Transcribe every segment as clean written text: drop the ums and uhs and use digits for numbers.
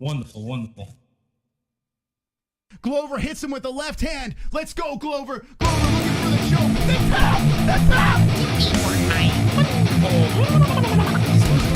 Wonderful, wonderful. Glover hits him with the left hand. Let's go, Glover. Glover looking for the choke. The tap! The tap! He's losing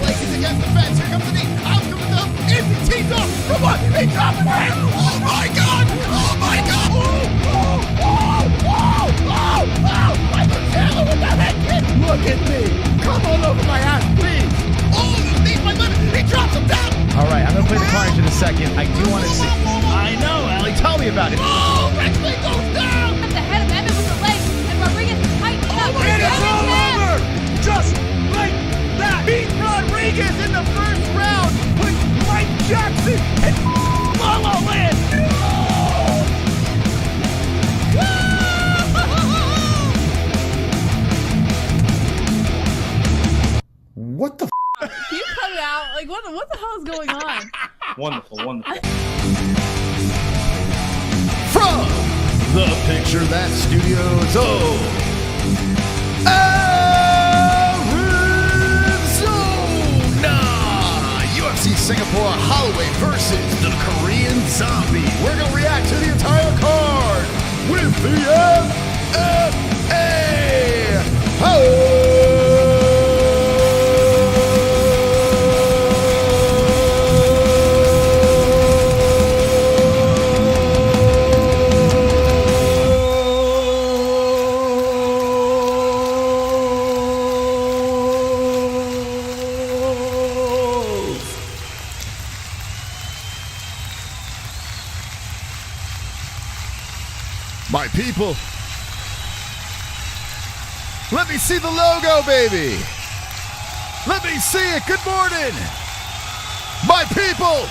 legs. He's against the fence. Here comes the knee. Out comes the thumb. It's the teeth off. Come on. He dropped the hand. Oh, my God. Oh, my God. Oh, oh, oh, oh, oh, oh. Michael Chandler with that head kick. Look at me. Come on over my ass, please. Oh, the knee, my limit. He drops him down. All right, I'm going to play the carnage in a second. I do want to see. I know, Allie. Tell me about it. Oh, Rexley goes down. At the head of Emmett with the legs, and Rodriguez tightens up. And it's over! Just like that. Beat Rodriguez in the first round with Mike Jackson and Holloway. What the Can you cut it out? Like, what the hell is going on? Wonderful, wonderful. From the Picture That Studios of Arizona, UFC Singapore, Holloway versus the Korean Zombie. We're going to react to the entire card with the MMA-Holes. My people, let me see the logo, baby. Let me see it. Good morning, my people.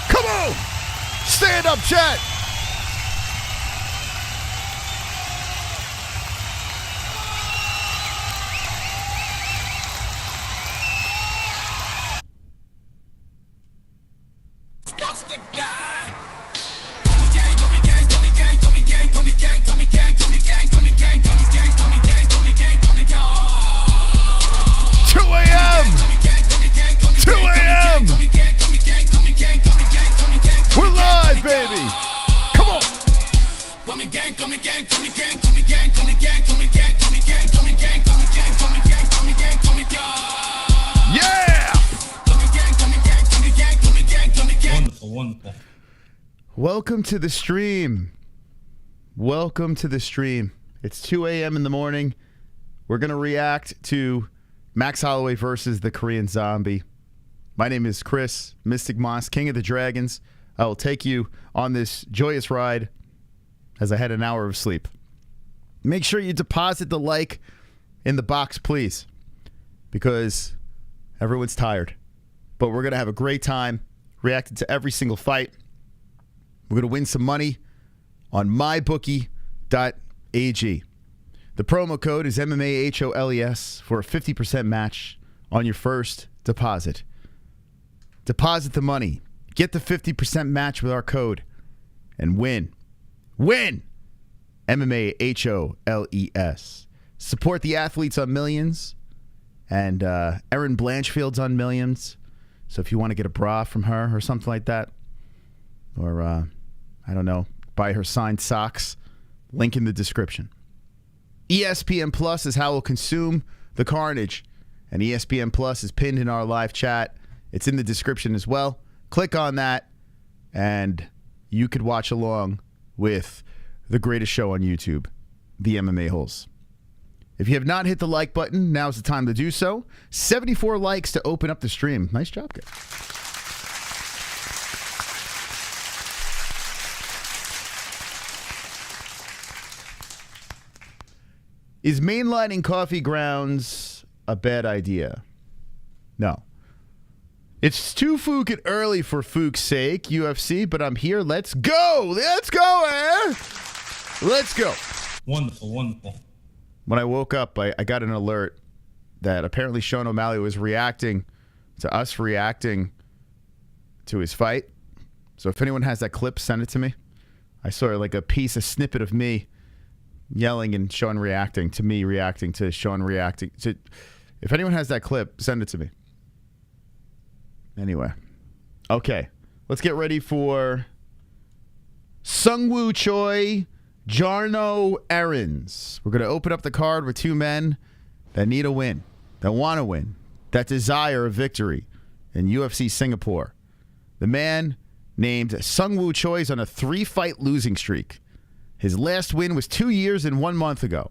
Come on, stand up, chat. Welcome to the stream. Welcome to the stream. It's 2 a.m. in the morning. We're going to react to Max Holloway versus the Korean Zombie. My name is Chris, Mystic Moss, King of the Dragons. I will take you on this joyous ride as I had an hour of sleep. Make sure you deposit the like in the box, please, because everyone's tired. But we're going to have a great time reacting to every single fight. We're going to win some money on mybookie.ag. The promo code is MMA-HOLES for a 50% match on your first deposit. Deposit the money. Get the 50% match with our code and win. Win! MMA-HOLES. Support the athletes on Millions and Erin Blanchfield's on Millions. So if you want to get a bra from her or something like that, or I don't know, buy her signed socks, link in the description. ESPN Plus is how we'll consume the carnage, and ESPN Plus is pinned in our live chat. It's in the description as well. Click on that, and you could watch along with the greatest show on YouTube, the MMA-Holes. If you have not hit the like button, now's the time to do so. 74 likes to open up the stream. Nice job, guys. Is mainlining coffee grounds a bad idea? No. It's too fucking early for Fook's sake, UFC, but I'm here. Let's go. Let's go, eh? Let's go. Wonderful, wonderful. When I woke up, I got an alert that apparently Sean O'Malley was reacting to us reacting to his fight. So if anyone has that clip, send it to me. I saw like a snippet of me yelling and Sean reacting to me reacting to Sean reacting to. If anyone has that clip, send it to me. Anyway. Okay. Let's get ready for Sungwoo Choi, Jarno Aarons. We're going to open up the card with two men that need a win, that want to win, that desire a victory in UFC Singapore. The man named Sungwoo Choi is on a 3-fight losing streak. His last win was 2 years and 1 month ago.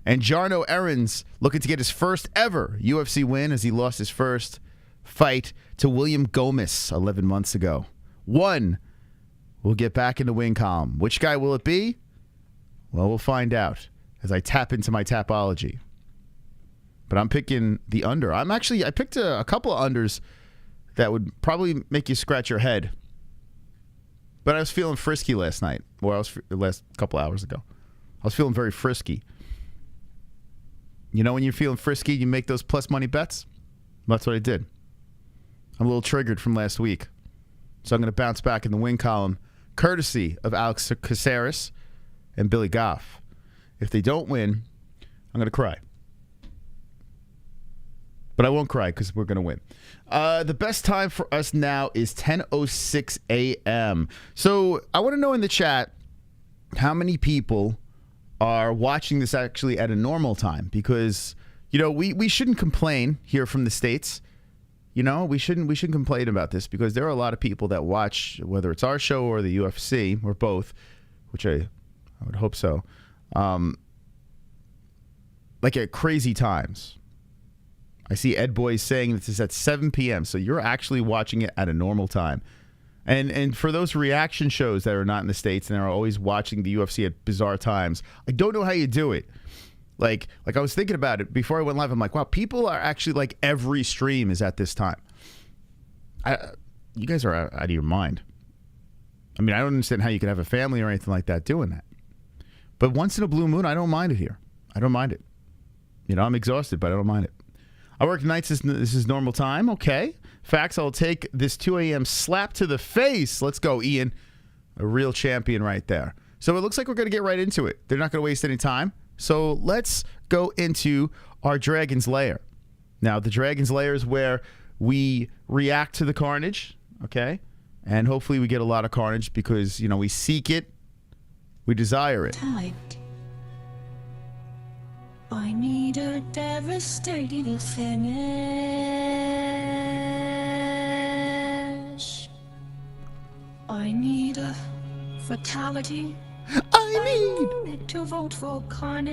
And Jarno Aarons looking to get his first ever UFC win as he lost his first fight to William Gomez 11 months ago. One will get back in the win column. Which guy will it be? Well, we'll find out as I tap into my tapology. But I'm picking the under. I picked a couple of unders that would probably make you scratch your head. But I was feeling frisky last night. Or last couple hours ago. I was feeling very frisky. You know when you're feeling frisky, you make those plus money bets? That's what I did. I'm a little triggered from last week. So I'm going to bounce back in the win column, courtesy of Alex Caceres and Billy Goff. If they don't win, I'm going to cry. But I won't cry because we're going to win. The best time for us now is 10:06 a.m. So I want to know in the chat how many people are watching this actually at a normal time, because, you know, we shouldn't complain here from the States. You know, we shouldn't complain about this because there are a lot of people that watch, whether it's our show or the UFC or both, which I would hope so, like at crazy times. I see Ed Boys saying this is at 7 p.m., so you're actually watching it at a normal time. And for those reaction shows that are not in the States and are always watching the UFC at bizarre times, I don't know how you do it. Like I was thinking about it before I went live. I'm like, wow, people are actually like every stream is at this time. You guys are out of your mind. I mean, I don't understand how you could have a family or anything like that doing that. But once in a blue moon, I don't mind it here. I don't mind it. You know, I'm exhausted, but I don't mind it. I work nights. This is normal time. Okay. Facts, I'll take this 2 a.m. slap to the face. Let's go, Ian. A real champion right there. So it looks like we're going to get right into it. They're not going to waste any time. So let's go into our Dragon's Lair. Now, the Dragon's Lair is where we react to the carnage, okay? And hopefully we get a lot of carnage because, you know, we seek it, we desire it. Typed. I need a devastating finish. I need a fatality. I need to vote for carnage.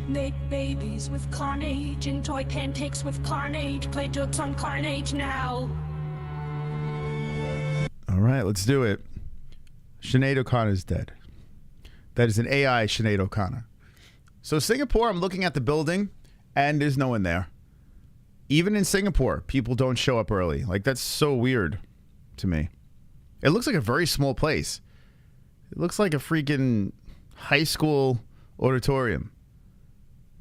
Make babies with carnage and toy pancakes with carnage. Play jokes on carnage now. All right, let's do it. Sinead O'Connor's dead. That is an AI Sinead O'Connor. So Singapore, I'm looking at the building, and there's no one there. Even in Singapore, people don't show up early. Like, that's so weird to me. It looks like a very small place. It looks like a freaking high school auditorium.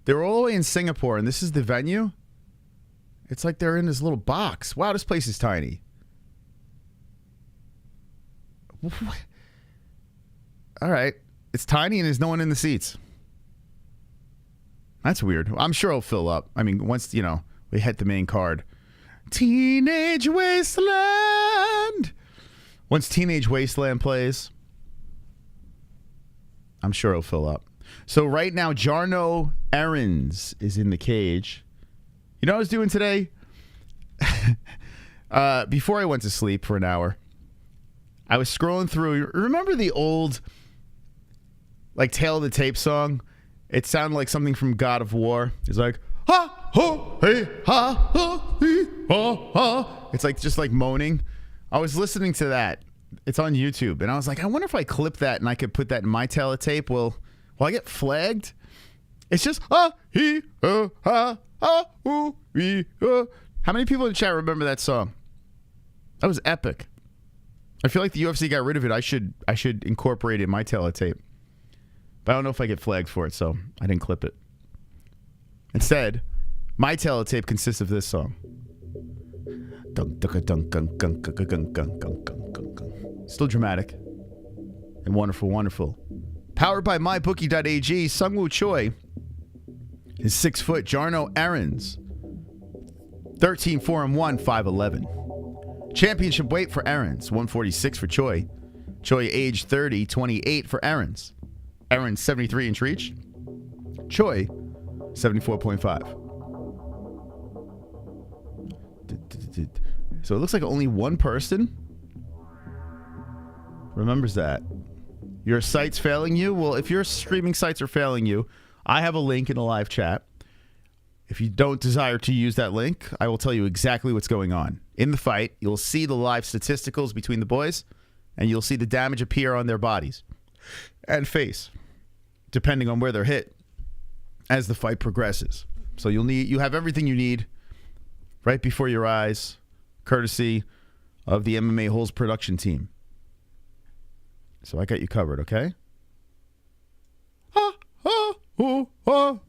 They're all the way in Singapore, and this is the venue? It's like they're in this little box. Wow, this place is tiny. What? All right. It's tiny and there's no one in the seats. That's weird. I'm sure it'll fill up. I mean, once, you know, we hit the main card. Teenage Wasteland! Once Teenage Wasteland plays, I'm sure it'll fill up. So right now, Jarno Aarons is in the cage. You know what I was doing today? Before I went to sleep for an hour, I was scrolling through. Remember the old, like, Tale of the Tape song? It sounded like something from God of War. It's like, ha, ho, hey, ha, ha, he, ha, ha. It's like just like moaning. I was listening to that. It's on YouTube. And I was like, I wonder if I clip that and I could put that in my Tale of Tape. Will I get flagged? It's just, ha, he, ha, ha, ooh, he, How many people in the chat remember that song? That was epic. I feel like the UFC got rid of it. I should incorporate it in my Tale of Tape. But I don't know if I get flagged for it, so I didn't clip it. Instead, my Tale of Tape consists of this song. Still dramatic and wonderful, wonderful. Powered by MyBookie.ag, Sungwoo Choi is 6 foot. Jarno Aarons 13-4-1, 5'11". Championship weight for Aarons, 146 for Choi. Choi age 30, 28 for Aarons. Aarons 73-inch reach. Choi 74.5. So it looks like only one person remembers that. Your site's failing you? Well, if your streaming sites are failing you, I have a link in the live chat. If you don't desire to use that link, I will tell you exactly what's going on. In the fight, you'll see the live statisticals between the boys, and you'll see the damage appear on their bodies and face, depending on where they're hit as the fight progresses. So you have everything you need right before your eyes, courtesy of the MMA-Holes production team. So I got you covered, okay? Ha, ha, hoo, ha.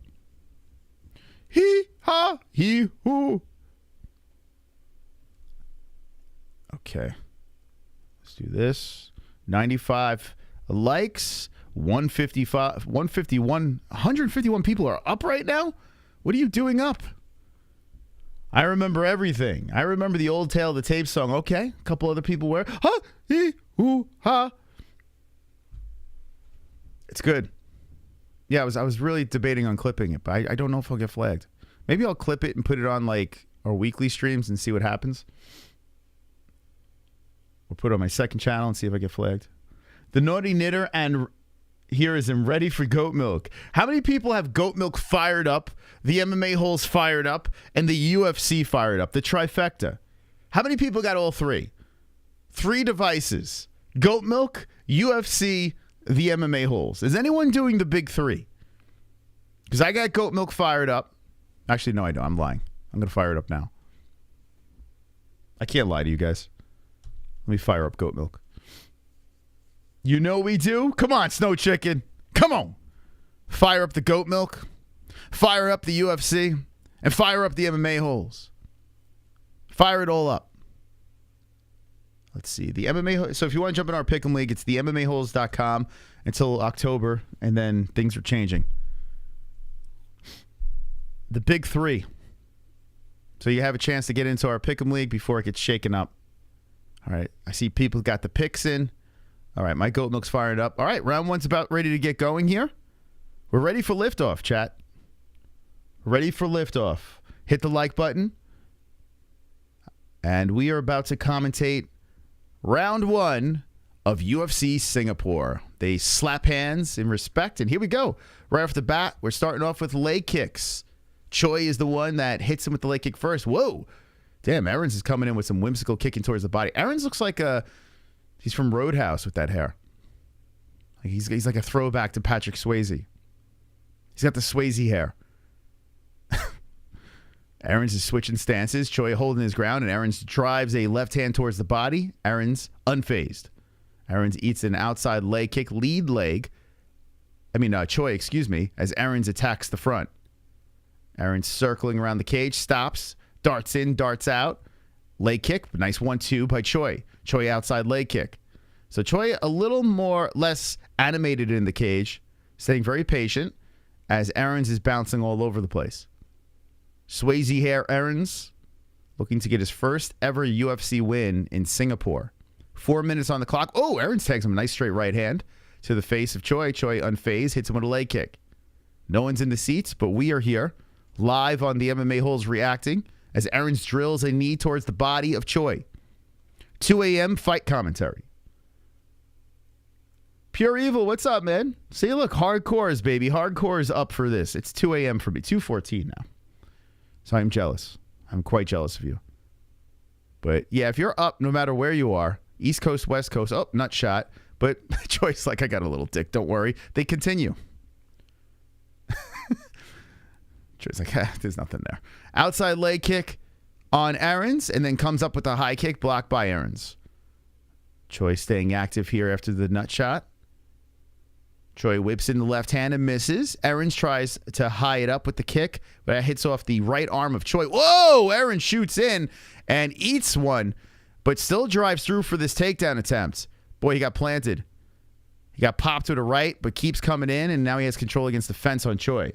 Hee, ha, hee, hoo. Okay. Let's do this. 95 likes. 151 people are up right now? What are you doing up? I remember everything. I remember the old Tale of the Tape song. Okay. A couple other people were. Ha, hee, hoo, ha. It's good. Yeah, I was really debating on clipping it, but I don't know if I'll get flagged. Maybe I'll clip it and put it on like our weekly streams and see what happens. Or put it on my second channel and see if I get flagged. The Naughty Knitter and here is in ready for goat milk. How many people have goat milk fired up, the MMA-Holes fired up, and the UFC fired up? The trifecta. How many people got all three? 3 devices. Goat milk, UFC, the MMA-Holes. Is anyone doing the big 3? Because I got goat milk fired up. Actually, no, I don't. I'm lying. I'm going to fire it up now. I can't lie to you guys. Let me fire up goat milk. You know we do? Come on, Snow Chicken. Come on. Fire up the goat milk. Fire up the UFC. And fire up the MMA-Holes. Fire it all up. Let's see. The MMA. So if you want to jump in our Pick'em League, it's the MMAHoles.com until October, and then things are changing. The big 3. So you have a chance to get into our Pick'em League before it gets shaken up. All right. I see people got the picks in. All right. My goat milk's fired up. All right. Round 1's about ready to get going here. We're ready for liftoff, chat. Ready for liftoff. Hit the like button. And we are about to commentate round 1 of UFC Singapore. They slap hands in respect. And here we go. Right off the bat, we're starting off with leg kicks. Choi is the one that hits him with the leg kick first. Whoa. Damn, Aarons is coming in with some whimsical kicking towards the body. Aarons looks like he's from Roadhouse with that hair. He's like a throwback to Patrick Swayze. He's got the Swayze hair. Aarons is switching stances. Choi holding his ground, and Aarons drives a left hand towards the body. Aarons unfazed. Aarons eats an outside leg kick, lead leg. Choi, excuse me, as Aarons attacks the front. Aarons circling around the cage, stops, darts in, darts out. Leg kick, nice 1-2 by Choi. Choi outside leg kick. So Choi a little less animated in the cage, staying very patient as Aarons is bouncing all over the place. Swayze hair Aarons looking to get his first ever UFC win in Singapore. 4 minutes on the clock. Oh, Aarons tags him a nice straight right hand to the face of Choi. Choi unfazed, hits him with a leg kick. No one's in the seats, but we are here, live on the MMA-Holes reacting as Aarons drills a knee towards the body of Choi. 2 a.m. fight commentary. Pure Evil, what's up, man? See, look, hardcore is, baby. Hardcore is up for this. It's 2 a.m. for me. 2:14 now. So I'm jealous. I'm quite jealous of you. But yeah, if you're up, no matter where you are, East Coast, West Coast, oh, nut shot. But Choi's like, I got a little dick. Don't worry. They continue. Choi's like, there's nothing there. Outside leg kick on Aarons, and then comes up with a high kick blocked by Aarons. Choi staying active here after the nut shot. Choi whips in the left hand and misses. Aarons tries to high it up with the kick, but it hits off the right arm of Choi. Whoa! Aarons shoots in and eats one, but still drives through for this takedown attempt. Boy, he got planted. He got popped to the right, but keeps coming in, and now he has control against the fence on Choi.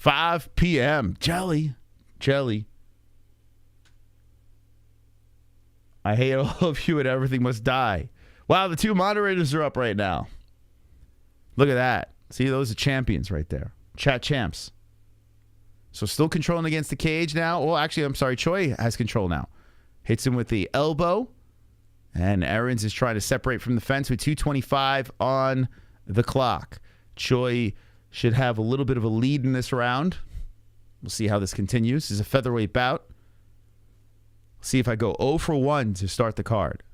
5 p.m. Jelly. I hate all of you and everything must die. Wow, the 2 moderators are up right now. Look at that. See, those are champions right there. Chat champs. So still controlling against the cage now. Well, actually, I'm sorry. Choi has control now. Hits him with the elbow. And Aarons is trying to separate from the fence with 2:25 on the clock. Choi should have a little bit of a lead in this round. We'll see how this continues. This is a featherweight bout. See if I go 0 for 1 to start the card.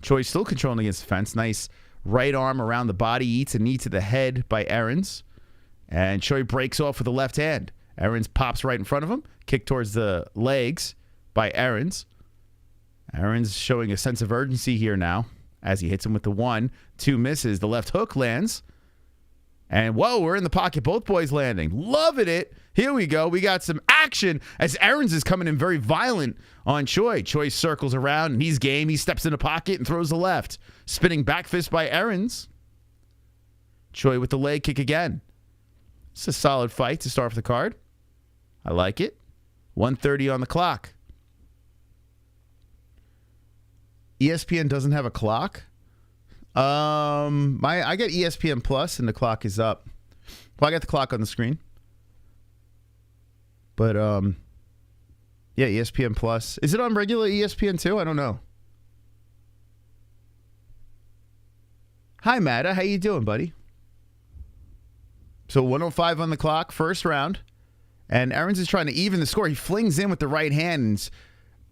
Choi still controlling against the fence. Nice right arm around the body. Eats a knee to the head by Aarons. And Choi breaks off with the left hand. Aarons pops right in front of him. Kick towards the legs by Aarons. Aarons showing a sense of urgency here now as he hits him with the 1. 2 misses. The left hook lands. And whoa, we're in the pocket. Both boys landing. Loving it. Here we go. We got some action as Aarons is coming in very violent on Choi. Choi circles around and he's game. He steps in the pocket and throws the left. Spinning back fist by Aarons. Choi with the leg kick again. It's a solid fight to start off the card. I like it. 1:30 on the clock. ESPN doesn't have a clock. I get ESPN Plus and the clock is up. Well, I got the clock on the screen. But yeah, ESPN Plus. Is it on regular ESPN too? I don't know. Hi, Matta. How you doing, buddy? So 1:05 on the clock, first round. And Aarons is trying to even the score. He flings in with the right hand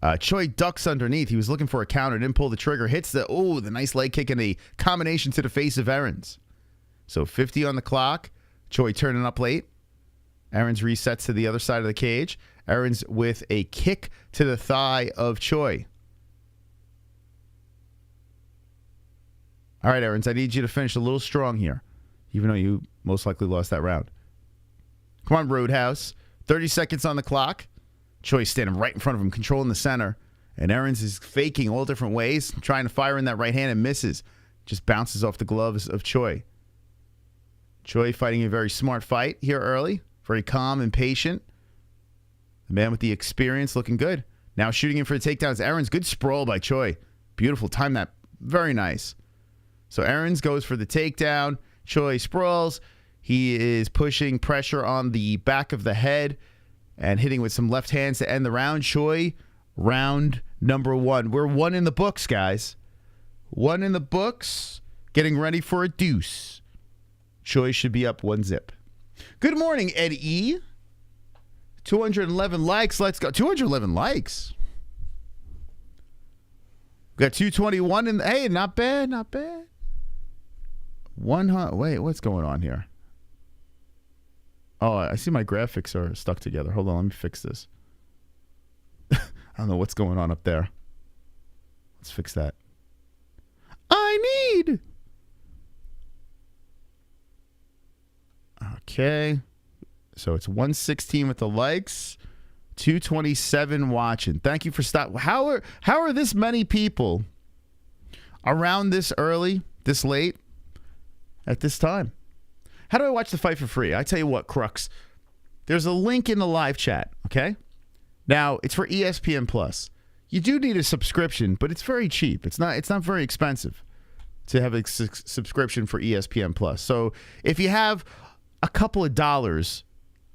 and Choi ducks underneath. He was looking for a counter, didn't pull the trigger. Hits the nice leg kick and a combination to the face of Aarons. So 50 on the clock. Choi turning up late. Aarons resets to the other side of the cage. Aarons with a kick to the thigh of Choi. All right, Aarons, I need you to finish a little strong here, even though you most likely lost that round. Come on, Roadhouse. 30 seconds on the clock. Choi standing right in front of him, controlling the center. And Aarons is faking all different ways, trying to fire in that right hand and misses. Just bounces off the gloves of Choi. Choi fighting a very smart fight here early. Very calm and patient. The man with the experience looking good. Now shooting in for the takedowns. Aarons, good sprawl by Choi. Beautiful. Time that. Very nice. So Aarons goes for the takedown. Choi sprawls. He is pushing pressure on the back of the head and hitting with some left hands to end the round. Choi, round number 1. We're 1 in the books, guys. 1 in the books. Getting ready for a deuce. Choi should be up 1-0. Good morning, Ed E. 211 likes. Let's go. 211 likes. We got 221 in. Hey, not bad, not bad. 100. Wait, what's going on here? Oh, I see my graphics are stuck together. Hold on, let me fix this. I don't know what's going on up there. Let's fix that. I need. Okay. So it's 116 with the likes. 227 watching. Thank you for stopping. How are this many people around this early, this late, at this time? How do I watch the fight for free? I tell you what, Crux. There's a link in the live chat, okay? Now, it's for ESPN Plus. You do need a subscription, but it's very cheap. It's not very expensive to have a subscription for ESPN Plus. So, if you have a couple of dollars,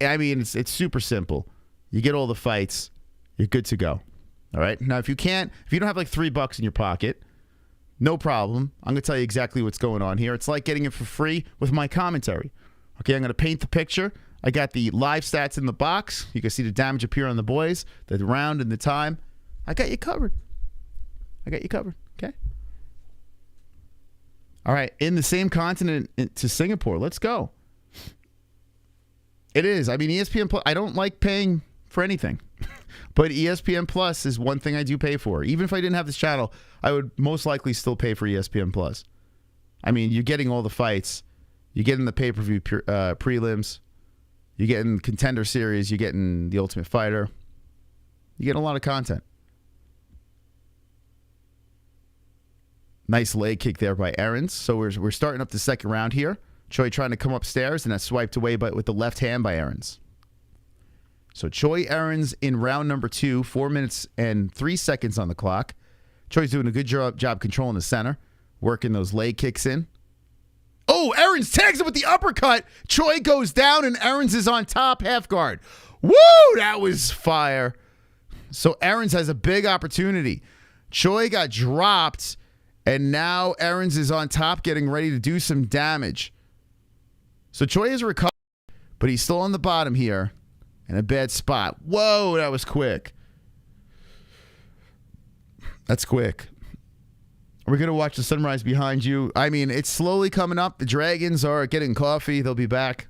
I mean, it's super simple. You get all the fights, you're good to go. All right? Now, if you don't have like $3 in your pocket, no problem. I'm going to tell you exactly what's going on here. It's like getting it for free with my commentary. Okay, I'm going to paint the picture. I got the live stats in the box. You can see the damage appear on the boys, the round and the time. I got you covered. Okay? All right, in the same continent to Singapore. Let's go. It is. I mean, ESPN Plus, I don't like paying for anything. But ESPN Plus is one thing I do pay for. Even if I didn't have this channel, I would most likely still pay for ESPN Plus. I mean, you're getting all the fights. You're getting the pay-per-view prelims. You're getting Contender Series. You're getting The Ultimate Fighter. You get a lot of content. Nice leg kick there by Aarons. So we're starting up the second round here. Choi trying to come upstairs, and that's swiped away with the left hand by Aarons. So Choi Aarons in round number 2, 4 minutes and 3 seconds on the clock. Choi's doing a good job controlling the center, working those leg kicks in. Oh, Aarons tags him with the uppercut. Choi goes down, and Aarons is on top, half guard. Woo, that was fire. So Aarons has a big opportunity. Choi got dropped, and now Aarons is on top, getting ready to do some damage. So Choi has recovered, but he's still on the bottom here in a bad spot. Whoa, that was quick. That's quick. We're going to watch the sunrise behind you. I mean, it's slowly coming up. The Dragons are getting coffee. They'll be back.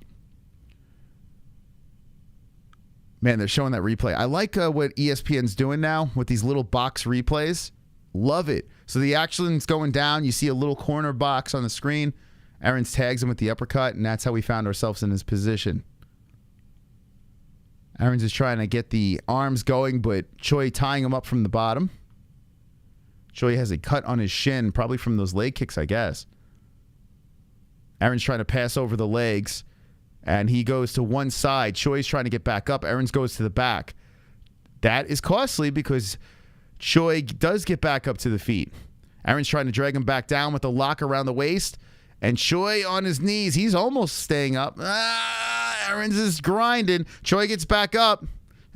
Man, they're showing that replay. I like what ESPN's doing now with these little box replays. Love it. So the action's going down. You see a little corner box on the screen. Aarons tags him with the uppercut, and that's how we found ourselves in his position. Aarons is trying to get the arms going, but Choi tying him up from the bottom. Choi has a cut on his shin, probably from those leg kicks, I guess. Aarons trying to pass over the legs, and he goes to one side. Choi's trying to get back up. Aarons goes to the back. That is costly because Choi does get back up to the feet. Aarons trying to drag him back down with a lock around the waist, and Choi on his knees. He's almost staying up. Aarons is grinding. Choi gets back up.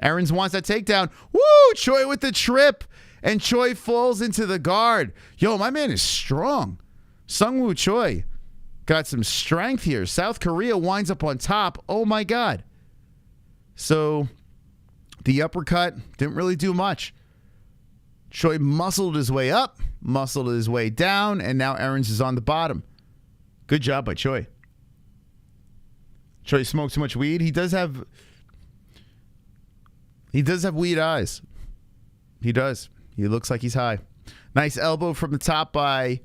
Aarons wants that takedown. Woo! Choi with the trip. And Choi falls into the guard. Yo, my man is strong. Sungwoo Choi got some strength here. South Korea winds up on top. Oh, my God. So the uppercut didn't really do much. Choi muscled his way up, muscled his way down, and now Aarons is on the bottom. Good job by Choi. Choi smoked too much weed. He does have weed eyes. He does. He looks like he's high. Nice elbow from the top by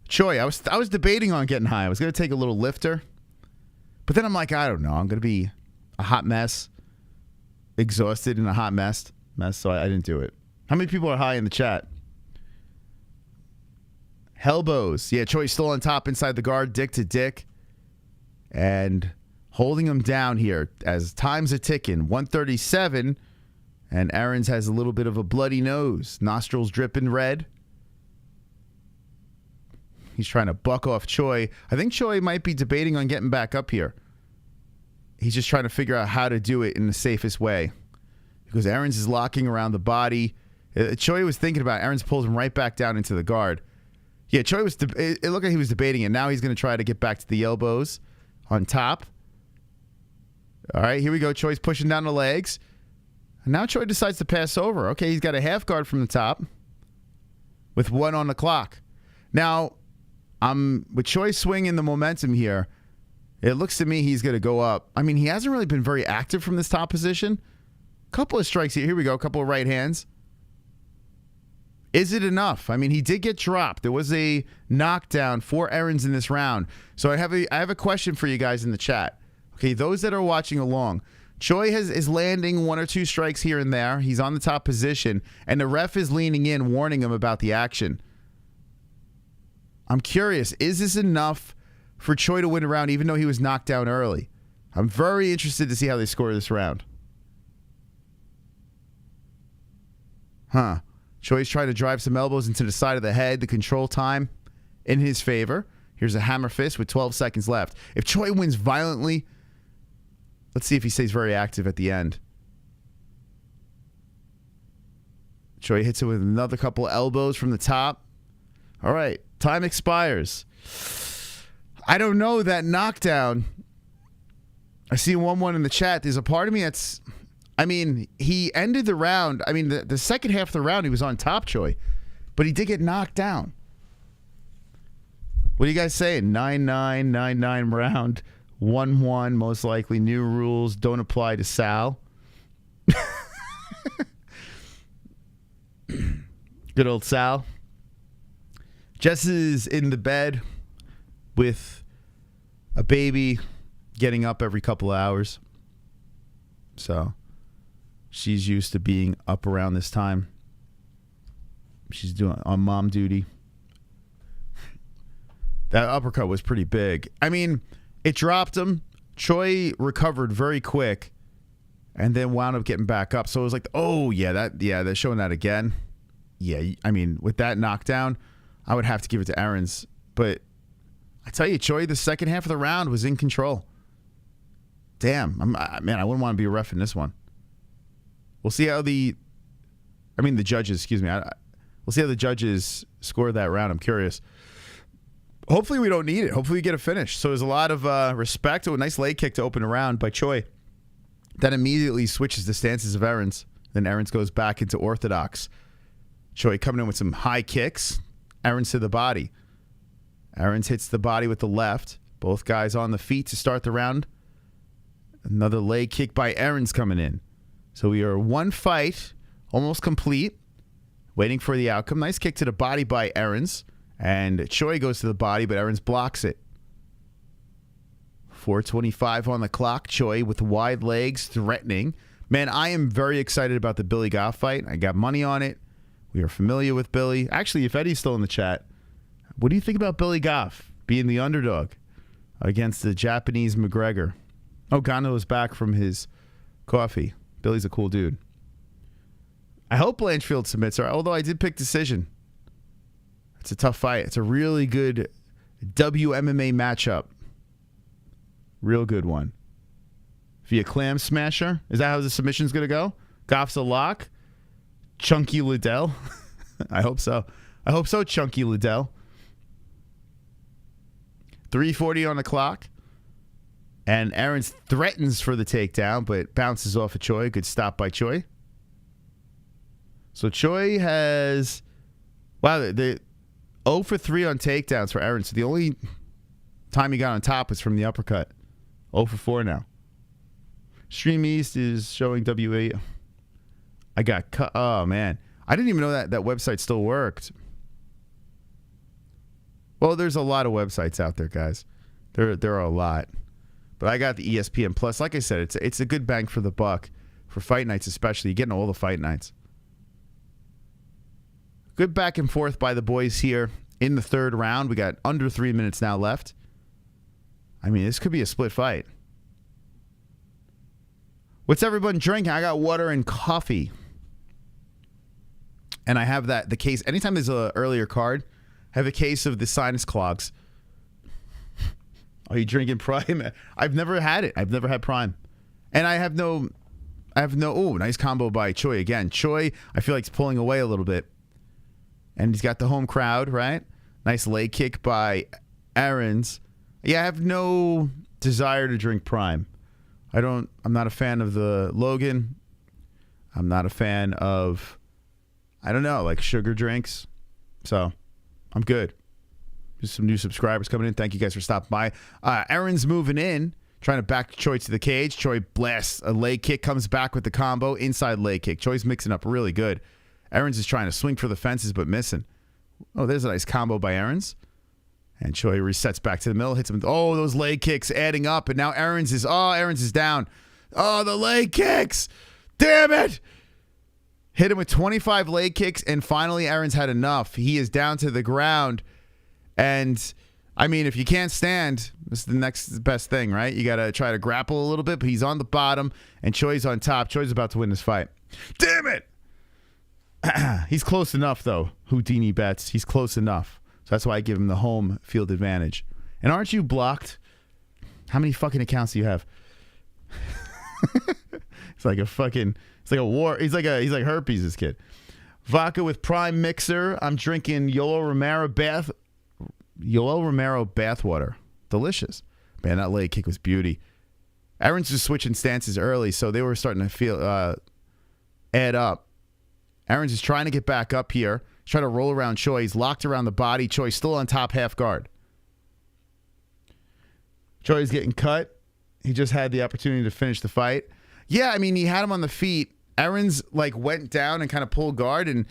Choi. I was debating on getting high. I was going to take a little lifter. But then I'm like, I don't know. I'm going to be a hot mess. Exhausted in a hot mess. So I didn't do it. How many people are high in the chat? Elbows. Yeah, Choi's still on top inside the guard, dick to dick. And holding him down here as time's a ticking. 137. And Aarons has a little bit of a bloody nose. Nostrils dripping red. He's trying to buck off Choi. I think Choi might be debating on getting back up here. He's just trying to figure out how to do it in the safest way. Because Aarons is locking around the body. Choi was thinking about it. Aarons pulls him right back down into the guard. Yeah, Choi was... It looked like he was debating it. Now he's going to try to get back to the elbows on top. All right, here we go. Choi's pushing down the legs. And now Choi decides to pass over. Okay, he's got a half guard from the top with 1 on the clock. Now, with Choi swinging the momentum here, it looks to me he's going to go up. I mean, he hasn't really been very active from this top position. Couple of strikes here. Here we go. A couple of right hands. Is it enough? I mean, he did get dropped. There was a knockdown for Aarons in this round. So I have a question for you guys in the chat. Okay, those that are watching along. Choi is landing 1 or 2 strikes here and there. He's on the top position, and the ref is leaning in, warning him about the action. I'm curious, is this enough for Choi to win a round, even though he was knocked down early? I'm very interested to see how they score this round. Choi's trying to drive some elbows into the side of the head. The control time in his favor. Here's a hammer fist with 12 seconds left. If Choi wins violently... Let's see if he stays very active at the end. Choi hits it with another couple elbows from the top. All right. Time expires. I don't know that knockdown. I see 1-1 in the chat. There's a part of me that's... I mean, he ended the round. I mean, the second half of the round, he was on top, Choi. But he did get knocked down. What are you guys saying? 9-9, 9-9 round. 1-1, most likely. New rules don't apply to Sal. Good old Sal. Jess is in the bed with a baby getting up every couple of hours. So she's used to being up around this time. She's doing on mom duty. That uppercut was pretty big. I mean... It dropped him. Choi recovered very quick and then wound up getting back up. So it was like, oh, yeah, they're showing that again. Yeah, I mean, with that knockdown, I would have to give it to Aarons. But I tell you, Choi, the second half of the round was in control. Damn. Man, I wouldn't want to be a ref in this one. We'll see how the judges, excuse me. We'll see how the judges score that round. I'm curious. Hopefully we don't need it. Hopefully we get a finish. So there's a lot of respect. Oh, a nice leg kick to open a round by Choi. That immediately switches the stances of Aarons. Then Aarons goes back into orthodox. Choi coming in with some high kicks. Aarons to the body. Aarons hits the body with the left. Both guys on the feet to start the round. Another leg kick by Aarons coming in. So we are one fight, almost complete. Waiting for the outcome. Nice kick to the body by Aarons. And Choi goes to the body, but Aarons blocks it. 4:25 on the clock. Choi with wide legs, threatening. Man, I am very excited about the Billy Goff fight. I got money on it. We are familiar with Billy. Actually, if Eddie's still in the chat, what do you think about Billy Goff being the underdog against the Japanese McGregor? Oh, Gano is back from his coffee. Billy's a cool dude. I hope Blanchfield submits her, although I did pick decision. It's a tough fight. It's a really good WMMA matchup. Real good one. Via clam smasher. Is that how the submission's going to go? Goff's a lock. Chunky Liddell. I hope so. I hope so, Chunky Liddell. 3:40 on the clock. And Aarons threatens for the takedown, but bounces off of Choi. Good stop by Choi. So Choi has... Wow, the 0 for 3 on takedowns for Aarons. So the only time he got on top was from the uppercut. 0 for 4 now. Stream East is showing WA. I got cut. Oh, man. I didn't even know that website still worked. Well, there's a lot of websites out there, guys. There are a lot. But I got the ESPN Plus. Like I said, it's a good bang for the buck. For fight nights especially. You're getting all the fight nights. Good back and forth by the boys here in the third round. We got under 3 minutes now left. I mean, this could be a split fight. What's everyone drinking? I got water and coffee. And I have the case. Anytime there's an earlier card, I have a case of the sinus clogs. Are you drinking Prime? I've never had it. I've never had Prime. And I have no, oh, nice combo by Choi again. Choi, I feel like he's pulling away a little bit. And he's got the home crowd, right? Nice leg kick by Aarons. Yeah, I have no desire to drink Prime. I'm not a fan of the Logan. I'm not a fan of, I don't know, like sugar drinks. So, I'm good. There's some new subscribers coming in. Thank you guys for stopping by. Aarons moving in, trying to back Choi to the cage. Choi blasts a leg kick, comes back with the combo, inside leg kick. Choi's mixing up really good. Aarons is trying to swing for the fences, but missing. Oh, there's a nice combo by Aarons. And Choi resets back to the middle, hits him. Oh, those leg kicks adding up. And now Aarons is down. Oh, the leg kicks. Damn it. Hit him with 25 leg kicks, and finally Aarons had enough. He is down to the ground. And, I mean, if you can't stand, this is the next best thing, right? You got to try to grapple a little bit, but he's on the bottom, and Choi's on top. Choi's about to win this fight. Damn it! He's close enough, though. Houdini bets. He's close enough. So that's why I give him the home field advantage. And aren't you blocked? How many fucking accounts do you have? It's like a war. He's like herpes, this kid. Vodka with Prime Mixer. I'm drinking Yolo Romero bathwater. Delicious. Man, that leg kick was beauty. Aarons was switching stances early, so they were starting to feel add up. Aarons is trying to get back up here. Try to roll around Choi. He's locked around the body. Choi still on top half guard. Choi's getting cut. He just had the opportunity to finish the fight. Yeah, I mean, he had him on the feet. Aarons went down and kind of pulled guard, and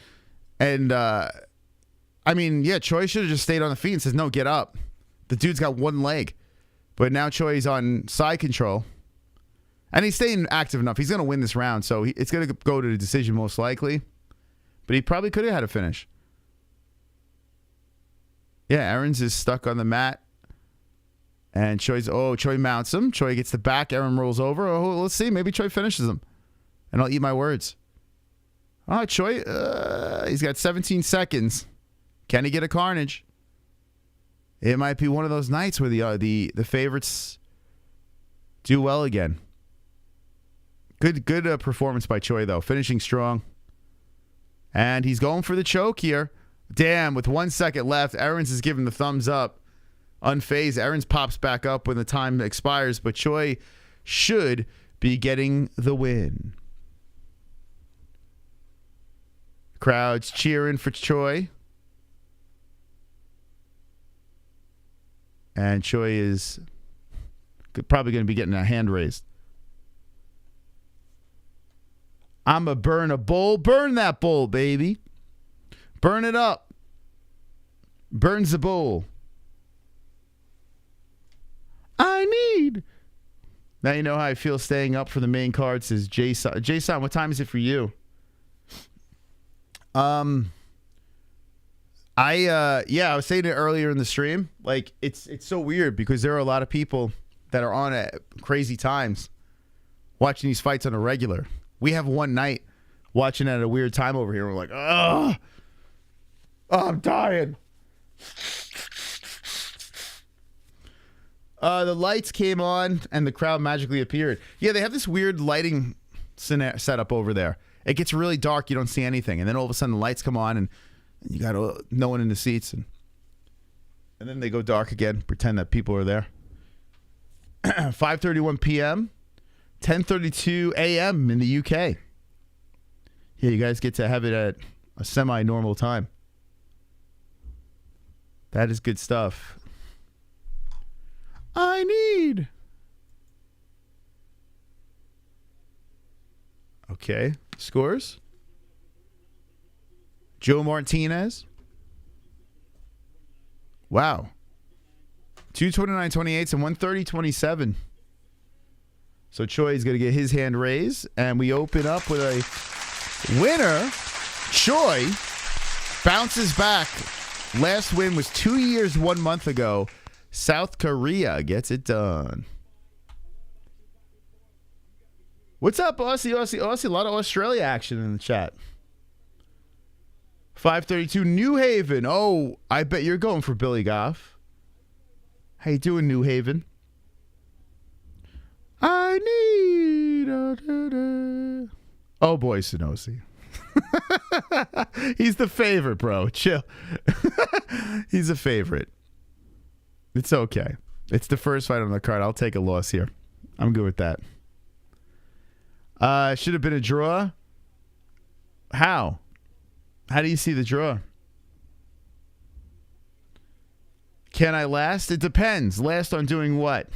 I mean, yeah, Choi should have just stayed on the feet and says, no, get up. The dude's got one leg. But now Choi's on side control. And he's staying active enough. He's going to win this round, so it's going to go to the decision most likely. But he probably could have had a finish. Yeah, Aarons is stuck on the mat. And Choi mounts him. Choi gets the back. Aaron rolls over. Oh, let's see. Maybe Choi finishes him. And I'll eat my words. Oh, Choi, he's got 17 seconds. Can he get a carnage? It might be one of those nights where the favorites do well again. Good performance by Choi, though. Finishing strong. And he's going for the choke here. Damn, with 1 second left, Aaron's is giving the thumbs up. Unfazed. Aaron's pops back up when the time expires, but Choi should be getting the win. Crowd's cheering for Choi. And Choi is probably going to be getting a hand raised. I'm going to burn a bowl. Burn that bowl, baby. Burn it up. Burns the bowl. I need. Now you know how I feel staying up for the main card, says Jason. Jason, what time is it for you? I was saying it earlier in the stream. Like, it's so weird because there are a lot of people that are on at crazy times watching these fights on a regular. We have one night watching at a weird time over here. We're like, oh, I'm dying. The lights came on and the crowd magically appeared. Yeah, they have this weird lighting setup over there. It gets really dark. You don't see anything. And then all of a sudden the lights come on and you got no one in the seats. And then they go dark again. Pretend that people are there. 5:31 p.m. 10:32 a.m. in the UK. Yeah, you guys get to have it at a semi-normal time. That is good stuff. I need. Okay. Scores. Joe Martinez. Wow. 229.28 and 130.27. So Choi is going to get his hand raised. And we open up with a winner. Choi bounces back. Last win was 2 years, 1 month ago. South Korea gets it done. What's up, Aussie? A lot of Australia action in the chat. 5:32 New Haven. Oh, I bet you're going for Billy Goff. How you doing, New Haven? I need Oh boy, SSSSSANOCI. He's the favorite, bro. Chill. He's a favorite. It's okay. It's the first fight on the card. I'll take a loss here. I'm good with that. Should have been a draw. How? How do you see the draw? Can I last? It depends. Last on doing what?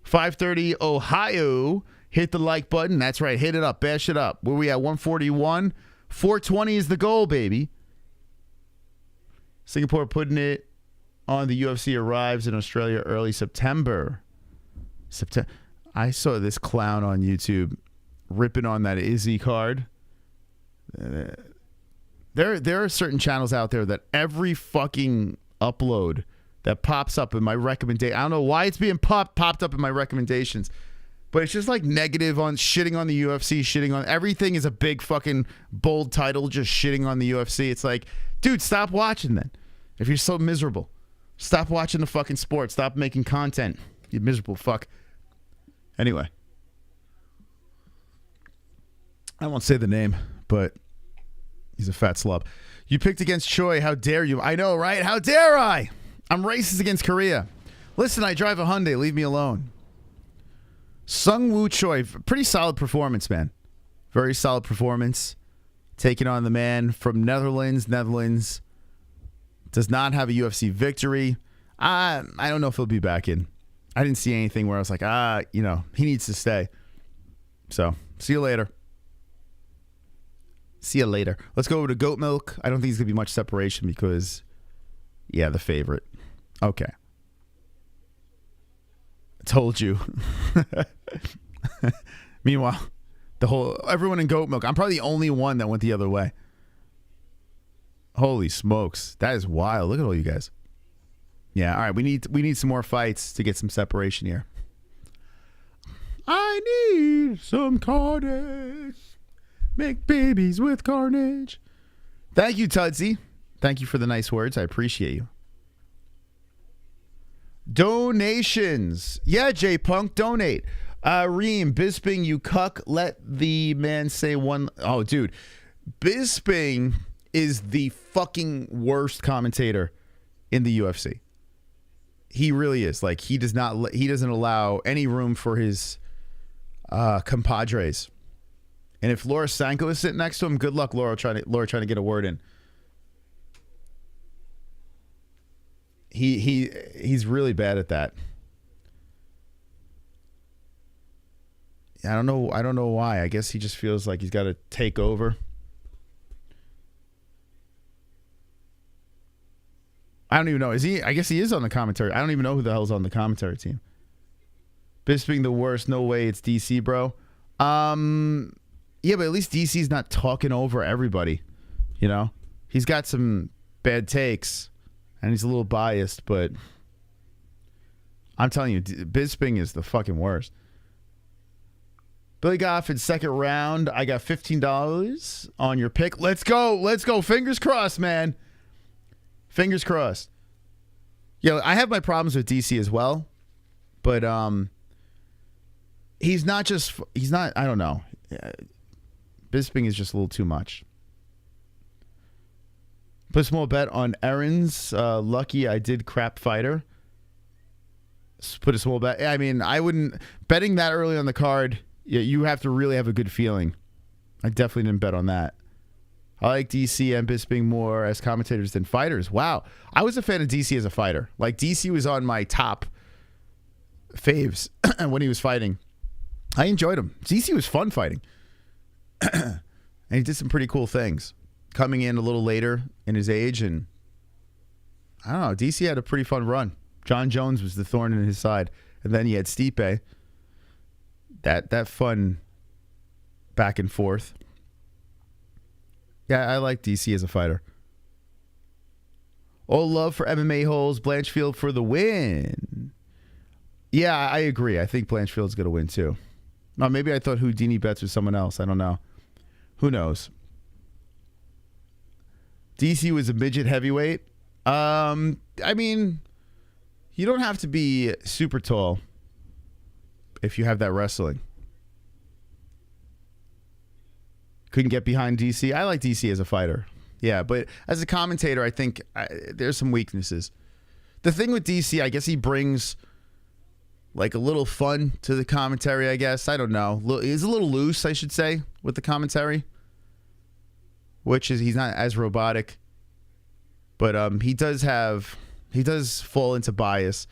5:30 Ohio. Hit the like button. That's right. Hit it up. Bash it up. Where we at? 141. 420 is the goal, baby. Singapore putting it on. The UFC arrives in Australia early September. I saw this clown on YouTube ripping on that IZZY card. There are certain channels out there that every fucking upload that pops up in my recommendation. I don't know why it's being popped up in my recommendations, but it's just like negative on shitting on the UFC, shitting on everything is a big fucking bold title, just shitting on the UFC. It's like, dude, stop watching then. If you're so miserable, stop watching the fucking sport. Stop making content, you miserable fuck. Anyway, I won't say the name, but he's a fat slob. You picked against Choi. How dare you? I know, right? How dare I? I'm racist against Korea. Listen, I drive a Hyundai. Leave me alone. Sungwoo Choi. Pretty solid performance, man. Very solid performance. Taking on the man from Netherlands. Netherlands does not have a UFC victory. I don't know if he'll be back in. I didn't see anything where I was like, he needs to stay. So, see you later. See you later. Let's go over to Goat Milk. I don't think there's going to be much separation because, yeah, the favorite. Okay. I told you. Meanwhile, everyone in Goat Milk, I'm probably the only one that went the other way. Holy smokes. That is wild. Look at all you guys. Yeah, all right. We need some more fights to get some separation here. I need some carnage. Make babies with carnage. Thank you, Tudsy. Thank you for the nice words. I appreciate you. Donations. Yeah, J-Punk, donate. Reem, Bisping, you cuck. Let the man say one. Oh, dude. Bisping is the fucking worst commentator in the UFC. He really is. Like, he doesn't allow any room for his compadres. And if Laura Sanko is sitting next to him, good luck, Laura trying to get a word in. He's really bad at that. I don't know why. I guess he just feels like he's got to take over. I don't even know. Is he? I guess he is on the commentary. I don't even know who the hell's on the commentary team. Bisping the worst. No way. It's DC, bro. Yeah, but at least DC's not talking over everybody. You know, he's got some bad takes, and he's a little biased. But I'm telling you, Bisping is the fucking worst. Billy Goff in second round. I got $15 on your pick. Let's go. Let's go. Fingers crossed, man. Fingers crossed. Yeah, I have my problems with DC as well. But he's not, I don't know. Bisping is just a little too much. Put a small bet on Aaron's. Lucky I did crap fighter. Put a small bet. I mean, I wouldn't. Betting that early on the card, you have to really have a good feeling. I definitely didn't bet on that. I like DC and Bisping more as commentators than fighters. Wow. I was a fan of DC as a fighter. Like, DC was on my top faves when he was fighting. I enjoyed him. DC was fun fighting. And he did some pretty cool things. Coming in a little later in his age, and I don't know, DC had a pretty fun run. John Jones was the thorn in his side. And then he had Stipe. That fun back and forth. Yeah, I like DC as a fighter. All love for MMA-Holes. Blanchfield for the win. Yeah, I agree. I think Blanchfield's going to win too. No, maybe I thought Houdini bets was someone else. I don't know. Who knows? DC was a midget heavyweight. I mean, you don't have to be super tall if you have that wrestling. Couldn't get behind DC. I like DC as a fighter. Yeah, but as a commentator, I think there's some weaknesses. The thing with DC, I guess he brings like a little fun to the commentary, I guess. I don't know. He's a little loose, I should say, with the commentary. Which is, he's not as robotic. But he does fall into bias.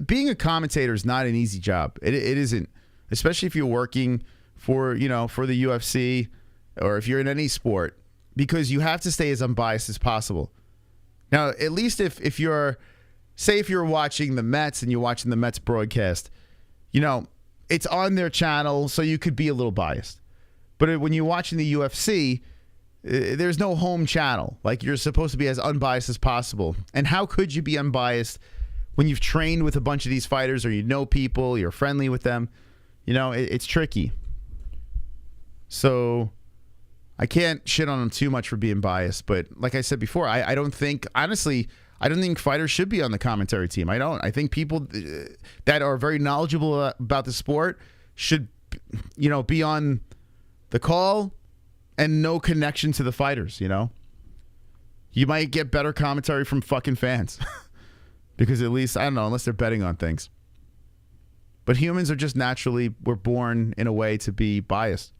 Being a commentator is not an easy job. It isn't. Especially if you're working for the UFC, or if you're in any sport, because you have to stay as unbiased as possible. Now, at least if you're watching the Mets and you're watching the Mets broadcast, it's on their channel, so you could be a little biased. But when you're watching the UFC, there's no home channel. Like, you're supposed to be as unbiased as possible. And how could you be unbiased when you've trained with a bunch of these fighters, or you know people, you're friendly with them? It's tricky. So I can't shit on them too much for being biased, but like I said before, I don't think fighters should be on the commentary team. I don't. I think people that are very knowledgeable about the sport should, be on the call and no connection to the fighters. You might get better commentary from fucking fans because at least, I don't know, unless they're betting on things. But humans are just we're born in a way to be biased.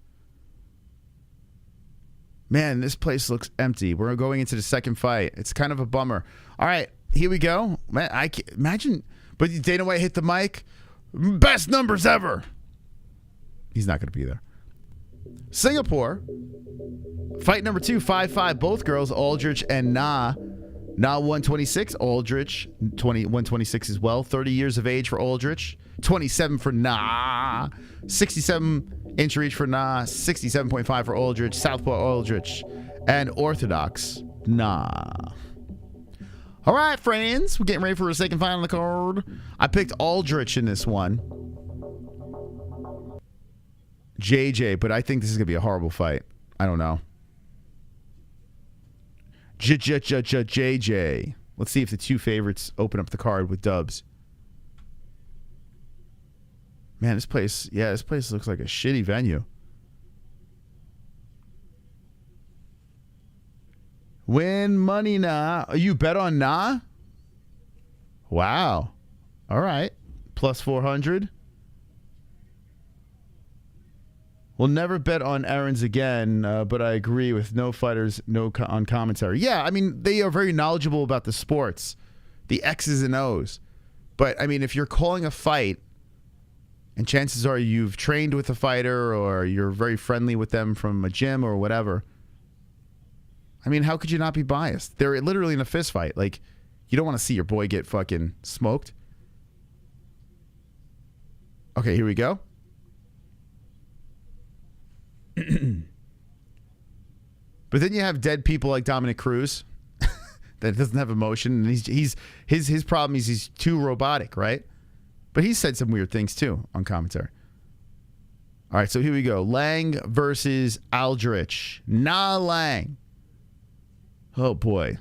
Man, this place looks empty. We're going into the second fight. It's kind of a bummer. All right, here we go. Man, I can't imagine. But Dana White hit the mic. Best numbers ever. He's not going to be there. Singapore. Fight number 2, 5-5. Both girls, Aldrich and Na. Na 126. Aldrich 126 as well. 30 years of age for Aldrich. 27 for Na. 67-inch reach for Na. 67.5 for Aldrich. Southpaw Aldrich. And Orthodox Na. All right, friends. We're getting ready for a second fight on the card. I picked Aldrich in this one. JJ, but I think this is going to be a horrible fight. I don't know. JJ. Let's see if the two favorites open up the card with dubs. Man, this place looks like a shitty venue. Win money nah. You bet on nah? Wow. All right. Plus 400. We'll never bet on errands again, but I agree with no fighters, on commentary. Yeah, I mean, they are very knowledgeable about the sports, the X's and O's. But, I mean, if you're calling a fight, and chances are you've trained with a fighter or you're very friendly with them from a gym or whatever, I mean, how could you not be biased? They're literally in a fist fight. Like, you don't want to see your boy get fucking smoked. Okay, here we go. But then you have dead people like Dominic Cruz that doesn't have emotion, and his problem is he's too robotic, right? But he said some weird things too on commentary. All right, so here we go. Lang versus Aldrich. Nah, Lang. Oh boy,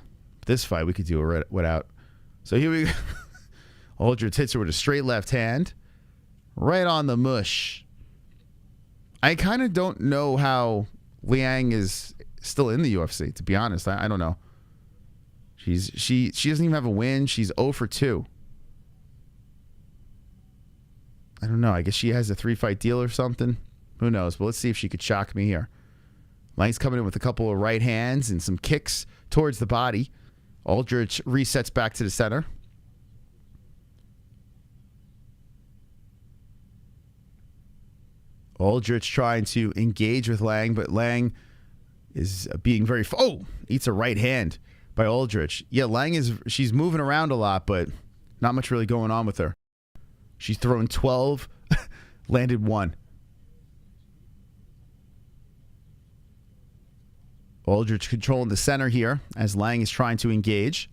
this fight we could do without. So here we go. Aldrich hits her with a straight left hand, right on the mush. I kind of don't know how Liang is still in the UFC, to be honest. I don't know. She doesn't even have a win. She's 0 for 2. I don't know. I guess she has a 3-fight deal or something. Who knows? But let's see if she could shock me here. Lang's coming in with a couple of right hands and some kicks towards the body. Aldrich resets back to the center. Aldrich trying to engage with Lang, but Lang is being very... eats a right hand by Aldrich. Yeah, Lang she's moving around a lot, but not much really going on with her. She's thrown 12, landed 1. Aldrich controlling the center here as Lang is trying to engage.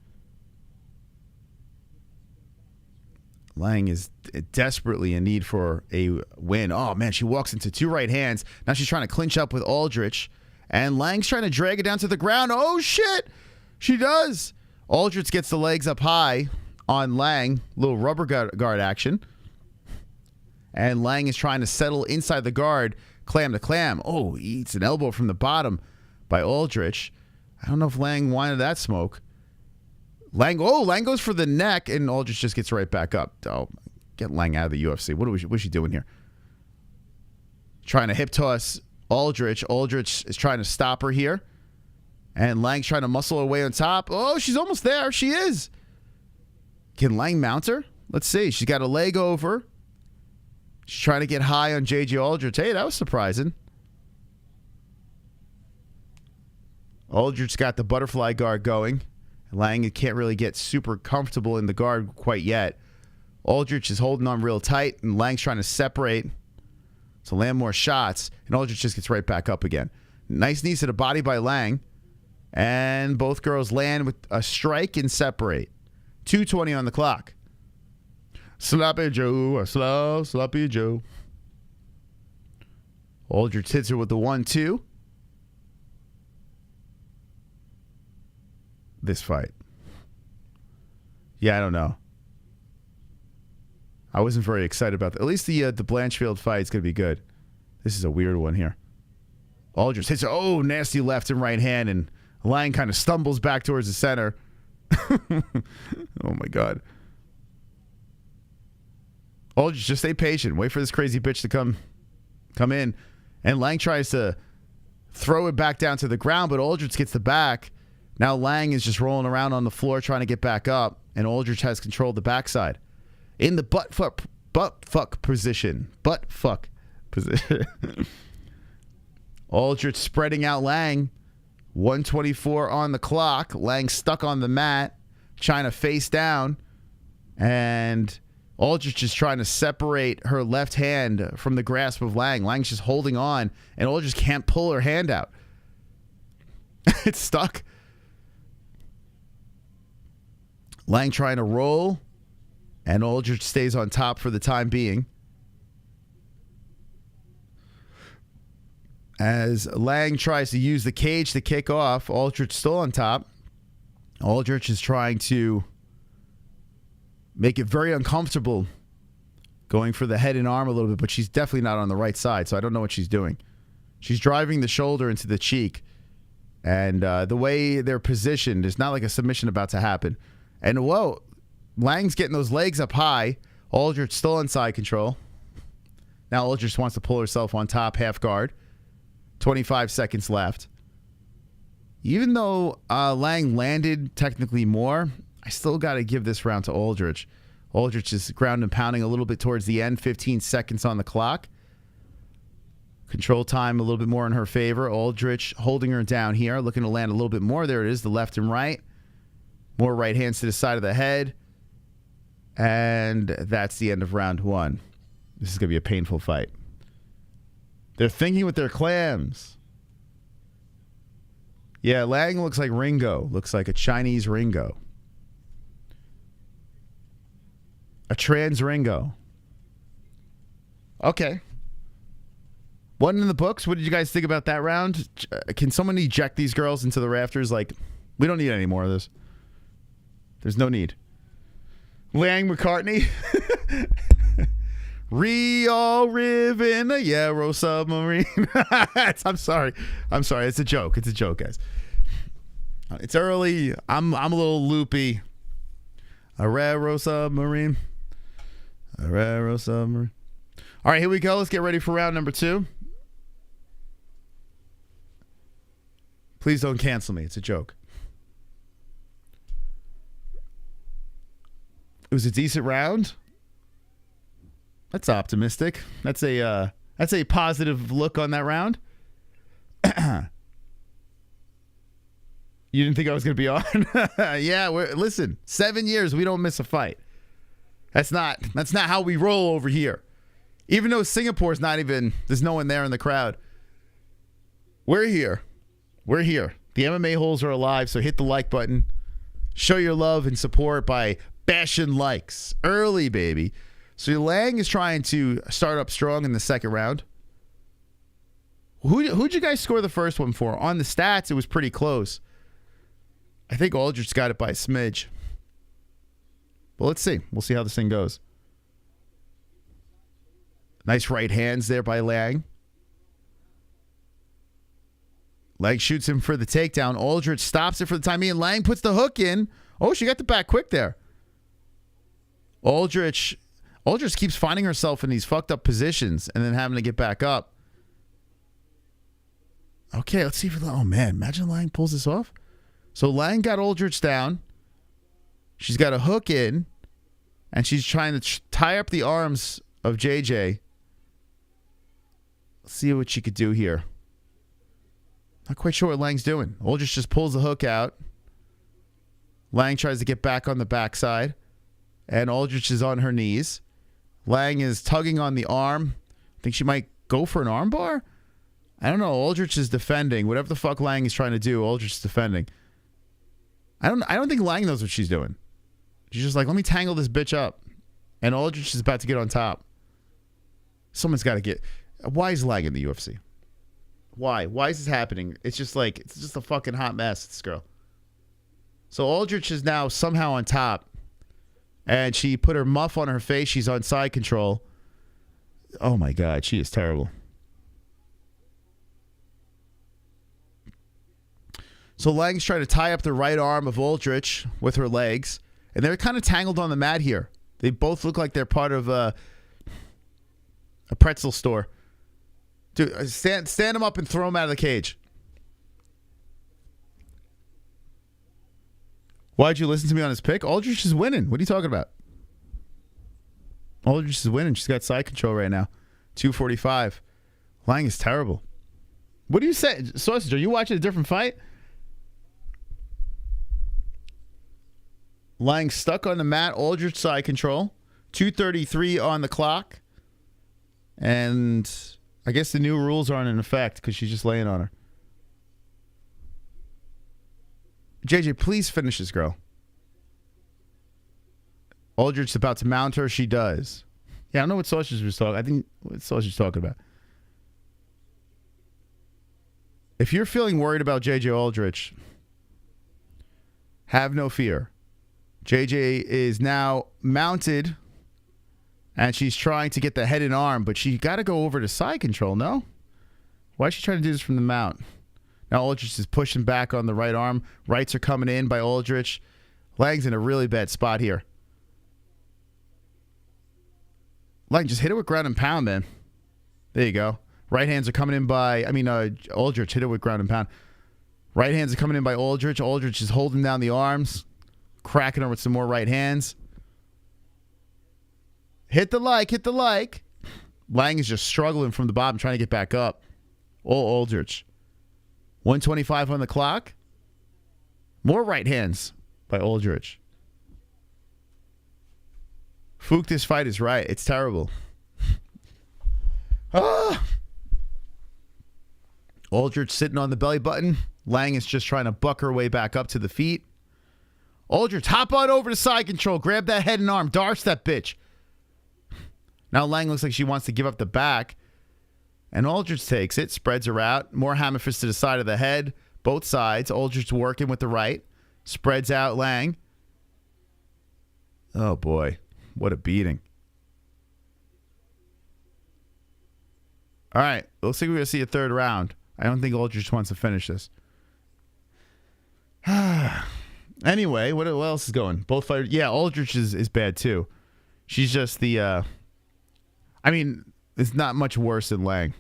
Lang is desperately in need for a win. Oh, man, she walks into 2 right hands. Now she's trying to clinch up with Aldrich. And Lang's trying to drag it down to the ground. Oh, shit. She does. Aldrich gets the legs up high on Lang. Little rubber guard action. And Lang is trying to settle inside the guard, clam to clam. Oh, he eats an elbow from the bottom by Aldrich. I don't know if Lang wanted that smoke. Lang goes for the neck, and Aldrich just gets right back up. Oh, get Lang out of the UFC. What's she doing here? Trying to hip toss Aldrich. Aldrich is trying to stop her here. And Lang's trying to muscle her way on top. Oh, she's almost there. She is. Can Lang mount her? Let's see. She's got a leg over. She's trying to get high on JJ Aldrich. Hey, that was surprising. Aldrich's got the butterfly guard going. Lang can't really get super comfortable in the guard quite yet. Aldrich is holding on real tight, and Lang's trying to separate to land more shots, and Aldrich just gets right back up again. Nice knees to the body by Lang, and both girls land with a strike and separate. 2:20 on the clock. Sloppy Joe, sloppy Joe. Aldrich hits her with the 1-2. This fight. Yeah, I don't know. I wasn't very excited about that. At least the Blanchfield fight is going to be good. This is a weird one here. Aldrich hits her. Oh, nasty left and right hand, and Lang kind of stumbles back towards the center. Oh, my God. Aldrich, just stay patient. Wait for this crazy bitch to come in. And Lang tries to throw it back down to the ground, but Aldrich gets the back. Now Lang is just rolling around on the floor trying to get back up, and Aldrich has controlled the backside. In the butt fuck position. Aldrich spreading out Lang. 1:24 on the clock. Lang stuck on the mat, trying to face down. And Aldrich is trying to separate her left hand from the grasp of Lang. Lang's just holding on, and Aldrich can't pull her hand out. It's stuck. Lang trying to roll, and Aldrich stays on top for the time being. As Lang tries to use the cage to kick off, Aldrich still on top. Aldrich is trying to make it very uncomfortable, going for the head and arm a little bit, but she's definitely not on the right side, so I don't know what she's doing. She's driving the shoulder into the cheek, and the way they're positioned, it's not like a submission about to happen. And whoa, Lang's getting those legs up high. Aldrich still on side control. Now Aldrich wants to pull herself on top, half guard. 25 seconds left. Even though Lang landed technically more, I still got to give this round to Aldrich. Aldrich is ground and pounding a little bit towards the end. 15 seconds on the clock. Control time a little bit more in her favor. Aldrich holding her down here, looking to land a little bit more. There it is, the left and right. More right hands to the side of the head. And that's the end of round one. This is going to be a painful fight. They're thinking with their clams. Yeah, Lang looks like Ringo. Looks like a Chinese Ringo. A trans Ringo. Okay. Wasn't in the books. What did you guys think about that round? Can someone eject these girls into the rafters? Like, we don't need any more of this. There's no need. Lang McCartney. Rio Riven, a Yarrow submarine. I'm sorry. It's a joke. It's a joke, guys. It's early. I'm a little loopy. A Yarrow submarine. A Yarrow submarine. All right, here we go. Let's get ready for round number 2. Please don't cancel me. It's a joke. It was a decent round. That's optimistic. That's a positive look on that round. You didn't think I was going to be on? Yeah, listen, 7 years, we don't miss a fight. That's not how we roll over here. Even though Singapore's not even, there's no one there in the crowd. We're here. We're here. The MMA-Holes are alive, so hit the like button. Show your love and support by bashing likes. Early, baby. So Lang is trying to start up strong in the second round. Who'd you guys score the first one for? On the stats, it was pretty close. I think Aldrich got it by a smidge. But let's see. We'll see how this thing goes. Nice right hands there by Lang. Lang shoots him for the takedown. Aldrich stops it for the time being. Lang puts the hook in. Oh, she got the back quick there. Aldrich keeps finding herself in these fucked up positions and then having to get back up. Okay, let's see if... Oh, man. Imagine Lang pulls this off. So Lang got Aldrich down. She's got a hook in. And she's trying to tie up the arms of JJ. Let's see what she could do here. Not quite sure what Lang's doing. Aldrich just pulls the hook out. Lang tries to get back on the backside. And Aldrich is on her knees. Lang is tugging on the arm. I think she might go for an arm bar. I don't know. Aldrich is defending. Whatever the fuck Lang is trying to do, Aldrich is defending. I don't think Lang knows what she's doing. She's just like, let me tangle this bitch up. And Aldrich is about to get on top. Someone's got to get... Why is Lang in the UFC? Why? Why is this happening? It's just like, it's just a fucking hot mess, this girl. So Aldrich is now somehow on top. And she put her muff on her face. She's on side control. Oh my God, she is terrible. So Lang's trying to tie up the right arm of Aldrich with her legs. And they're kind of tangled on the mat here. They both look like they're part of a pretzel store. Dude, stand them up and throw them out of the cage. Why'd you listen to me on his pick? Aldrich is winning. What are you talking about? Aldrich is winning. She's got side control right now. 245. Lang is terrible. What do you say? Sausage, are you watching a different fight? Lang stuck on the mat. Aldrich side control. 2:33 on the clock. And I guess the new rules aren't in effect because she's just laying on her. JJ, please finish this girl. Aldrich's about to mount her. She does. Yeah, I don't know what Sausage was talking. I think what Sausage was talking about. If you're feeling worried about JJ Aldrich, have no fear. JJ is now mounted, and she's trying to get the head and arm, but she got to go over to side control, no? Why is she trying to do this from the mount? Now Aldrich is pushing back on the right arm. Rights are coming in by Aldrich. Lang's in a really bad spot here. Lang, just hit it with ground and pound, man. There you go. Right hands are coming in by, Aldrich hit it with ground and pound. Right hands are coming in by Aldrich. Aldrich is holding down the arms, cracking her with some more right hands. Hit the like, hit the like. Lang is just struggling from the bottom, trying to get back up. Oh, Aldrich. 125 on the clock. More right hands by Aldrich. Fook, this fight is right. It's terrible. Aldrich sitting on the belly button. Lang is just trying to buck her way back up to the feet. Aldrich, hop on over to side control. Grab that head and arm. Darce that bitch. Now Lang looks like she wants to give up the back. And Aldrich takes it, spreads her out. More hammer fist to the side of the head. Both sides. Aldrich working with the right. Spreads out Lang. Oh, boy. What a beating. All right. Looks like we're going to see a third round. I don't think Aldrich wants to finish this. Anyway, what else is going? Both fighters. Yeah, Aldrich is bad, too. She's just the... it's not much worse than Lang.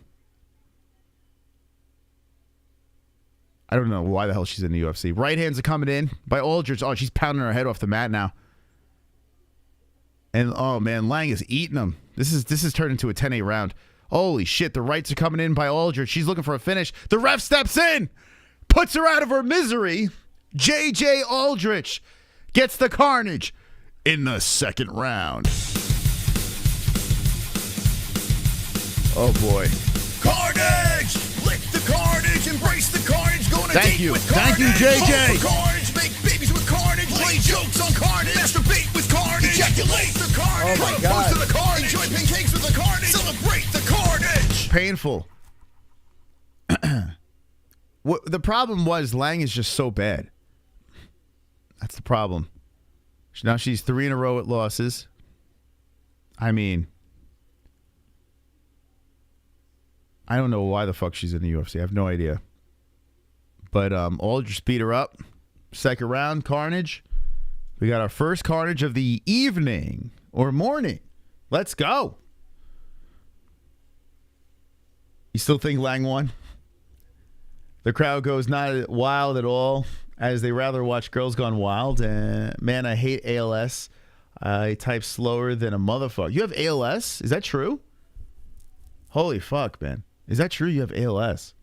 I don't know why the hell she's in the UFC. Right hands are coming in by Aldrich. Oh, she's pounding her head off the mat now. And, oh, man, Lang is eating them. This is turned into a 10-8 round. Holy shit, the rights are coming in by Aldrich. She's looking for a finish. The ref steps in. Puts her out of her misery. JJ Aldrich gets the carnage in the second round. Oh, boy. Carnage! Lick the carnage, embrace the carnage, go on a Thank date you. with carnage. Thank you, JJ. Hope for carnage, make babies with carnage, play jokes on carnage, masturbate with carnage, ejaculate the carnage, Oh my put a God. post to the carnage, enjoy pancakes with the carnage, celebrate the carnage. Painful. The problem was Lang is just so bad. That's the problem. Now she's 3 in a row at losses. I mean, I don't know why the fuck she's in the UFC. I have no idea. But Aldrich beat her up. Second round, carnage. We got our first carnage of the evening or morning. Let's go. You still think Lang won? The crowd goes not wild at all, as they rather watch Girls Gone Wild. Man, I hate ALS. I type slower than a motherfucker. You have ALS? Is that true? Holy fuck, man. Is that true? You have ALS?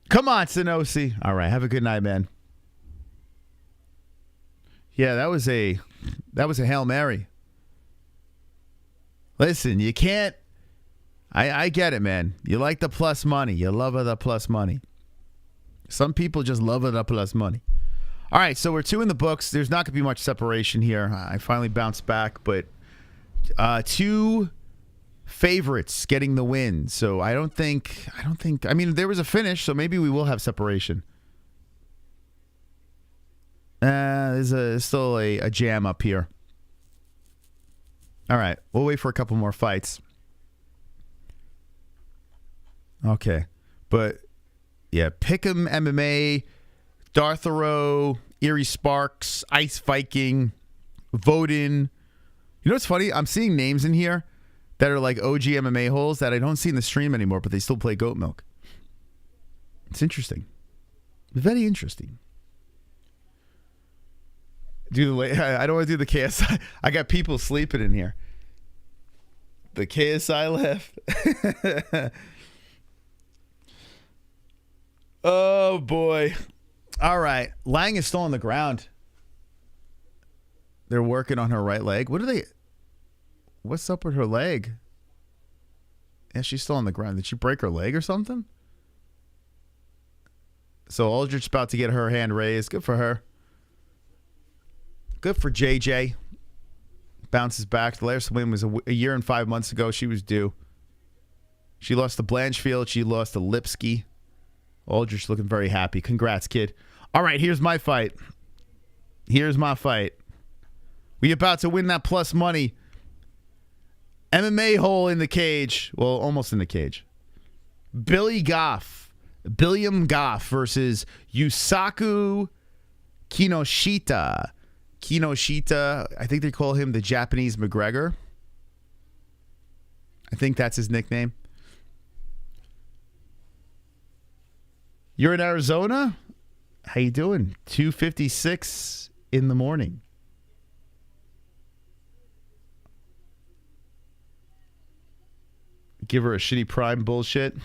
Come on, SSSSSANOCI. All right, have a good night, man. Yeah, that was a Hail Mary. Listen, you can't... I get it, man. You like the plus money. You love the plus money. Some people just love the plus money. All right, so we're 2 in the books. There's not going to be much separation here. I finally bounced back, but 2 favorites getting the win. So I don't think, I mean, there was a finish, so maybe we will have separation. There's still a jam up here. All right, we'll wait for a couple more fights. Okay, but yeah, Pick'em MMA, Dartharo, Erie Sparks, Ice Viking, Voden. You know what's funny? I'm seeing names in here that are like OG MMA-Holes that I don't see in the stream anymore, but they still play Goat Milk. It's interesting. Very interesting. I don't want to do the KSI. I got people sleeping in here. The KSI left. Oh, boy. All right. Lang is still on the ground. They're working on her right leg. What's up with her leg? Yeah, she's still on the ground. Did she break her leg or something? So Aldrich's about to get her hand raised. Good for her. Good for JJ. Bounces back. The last win was a year and 5 months ago. She was due. She lost to Blanchfield. She lost to Lipsky. Aldrich looking very happy. Congrats, kid. All right, here's my fight. Here's my fight. We about to win that plus money. MMA hole in the cage. Well, almost in the cage. Billiam Goff versus Yusaku Kinoshita. Kinoshita, I think they call him the Japanese McGregor. I think that's his nickname. You're in Arizona? How you doing? 2:56 in the morning. Give her a shitty prime bullshit.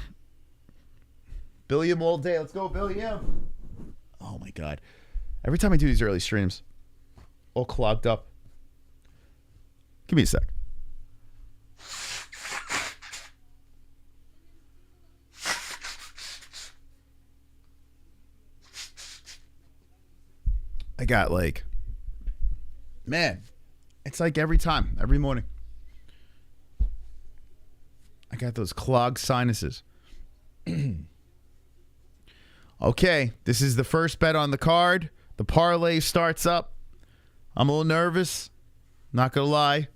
Billiam all day. Let's go, Billiam. Oh, my God. Every time I do these early streams, all clogged up. Give me a sec. I got like, man, it's like every time, every morning. I got those clogged sinuses. Okay, this is the first bet on the card. The parlay starts up. I'm a little nervous. Not gonna lie.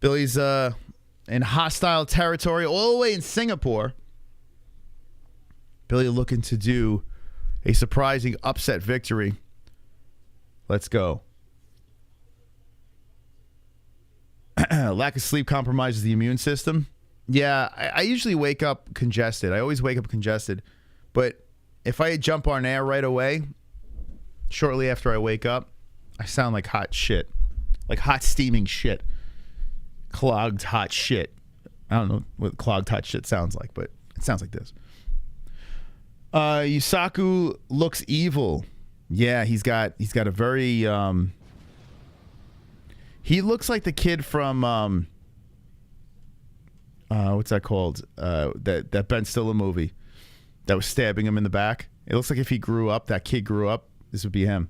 Billy's in hostile territory all the way in Singapore. Billy looking to do a surprising upset victory. Let's go. Lack of sleep compromises the immune system. Yeah, I usually wake up congested. I always wake up congested. But if I jump on air right away, shortly after I wake up, I sound like hot shit. Like hot steaming shit. Clogged hot shit. I don't know what clogged hot shit sounds like, but it sounds like this. Yusaku looks evil. Yeah, he's got a very he looks like the kid from what's that called? That Ben Stiller movie that was stabbing him in the back. It looks like if he grew up, that kid grew up, this would be him.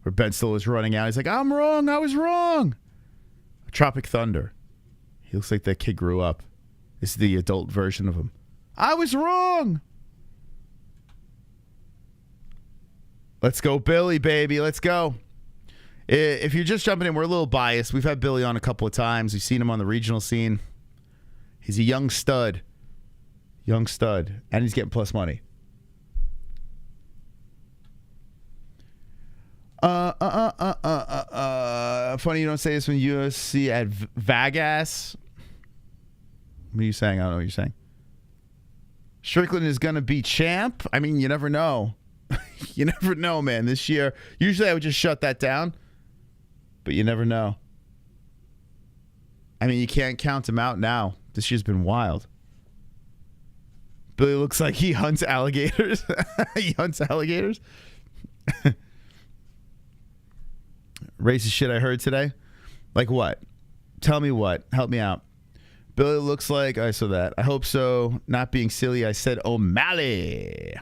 Where Ben Stiller's running out. He's like, I'm wrong. I was wrong. Tropic Thunder. He looks like that kid grew up. This is the adult version of him. I was wrong. Let's go, Billy, baby. Let's go. If you're just jumping in, we're a little biased. We've had Billy on a couple of times. We've seen him on the regional scene. He's a young stud. Young stud. And he's getting plus money. Funny you don't say this when UFC at Vegas. What are you saying? I don't know what you're saying. Strickland is going to be champ? I mean, you never know. You never know, man. This year, usually I would just shut that down. But you never know. I mean, you can't count him out now. This year's been wild. Billy looks like he hunts alligators. He hunts alligators? Racist shit I heard today? Like what? Tell me what. Help me out. Billy looks like... I saw that. I hope so. Not being silly, I said O'Malley.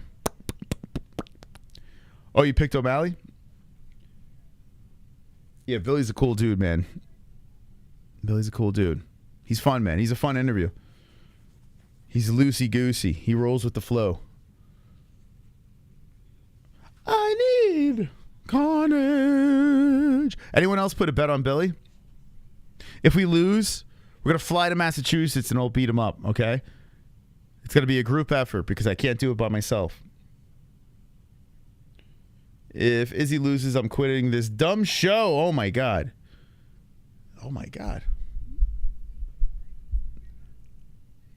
Oh, you picked O'Malley? Yeah, Billy's a cool dude, man. Billy's a cool dude. He's fun, man. He's a fun interview. He's loosey-goosey. He rolls with the flow. I need carnage. Anyone else put a bet on Billy? If we lose, we're going to fly to Massachusetts and I'll beat him up, okay? It's going to be a group effort because I can't do it by myself. If Izzy loses, I'm quitting this dumb show. Oh, my God. Oh, my God.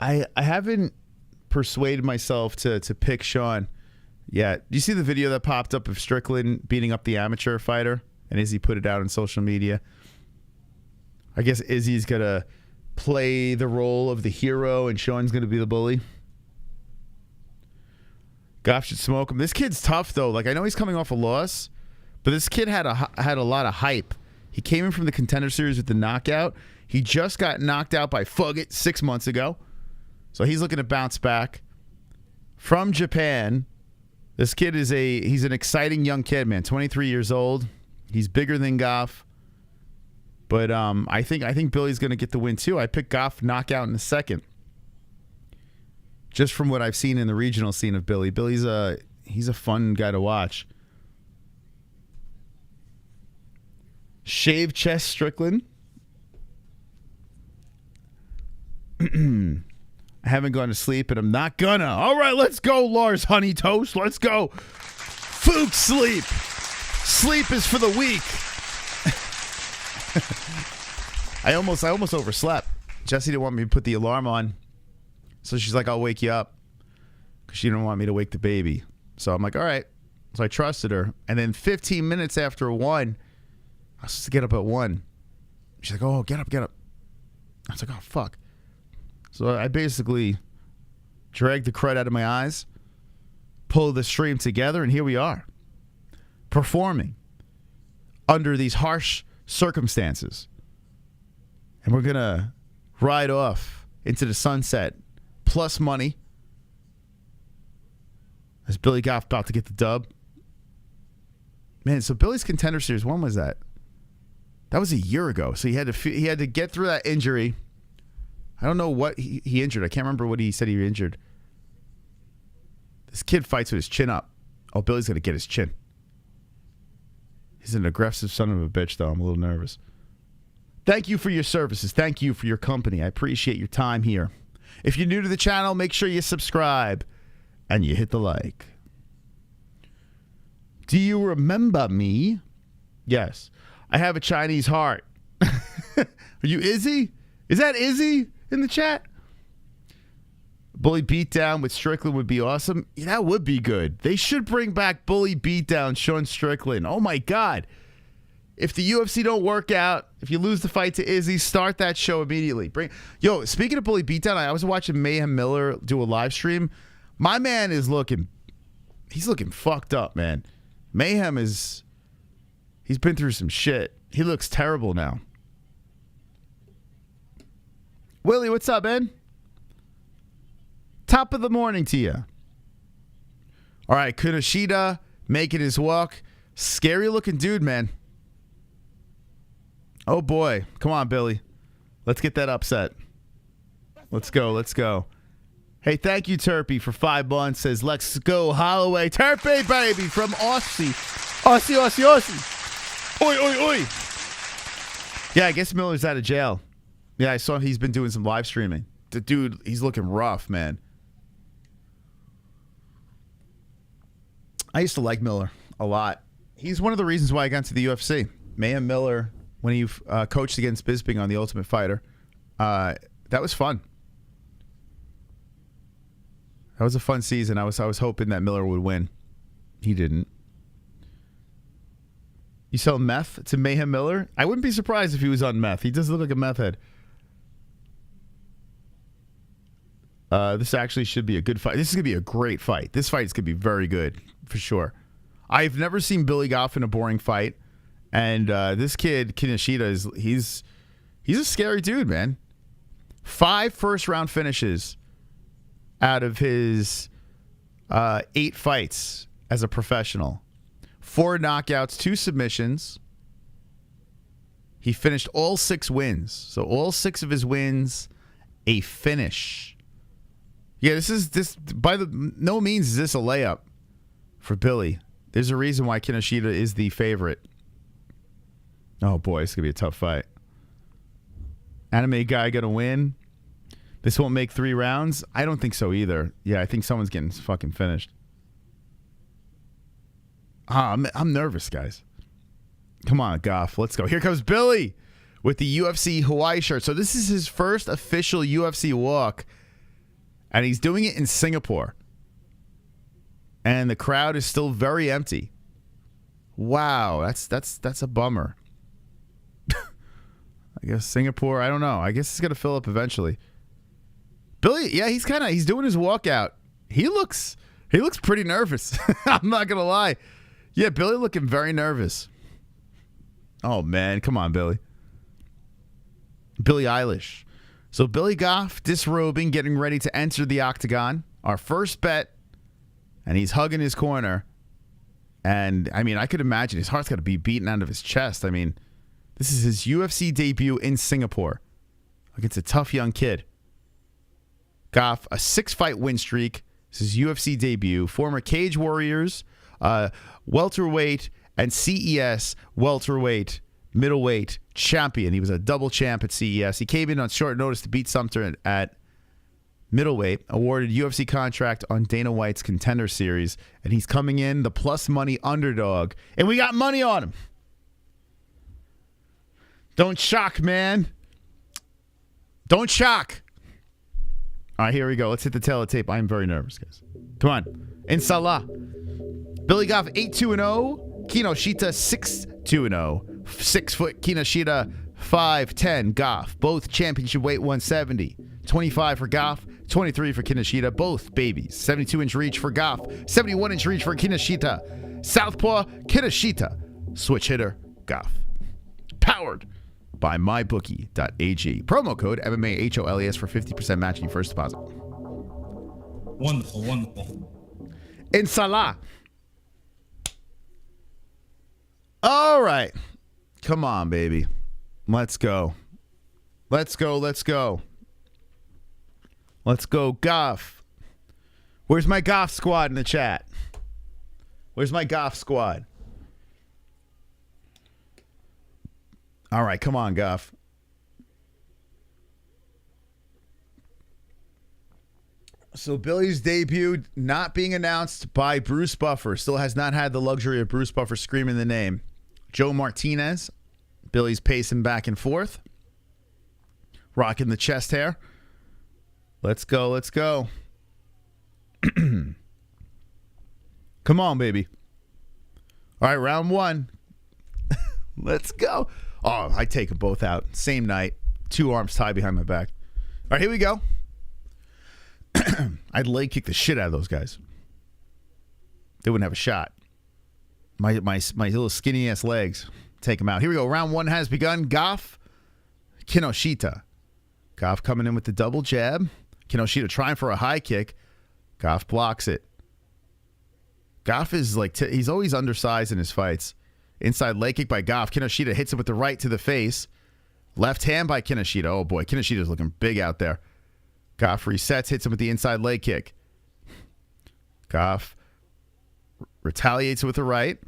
I haven't persuaded myself to pick Sean yet. Do you see the video that popped up of Strickland beating up the amateur fighter? And Izzy put it out on social media. I guess Izzy's going to play the role of the hero and Sean's going to be the bully. Goff should smoke him. This kid's tough, though. Like, I know he's coming off a loss, but this kid had a lot of hype. He came in from the Contender Series with the knockout. He just got knocked out by Fugit 6 months ago. So he's looking to bounce back. From Japan, This kid he's an exciting young kid, man. 23 years old. He's bigger than Goff. But I think Billy's going to get the win too. I picked Goff knockout in the second. Just from what I've seen in the regional scene of Billy. He's a fun guy to watch. Shaved chest Strickland. I haven't gone to sleep, and I'm not gonna. All right, let's go, Lars Honey Toast. Let's go. Fook sleep. Sleep is for the weak. I almost overslept. Jessie didn't want me to put the alarm on, so she's like, "I'll wake you up," because she didn't want me to wake the baby. So I'm like, "All right." So I trusted her, and then 15 minutes after 1, I was supposed to get up at 1. She's like, "Oh, get up, get up." I was like, "Oh, fuck." So I basically dragged the crud out of my eyes, pulled the stream together, and here we are, performing under these harsh circumstances. And we're going to ride off into the sunset, plus money, as Billy Goff about to get the dub. Man, so Billy's Contender Series, when was that? That was a year ago. So he had to get through that injury. I don't know what he injured. I can't remember what he said he injured. This kid fights with his chin up. Oh, Billy's going to get his chin. He's an aggressive son of a bitch, though. I'm a little nervous. Thank you for your services. Thank you for your company. I appreciate your time here. If you're new to the channel, make sure you subscribe and you hit the like. Do you remember me? Yes. I have a Chinese heart. Are you Izzy? Is that Izzy in the chat? Bully beatdown with Strickland would be awesome. Yeah, that would be good. They should bring back Bully beatdown Sean Strickland. Oh my God. If the UFC don't work out, if you lose the fight to Izzy, start that show immediately. Yo, speaking of Bully beatdown, I was watching Mayhem Miller do a live stream. My man is he's looking fucked up, man. Mayhem he's been through some shit. He looks terrible now. Willie, what's up, man? Top of the morning to you. All right, Kunoshita making his walk. Scary looking dude, man. Oh boy. Come on, Billy. Let's get that upset. Let's go. Let's go. Hey, thank you, Turpy, for 5 months. Says, let's go, Holloway. Turpy, baby, from Aussie. Aussie. Oi, oi, oi. Yeah, I guess Miller's out of jail. Yeah, I saw he's been doing some live streaming. The dude, he's looking rough, man. I used to like Miller a lot. He's one of the reasons why I got into the UFC. Mayhem Miller, when he coached against Bisping on The Ultimate Fighter, that was fun. That was a fun season. I was hoping that Miller would win. He didn't. You sell meth to Mayhem Miller? I wouldn't be surprised if he was on meth. He does look like a meth head. This actually should be a good fight. This is going to be a great fight. This fight is going to be very good, for sure. I've never seen Billy Goff in a boring fight. And this kid, Kinoshita, he's a scary dude, man. 5 first-round finishes out of his 8 fights as a professional. 4 knockouts, 2 submissions. He finished all 6 wins. So all 6 of his wins, a finish. Yeah, this by no means is this a layup for Billy. There's a reason why Kinoshita is the favorite. Oh boy, it's gonna be a tough fight. Anime guy gonna win. This won't make 3 rounds. I don't think so either. Yeah, I think someone's getting fucking finished. I'm nervous, guys. Come on, Goff. Let's go. Here comes Billy with the UFC Hawaii shirt. So this is his first official UFC walk. And he's doing it in Singapore. And the crowd is still very empty. Wow, that's a bummer. I guess Singapore, I don't know. I guess it's going to fill up eventually. Billy, yeah, he's doing his walkout. He looks pretty nervous. I'm not going to lie. Yeah, Billy looking very nervous. Oh man, come on, Billy. Billie Eilish. So Billy Goff disrobing, getting ready to enter the octagon. Our first bet And he's hugging his corner. And, I mean, I could imagine his heart's got to be beaten out of his chest. I mean, this is his UFC debut in Singapore against a tough young kid. Goff, a 6-fight win streak. This is UFC debut. Former Cage Warriors, welterweight, and CES welterweight, middleweight champion. He was a double champ at CES. He came in on short notice to beat Sumter at middleweight, awarded UFC contract on Dana White's Contender Series, and he's coming in the plus money underdog. And we got money on him. Don't shock, man. Don't shock. All right, here we go. Let's hit the tail of the tape. I am very nervous, guys. Come on. Inshallah. Billy Goff, 8-2-0. Kinoshita, 6-2-0. 6 foot Kinoshita, 5'10". Goff, both championship weight 170. 25 for Goff, 23 for Kinoshita. Both babies. 72-inch reach for Goff. 71-inch reach for Kinoshita. Southpaw, Kinoshita. Switch hitter, Goff. Powered by mybookie.ag. Promo code MMA-HOLES for 50% matching your first deposit. Wonderful, wonderful. Inshallah. All right. Come on, baby. Let's go. Let's go, let's go. Let's go, Goff. Where's my Goff squad in the chat? Where's my Goff squad? All right, come on, Goff. So Billy's debut not being announced by Bruce Buffer. Still has not had the luxury of Bruce Buffer screaming the name. Joe Martinez. Billy's pacing back and forth. Rocking the chest hair. Let's go, let's go. Come on, baby. All right, round one. Let's go. Oh, I take them both out. Same night. 2 arms tied behind my back. All right, here we go. I'd leg kick the shit out of those guys. They wouldn't have a shot. My little skinny ass legs. Take them out. Here we go. Round one has begun. Goff, Kinoshita. Goff coming in with the double jab. Kinoshita trying for a high kick. Goff blocks it. Goff is like, he's always undersized in his fights. Inside leg kick by Goff. Kinoshita hits him with the right to the face. Left hand by Kinoshita. Oh boy, Kinoshita's looking big out there. Goff resets, hits him with the inside leg kick. Goff retaliates with the right.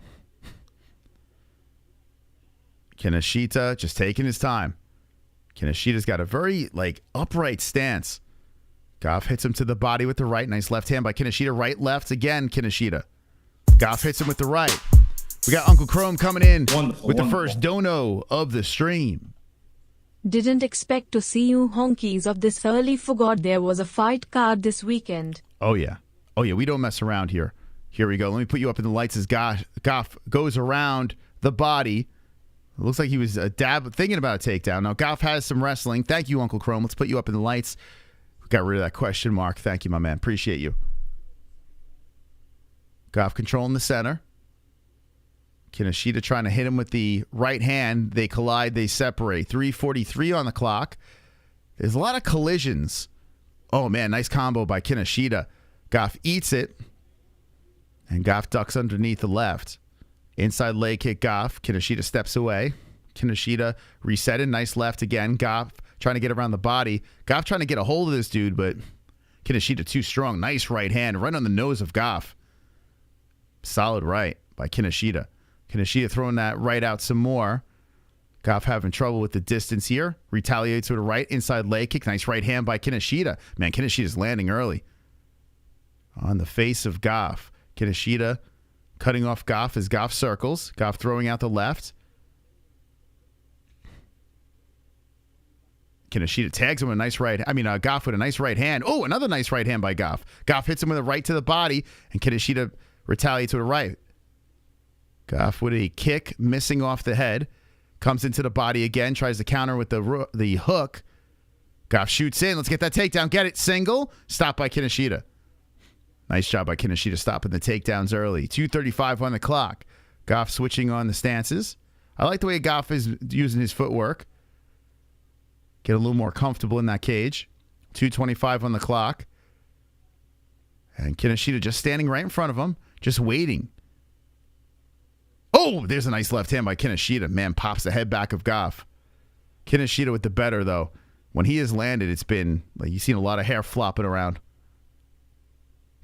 Kinoshita just taking his time. Kinoshita's got a very upright stance. Goff hits him to the body with the right. Nice left hand by Kinoshita. Right, left again, Kinoshita. Goff hits him with the right. We got Uncle Chrome coming in with the first dono of the stream. Didn't expect to see you honkies of this early. Forgot there was a fight card this weekend. Oh, yeah. Oh, yeah. We don't mess around here. Here we go. Let me put you up in the lights as Goff goes around the body. It looks like he was thinking about a takedown. Now, Goff has some wrestling. Thank you, Uncle Chrome. Let's put you up in the lights. Got rid of that question mark. Thank you, my man. Appreciate you. Goff controlling the center. Kinoshita trying to hit him with the right hand. They collide. They separate. 3:43 on the clock. There's a lot of collisions. Oh, man. Nice combo by Kinoshita. Goff eats it. And Goff ducks underneath the left. Inside leg kick, Goff. Kinoshita steps away. Kinoshita resetting. Nice left again. Goff trying to get around the body. Goff trying to get a hold of this dude, but Kinoshita too strong. Nice right hand. Right on the nose of Goff. Solid right by Kinoshita. Kinoshita throwing that right out some more. Goff having trouble with the distance here. Retaliates with a right. Inside leg kick. Nice right hand by Kinoshita. Man, Kinoshita's landing early. On the face of Goff. Kinoshita cutting off Goff as Goff circles. Goff throwing out the left. Kinoshita tags him with a nice right. Goff with a nice right hand. Oh, another nice right hand by Goff. Goff hits him with a right to the body, and Kinoshita retaliates with a right. Goff with a kick, missing off the head. Comes into the body again, tries to counter with the hook. Goff shoots in. Let's get that takedown. Get it. Single. Stopped by Kinoshita. Nice job by Kinoshita stopping the takedowns early. 2:35 on the clock. Goff switching on the stances. I like the way Goff is using his footwork. Get a little more comfortable in that cage. 2:25 on the clock. And Kinoshita just standing right in front of him, just waiting. Oh, there's a nice left hand by Kinoshita. Man, pops the head back of Goff. Kinoshita with the better, though. When he has landed, it's been, like, you've seen a lot of hair flopping around.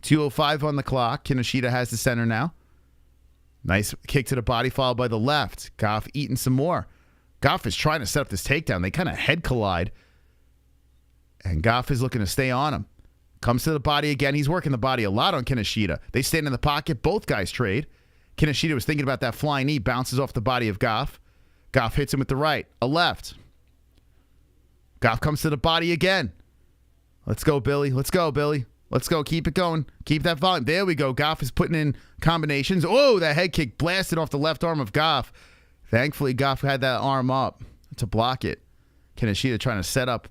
2:05 on the clock. Kinoshita has the center now. Nice kick to the body, followed by the left. Goff eating some more. Goff is trying to set up this takedown. They kind of head collide. And Goff is looking to stay on him. Comes to the body again. He's working the body a lot on Kinoshita. They stand in the pocket. Both guys trade. Kinoshita was thinking about that flying knee. Bounces off the body of Goff. Goff hits him with the right. A left. Goff comes to the body again. Let's go, Billy. Let's go, Billy. Let's go. Keep it going. Keep that volume. There we go. Goff is putting in combinations. Oh, that head kick blasted off the left arm of Goff. Thankfully, Goff had that arm up to block it. Kinoshita trying to set up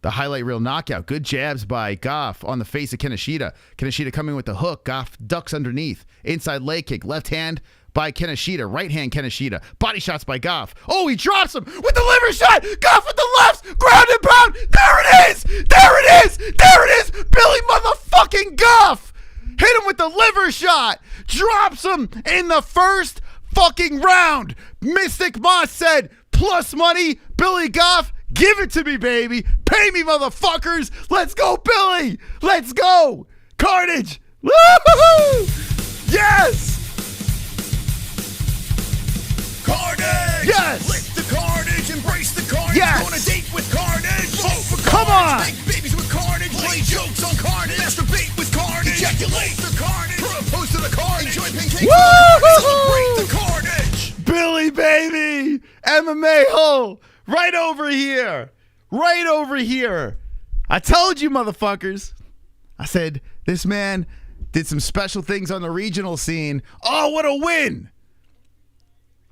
the highlight reel knockout. Good jabs by Goff on the face of Kinoshita. Kinoshita coming with the hook. Goff ducks underneath. Inside leg kick. Left hand by Kinoshita. Right hand Kinoshita. Body shots by Goff. Oh, he drops him with the liver shot. Goff with the left. Ground and pound. There it is. There it is. There it is. Billy motherfucking Goff. Hit him with the liver shot. Drops him in the first fucking round. Mystic Moss said, plus money. Billy Goff, give it to me, baby. Pay me, motherfuckers. Let's go, Billy. Let's go. Carnage. Woo-hoo-hoo. Yes. Carnage! Yes! Lick the carnage, embrace the carnage. Yes! Go on a date with carnage. Vote for Come carnage. on! Make babies with carnage. Play jokes on carnage. Masturbate with carnage. Ejaculate the carnage. Propose to the carnage. Enjoy pancakes with the carnage. Celebrate the carnage. Billy, baby. MMA-Hole. Right over here. Right over here. I told you, motherfuckers. I said, this man did some special things on the regional scene. Oh, what a win.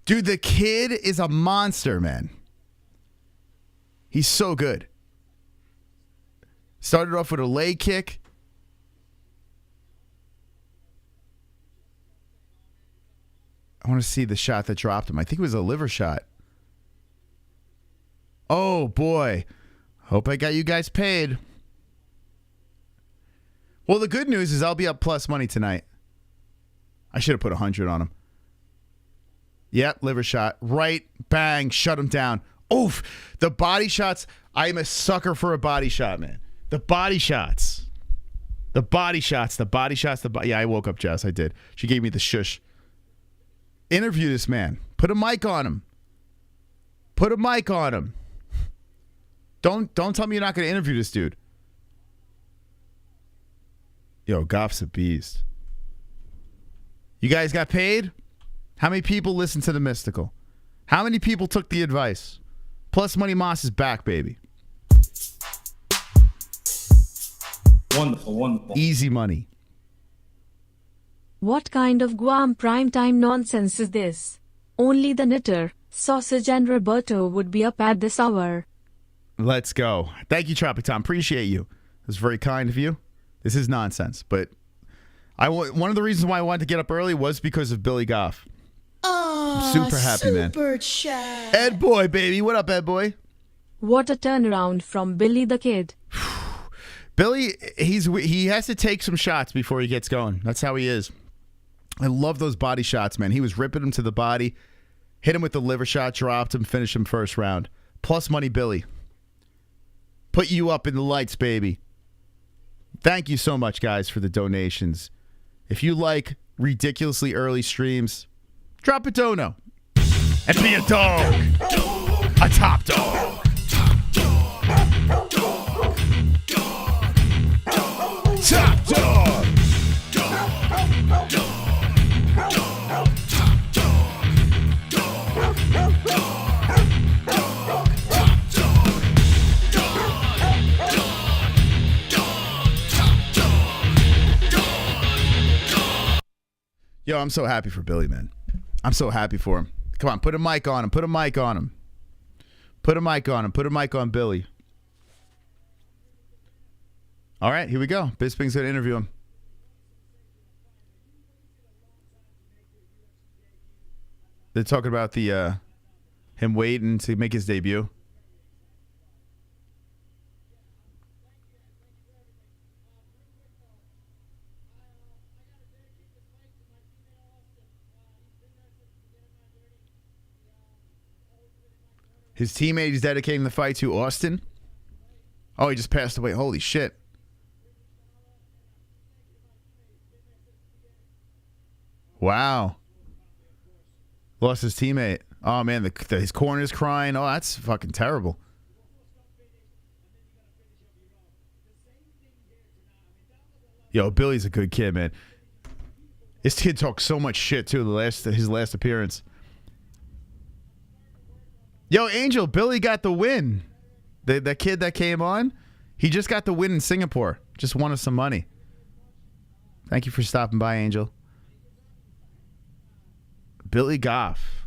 Dude, the kid is a monster, man. He's so good. Started off with a leg kick. I want to see the shot that dropped him. I think it was a liver shot. Oh, boy. Hope I got you guys paid. Well, the good news is I'll be up plus money tonight. I should have put 100 on him. Yep, liver shot. Right, bang, shut him down. Oof, the body shots. I'm a sucker for a body shot, man. The body shots. The body shots, the body shots, yeah, I woke up Jess, I did. She gave me the shush. Interview this man. Put a mic on him. Put a mic on him. Don't tell me you're not going to interview this dude. Yo, Goff's a beast. You guys got paid? How many people listened to the Mystical? How many people took the advice? Plus Money Moss is back, baby. Wonderful, wonderful. Easy money. What kind of Guam primetime nonsense is this? Only the knitter, Sausage and Roberto would be up at this hour. Let's go. Thank you, Tropic Tom. Appreciate you. It was very kind of you. This is nonsense, but one of the reasons why I wanted to get up early was because of Billy Goff. Oh, super happy, man. Super chat. Ed Boy, baby. What up, Ed Boy? What a turnaround from Billy the Kid. Billy, he has to take some shots before he gets going. That's how he is. I love those body shots, man. He was ripping him to the body, hit him with the liver shot, dropped him, finished him first round. Plus money, Billy. Put you up in the lights, baby. Thank you so much, guys, for the donations. If you like ridiculously early streams, drop a dono. And be a dog. A top dog. Top dog. Yo, I'm so happy for Billy, man. I'm so happy for him. Come on, put a mic on him. Put a mic on him. Put a mic on him. Put a mic on Billy. All right, here we go. Bisping's going to interview him. They're talking about the him waiting to make his debut. His teammate is dedicating the fight to Austin. Oh, he just passed away. Holy shit. Wow. Lost his teammate. Oh, man, his corner's crying. Oh, that's fucking terrible. Yo, Billy's a good kid, man. This kid talks so much shit, too, his last appearance. Yo, Angel, Billy got the win. The kid that came on, he just got the win in Singapore. Just won us some money. Thank you for stopping by, Angel. Billy Goff.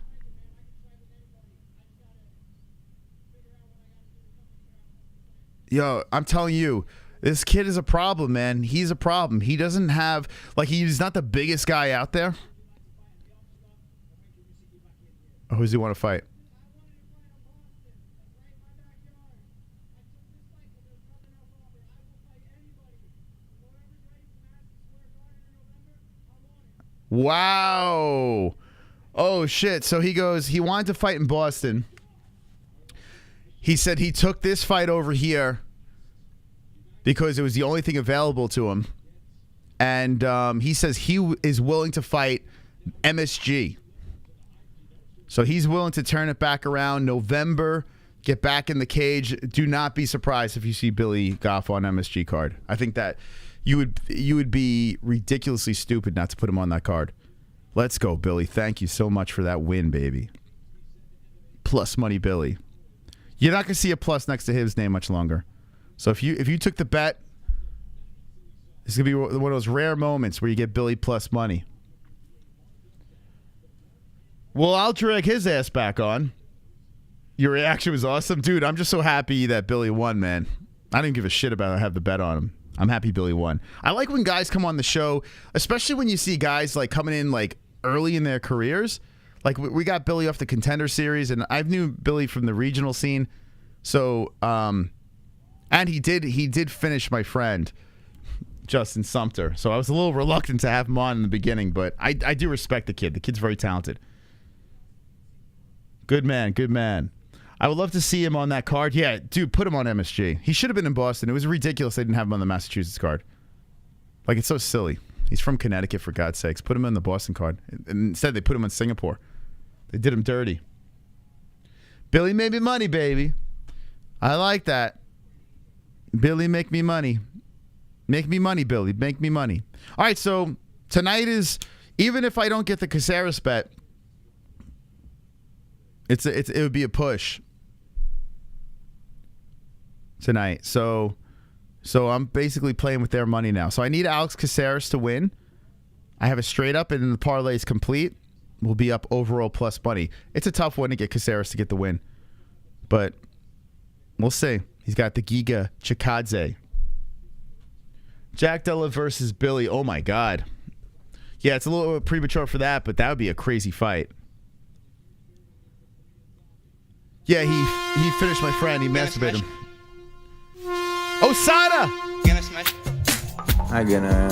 Yo, I'm telling you, this kid is a problem, man. He's a problem. He doesn't have, like, he's not the biggest guy out there. Who does he want to fight? Wow. Oh, shit. So he goes, he wanted to fight in Boston. He said he took this fight over here because it was the only thing available to him. And he says he is willing to fight MSG. So he's willing to turn it back around November, get back in the cage. Do not be surprised if you see Billy Goff on MSG card. I think that you would be ridiculously stupid not to put him on that card. Let's go, Billy. Thank you so much for that win, baby. Plus money, Billy. You're not gonna see a plus next to his name much longer. So if you took the bet, it's gonna be one of those rare moments where you get Billy plus money. Well, I'll drag his ass back on. Your reaction was awesome, dude. I'm just so happy that Billy won, man. I didn't give a shit about it. I have the bet on him. I'm happy Billy won. I like when guys come on the show, especially when you see guys like coming in like early in their careers. Like we got Billy off the Contender Series, and I knew Billy from the regional scene. So, and he did finish my friend Justin Sumter. So I was a little reluctant to have him on in the beginning, but I do respect the kid. The kid's very talented. Good man, good man. I would love to see him on that card. Yeah, dude, put him on MSG. He should have been in Boston. It was ridiculous they didn't have him on the Massachusetts card. Like, it's so silly. He's from Connecticut, for God's sakes. Put him on the Boston card. And instead, they put him in Singapore. They did him dirty. Billy made me money, baby. I like that. Billy, make me money. Make me money, Billy. Make me money. All right, so tonight is, even if I don't get the Caceres bet, it would be a push tonight. So I'm basically playing with their money now. So I need Alex Caceres to win. I have a straight up, and then the parlay is complete. We'll be up overall plus money. It's a tough one to get Caceres to get the win, but we'll see. He's got the Giga Chikadze. Jack Della versus Billy. Oh my God. Yeah, it's a little premature for that, but that would be a crazy fight. Yeah, he finished my friend. He masturbated him. Osada! Gonna smash. I'm gonna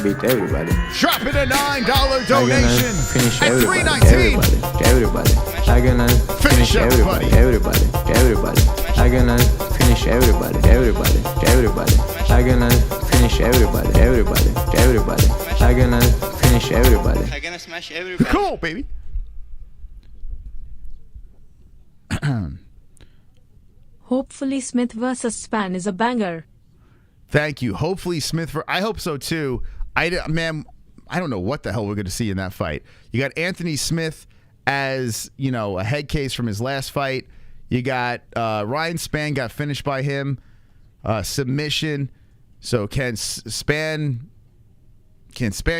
beat everybody. Dropping a $9 donation Finish at everybody. $3.19. Everybody. I'm gonna finish everybody. Everybody. I'm gonna finish everybody. Everybody. I'm gonna finish everybody. Everybody. I'm gonna finish everybody. I'm gonna smash everybody. Cool, baby. Hopefully Smith vs. Span is a banger. Thank you. Hopefully Smith. I hope so too. Man, I don't know what the hell we're going to see in that fight. You got Anthony Smith as, you know, a head case from his last fight. You got Ryan Spann got finished by him. Submission. So can Spann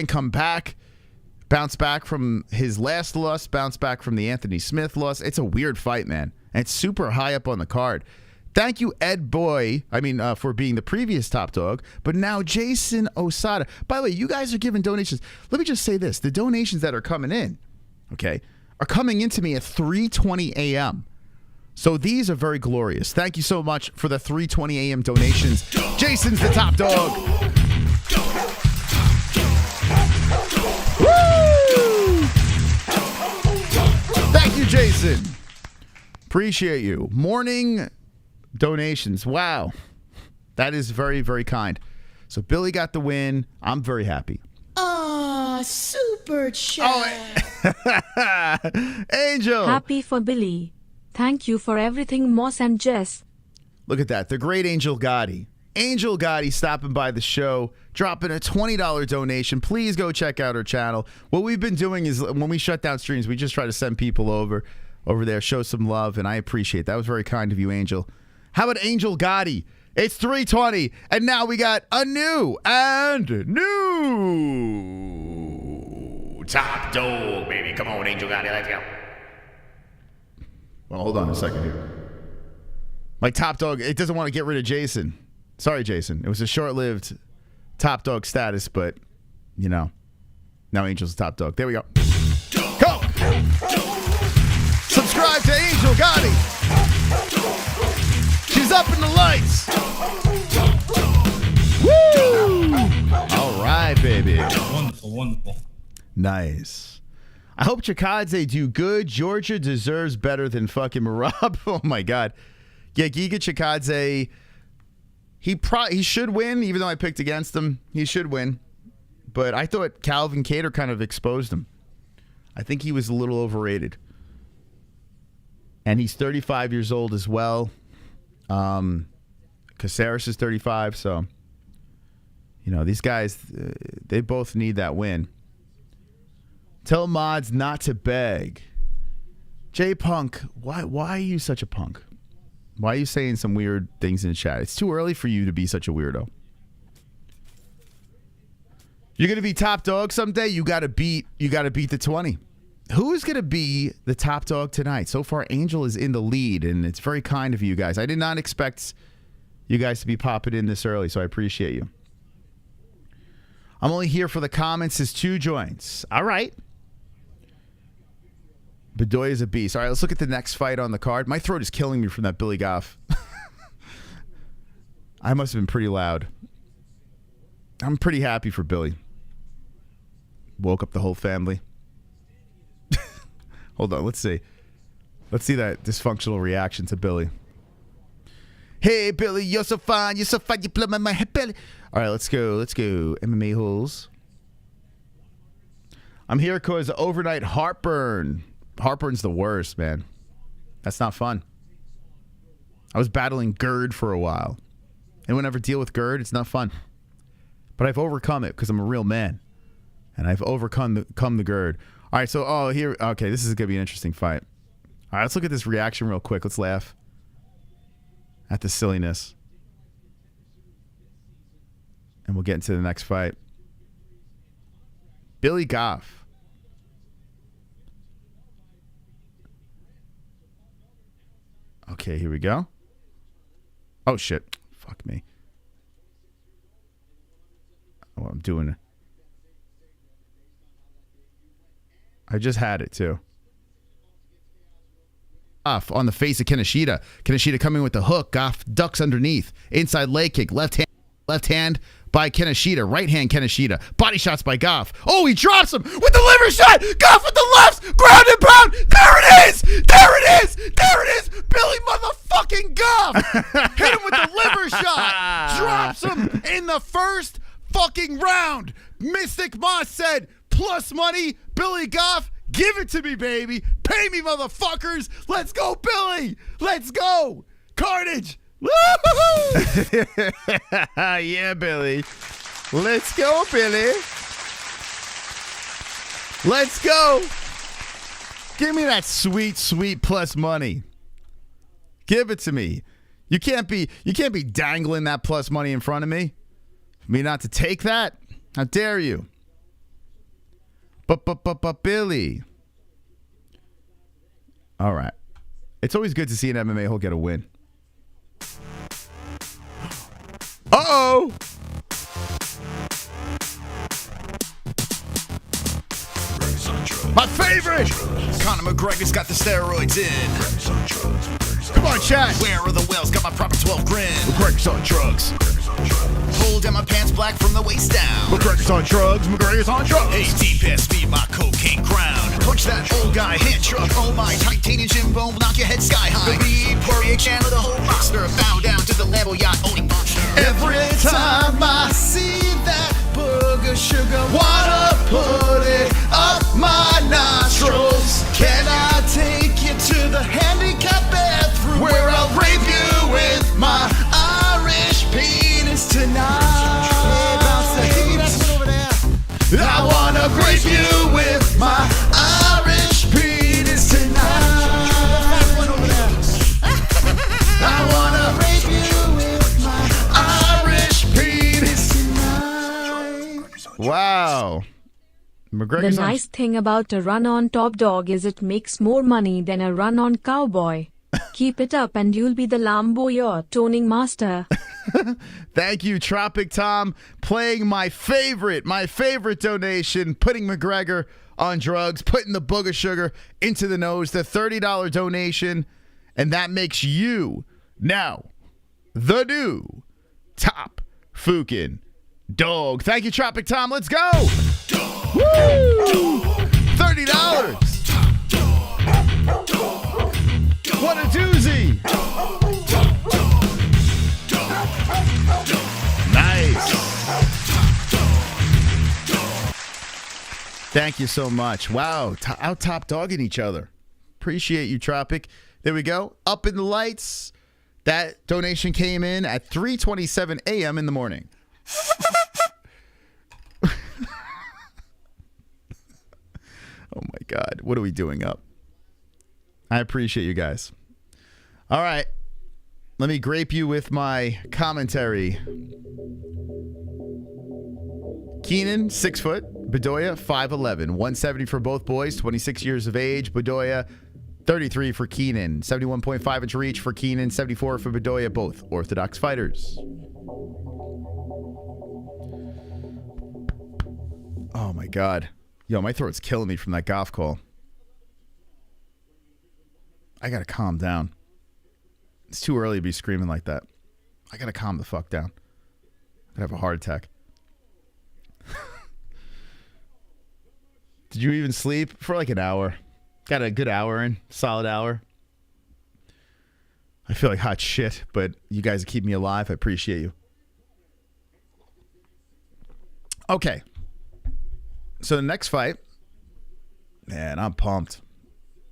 come back? Bounce back from his last loss, bounce back from the Anthony Smith loss. It's a weird fight, man. And it's super high up on the card. Thank you, Ed Boy, for being the previous top dog. But now Jason Osada. By the way, you guys are giving donations. Let me just say this. The donations that are coming in, okay, are coming into me at 3:20 a.m. So these are very glorious. Thank you so much for the 3:20 a.m. donations. Jason's the top dog. Woo! Thank you, Jason. Appreciate you. Morning donations. Wow. That is very, very kind. So Billy got the win. I'm very happy. Ah, super chat. Angel. Happy for Billy. Thank you for everything, Moss and Jess. Look at that. The great Angel Gotti. Angel Gotti stopping by the show, dropping a $20 donation. Please go check out her channel. What we've been doing is when we shut down streams, we just try to send people over there, show some love, and I appreciate that. That was very kind of you, Angel. How about Angel Gotti? It's 3:20, and now we got a new top dog, baby. Come on, Angel Gotti, let's go. Well, hold on a second here. My top dog, it doesn't want to get rid of Jason. Sorry, Jason. It was a short-lived top dog status, but, you know, now Angel's a top dog. There we go. Go! Subscribe to Angel Gotti. She's up in the lights. Woo! All right, baby. Wonderful, wonderful. Nice. I hope Chikadze do good. Georgia deserves better than fucking Marab. Oh, my God. Yeah, Giga Chikadze, he should win, even though I picked against him. He should win. But I thought Calvin Kattar kind of exposed him. I think he was a little overrated. And he's 35 years old as well. Caceres is 35, so, you know, these guys, they both need that win. Tell mods not to beg. J-Punk, why are you such a punk? Why are you saying some weird things in the chat? It's too early for you to be such a weirdo. You're gonna be top dog someday. You gotta beat the 20. Who is gonna be the top dog tonight? So far, Angel is in the lead, and it's very kind of you guys. I did not expect you guys to be popping in this early, so I appreciate you. I'm only here for the comments. Is 2 joints. All right. Bedoya is a beast. All right, let's look at the next fight on the card. My throat is killing me from that Billy Goff. I must have been pretty loud. I'm pretty happy for Billy. Woke up the whole family. Hold on, let's see. Let's see that dysfunctional reaction to Billy. Hey, Billy, you're so fine. You're so fine. You blow my head, Billy. All right, let's go. Let's go. MMA-Holes. I'm here because overnight heartburn. Heartburn's the worst, man. That's not fun. I was battling GERD for a while. Anyone ever deal with GERD? It's not fun. But I've overcome it because I'm a real man. And I've overcome the GERD. All right, so, here. Okay, this is going to be an interesting fight. All right, let's look at this reaction real quick. Let's laugh at the silliness. And we'll get into the next fight. Billy Goff. Okay, here we go. Oh, shit. Fuck me. Oh, I'm doing it. I just had it, too. Off on the face of Kaneshita. Kaneshita coming with the hook. Goff ducks underneath. Inside leg kick. Left hand by Kaneshita. Right hand Kaneshita. Body shots by Goff. Oh, he drops him with the liver shot. Goff with the lefts. Ground and pound. There it is. There it is. There it is. Billy motherfucking Goff. Hit him with the liver shot. Drops him in the first fucking round. Mystic Moss said, plus money, Billy Goff. Give it to me, baby. Pay me, motherfuckers. Let's go, Billy. Let's go. Carnage. Woo-hoo-hoo. Yeah, Billy. Let's go, Billy. Let's go. Give me that sweet, sweet plus money. Give it to me. You can't be dangling that plus money in front of me. For me not to take that? How dare you? But Billy. All right. It's always good to see an MMA hole get a win. Uh-oh. My favorite. Conor McGregor's got the steroids in. Come on, chat. Where are the whales? Got my proper 12 grin. McGregor's on drugs. Pull down my pants black from the waist down. McGregor's on drugs. McGregor's on drugs. Hey, deep me my cocaine crown. Punch that old guy, hand truck. Oh my, titanium gym bone, knock your head sky high. The Poirier channel, the whole roster. Bow down to the Lambo yacht owning monster. Every time I see that booger sugar, wanna put it up my nostrils. Can I take you to the handicap bathroom where I'll rape you with my Irish penis tonight? I wanna rape you with my Irish penis tonight. I wanna rape you with my Irish penis tonight. Wow. The McGregor's nice thing about a run on Top Dog is it makes more money than a run on Cowboy. Keep it up and you'll be the Lambo yacht toning master. Thank you, Tropic Tom, playing my favorite donation, putting McGregor on drugs, putting the booger sugar into the nose, the $30 donation, and that makes you now the new top fucking dog. Thank you, Tropic Tom. Let's go. Woo! $30. What a doozy. Nice. Thank you so much. Wow, out top dogging each other. Appreciate you, Tropic. There we go. Up in the lights. That donation came in at 3:27 a.m. in the morning. Oh my God. What are we doing up? I appreciate you guys. All right. Let me grape you with my commentary. Keenan, 6 foot. Bedoya, 5'11". 170 for both boys, 26 years of age. Bedoya, 33 for Keenan. 71.5 inch reach for Keenan. 74 for Bedoya, both orthodox fighters. Oh my God. Yo, my throat's killing me from that golf call. I gotta calm down. It's too early to be screaming like that. I gotta calm the fuck down. I'm gonna have a heart attack. Did you even sleep? For like an hour. Got a good hour in. Solid hour. I feel like hot shit, but you guys keep me alive. I appreciate you. Okay. So the next fight. Man, I'm pumped.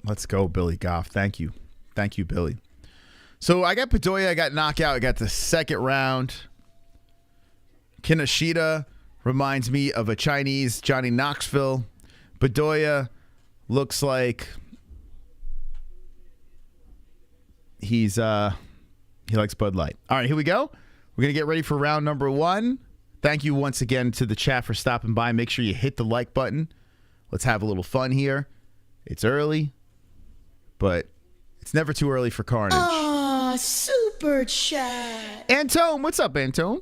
Let's go, Billy Goff. Thank you. Thank you, Billy. So I got Bedoya. I got knockout. I got the second round. Kinoshita reminds me of a Chinese Johnny Knoxville. Bedoya looks like he likes Bud Light. All right, here we go. We're going to get ready for round number 1. Thank you once again to the chat for stopping by. Make sure you hit the like button. Let's have a little fun here. It's early, but it's never too early for carnage. Ah, super chat. Antone, what's up, Antone?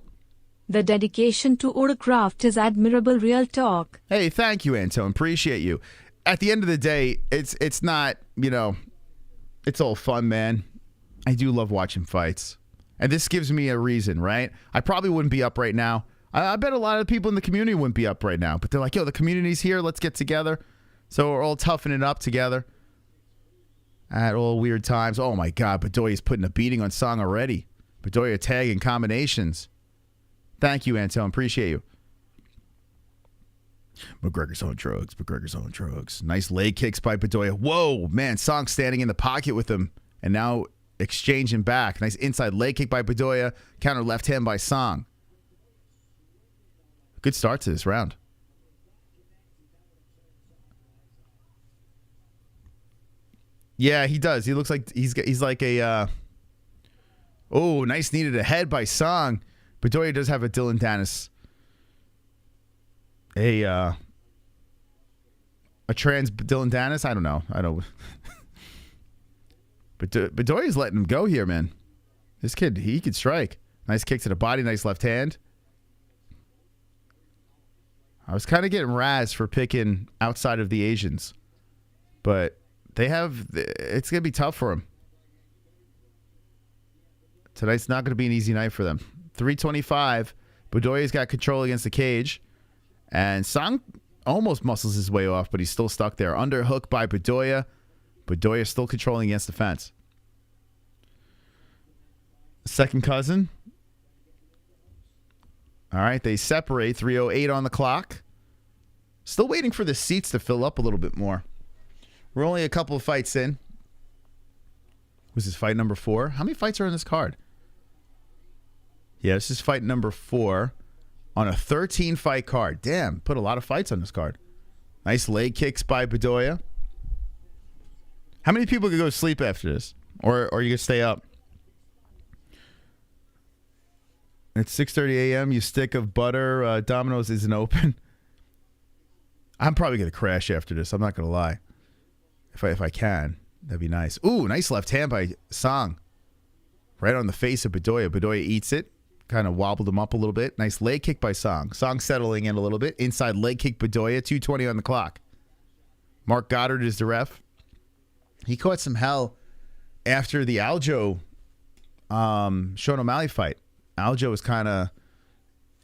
The dedication to our craft is admirable, real talk. Hey, thank you, Antone. Appreciate you. At the end of the day, it's not, you know, it's all fun, man. I do love watching fights. And this gives me a reason, right? I probably wouldn't be up right now. I bet a lot of people in the community wouldn't be up right now. But they're like, yo, the community's here. Let's get together. So we're all toughing it up together at all weird times. Oh, my God. Bedoya's putting a beating on Song already. Bedoya tagging combinations. Thank you, Antone. Appreciate you. McGregor's on drugs. McGregor's on drugs. Nice leg kicks by Bedoya. Whoa, man. Song standing in the pocket with him. And now exchanging back. Nice inside leg kick by Bedoya. Counter left hand by Song. Good start to this round. Yeah, he does. He looks like he's like a... oh, nice knee to the head by Song. Bedoya does have a Dylan Dennis. A trans Dylan Dennis? I don't know. I don't... But Bedoya's letting him go here, man. This kid, he could strike. Nice kick to the body. Nice left hand. I was kind of getting razzed for picking outside of the Asians. But they have... It's going to be tough for him. Tonight's not going to be an easy night for them. 325. Bedoya's got control against the cage. And Song almost muscles his way off, but he's still stuck there. Underhook by Bedoya. Bedoya still controlling against the fence. Second cousin. All right, they separate. 3:08 on the clock. Still waiting for the seats to fill up a little bit more. We're only a couple of fights in. Was this fight number 4? How many fights are on this card? Yeah, this is fight number 4 on a 13-fight card. Damn, put a lot of fights on this card. Nice leg kicks by Bedoya. How many people could go to sleep after this? Or you can stay up? It's 6:30 a.m. You stick of butter. Domino's isn't open. I'm probably going to crash after this. I'm not going to lie. If I can, that'd be nice. Ooh, nice left hand by Song. Right on the face of Bedoya. Bedoya eats it. Kind of wobbled him up a little bit. Nice leg kick by Song. Song settling in a little bit. Inside leg kick Bedoya. 2:20 on the clock. Mark Goddard is the ref. He caught some hell after the Aljo Sean O'Malley fight. Aljo was kind of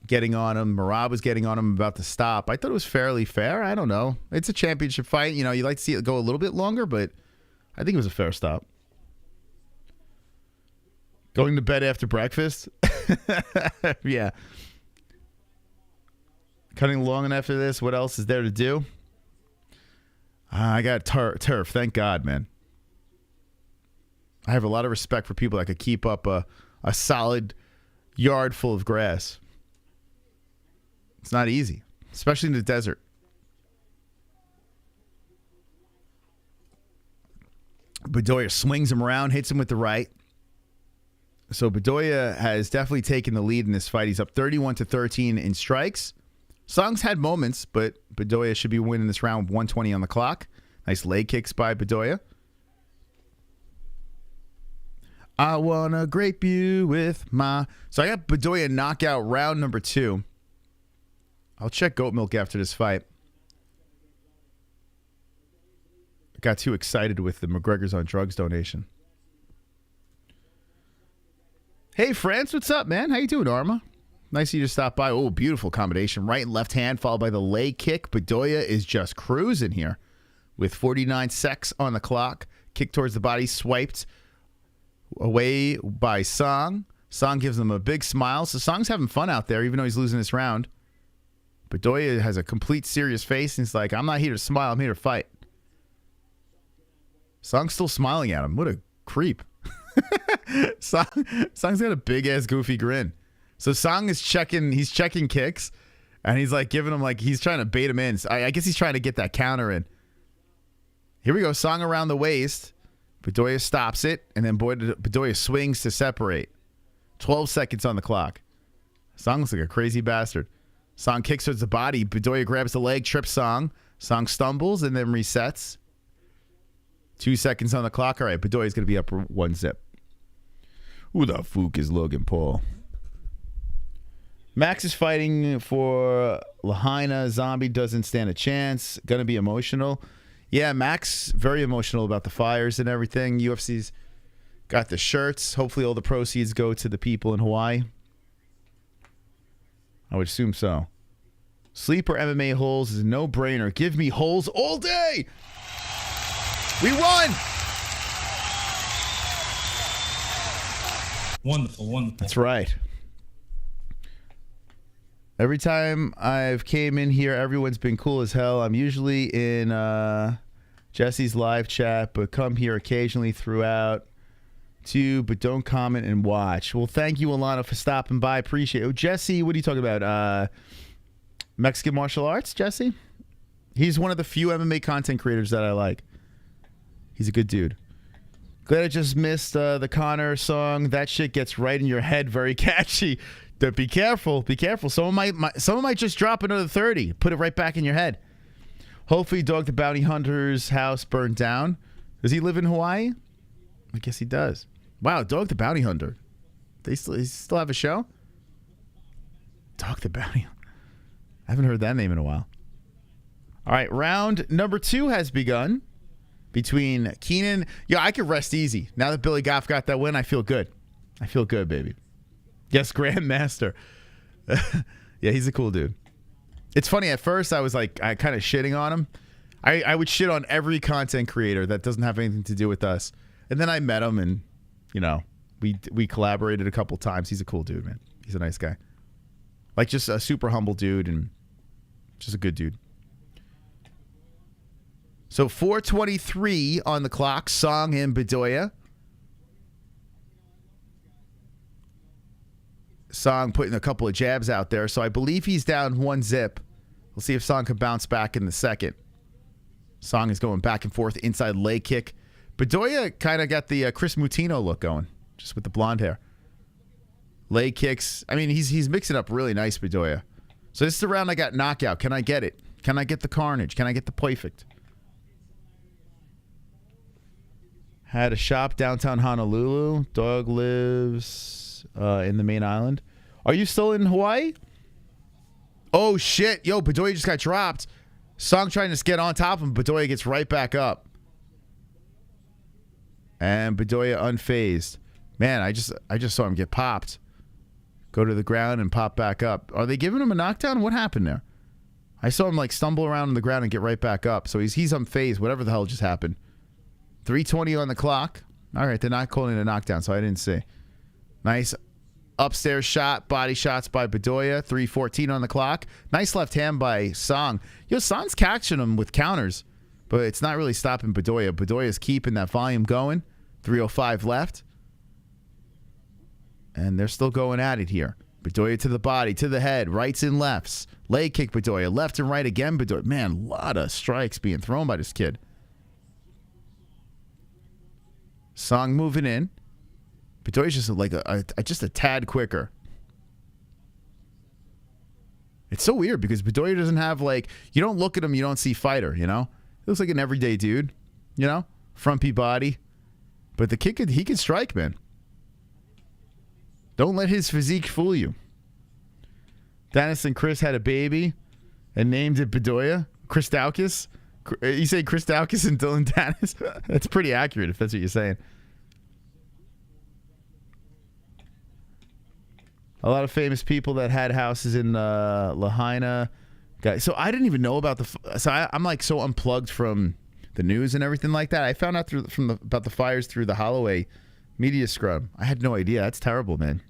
getting on him. Marab was getting on him about to stop. I thought it was fairly fair. I don't know. It's a championship fight. You know, you like to see it go a little bit longer, but I think it was a fair stop. Going to bed after breakfast? Yeah. Cutting long enough after this. What else is there to do? I got turf. Thank God, man. I have a lot of respect for people that could keep up a solid yard full of grass. It's not easy, especially in the desert. Bedoya swings him around, hits him with the right. So Bedoya has definitely taken the lead in this fight. He's up 31-13 in strikes. Song's had moments, but Bedoya should be winning this round. 1:20 on the clock. Nice leg kicks by Bedoya. I wanna grape you with my... So I got Bedoya knockout round number 2. I'll check goat milk after this fight. Got too excited with the Mcgregor's on drugs donation. Hey, France, what's up, man? How you doing, Arma? Nice of you to stop by. Oh, beautiful combination. Right and left hand followed by the leg kick. Bedoya is just cruising here with 49 secs on the clock. Kick towards the body, swiped away by Song. Song gives him a big smile. So Song's having fun out there, even though he's losing this round. Bedoya has a complete serious face, and he's like, I'm not here to smile, I'm here to fight. Song's still smiling at him. What a creep. Song's got a big-ass goofy grin. So Song is checking kicks, and he's like giving him, like, he's trying to bait him in. So I guess he's trying to get that counter in. Here we go. Song around the waist. Bedoya stops it, and then Bedoya swings to separate. 12 seconds on the clock. Song looks like a crazy bastard. Song kicks towards the body. Bedoya grabs the leg, trips Song. Song stumbles and then resets. 2 seconds on the clock. All right, Bedoya's going to be up 1-0. Who the fuck is Logan Paul? Max is fighting for Lahaina. Zombie doesn't stand a chance. Going to be emotional. Yeah, Max, very emotional about the fires and everything. UFC's got the shirts. Hopefully all the proceeds go to the people in Hawaii. I would assume so. Sleeper MMA-Holes is a no-brainer. Give me holes all day. We won. Wonderful, wonderful. That's right. Every time I've came in here, everyone's been cool as hell. I'm usually in Jessie's live chat, but come here occasionally throughout too, but don't comment and watch. Well, thank you, Alana, for stopping by. Appreciate it. Oh, Jessie, what are you talking about? Mexican martial arts, Jesse? He's one of the few MMA content creators that I like. He's a good dude. Glad I just missed the Conor song. That shit gets right in your head. Very catchy. Be careful. Be careful. Someone might just drop another 30. Put it right back in your head. Hopefully Dog the Bounty Hunter's house burned down. Does he live in Hawaii? I guess he does. Wow, Dog the Bounty Hunter. They still have a show? Dog the Bounty. I haven't heard that name in a while. All right, round number 2 has begun between Keenan. Yeah, I could rest easy. Now that Billy Goff got that win, I feel good. I feel good, baby. Yes, Grandmaster. Yeah, he's a cool dude. It's funny, at first I was like, I kind of shitting on him. I would shit on every content creator that doesn't have anything to do with us. And then I met him and, you know, we collaborated a couple times. He's a cool dude, man. He's a nice guy. Like, just a super humble dude and just a good dude. So 4:23 on the clock. Song and Bedoya. Song putting a couple of jabs out there. So I believe he's down 1-0. We'll see if Song can bounce back in the second. Song is going back and forth inside leg kick. Bedoya kind of got the Chris Mutino look going, just with the blonde hair. Leg kicks. I mean, he's mixing up really nice, Bedoya. So this is the round I got knockout. Can I get it? Can I get the carnage? Can I get the perfect? Had a shop downtown Honolulu. Dog lives in the main island. Are you still in Hawaii? Oh, shit. Yo, Bedoya just got dropped. Song trying to get on top of him. Bedoya gets right back up. And Bedoya unfazed. Man, I just saw him get popped. Go to the ground and pop back up. Are they giving him a knockdown? What happened there? I saw him like stumble around on the ground and get right back up. So he's unfazed. Whatever the hell just happened. 3:20 on the clock. All right, they're not calling it a knockdown, so I didn't see. Nice upstairs shot. Body shots by Bedoya. 3:14 on the clock. Nice left hand by Song. Yo, Song's catching him with counters, but it's not really stopping Bedoya. Bedoya's keeping that volume going. 3:05 left. And they're still going at it here. Bedoya to the body, to the head, rights and lefts. Leg kick Bedoya, left and right again Bedoya. Man, a lot of strikes being thrown by this kid. Song moving in. Bedoya's just like just a tad quicker. It's so weird because Bedoya doesn't have like, you don't look at him, you don't see fighter, you know? He looks like an everyday dude, you know? Frumpy body. But the kid, he can strike, man. Don't let his physique fool you. Dennis and Chris had a baby and named it Bedoya. Chris Daukus. You say Chris Daukus and Dylan Dennis? That's pretty accurate if that's what you're saying. A lot of famous people that had houses in Lahaina. Guys, so I didn't even know about I'm like so unplugged from the news and everything like that. I found out about the fires through the Holloway media scrum. I had no idea. That's terrible, man.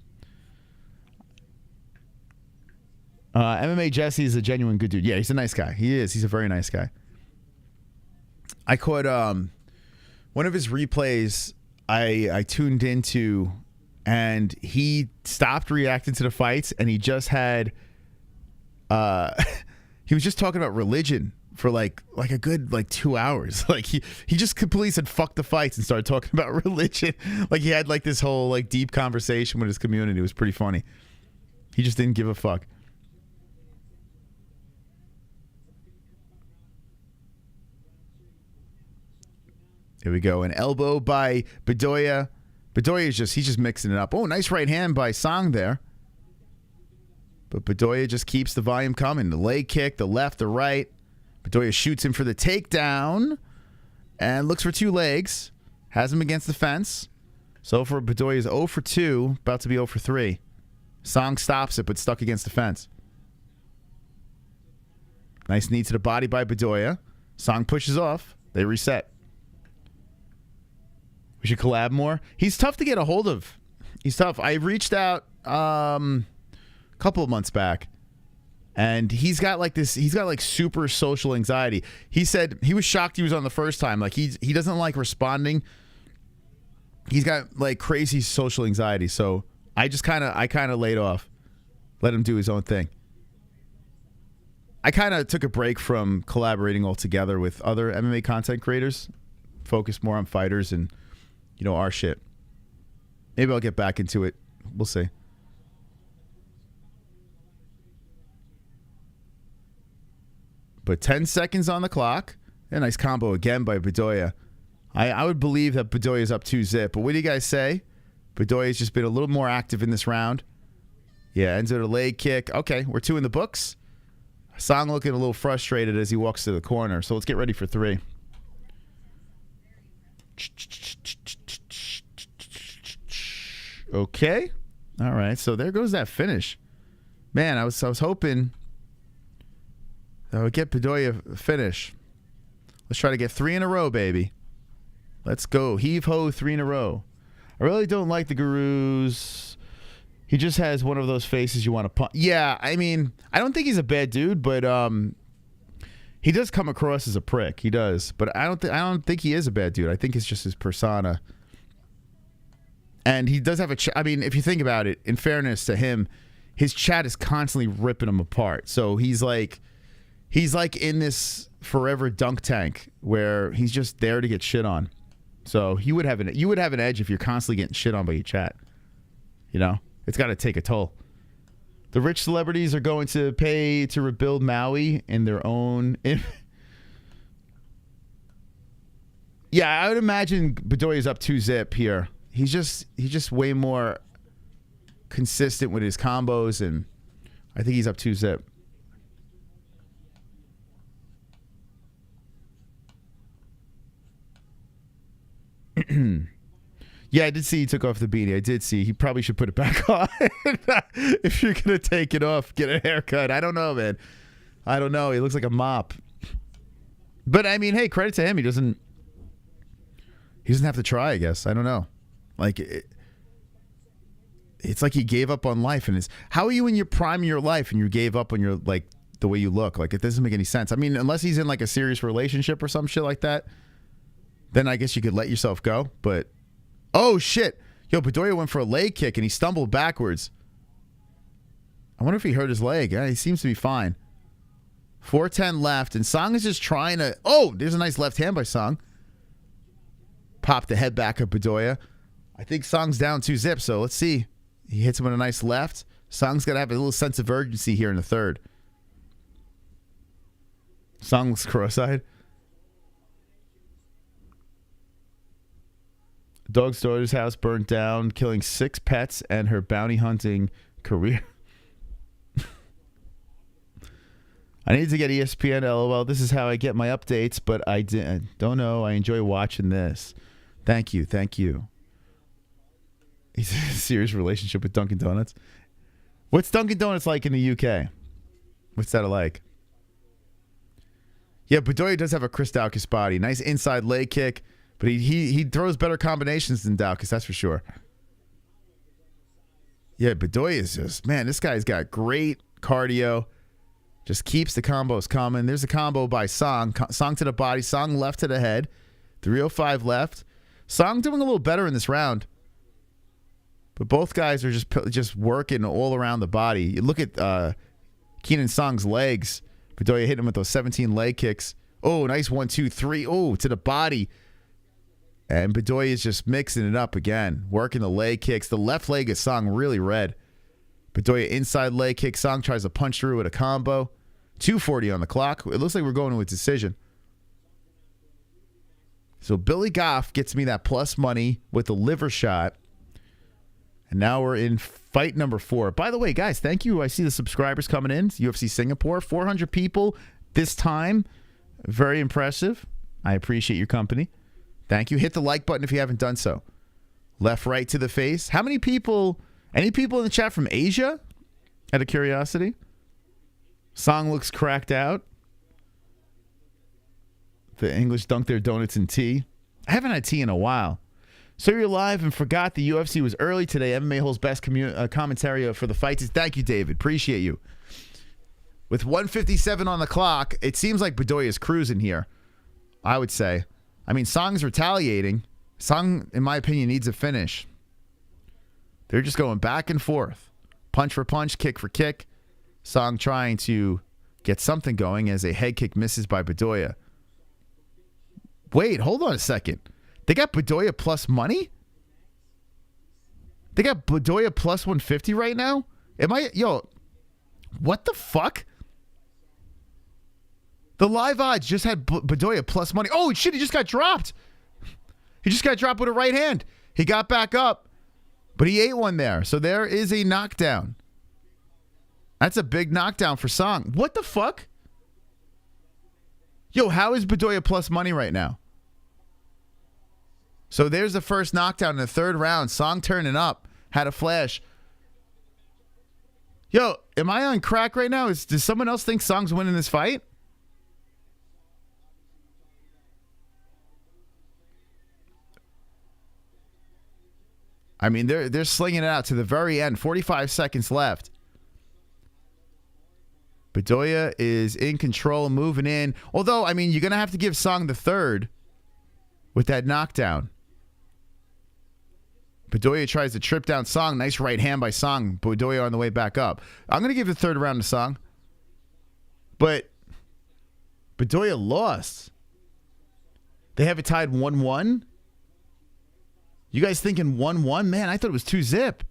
MMA Jessie is a genuine good dude. Yeah, he's a nice guy. He is. He's a very nice guy. I caught one of his replays I tuned into, and he stopped reacting to the fights, and he just had he was just talking about religion for like a good 2 hours. Like he just completely said fuck the fights and started talking about religion. Like he had like this whole like deep conversation with his community. It was pretty funny. He just didn't give a fuck. Here we go. An elbow by Bedoya. Bedoya is he's just mixing it up. Oh, nice right hand by Song there. But Bedoya just keeps the volume coming. The leg kick, the left, the right. Bedoya shoots him for the takedown and looks for two legs. Has him against the fence. So for Bedoya is 0 for 2, about to be 0 for 3. Song stops it, but stuck against the fence. Nice knee to the body by Bedoya. Song pushes off. They reset. We should collab more. He's tough to get a hold of. He's tough. I reached out a couple of months back, and he's got like super social anxiety. He said he was shocked he was on the first time. Like he doesn't like responding. He's got like crazy social anxiety. So I kind of laid off, let him do his own thing. I kind of took a break from collaborating altogether with other MMA content creators, focused more on fighters and, you know, our shit. Maybe I'll get back into it. We'll see. But 10 seconds on the clock. A nice combo again by Bedoya. I would believe that Bedoya is up 2-0. But what do you guys say? Bedoya's just been a little more active in this round. Yeah, ends with a leg kick. Okay, we're 2 in the books. Song looking a little frustrated as he walks to the corner. So let's get ready for 3. Okay. All right. So there goes that finish. Man, I was hoping I would get Bedoya a finish. Let's try to get 3 in a row, baby. Let's go. Heave ho, 3 in a row. I really don't like the Gurus. He just has one of those faces you want to punch. Yeah, I mean, I don't think he's a bad dude, but he does come across as a prick. He does, but I don't think he is a bad dude. I think it's just his persona. And he does have a I mean, if you think about it, in fairness to him, his chat is constantly ripping him apart. So he's like in this forever dunk tank where he's just there to get shit on. So you would have an edge if you're constantly getting shit on by your chat. You know, it's got to take a toll. The rich celebrities are going to pay to rebuild Maui in their own. Yeah, I would imagine Bedoya's up 2-zip here. He's just way more consistent with his combos, and I think he's up 2-zip. Yeah, I did see he took off the beanie. I did see. He probably should put it back on. If you're going to take it off, get a haircut. I don't know, man. I don't know. He looks like a mop. But, I mean, hey, credit to him. He doesn't have to try, I guess. I don't know. Like, it's like he gave up on life. And how are you in your prime of your life and you gave up on your, like, the way you look? Like, it doesn't make any sense. I mean, unless he's in, like, a serious relationship or some shit like that, then I guess you could let yourself go. But, oh, shit. Yo, Bedoya went for a leg kick and he stumbled backwards. I wonder if he hurt his leg. Yeah, he seems to be fine. 4:10 left, and Song is just trying to... Oh, there's a nice left hand by Song. Pop the head back of Bedoya. I think Song's down 2-zip, so let's see. He hits him with a nice left. Song's got to have a little sense of urgency here in the third. Song looks cross-eyed. Dog's daughter's house burnt down, killing 6 pets and her bounty hunting career. I need to get ESPN, LOL. This is how I get my updates, but I don't know. I enjoy watching this. Thank you. Thank you. He's in a serious relationship with Dunkin' Donuts. What's Dunkin' Donuts like in the UK? What's that like? Yeah, Bedoya does have a Chris Daukaus body. Nice inside leg kick, but he throws better combinations than Daukaus, that's for sure. Yeah, Bedoya is just, man, this guy's got great cardio. Just keeps the combos coming. There's a combo by Song. Song to the body. Song left to the head. 305 left. Song doing a little better in this round. But both guys are just working all around the body. You look at Keenan Song's legs. Bedoya hit him with those 17 leg kicks. Oh, nice 1, 2, 3. Oh, to the body. And Bedoya is just mixing it up again. Working the leg kicks. The left leg of Song really red. Bedoya inside leg kick. Song tries to punch through with a combo. 2:40 on the clock. It looks like we're going to a decision. So Billy Goff gets me that plus money with the liver shot. And now we're in fight number 4. By the way, guys, thank you. I see the subscribers coming in. UFC Singapore. 400 people this time. Very impressive. I appreciate your company. Thank you. Hit the like button if you haven't done so. Left, right to the face. How many people... Any people in the chat from Asia? Out of curiosity. Song looks cracked out. The English dunk their donuts in tea. I haven't had tea in a while. So you're live and forgot the UFC was early today. MMA-Holes best commentary for the fights. Thank you, David. Appreciate you. With 1:57 on the clock, it seems like Bedoya is cruising here. I would say. I mean, Song's retaliating. Song, in my opinion, needs a finish. They're just going back and forth. Punch for punch, kick for kick. Song trying to get something going as a head kick misses by Bedoya. Wait, hold on a second. They got Bedoya plus money? They got Bedoya plus 150 right now? Yo, what the fuck? The live odds just had Bedoya plus money. Oh, shit, he just got dropped. He just got dropped with a right hand. He got back up. But he ate one there. So there is a knockdown. That's a big knockdown for Song. What the fuck? Yo, how is Bedoya plus money right now? So there's the first knockdown in the third round. Song turning up. had a flash. Yo, am I on crack right now? Does someone else think Song's winning this fight? I mean, they're slinging it out to the very end. 45 seconds left. Bedoya is in control, moving in. Although, I mean, you're going to have to give Song the third with that knockdown. Bedoya tries to trip down Song. Nice right hand by Song. Bedoya on the way back up. I'm going to give the third round to Song. But Bedoya lost. They have it tied 1-1. You guys thinking 1-1? Man, I thought it was 2-zip.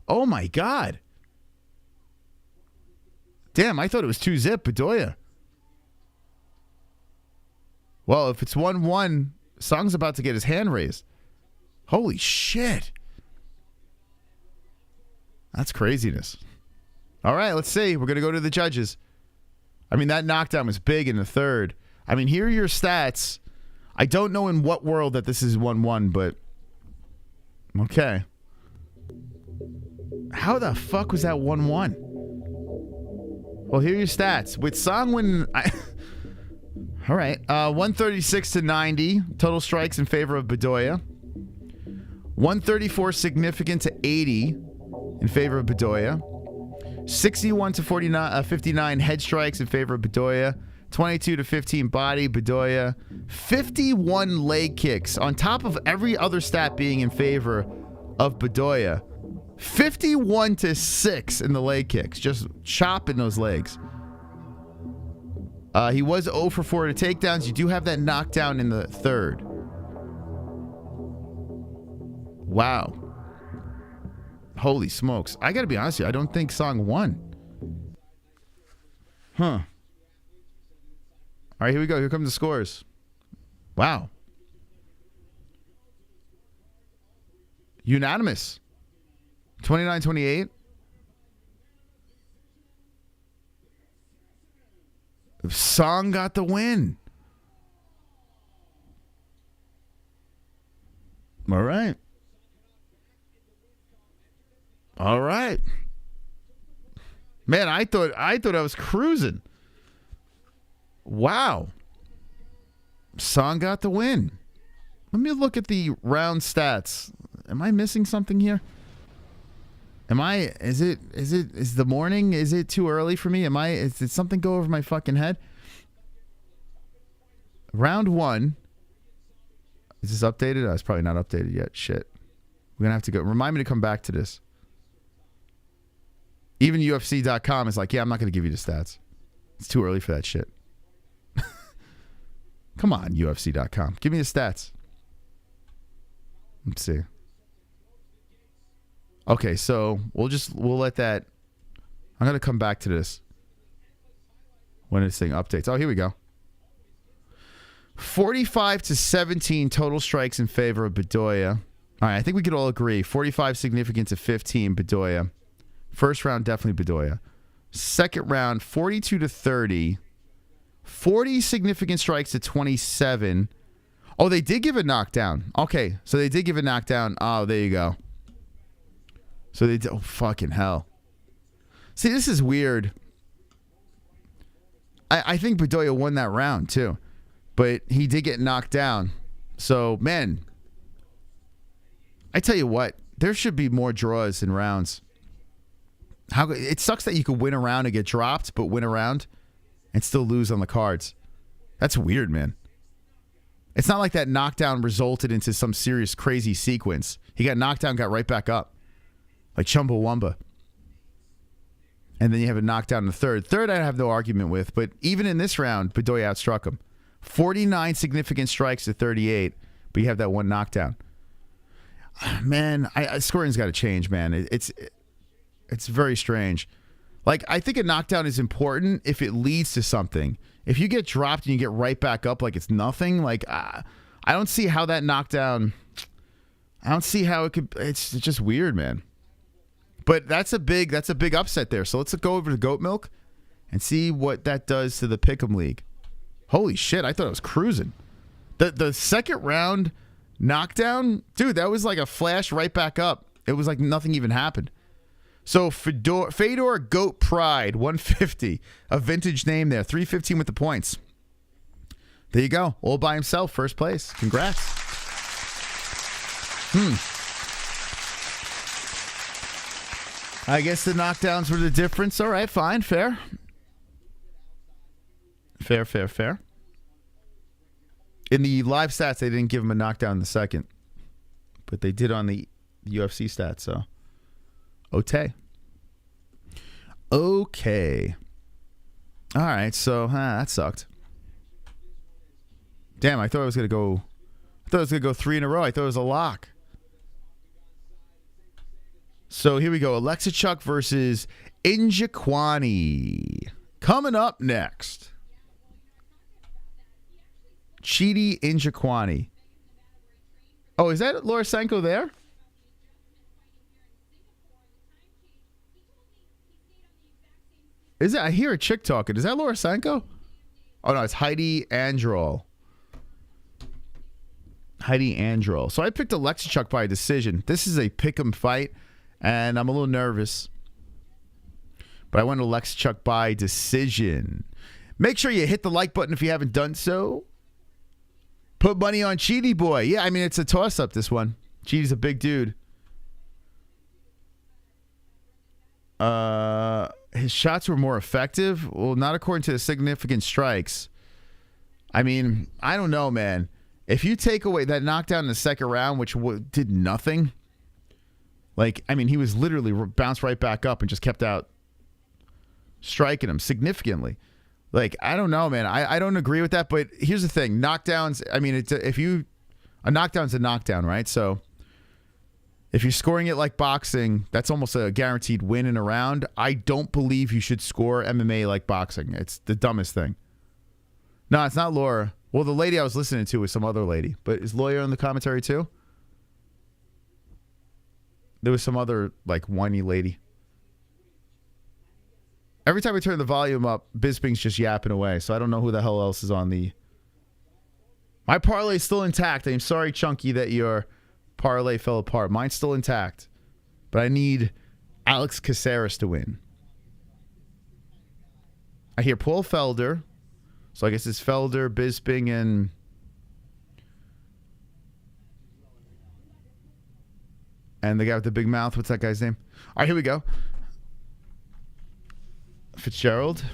Oh, my God. Damn, I thought it was 2-zip, Bedoya. Well, if it's 1-1, Song's about to get his hand raised. Holy shit. That's craziness. All right, let's see. We're going to go to the judges. I mean, that knockdown was big in the third. I mean, here are your stats. I don't know in what world that this is 1-1, but okay. How the fuck was that 1-1? Well, here are your stats. With Song winning... All right. 136 to 90. Total strikes in favor of Bedoya. 134 significant to 80 in favor of Bedoya. 61 to 59 head strikes in favor of Bedoya. 22 to 15 body, Bedoya. 51 leg kicks on top of every other stat being in favor of Bedoya. 51 to 6 in the leg kicks, just chopping those legs. He was 0 for 4 to takedowns. You do have that knockdown in the third. Wow. Holy smokes. I gotta be honest with you, I don't think Song won. Huh. All right, here we go. Here come the scores. Wow. Unanimous. 29-28. Song got the win. All right. All right. Man, I thought I was cruising. Wow. Song got the win. Let me look at the round stats. Am I missing something here? Is the morning, is it too early for me? Did something go over my fucking head? Round 1. Is this updated? Oh, it's probably not updated yet. Shit. We're going to have to go. Remind me to come back to this. Even UFC.com is like, yeah, I'm not going to give you the stats. It's too early for that shit. Come on, UFC.com. Give me the stats. Let's see. Okay, so we'll let that. I'm going to come back to this when this thing updates. Oh, here we go. 45 to 17 total strikes in favor of Bedoya. All right, I think we could all agree. 45 significant to 15 Bedoya. First round, definitely Bedoya. Second round, 42 to 30. 40 significant strikes to 27. Oh, they did give a knockdown. Okay, so they did give a knockdown. Oh, there you go. So they did. Oh, fucking hell. See, this is weird. I think Bedoya won that round, too. But he did get knocked down. So, man, I tell you what, there should be more draws in rounds. It sucks that you could win a round and get dropped, but win a round and still lose on the cards. That's weird, man. It's not like that knockdown resulted into some serious crazy sequence. He got knocked down, got right back up. Like Chumbawamba. And then you have a knockdown in the third. Third, I have no argument with, but even in this round, Bedoya outstruck him. 49 significant strikes to 38, but you have that one knockdown. Man, scoring's got to change, man. It's very strange. Like, I think a knockdown is important if it leads to something. If you get dropped and you get right back up like it's nothing, like, I don't see how that knockdown, I don't see how it could, it's just weird, man. But that's a big upset there. So let's go over to Goat Milk and see what that does to the Pick'em League. Holy shit, I thought I was cruising. The second round knockdown, dude, that was like a flash right back up. It was like nothing even happened. So Fedor Goat Pride 150, a vintage name there, 315 with the points. There you go, all by himself, first place. Congrats. I guess the knockdowns were the difference. All right, fine, fair. Fair. In the live stats, they didn't give him a knockdown in the second, but they did on the UFC stats. So, okay. All right, so that sucked. Damn, I thought I was gonna go 3 in a row. I thought it was a lock. So here we go. Alexa Chuck versus Njokuani. Coming up next. Chidi Njokuani. Oh, is that Lorisenko there? Is it? I hear a chick talking. Is that Lorisenko? Oh no, it's Heidi Androl. So I picked Alexa Chuck by decision. This is a pick'em fight, and I'm a little nervous. But I went Alexa Chuck by decision. Make sure you hit the like button if you haven't done so. Put money on Chidi Boy. Yeah, I mean, it's a toss-up, this one. Chidi's a big dude. His shots were more effective. Well, not according to the significant strikes. I mean, I don't know, man. If you take away that knockdown in the second round, which did nothing, like, I mean, he was literally bounced right back up and just kept out striking him significantly. Like, I don't know, man. I don't agree with that, but here's the thing. Knockdowns, I mean, a knockdown's a knockdown, right? So if you're scoring it like boxing, that's almost a guaranteed win in a round. I don't believe you should score MMA like boxing. It's the dumbest thing. No, it's not Laura. Well, the lady I was listening to was some other lady. But is Lawyer in the commentary too? There was some other, like, whiny lady. Every time we turn the volume up, Bisping's just yapping away. So I don't know who the hell else is on the... My parlay is still intact. I'm sorry, Chunky, that your parlay fell apart. Mine's still intact. But I need Alex Caceres to win. I hear Paul Felder. So I guess it's Felder, Bisping, and the guy with the big mouth. What's that guy's name? All right, here we go. Fitzgerald.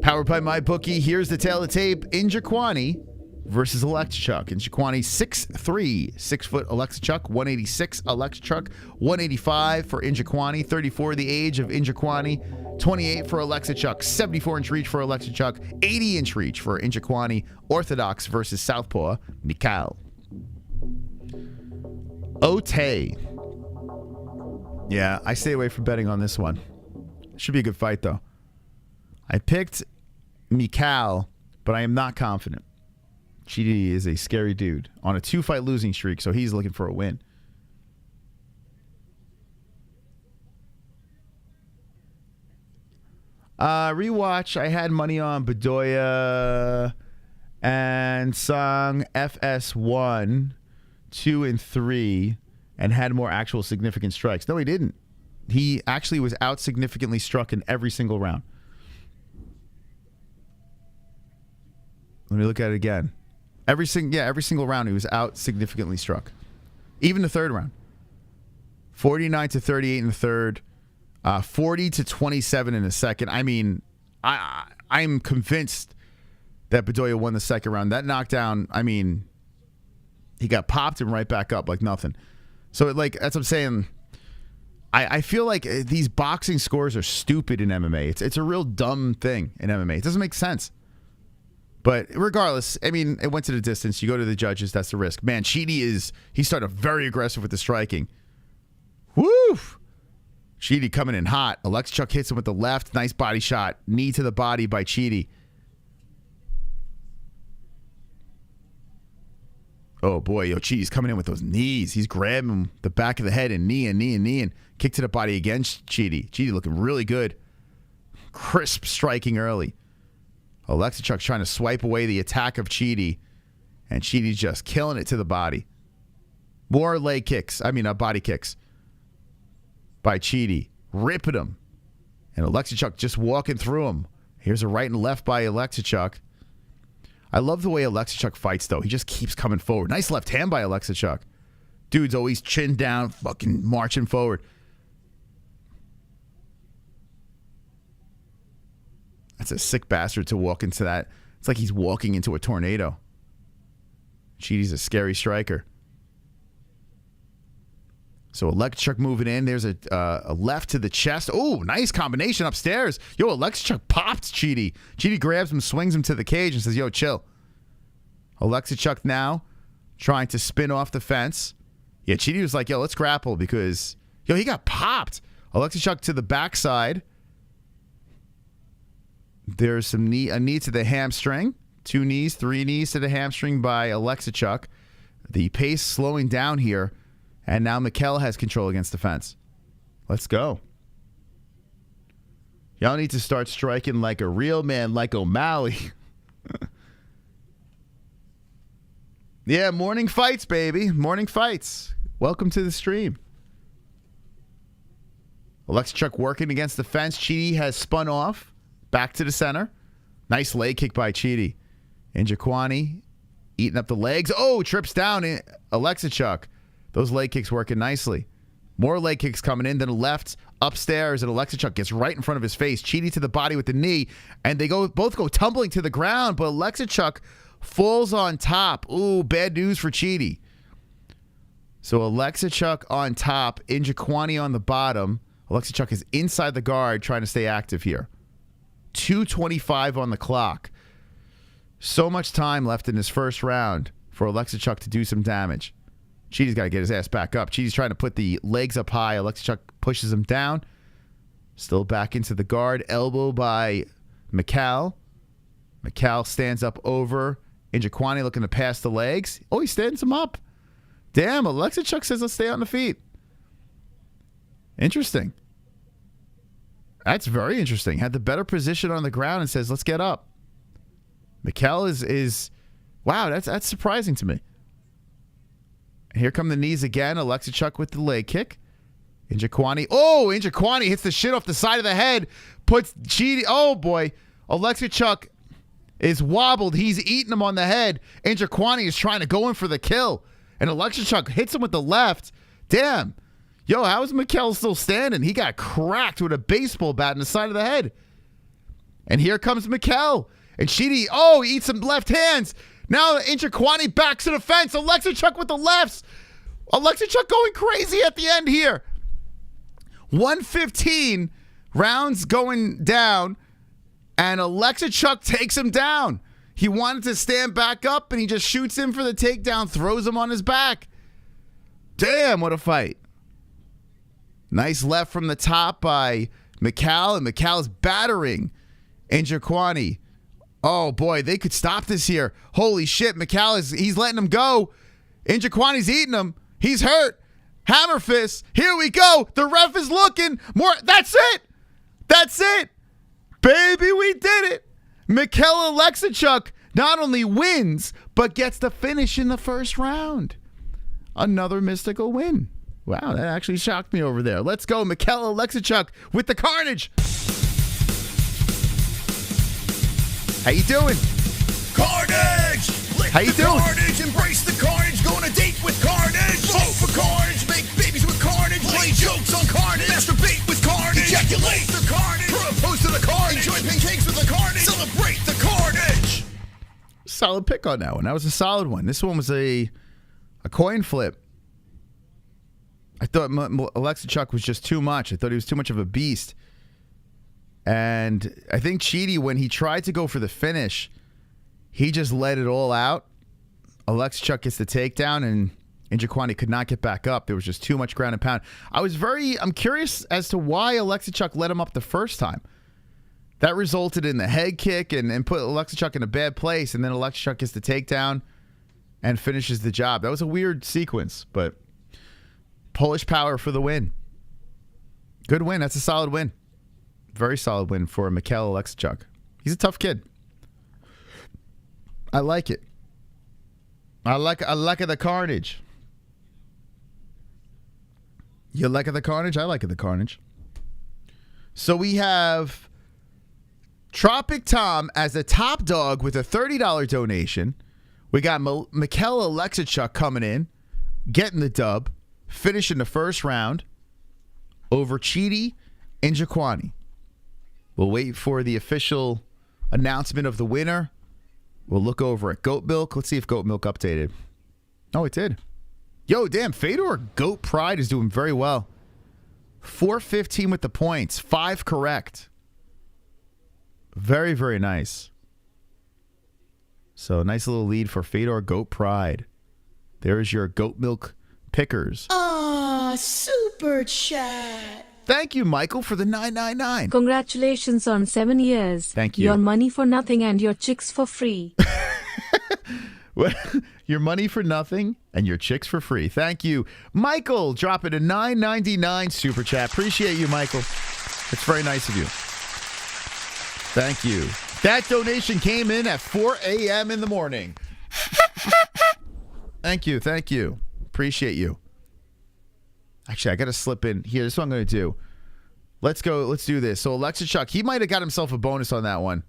Powered by MyBookie. Here's the tail of the tape. Njokuani versus Alexa Chuck. Njokuani 6'3", 6 foot Alexa Chuck, 186 Alexa Chuck, 185 for Njokuani, 34 the age of Njokuani, 28 for Alexa Chuck, 74-inch reach for Alexa Chuck, 80-inch reach for Njokuani. Orthodox versus Southpaw, Mikhail. Ote. Yeah, I stay away from betting on this one. Should be a good fight, though. I picked Mikhail, but I am not confident. Chidi is a scary dude on a 2-fight losing streak, so he's looking for a win. Rewatch. I had money on Bedoya and Song FS1, 2 and 3, and had more actual significant strikes. No, he didn't. He actually was out significantly struck in every single round. Let me look at it again. Every single round he was out significantly struck. Even the third round. 49-38 in the third. 40-27 in the second. I mean, I'm convinced that Bedoya won the second round. That knockdown, I mean, he got popped and right back up like nothing. So, like, that's what I'm saying. I feel like these boxing scores are stupid in MMA. It's a real dumb thing in MMA. It doesn't make sense. But regardless, I mean, it went to the distance. You go to the judges, that's the risk. Man, Chidi he started very aggressive with the striking. Woo! Chidi coming in hot. Alexa Chuck hits him with the left. Nice body shot. Knee to the body by Chidi. Oh, boy. Yo, Chidi's coming in with those knees. He's grabbing the back of the head and knee and kick to the body against Chidi. Chidi looking really good. Crisp striking early. Alexa Chuck's trying to swipe away the attack of Chidi, and Chidi's just killing it to the body. More leg kicks. I mean, body kicks by Chidi. Ripping him. And Alexachuk just walking through him. Here's a right and left by Alexachuk. I love the way Alexachuk fights, though. He just keeps coming forward. Nice left hand by Alexachuk. Dude's always chin down, fucking marching forward. That's a sick bastard to walk into that. It's like he's walking into a tornado. Chidi's a scary striker. So Alexachuk moving in. There's a left to the chest. Oh, nice combination upstairs. Yo, Alexachuk popped Chidi. Chidi grabs him, swings him to the cage, and says, yo, chill. Alexachuk now trying to spin off the fence. Yeah, Chidi was like, yo, let's grapple because, yo, he got popped. Alexachuk to the backside. There's a knee to the hamstring. 2 knees, 3 knees to the hamstring by Alexachuk. The pace slowing down here. And now Mikkel has control against the fence. Let's go. Y'all need to start striking like a real man, like O'Malley. Yeah, morning fights, baby. Morning fights. Welcome to the stream. Alexachuk working against the fence. Chidi has spun off. Back to the center. Nice leg kick by Chidi. Njokuani eating up the legs. Oh, trips down Alexachuk. Those leg kicks working nicely. More leg kicks coming in. Then left upstairs, and Alexachuk gets right in front of his face. Chidi to the body with the knee, and they both go tumbling to the ground, but Alexachuk falls on top. Ooh, bad news for Chidi. So Alexachuk on top, Njokuani on the bottom. Alexachuk is inside the guard trying to stay active here. 2:25 on the clock. So much time left in this first round for Alexachuk to do some damage. Chidi's got to get his ass back up. Chidi's trying to put the legs up high. Alexachuk pushes him down. Still back into the guard. Elbow by Mikkel. Mikkel stands up over Njokuani looking to pass the legs. Oh, he stands him up. Damn, Alexachuk says let's stay on the feet. Interesting. That's very interesting. Had the better position on the ground and says let's get up. Mikkel is wow, that's surprising to me. Here come the knees again. Alexachuk with the leg kick. Njokuani. Oh, Njokuani hits the shit off the side of the head. Puts Chidi. Oh, boy. Alexachuk is wobbled. He's eating him on the head. Njokuani is trying to go in for the kill. And Alexachuk hits him with the left. Damn. Yo, how is Mikkel still standing? He got cracked with a baseball bat in the side of the head. And here comes Mikkel. And Chidi, oh, he eats some left hands. Now Njokuani backs to the fence. Alexachuk with the lefts. Alexachuk going crazy at the end here. 1:15 rounds going down. And Alexachuk takes him down. He wanted to stand back up and he just shoots him for the takedown. Throws him on his back. Damn, what a fight. Nice left from the top by Mikkel. And Mikkel's battering Njokuani. Oh, boy, they could stop this here. Holy shit, Mikkel he's letting him go. Njokuani's eating him. He's hurt. Hammer fist. Here we go. The ref is looking. More. That's it. That's it. Baby, we did it. Mikkel Alexachuk not only wins, but gets the finish in the first round. Another mystical win. Wow, that actually shocked me over there. Let's go, Mikkel Alexachuk with the carnage. How you doing? Carnage! How you doing? Carnage, embrace the carnage, go on a date with carnage. Vote for carnage, make babies with carnage, play jokes on carnage, masturbate with carnage, ejaculate the carnage, propose to the carnage, enjoy pancakes with the carnage, celebrate the carnage. Solid pick on that one. That was a solid one. This one was a coin flip. I thought Alexachuk was just too much. I thought he was too much of a beast. And I think Chidi, when he tried to go for the finish, he just let it all out. Alexachuk gets the takedown, and Njokuani could not get back up. There was just too much ground and pound. I'm curious as to why Alexachuk let him up the first time. That resulted in the head kick and put Alexachuk in a bad place, and then Alexachuk gets the takedown and finishes the job. That was a weird sequence, but Polish power for the win. Good win. That's a solid win. Very solid win for Mikkel Alexachuk. He's a tough kid. I like it. I like the carnage. You like the carnage? I like the carnage. So we have Tropic Tom as a top dog with a $30 donation. We got Mikel Alexichuk coming in, getting the dub, finishing the first round over Chidi and Jaquani. We'll wait for the official announcement of the winner. We'll look over at Goat Milk. Let's see if Goat Milk updated. Oh, it did. Yo, damn, Fedor Goat Pride is doing very well. 415 with the points. 5 correct. Very, very nice. So, nice little lead for Fedor Goat Pride. There's your Goat Milk pickers. Ah, super chat. Thank you, Michael, for the 999. Congratulations on 7 years. Thank you. Your money for nothing and your chicks for free. Your money for nothing and your chicks for free. Thank you. Michael, dropping a $9.99 super chat. Appreciate you, Michael. It's very nice of you. Thank you. That donation came in at 4 a.m. in the morning. Thank you. Thank you. Appreciate you. Actually, I got to slip in here. This is what I'm going to do. Let's go. Let's do this. So, Alexa Chuck, he might have got himself a bonus on that one.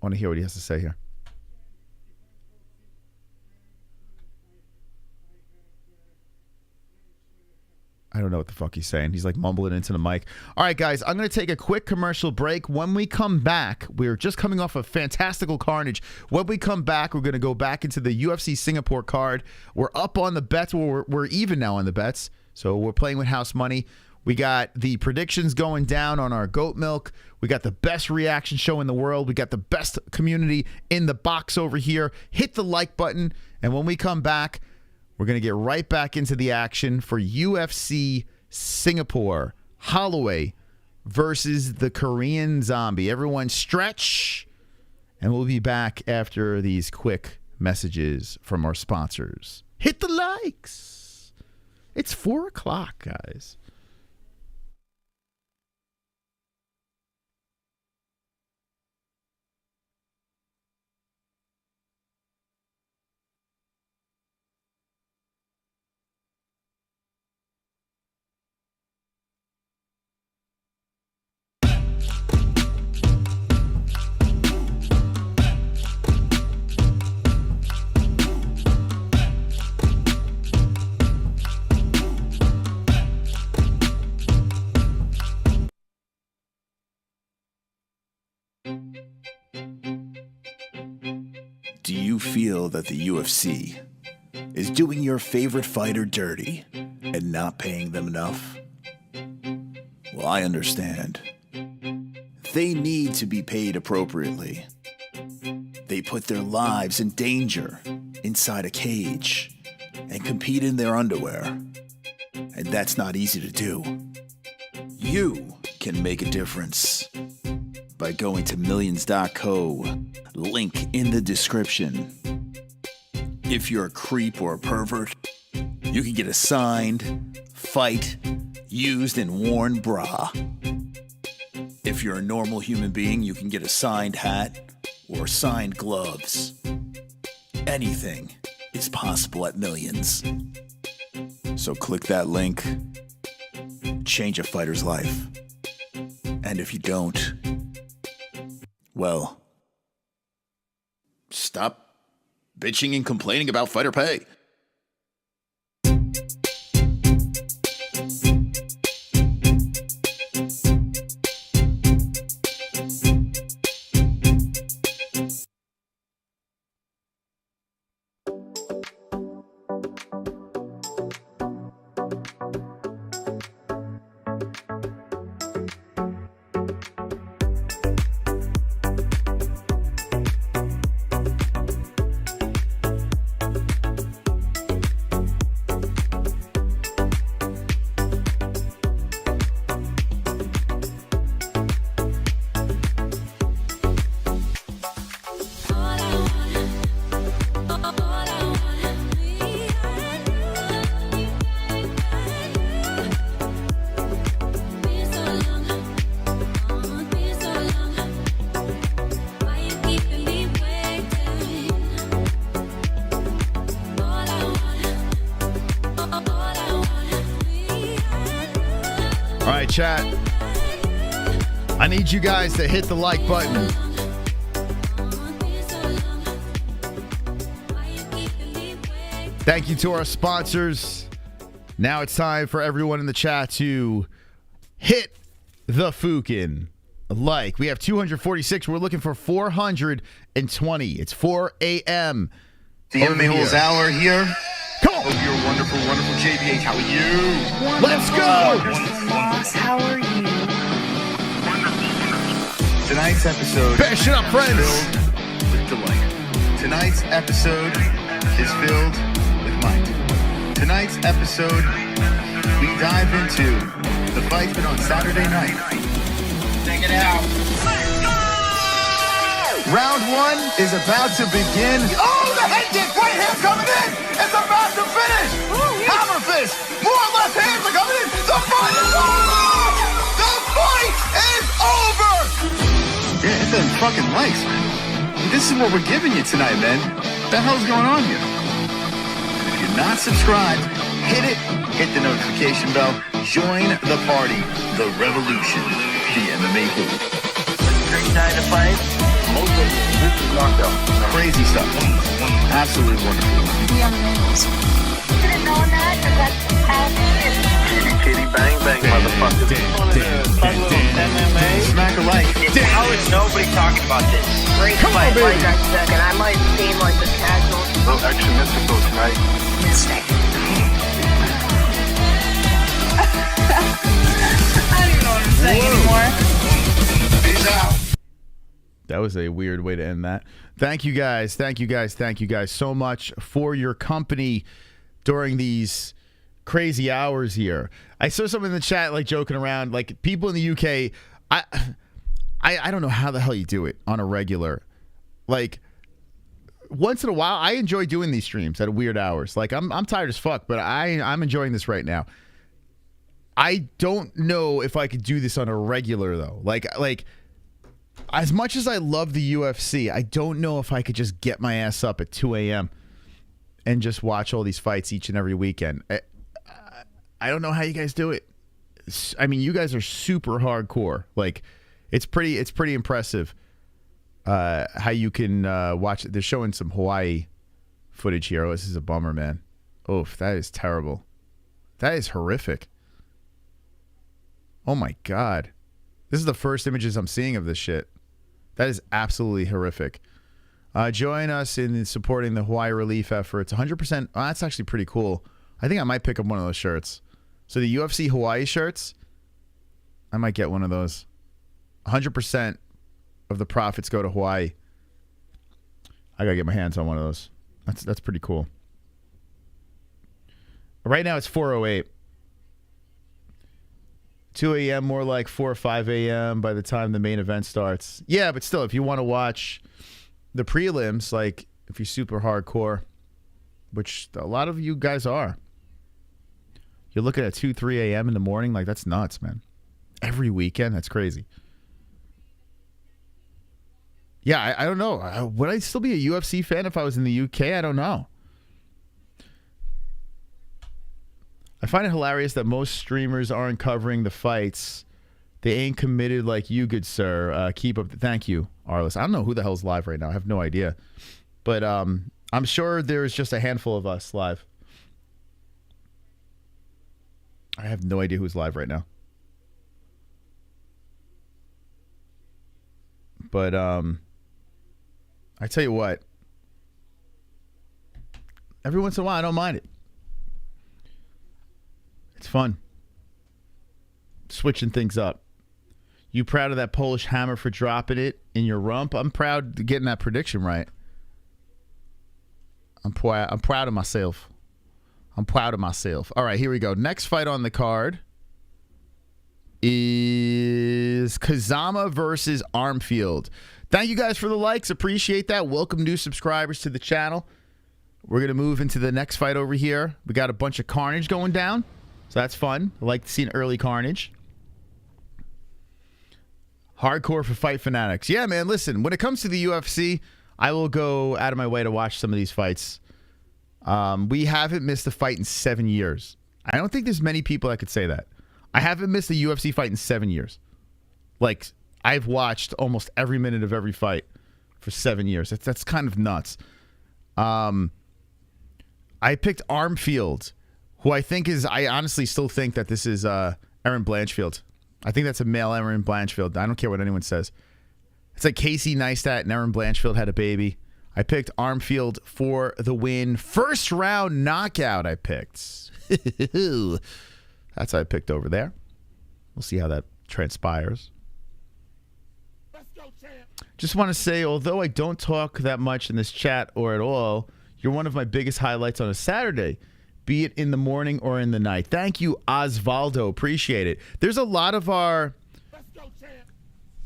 I want to hear what he has to say here. I don't know what the fuck he's saying. He's like mumbling into the mic. All right, guys, I'm going to take a quick commercial break. When we come back, we're just coming off a fantastical carnage. When we come back, we're going to go back into the UFC Singapore card. We're up on the bets. We're even now on the bets. So we're playing with house money. We got the predictions going down on our Goat Milk. We got the best reaction show in the world. We got the best community in the box over here. Hit the like button. And when we come back, we're going to get right back into the action for UFC Singapore. Holloway versus the Korean Zombie. Everyone stretch. And we'll be back after these quick messages from our sponsors. Hit the likes. It's 4 o'clock, guys. Do you feel that the UFC is doing your favorite fighter dirty and not paying them enough? Well, I understand. They need to be paid appropriately. They put their lives in danger inside a cage and compete in their underwear. And that's not easy to do. You can make a difference by going to millions.co, link in the description. If you're a creep or a pervert, you can get a signed, fight, used and worn bra. If you're a normal human being, you can get a signed hat or signed gloves. Anything is possible at Millions. So click that link, change a fighter's life. And if you don't, well, stop bitching and complaining about fighter pay. All right, chat. I need you guys to hit the like button. Thank you to our sponsors. Now it's time for everyone in the chat to hit the fucking like. We have 246. We're looking for 420. It's 4 a.m. The MMA-Holes hour here. Come on. Hope you're wonderful, wonderful. JBH, how are you? Let's go. How are you? Tonight's episode Bash it up, friends. is filled with delight. Tonight's episode is filled with might. Tonight's episode, we dive into the fight that on Saturday night. Check it out. Round one is about to begin. Oh, the head kick, right hand coming in. It's about to finish. Hammer fist, more left hands are coming in. The fight is over. The fight is over. Yeah, hit them fucking likes, man. This is what we're giving you tonight, man. What the hell's going on here? If you're not subscribed, hit it, hit the notification bell, join the party, the revolution, the MMA-Holes. Great night to fight. Most of this is knockout. Crazy stuff. Absolutely wonderful. The MMA-Holes. Didn't know that, but that's how it is. Kitty, kitty, bang, bang, motherfucker. Smack a like. How is nobody talking about this? Great fight, right next second. I might seem like the casual. A little extra mystical tonight. Mystic. I don't even know what I'm saying anymore. Peace out. That was a weird way to end that. Thank you guys. Thank you guys. Thank you guys so much for your company during these crazy hours here. I saw someone in the chat like joking around, like people in the UK. I don't know how the hell you do it on a regular. Like once in a while, I enjoy doing these streams at weird hours. Like I'm tired as fuck, but I'm enjoying this right now. I don't know if I could do this on a regular though. Like as much as I love the UFC, I don't know if I could just get my ass up at 2 a.m. and just watch all these fights each and every weekend. I don't know how you guys do it. I mean, you guys are super hardcore. Like, it's pretty impressive how you can watch it. They're showing some Hawaii footage here. Oh, this is a bummer, man. Oof, that is terrible. That is horrific. Oh my God. This is the first images I'm seeing of this shit. That is absolutely horrific. Join us in supporting the Hawaii relief efforts. 100%. Oh, that's actually pretty cool. I think I might pick up one of those shirts. So the UFC Hawaii shirts, I might get one of those. 100% of the profits go to Hawaii. I gotta get my hands on one of those. That's pretty cool. Right now it's 4:08. 2 a.m. more like 4 or 5 a.m. by the time the main event starts. Yeah, but still, if you want to watch the prelims, like if you're super hardcore, which a lot of you guys are, you're looking at 2, 3 a.m. in the morning. Like, that's nuts, man. Every weekend, that's crazy. Yeah, I don't know. Would I still be a UFC fan if I was in the UK? I don't know. I find it hilarious that most streamers aren't covering the fights. They ain't committed like you, good sir. Keep up. Thank you, Arliss. I don't know who the hell's live right now. I have no idea. But I'm sure there's just a handful of us live. I have no idea who's live right now. But I tell you what. Every once in a while, I don't mind it. It's fun. Switching things up. You proud of that Polish hammer for dropping it in your rump? I'm proud of getting that prediction right. I'm proud of myself. I'm proud of myself. All right, here we go. Next fight on the card is Kazama versus Armfield. Thank you guys for the likes. Appreciate that. Welcome new subscribers to the channel. We're going to move into the next fight over here. We got a bunch of carnage going down. So that's fun. I like seeing early carnage. Hardcore for fight fanatics. Yeah, man, listen. When it comes to the UFC, I will go out of my way to watch some of these fights. We haven't missed a fight in 7 years. I don't think there's many people that could say that. I haven't missed a UFC fight in 7 years. Like, I've watched almost every minute of every fight for 7 years. That's kind of nuts. I picked Armfield, who I honestly still think that this is Aaron Blanchfield. I think that's a male Aaron Blanchfield. I don't care what anyone says. It's like Casey Neistat and Aaron Blanchfield had a baby. I picked Armfield for the win. First round knockout I picked. That's what I picked over there. We'll see how that transpires. Just want to say, although I don't talk that much in this chat or at all, you're one of my biggest highlights on a Saturday, be it in the morning or in the night. Thank you, Osvaldo. Appreciate it. There's a lot of our...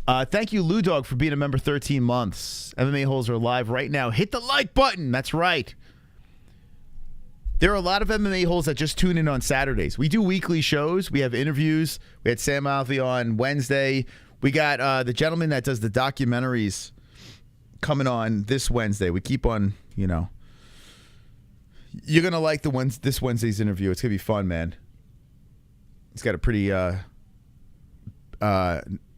thank you, Lou Dog, for being a member 13 months. MMA Holes are live right now. Hit the like button. That's right. There are a lot of MMA Holes that just tune in on Saturdays. We do weekly shows. We have interviews. We had Sam Alvey on Wednesday. We got the gentleman that does the documentaries coming on this Wednesday. We keep on, you know. You're going to like this Wednesday's interview. It's going to be fun, man. He's got a pretty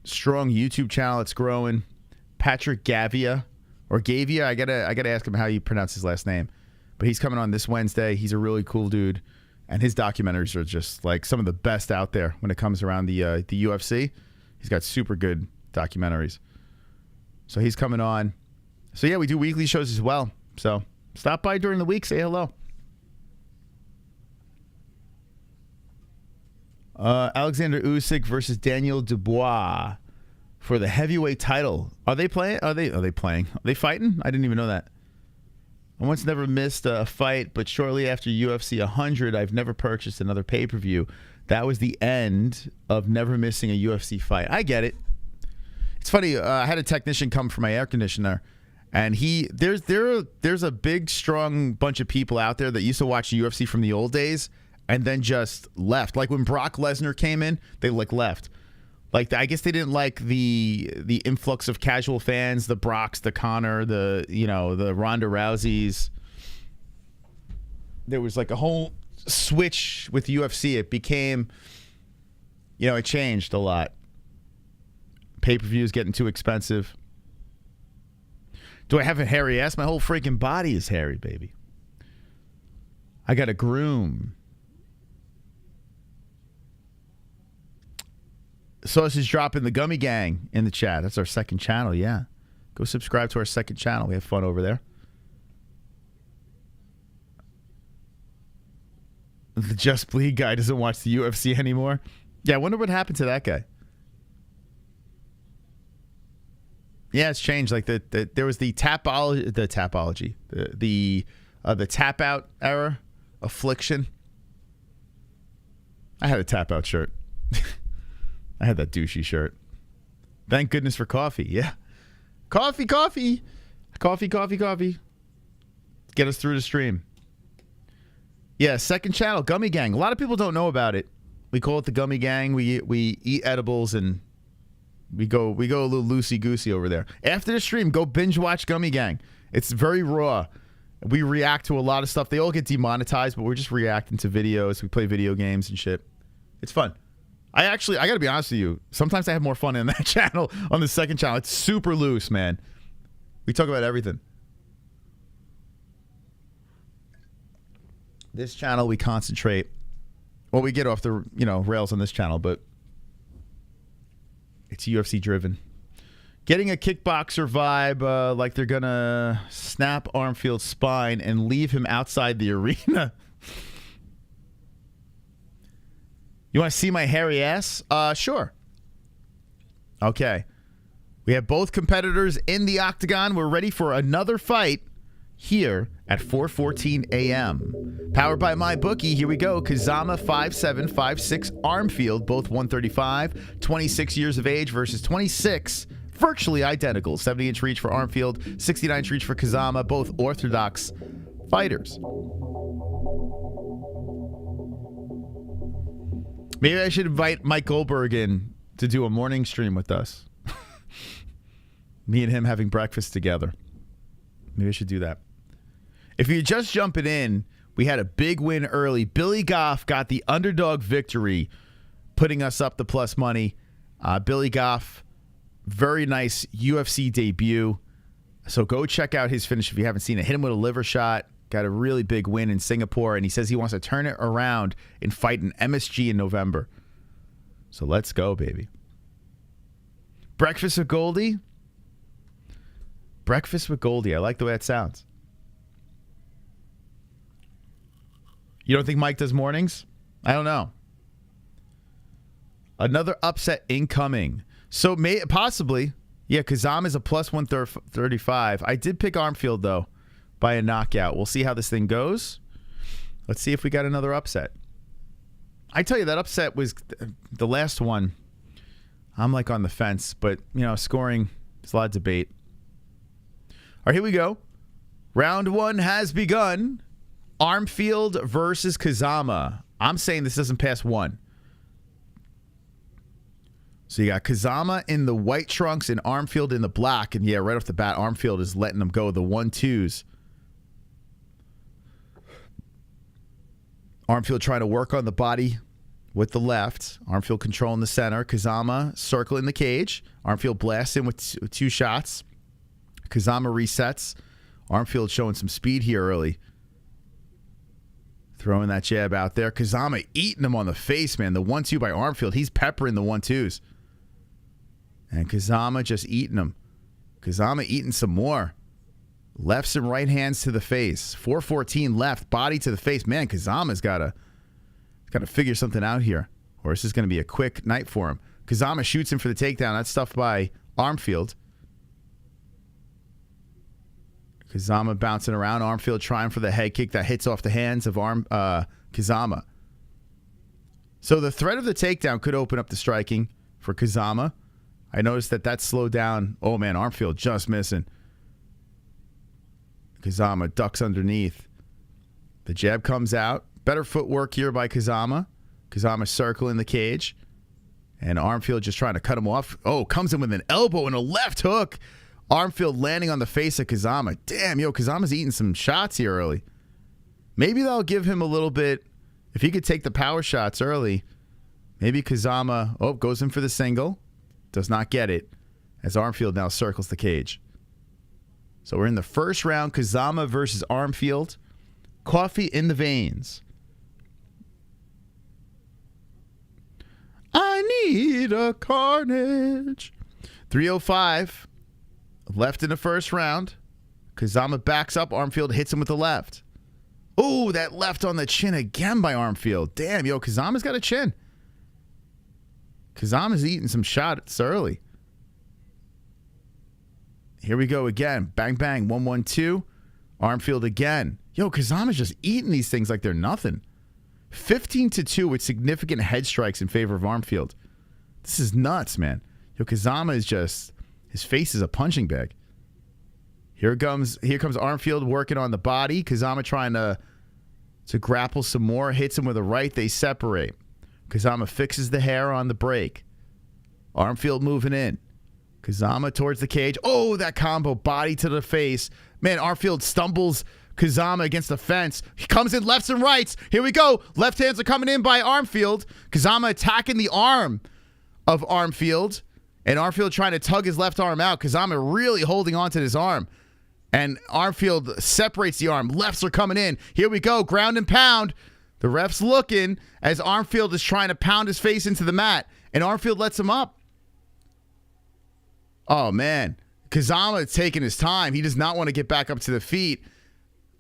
strong YouTube channel. It's growing. Patrick Gavia or Gavia. I gotta ask him how you pronounce his last name. But he's coming on this Wednesday. He's a really cool dude, and his documentaries are just like some of the best out there when it comes around the UFC. He's got super good documentaries. So he's coming on. So yeah, we do weekly shows as well. So stop by during the week, say hello. Alexander Usyk versus Daniel Dubois for the heavyweight title. Are they playing? Are they playing? Are they fighting? I didn't even know that. I once never missed a fight, but shortly after UFC 100, I've never purchased another pay-per-view. That was the end of never missing a UFC fight. I get it. It's funny. I had a technician come for my air conditioner, and there's a big, strong bunch of people out there that used to watch the UFC from the old days and then just left. Like when Brock Lesnar came in, they left. Like I guess they didn't like the influx of casual fans, the Brocks, the Conor, the Ronda Rouseys. There was like a whole switch with UFC. It became, it changed a lot. Pay-per-views getting too expensive. Do I have a hairy ass? My whole freaking body is hairy, baby. I got a groom. Sausage dropping the Gummy Gang in the chat. That's our second channel, yeah. Go subscribe to our second channel. We have fun over there. The Just Bleed guy doesn't watch the UFC anymore. Yeah, I wonder what happened to that guy. Yeah, it's changed. Like there was the tapology, the tap out era, Affliction. I had a tap out shirt. I had that douchey shirt. Thank goodness for coffee. Yeah. Coffee. Get us through the stream. Yeah, second channel, Gummy Gang. A lot of people don't know about it. We call it the Gummy Gang. We eat edibles and we go a little loosey-goosey over there. After the stream, go binge watch Gummy Gang. It's very raw. We react to a lot of stuff. They all get demonetized, but we're just reacting to videos. We play video games and shit. It's fun. I got to be honest with you. Sometimes I have more fun in that channel on the second channel. It's super loose, man. We talk about everything. This channel, we concentrate. Well, we get off the rails on this channel, but it's UFC driven. Getting a kickboxer vibe, like they're gonna snap Armfield's spine and leave him outside the arena. You want to see my hairy ass? Sure. Okay. We have both competitors in the octagon. We're ready for another fight here at 4:14 a.m. Powered by MyBookie. Here we go. Kazama 5756 Armfield, both 135, 26 years of age versus 26, virtually identical. 70-inch reach for Armfield, 69-inch reach for Kazama, both orthodox fighters. Maybe I should invite Mike Goldberg in to do a morning stream with us. Me and him having breakfast together. Maybe I should do that. If you're just jumping in, we had a big win early. Billy Goff got the underdog victory putting us up the plus money. Billy Goff, very nice UFC debut. So go check out his finish if you haven't seen it. Hit him with a liver shot. Got a really big win in Singapore, and he says he wants to turn it around and fight in MSG in November. So let's go, baby. Breakfast with Goldie. Breakfast with Goldie. I like the way that sounds. You don't think Mike does mornings? I don't know. Another upset incoming. So possibly, yeah, Kazam is a plus 135. I did pick Armfield, though, by a knockout. We'll see how this thing goes. Let's see if we got another upset. I tell you, that upset was the last one. I'm like on the fence, but, you know, scoring, there's a lot of debate. All right, here we go. Round 1 has begun. Armfield versus Kazama. I'm saying this doesn't pass 1. So you got Kazama in the white trunks and Armfield in the black. And yeah, right off the bat, Armfield is letting them go the 1-2s. Armfield trying to work on the body with the left. Armfield controlling the center. Kazama circling the cage. Armfield blasts in with 2 shots. Kazama resets. Armfield showing some speed here early. Throwing that jab out there. Kazama eating him on the face, man. The 1-2 by Armfield. He's peppering the 1-2s. And Kazama just eating him. Kazama eating some more. Lefts and right hands to the face. 414 left. Body to the face. Man, Kazama's got to figure something out here. Or this is going to be a quick night for him. Kazama shoots him for the takedown. That's stuffed by Armfield. Kazama bouncing around. Armfield trying for the head kick that hits off the hands of Kazama. So the threat of the takedown could open up the striking for Kazama. I noticed that slowed down. Oh, man, Armfield just missing. Kazama ducks underneath. The jab comes out. Better footwork here by Kazama. Kazama circling the cage. And Armfield just trying to cut him off. Oh, comes in with an elbow and a left hook. Armfield landing on the face of Kazama. Damn, yo, Kazama's eating some shots here early. Maybe that'll give him a little bit. If he could take the power shots early, maybe Kazama, goes in for the single. Does not get it, as Armfield now circles the cage. So we're in the first round, Kazama versus Armfield. Coffee in the veins. I need a carnage. 305. Left in the first round. Kazama backs up. Armfield hits him with the left. Oh, that left on the chin again by Armfield. Damn, yo, Kazama's got a chin. Kazama's eating some shots early. Here we go again. Bang, bang. 1-1-2. Armfield again. Yo, Kazama's just eating these things like they're nothing. 15-2 with significant head strikes in favor of Armfield. This is nuts, man. Yo, Kazama is just... His face is a punching bag. Here comes Armfield working on the body. Kazama trying to grapple some more. Hits him with a right. They separate. Kazama fixes the hair on the break. Armfield moving in. Kazama towards the cage. Oh, that combo. Body to the face. Man, Armfield stumbles Kazama against the fence. He comes in lefts and rights. Here we go. Left hands are coming in by Armfield. Kazama attacking the arm of Armfield. And Armfield trying to tug his left arm out. Kazama really holding on to his arm. And Armfield separates the arm. Lefts are coming in. Here we go. Ground and pound. The ref's looking as Armfield is trying to pound his face into the mat. And Armfield lets him up. Oh, man. Kazama is taking his time. He does not want to get back up to the feet.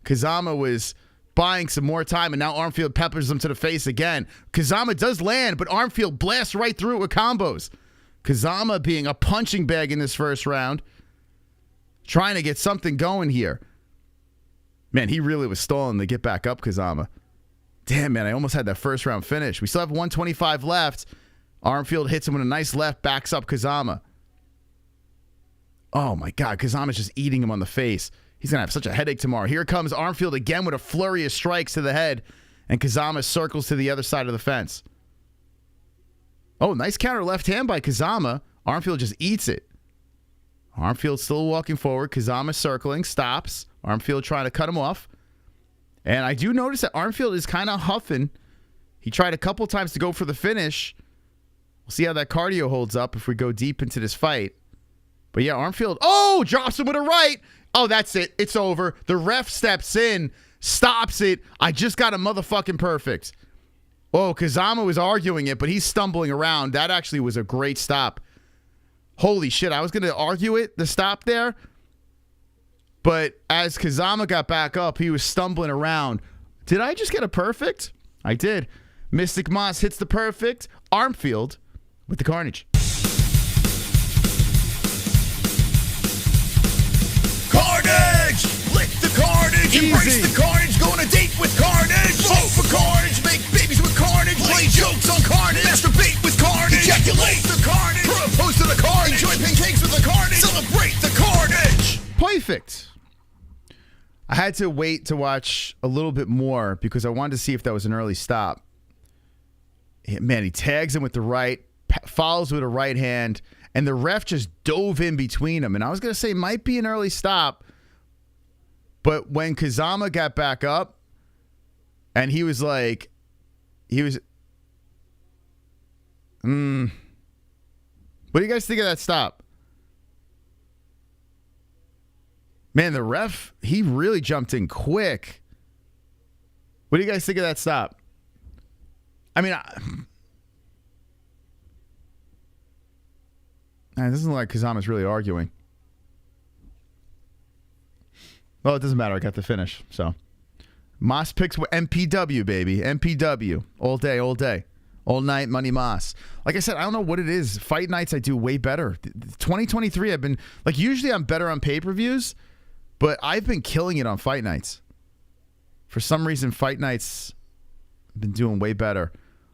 Kazama was buying some more time, and now Armfield peppers him to the face again. Kazama does land, but Armfield blasts right through it with combos. Kazama being a punching bag in this first round. Trying to get something going here. Man, he really was stalling to get back up, Kazama. Damn, man, I almost had that first round finish. We still have 125 left. Armfield hits him with a nice left, backs up Kazama. Oh, my God. Kazama's just eating him on the face. He's going to have such a headache tomorrow. Here comes Armfield again with a flurry of strikes to the head. And Kazama circles to the other side of the fence. Oh, nice counter left hand by Kazama. Armfield just eats it. Armfield still walking forward. Kazama circling. Stops. Armfield trying to cut him off. And I do notice that Armfield is kind of huffing. He tried a couple times to go for the finish. We'll see how that cardio holds up if we go deep into this fight. But yeah, Armfield, oh, drops him with a right. Oh, that's it. It's over. The ref steps in, stops it. I just got a motherfucking perfect. Oh, Kazama was arguing it, but he's stumbling around. That actually was a great stop. Holy shit, I was going to argue it, the stop there. But as Kazama got back up, he was stumbling around. Did I just get a perfect? I did. Mystic Moss hits the perfect. Armfield with the carnage. Carnage! Lick the carnage! Easy. Embrace the carnage! Go on a date with carnage! Vote for carnage! Make babies with carnage! Play jokes on carnage! Masturbate with carnage! Ejaculate the carnage! Propose to the carnage! Enjoy pancakes with the carnage! Celebrate the carnage! Perfect. I had to wait to watch a little bit more because I wanted to see if that was an early stop. Man, he tags him with the right, follows with a right hand, and the ref just dove in between them. And I was going to say might be an early stop, but when Kazama got back up and he was like, what do you guys think of that stop? Man, the ref, he really jumped in quick. What do you guys think of that stop? I mean, it doesn't look like Kazama's really arguing. Well, it doesn't matter. I got the finish. So, Moss picks with MPW, baby. MPW. All day, all day. All night, money Moss. Like I said, I don't know what it is. Fight nights, I do way better. 2023, I've been, like, usually I'm better on pay-per-views, but I've been killing it on fight nights. For some reason, fight nights have been doing way better.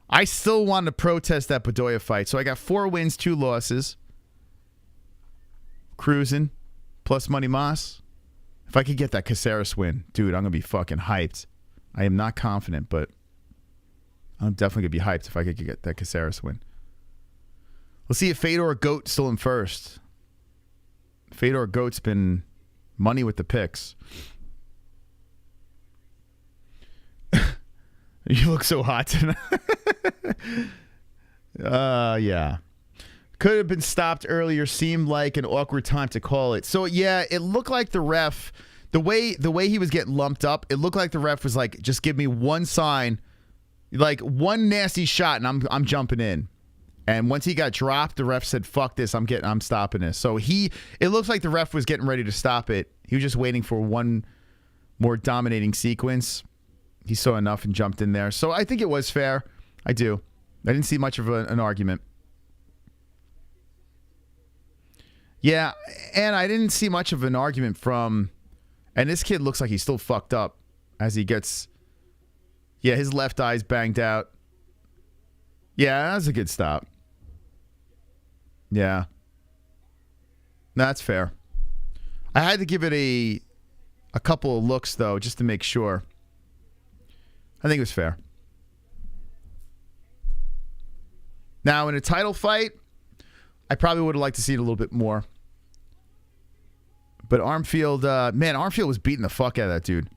I still want to protest that Bedoya fight. So I got 4 wins, 2 losses. Cruising. Plus money Moss. If I could get that Caceres win, dude, I'm going to be fucking hyped. I am not confident, but I'm definitely going to be hyped if I could get that Caceres win. Let's see if Fedor Goat still in first. Fedor Goat's been money with the picks. You look so hot tonight. Yeah. Could have been stopped earlier. Seemed like an awkward time to call it. So yeah, it looked like the ref, the way he was getting lumped up, it looked like the ref was like, just give me one sign, like one nasty shot, and I'm jumping in. And once he got dropped, the ref said, "Fuck this! I'm stopping this." So it looks like the ref was getting ready to stop it. He was just waiting for one more dominating sequence. He saw enough and jumped in there. So I think it was fair. I do. I didn't see much of an argument. Yeah, and I didn't see much of an argument from... And this kid looks like he's still fucked up as he gets... Yeah, his left eye's banged out. Yeah, that's a good stop. Yeah. That's fair. I had to give it a couple of looks, though, just to make sure. I think it was fair. Now, in a title fight, I probably would have liked to see it a little bit more. But Armfield, man, Armfield was beating the fuck out of that dude.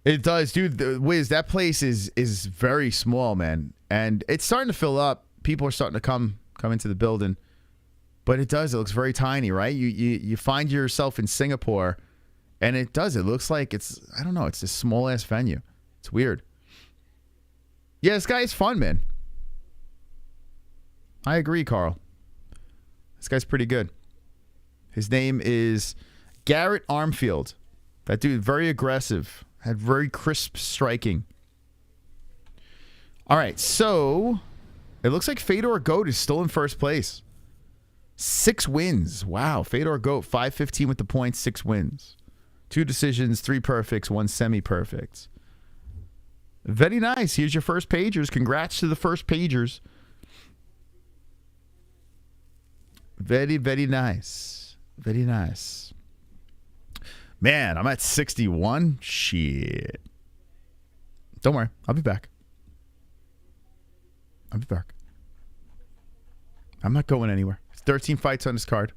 It does, dude. Wiz, that place is very small, man. And it's starting to fill up. People are starting to come into the building. But it does. It looks very tiny, right? You find yourself in Singapore, and it does. It looks like it's, I don't know, it's a small-ass venue. It's weird. Yeah, this guy is fun, man. I agree, Carl. This guy's pretty good. His name is Garrett Armfield. That dude, very aggressive. Had very crisp striking. All right, so it looks like Fedor Goat is still in first place. 6 wins. Wow, Fedor Goat, 5-15 with the points, 6 wins. 2 decisions, 3 perfects, 1 semi-perfect. Very nice. Here's your first pagers. Congrats to the first pagers. Very, very nice. Very nice. Man, I'm at 61. Shit. Don't worry. I'll be back. I'll be back. I'm not going anywhere. 13 fights on this card.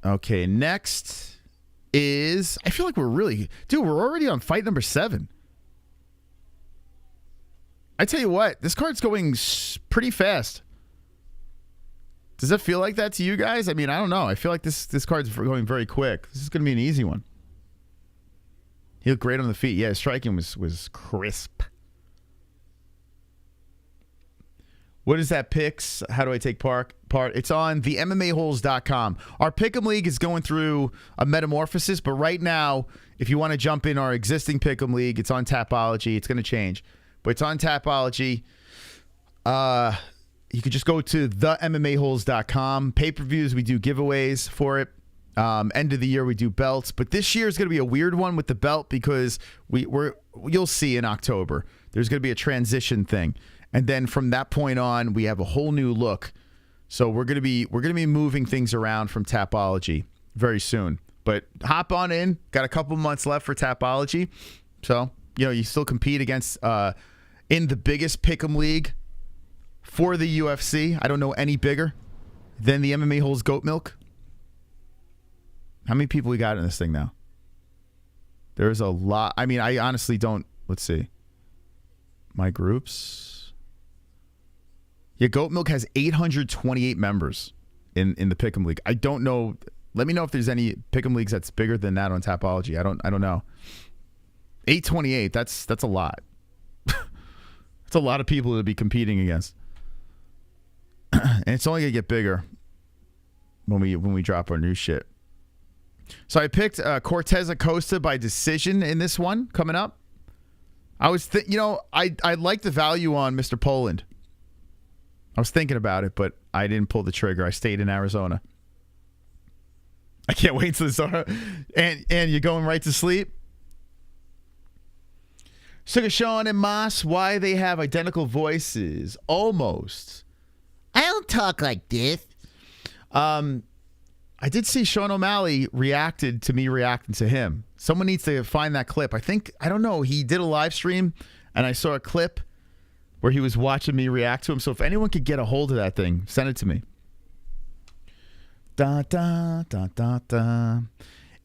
Okay, next is... I feel like we're really... Dude, we're already on fight number 7. I tell you what, this card's going pretty fast. Does it feel like that to you guys? I mean, I don't know. I feel like this card's going very quick. This is going to be an easy one. He looked great on the feet. Yeah, his striking was crisp. What is that picks? How do I take part? It's on the MMA-Holes.com. Our Pick'em League is going through a metamorphosis, but right now, if you want to jump in our existing Pick'em League, it's on Tapology. It's going to change, but it's on Tapology. You could just go to the MMA-Holes.com. Pay-per-views, we do giveaways for it. End of the year, we do belts. But this year is going to be a weird one with the belt because you'll see in October. There's going to be a transition thing. And then from that point on, we have a whole new look. So we're gonna be moving things around from Tapology very soon. But hop on in. Got a couple months left for Tapology. So, you still compete against in the biggest Pick'em League for the UFC. I don't know any bigger than the MMA Holes Goat Milk. How many people we got in this thing now? There's a lot. I mean, I honestly don't. Let's see. My groups. Yeah, Goat Milk has 828 members in the Pick'em League. I don't know. Let me know if there's any Pick'em Leagues that's bigger than that on Tapology. I don't know. 828. That's a lot. That's a lot of people to be competing against. And it's only gonna get bigger when we drop our new shit. So I picked Cortez Acosta by decision in this one coming up. I was I like the value on Mr. Poland. I was thinking about it, but I didn't pull the trigger. I stayed in Arizona. I can't wait till this. And you're going right to sleep? Sugar Sean and Moss, why they have identical voices? Almost. I don't talk like this. I did see Sean O'Malley reacted to me reacting to him. Someone needs to find that clip. I don't know. He did a live stream, and I saw a clip where he was watching me react to him. So if anyone could get a hold of that thing, send it to me. Da, da, da, da, da.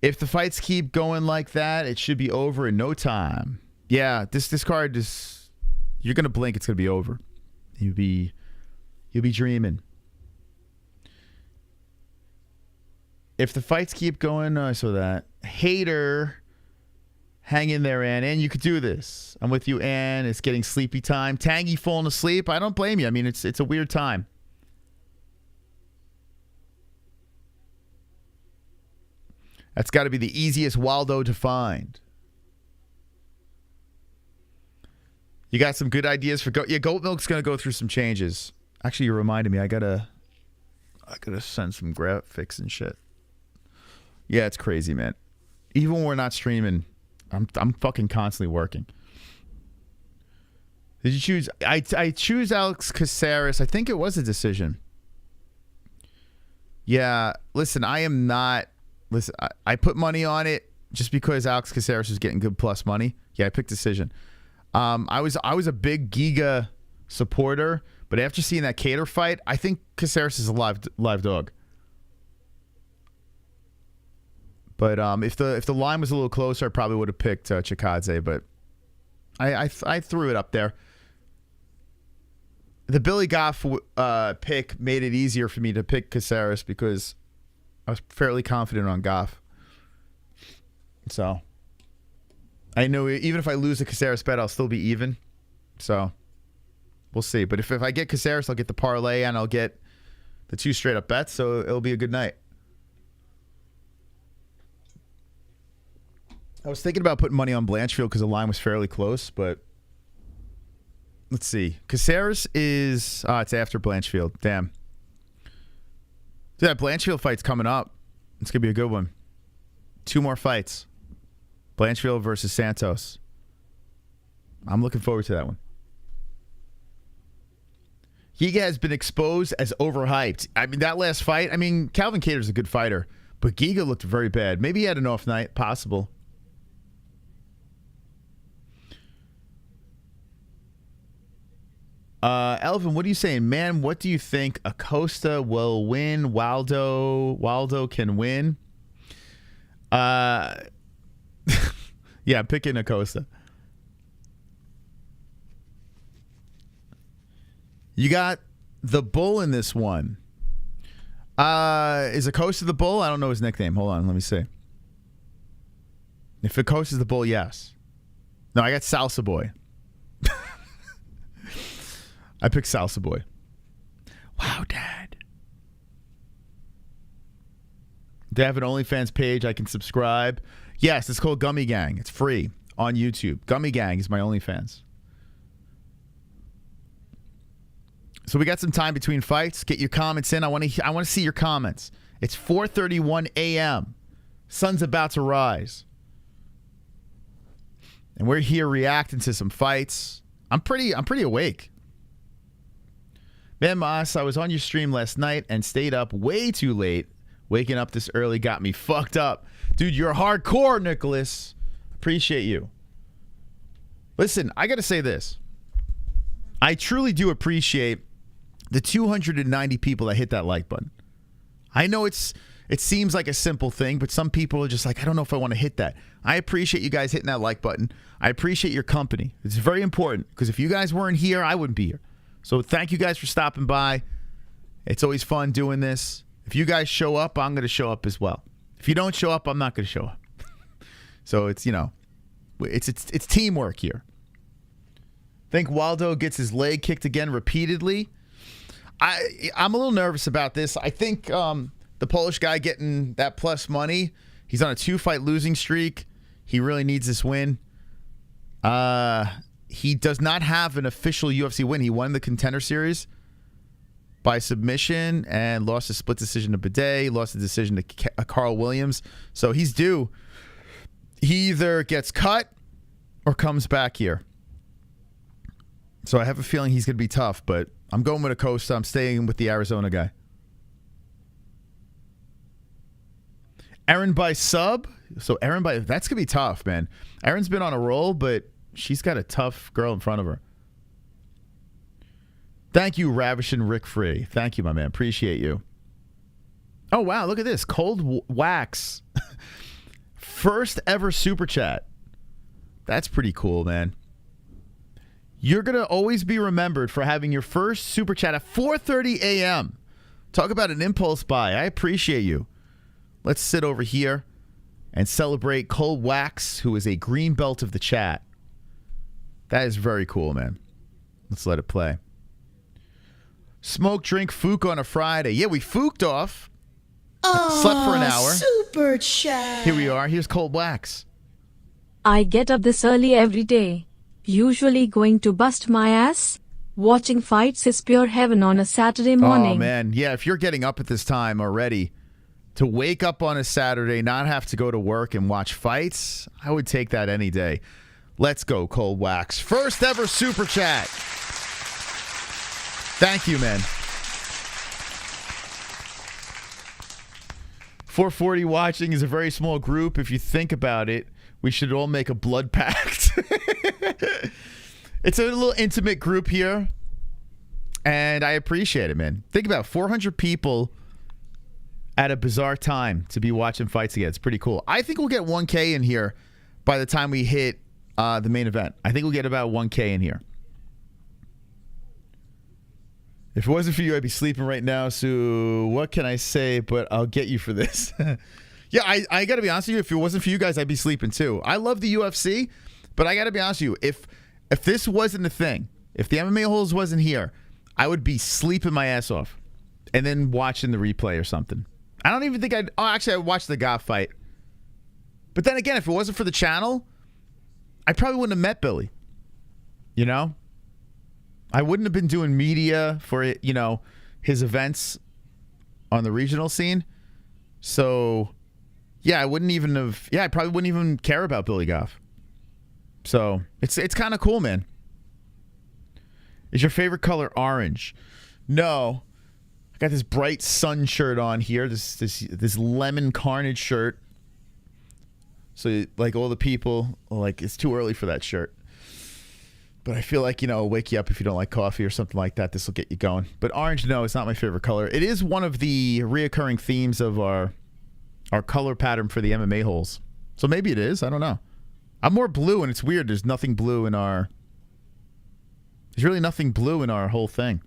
If the fights keep going like that, it should be over in no time. Yeah, this card is, you're going to blink, it's going to be over. You'll be dreaming. If the fights keep going, I saw that. Hater, hang in there, Ann. Ann, you could do this. I'm with you, Ann. It's getting sleepy time. Tangy falling asleep. I don't blame you. I mean, it's a weird time. That's got to be the easiest Waldo to find. You got some good ideas for Goat? Yeah, Goat Milk's going to go through some changes. Actually, you reminded me. I gotta send some graphics and shit. Yeah, it's crazy, man. Even when we're not streaming, I'm fucking constantly working. Did you choose? I choose Alex Caceres. I think it was a decision. Yeah, listen, I am not. Listen, I put money on it just because Alex Caceres was getting good plus money. Yeah, I picked decision. I was a big Giga supporter, but after seeing that Cater fight, I think Caceres is a live dog. But if the line was a little closer, I probably would have picked Chikadze, but I threw it up there. The Billy Goff pick made it easier for me to pick Caceres because I was fairly confident on Goff. So I know even if I lose the Caceres bet, I'll still be even. So we'll see. But if I get Caceres, I'll get the parlay and I'll get the 2 straight up bets, so it'll be a good night. I was thinking about putting money on Blanchfield because the line was fairly close, but let's see. Caceres is... it's after Blanchfield. Damn. Dude, that Blanchfield fight's coming up. It's going to be a good one. 2 more fights. Blanchfield versus Santos. I'm looking forward to that one. Giga has been exposed as overhyped. I mean, that last fight, Calvin Kattar's a good fighter, but Giga looked very bad. Maybe he had an off night. Possible. Elvin, what are you saying? Man, what do you think? Acosta will win. Waldo can win. Yeah, I'm picking Acosta. You got the Bull in this one. Is it COSTA the Bull? I don't know his nickname. Hold on, let me see. If it COSTA is the Bull, yes. No, I got Salsa Boy. I picked Salsa Boy. Wow, Dad. They have an OnlyFans page I can subscribe. Yes, it's called Gummy Gang. It's free on YouTube. Gummy Gang is my OnlyFans. So we got some time between fights. Get your comments in. I want to see your comments. It's 4:31 a.m. Sun's about to rise. And we're here reacting to some fights. I'm pretty awake. Man, Moss, I was on your stream last night and stayed up way too late. Waking up this early got me fucked up. Dude, you're hardcore, Nicholas. Appreciate you. Listen, I got to say this. I truly do appreciate the 290 people that hit that like button. I know it seems like a simple thing, but some people are just like, I don't know if I want to hit that. I appreciate you guys hitting that like button. I appreciate your company. It's very important because if you guys weren't here, I wouldn't be here. So thank you guys for stopping by. It's always fun doing this. If you guys show up, I'm going to show up as well. If you don't show up, I'm not going to show up. So it's, you know, it's teamwork here. Think Waldo gets his leg kicked again repeatedly. I'm a little nervous about this. I think the Polish guy getting that plus money, he's on a 2-fight losing streak. He really needs this win. He does not have an official UFC win. He won the Contender Series by submission and lost a split decision to Bidet, lost a decision to Carl Williams. So he's due. He either gets cut or comes back here. So I have a feeling he's going to be tough, but I'm going with a COSTA. I'm staying with the Arizona guy. Erin by sub. So Erin by, that's going to be tough, man. Erin's been on a roll, but she's got a tough girl in front of her. Thank you, Ravishing Rick Free. Thank you, my man. Appreciate you. Oh, wow. Look at this. Cold Wax. First ever super chat. That's pretty cool, man. You're going to always be remembered for having your first super chat at 4:30 a.m. Talk about an impulse buy. I appreciate you. Let's sit over here and celebrate Cold Wax, who is a green belt of the chat. That is very cool, man. Let's let it play. Smoke, drink, fook on a Friday. Yeah, we fooked off. Slept for an hour. Super chat. Here we are. Here's Cold Wax. I get up this early every day. Usually going to bust my ass. Watching fights is pure heaven on a Saturday morning. Oh, man. Yeah, if you're getting up at this time already, to wake up on a Saturday, not have to go to work and watch fights, I would take that any day. Let's go, Cold Wax. First ever super chat. Thank you, man. 440 watching is a very small group. If you think about it, we should all make a blood pact. It's a little intimate group here, and I appreciate it, man. Think about 400 people at a bizarre time to be watching fights again. It's pretty cool. I think we'll get 1K in here by the time we hit the main event. I think we'll get about 1K in here. If it wasn't for you, I'd be sleeping right now. So what can I say? But I'll get you for this. Yeah, I got to be honest with you. If it wasn't for you guys, I'd be sleeping too. I love the UFC, but I got to be honest with you. If this wasn't a thing, if the MMA-Holes wasn't here, I would be sleeping my ass off and then watching the replay or something. I don't even think I'd... Oh, actually, I'd watch the Goff fight. But then again, if it wasn't for the channel, I probably wouldn't have met Billy. You know? I wouldn't have been doing media for, you know, his events on the regional scene. So, yeah, I wouldn't even have... Yeah, I probably wouldn't even care about Billy Goff. So, it's kind of cool, man. Is your favorite color orange? No. I got this bright sun shirt on here. This lemon carnage shirt. So, like, all the people, like, it's too early for that shirt. But I feel like, you know, it'll wake you up if you don't like coffee or something like that. This will get you going. But orange, no, it's not my favorite color. It is one of the reoccurring themes of our color pattern for the MMA-Holes. So maybe it is. I don't know. I'm more blue, and it's weird. There's nothing blue in our... There's really nothing blue in our whole thing.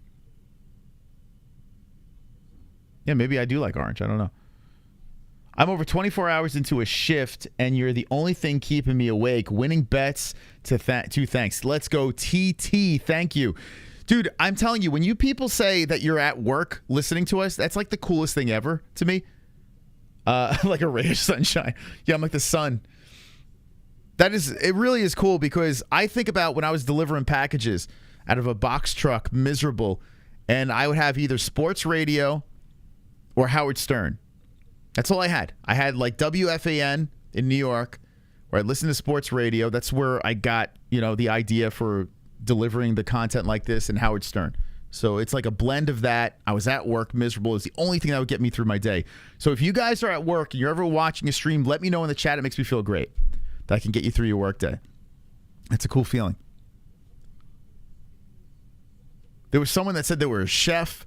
Yeah, maybe I do like orange. I don't know. I'm over 24 hours into a shift, and you're the only thing keeping me awake. Winning bets to thanks. Let's go, TT. Thank you. Dude, I'm telling you, when you people say that you're at work listening to us, that's like the coolest thing ever to me. Like a ray of sunshine. Yeah, I'm like the sun. It really is cool because I think about when I was delivering packages out of a box truck, miserable, and I would have either sports radio or Howard Stern. That's all I had. I had like WFAN in New York, where I listened to sports radio. That's where I got, the idea for delivering the content like this, and Howard Stern. So it's like a blend of that. I was at work, miserable. It's the only thing that would get me through my day. So if you guys are at work and you're ever watching a stream, let me know in the chat. It makes me feel great that I can get you through your work day. It's a cool feeling. There was someone that said they were a chef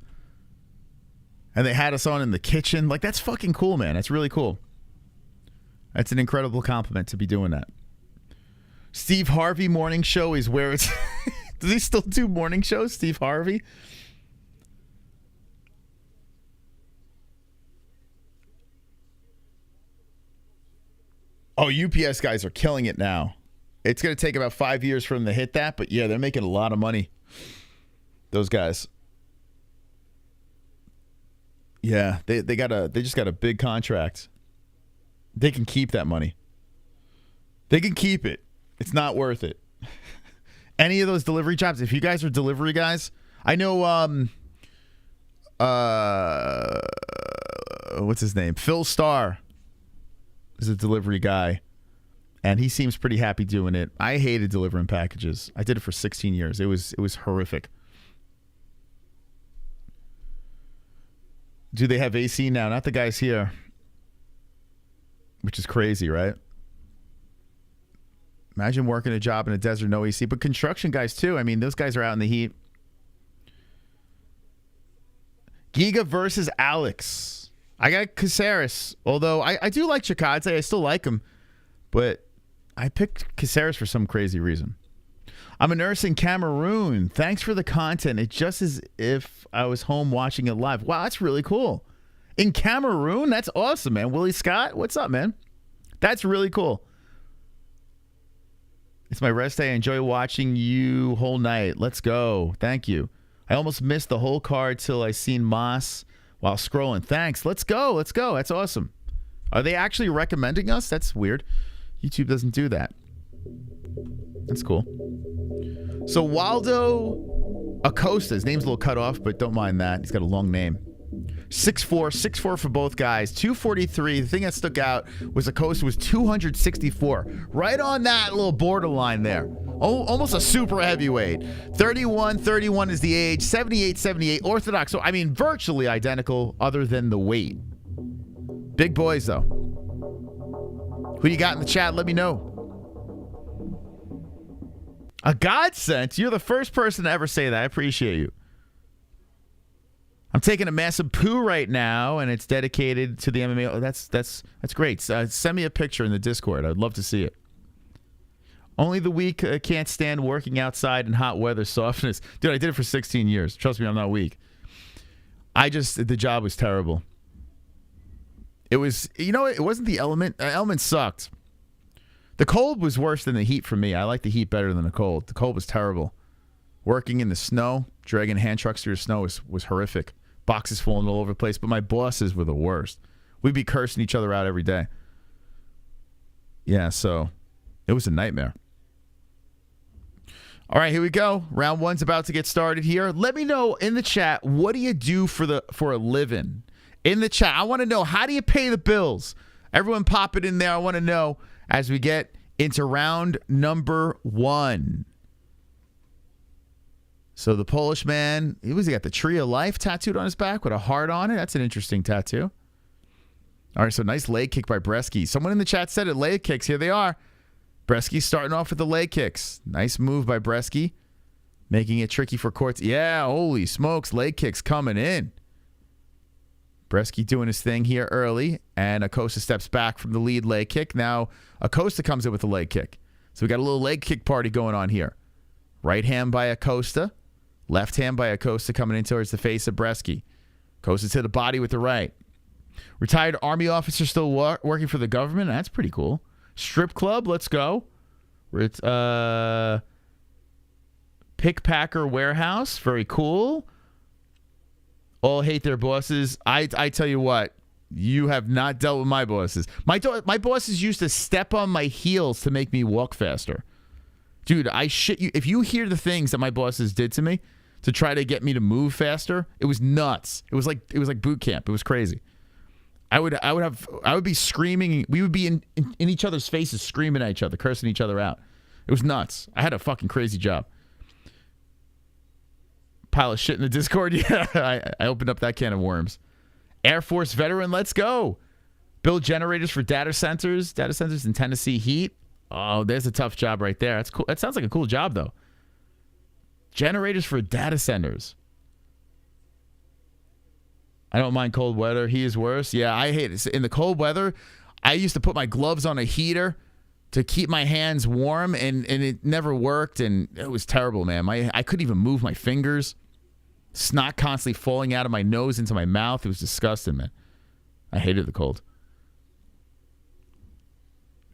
and they had us on in the kitchen. Like, that's fucking cool, man. That's really cool. That's an incredible compliment to be doing that. Steve Harvey morning show is where it's... Does he still do morning shows, Steve Harvey? Oh, UPS guys are killing it now. It's going to take about 5 years for them to hit that, but yeah, they're making a lot of money. Those guys. Yeah, they just got a big contract. They can keep that money. They can keep it. It's not worth it. Any of those delivery jobs, if you guys are delivery guys, I know what's his name? Phil Starr is a delivery guy, and he seems pretty happy doing it. I hated delivering packages. I did it for 16 years. It was horrific. Do they have AC now? Not the guys here. Which is crazy, right? Imagine working a job in a desert, no AC. But construction guys, too. I mean, those guys are out in the heat. Giga versus Alex. I got Caceres. Although, I do like Chikadze. I still like him. But I picked Caceres for some crazy reason. I'm a nurse in Cameroon. Thanks for the content. It's just as if I was home watching it live. Wow, that's really cool. In Cameroon? That's awesome, man. Willie Scott, what's up, man? That's really cool. It's my rest day. I enjoy watching you whole night. Let's go. Thank you. I almost missed the whole card till I seen Moss while scrolling. Thanks. Let's go. Let's go. That's awesome. Are they actually recommending us? That's weird. YouTube doesn't do that. That's cool. So Waldo Acosta, his name's a little cut off, but don't mind that. He's got a long name. 6'4", for both guys. 243. The thing that stuck out was Acosta was 264. Right on that little borderline there. Oh, almost a super heavyweight. 31 is the age. 78. Orthodox. So, I mean, virtually identical other than the weight. Big boys, though. Who you got in the chat? Let me know. A godsend. You're the first person to ever say that. I appreciate you. I'm taking a massive poo right now, and it's dedicated to the MMA. Oh, that's great. Send me a picture in the Discord. I'd love to see it. Only the weak can't stand working outside in hot weather softness. Dude, I did it for 16 years. Trust me, I'm not weak. The job was terrible. It was, it wasn't the element. Element sucked. The cold was worse than the heat for me. I like the heat better than the cold. The cold was terrible. Working in the snow, dragging hand trucks through the snow was horrific. Boxes falling all over the place, but my bosses were the worst. We'd be cursing each other out every day. Yeah, so it was a nightmare. All right, here we go. Round one's about to get started here. Let me know in the chat, what do you do for a living? In the chat, I want to know, how do you pay the bills? Everyone pop it in there. I want to know as we get into round number one. So the Polish man, he got the Tree of Life tattooed on his back with a heart on it. That's an interesting tattoo. All right, so nice leg kick by Bresky. Someone in the chat said it, leg kicks. Here they are. Bresky starting off with the leg kicks. Nice move by Bresky, making it tricky for Courts. Yeah, holy smokes, leg kicks coming in. Bresky doing his thing here early, and Acosta steps back from the lead leg kick. Now Acosta comes in with the leg kick. So we got a little leg kick party going on here. Right hand by Acosta. Left hand by Acosta coming in towards the face of Bresky. Costa to the body with the right. Retired Army officer still working for the government. That's pretty cool. Strip club, let's go. Pickpacker warehouse, very cool. All hate their bosses. I tell you what, you have not dealt with my bosses. My bosses used to step on my heels to make me walk faster. Dude, I shit you. If you hear the things that my bosses did to me to try to get me to move faster, it was nuts. It was like boot camp. It was crazy. I would be screaming. We would be in each other's faces, screaming at each other, cursing each other out. It was nuts. I had a fucking crazy job. Pile of shit in the Discord. Yeah, I opened up that can of worms. Air Force veteran, let's go. Build generators for data centers in Tennessee heat. Oh, there's a tough job right there. That's cool. That sounds like a cool job though. Generators for data centers. I don't mind cold weather. He is worse. Yeah, I hate it. In the cold weather, I used to put my gloves on a heater to keep my hands warm, and it never worked, and it was terrible, man. I couldn't even move my fingers. Snot constantly falling out of my nose into my mouth. It was disgusting, man. I hated the cold.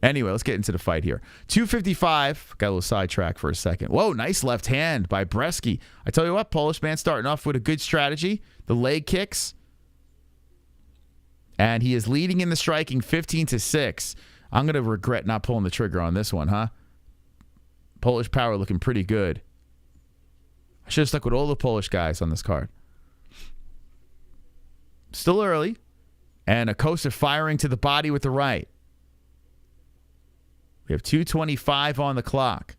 Anyway, let's get into the fight here. 255. Got a little sidetrack for a second. Whoa, nice left hand by Bresky. I tell you what, Polish man starting off with a good strategy. The leg kicks. And he is leading in the striking 15-6. I'm going to regret not pulling the trigger on this one, huh? Polish power looking pretty good. I should have stuck with all the Polish guys on this card. Still early. And Acosta firing to the body with the right. We have 2:25 on the clock.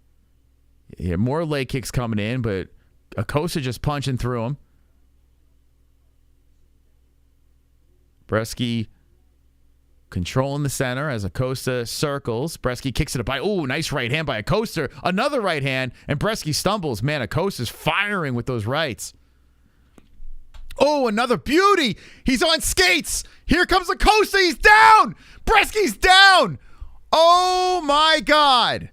Yeah, more leg kicks coming in, but Acosta just punching through him. Bresky controlling the center as Acosta circles. Bresky kicks it up by, oh, nice right hand by Acosta. Another right hand, and Bresky stumbles. Man, Acosta's firing with those rights. Oh, another beauty. He's on skates. Here comes Acosta. He's down. Bresky's down. Oh, my God.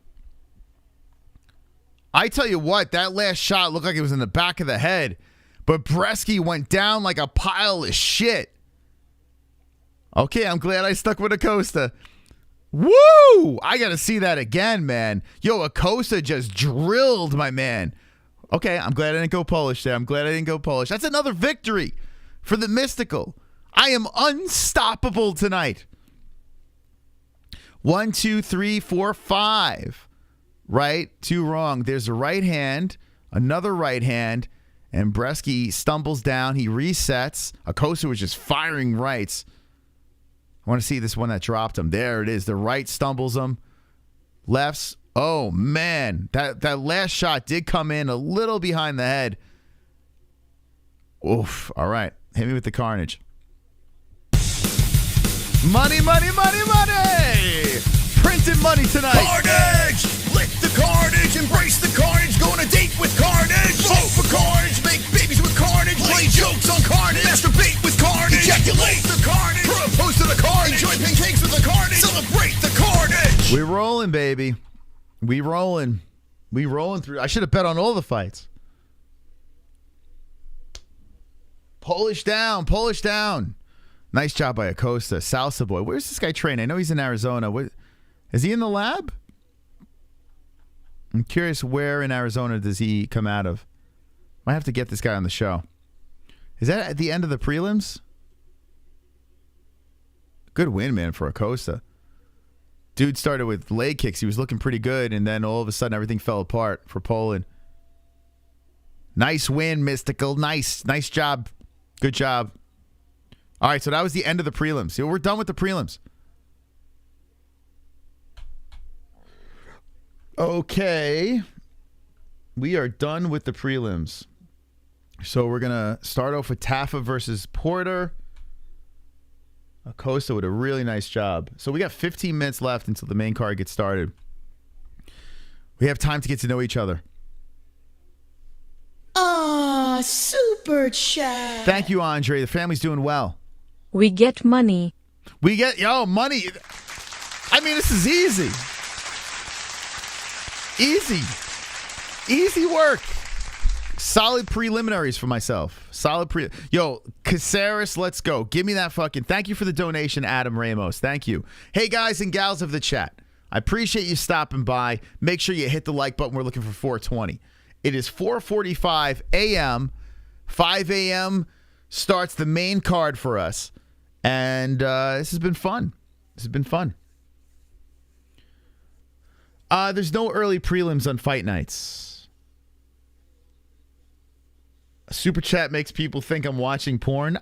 I tell you what, that last shot looked like it was in the back of the head, but Bresky went down like a pile of shit. Okay, I'm glad I stuck with Acosta. Woo! I got to see that again, man. Yo, Acosta just drilled my man. Okay, I'm glad I didn't go Polish there. I'm glad I didn't go Polish. That's another victory for the Mystical. I am unstoppable tonight. 1, 2, 3, 4, 5. Right, 2 wrong. There's a right hand, another right hand, and Bresky stumbles down. He resets. Acosta was just firing rights. I want to see this one that dropped him. There it is. The right stumbles him. Lefts. Oh, man. That last shot did come in a little behind the head. Oof. All right. Hit me with the carnage. Money, money, money, money! Printed money tonight. Carnage! Lick the carnage, embrace the carnage, go on a date with carnage. Vote for carnage, make babies with carnage, play jokes on carnage, masturbate with carnage, ejaculate the carnage, propose to the carnage, enjoy pancakes with the carnage, celebrate the carnage. We rolling, baby. We rolling. We rolling through. I should have bet on all the fights. Polish down, Polish down. Nice job by Acosta. Salsa boy. Where's this guy training? I know he's in Arizona. What, is he in the lab? I'm curious, where in Arizona does he come out of? Might have to get this guy on the show. Is that at the end of the prelims? Good win, man, for Acosta. Dude started with leg kicks. He was looking pretty good, and then all of a sudden everything fell apart for Poland. Nice win, Mystical. Nice job. Good job. All right, so that was the end of the prelims. So we're done with the prelims. Okay. We are done with the prelims. So we're going to start off with Taffa versus Porter. Acosta with a really nice job. So we got 15 minutes left until the main card gets started. We have time to get to know each other. Ah, super chat. Thank you, Andre. The family's doing well. We get money. We get, money. I mean, this is easy. Easy. Easy work. Solid preliminaries for myself. Yo, Caceres, let's go. Give me that fucking... Thank you for the donation, Adam Ramos. Thank you. Hey, guys and gals of the chat. I appreciate you stopping by. Make sure you hit the like button. We're looking for 420. It is 4:45 a.m. 5 a.m. starts the main card for us. And this has been fun. There's no early prelims on fight nights. A super chat makes people think I'm watching porn.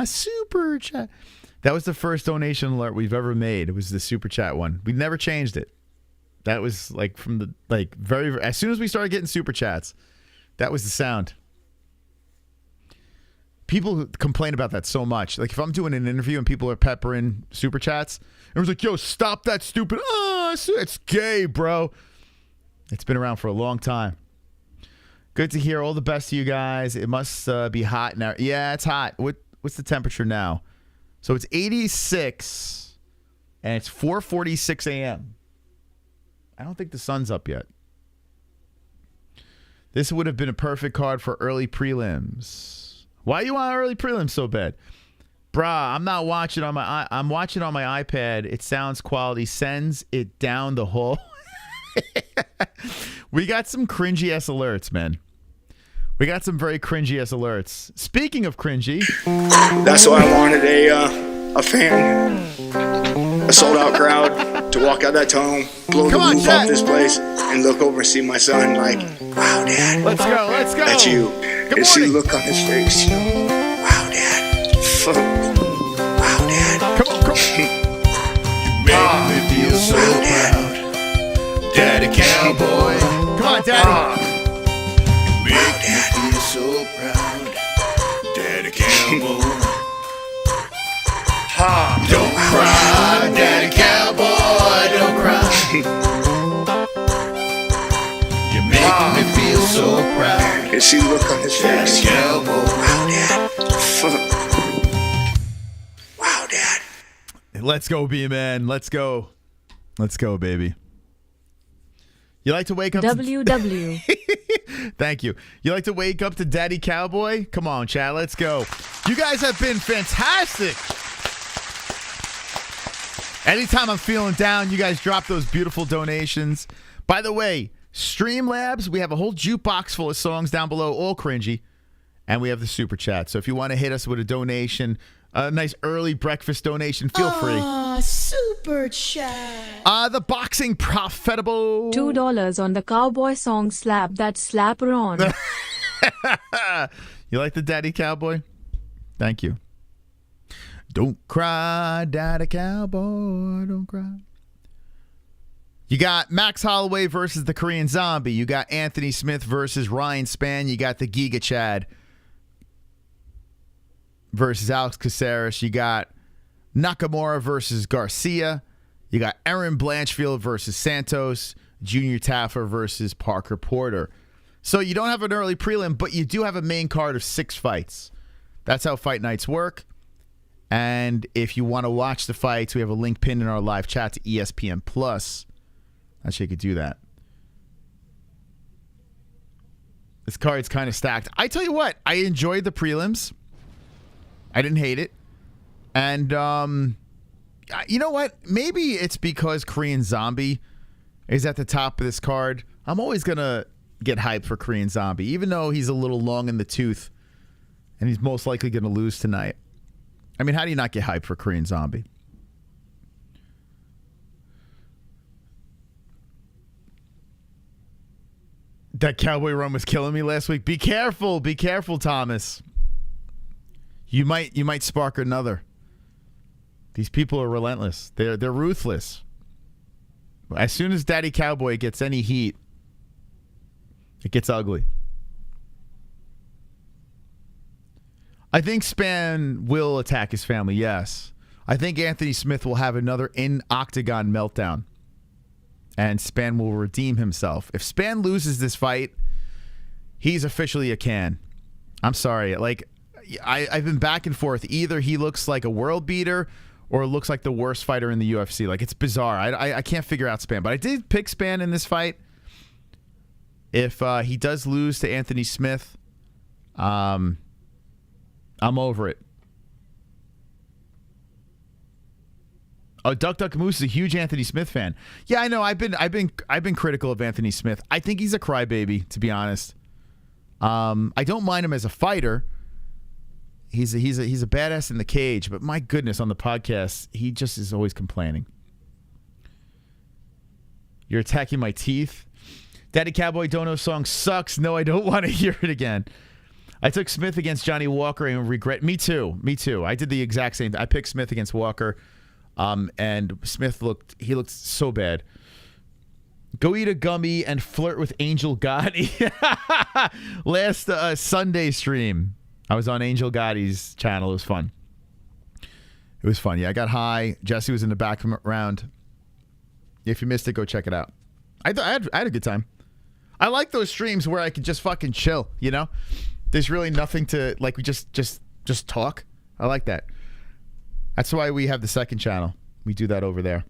Super chat. That was the first donation alert we've ever made. It was the super chat one. We never changed it. That was like from the very as soon as we started getting super chats, that was the sound. People complain about that so much. Like if I'm doing an interview and people are peppering super chats, everyone's like, "Yo, stop that stupid! It's gay, bro." It's been around for a long time. Good to hear. All the best to you guys. It must be hot now. Yeah, it's hot. What's the temperature now? So it's 86, and it's 4:46 a.m. I don't think the sun's up yet. This would have been a perfect card for early prelims. Why you want early prelims so bad? Bruh, I'm not watching on my... I'm watching on my iPad. It sounds quality. Sends it down the hole. We got some cringy-ass alerts, man. We got some very cringy-ass alerts. Speaking of cringy... That's why I wanted a fan, a sold-out crowd to walk out that tunnel, blow the roof off this place, and look over and see my son like, "Wow, Dad." Let's go, let's go. That's you. Good and see the look on his face. "Wow, Dad." "Wow, Dad." Come on. You make me feel so proud, Daddy Cowboy. Come on, Daddy. You make me feel so proud, Daddy Cowboy. Don't cry, Daddy Cowboy, don't cry. You make me feel so proud. And see the look on his face. Daddy Cowboy. "Wow, Dad." "Wow, Dad." Let's go, B-Man. Let's go. Let's go, baby. You like to wake up WW. Thank you. You like to wake up to Daddy Cowboy? Come on, chat. Let's go. You guys have been fantastic. Anytime I'm feeling down, you guys drop those beautiful donations. By the way, Streamlabs, we have a whole jukebox full of songs down below, all cringy. And we have the super chat. So if you want to hit us with a donation, a nice early breakfast donation, feel free. Super chat. The boxing profitable. $2 on the cowboy song Slap That Slapper On. You like the Daddy Cowboy? Thank you. Don't cry, Daddy Cowboy, don't cry. You got Max Holloway versus the Korean Zombie. You got Anthony Smith versus Ryan Spann. You got the Giga Chad versus Alex Caceres. You got Nakamura versus Garcia. You got Aaron Blanchfield versus Santos. Junior Taffer versus Parker Porter. So you don't have an early prelim, but you do have a main card of 6 fights. That's how fight nights work. And if you want to watch the fights, we have a link pinned in our live chat to ESPN Plus. I should could do that. This card's kind of stacked. I tell you what, I enjoyed the prelims. I didn't hate it. And you know what? Maybe it's because Korean Zombie is at the top of this card. I'm always going to get hyped for Korean Zombie, even though he's a little long in the tooth and he's most likely going to lose tonight. I mean, how do you not get hyped for Korean Zombie? That cowboy run was killing me last week. Be careful, Thomas. You might spark another. These people are relentless. They're ruthless. As soon as Daddy Cowboy gets any heat, it gets ugly. I think Spann will attack his family, yes. I think Anthony Smith will have another in-octagon meltdown. And Spann will redeem himself. If Spann loses this fight, he's officially a can. I'm sorry. Like, I've been back and forth. Either he looks like a world beater or looks like the worst fighter in the UFC. Like, it's bizarre. I can't figure out Spann. But I did pick Spann in this fight. If he does lose to Anthony Smith, I'm over it. Oh, Duck Duck Moose is a huge Anthony Smith fan. Yeah, I know. I've been critical of Anthony Smith. I think he's a crybaby, to be honest. I don't mind him as a fighter. He's a badass in the cage, but my goodness, on the podcast, he just is always complaining. You're attacking my teeth. Daddy Cowboy Dono song sucks. No, I don't want to hear it again. I took Smith against Johnny Walker and regret. Me too. I did the exact same thing. I picked Smith against Walker. And Smith looked so bad. Go eat a gummy and flirt with Angel Gotti. Last Sunday stream, I was on Angel Gotti's channel. It was fun. Yeah, I got high. Jesse was in the background. If you missed it, go check it out. I had a good time. I like those streams where I could just fucking chill, you know? There's really nothing to, like, we just talk. I like that. That's why we have the second channel. We do that over there.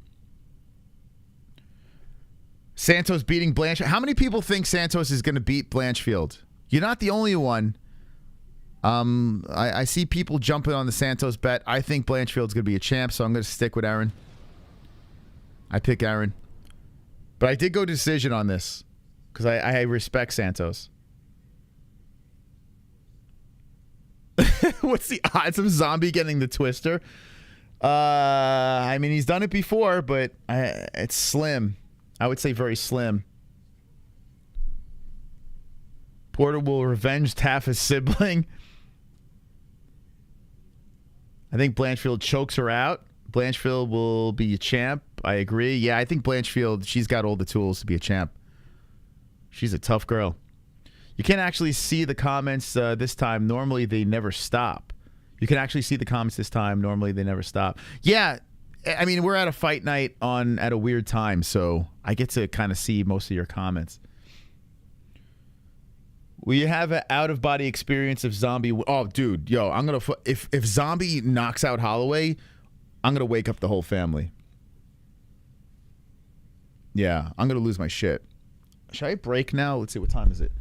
Santos beating Blanchfield. How many people think Santos is going to beat Blanchfield? You're not the only one. I see people jumping on the Santos bet. I think Blanchfield's going to be a champ, so I'm going to stick with Aaron. I pick Aaron. But I did go decision on this because I respect Santos. What's the odds of Zombie getting the twister? I mean, he's done it before, but it's slim. I would say very slim. Porter will revenge Taff's sibling. I think Blanchfield chokes her out. Blanchfield will be a champ. I agree. Yeah, I think Blanchfield, she's got all the tools to be a champ. She's a tough girl. You can't actually see the comments this time. Normally, they never stop. You can actually see the comments this time. Normally, they never stop. Yeah, I mean, we're at a fight night at a weird time, so I get to kind of see most of your comments. Will you have an out-of-body experience if Zombie... Oh, dude, yo, I'm going to... If Zombie knocks out Holloway, I'm going to wake up the whole family. Yeah, I'm going to lose my shit. Should I break now? Let's see, what time is it?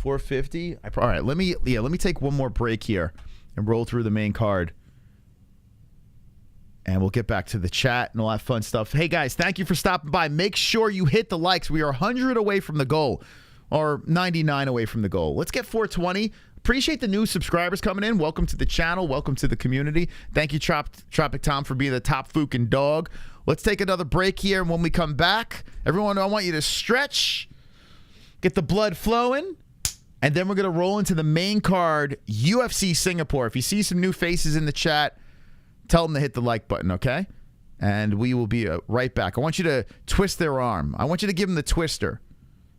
4:50? All right, let me take one more break here and roll through the main card. And we'll get back to the chat and all that fun stuff. Hey, guys, thank you for stopping by. Make sure you hit the likes. We are 100 away from the goal, or 99 away from the goal. Let's get 420. Appreciate the new subscribers coming in. Welcome to the channel. Welcome to the community. Thank you, Tropic Tom, for being the top fucking dog. Let's take another break here, and when we come back, everyone, I want you to stretch, get the blood flowing, and then we're going to roll into the main card, UFC Singapore. If you see some new faces in the chat, tell them to hit the like button, okay? And we will be right back. I want you to twist their arm. I want you to give them the twister.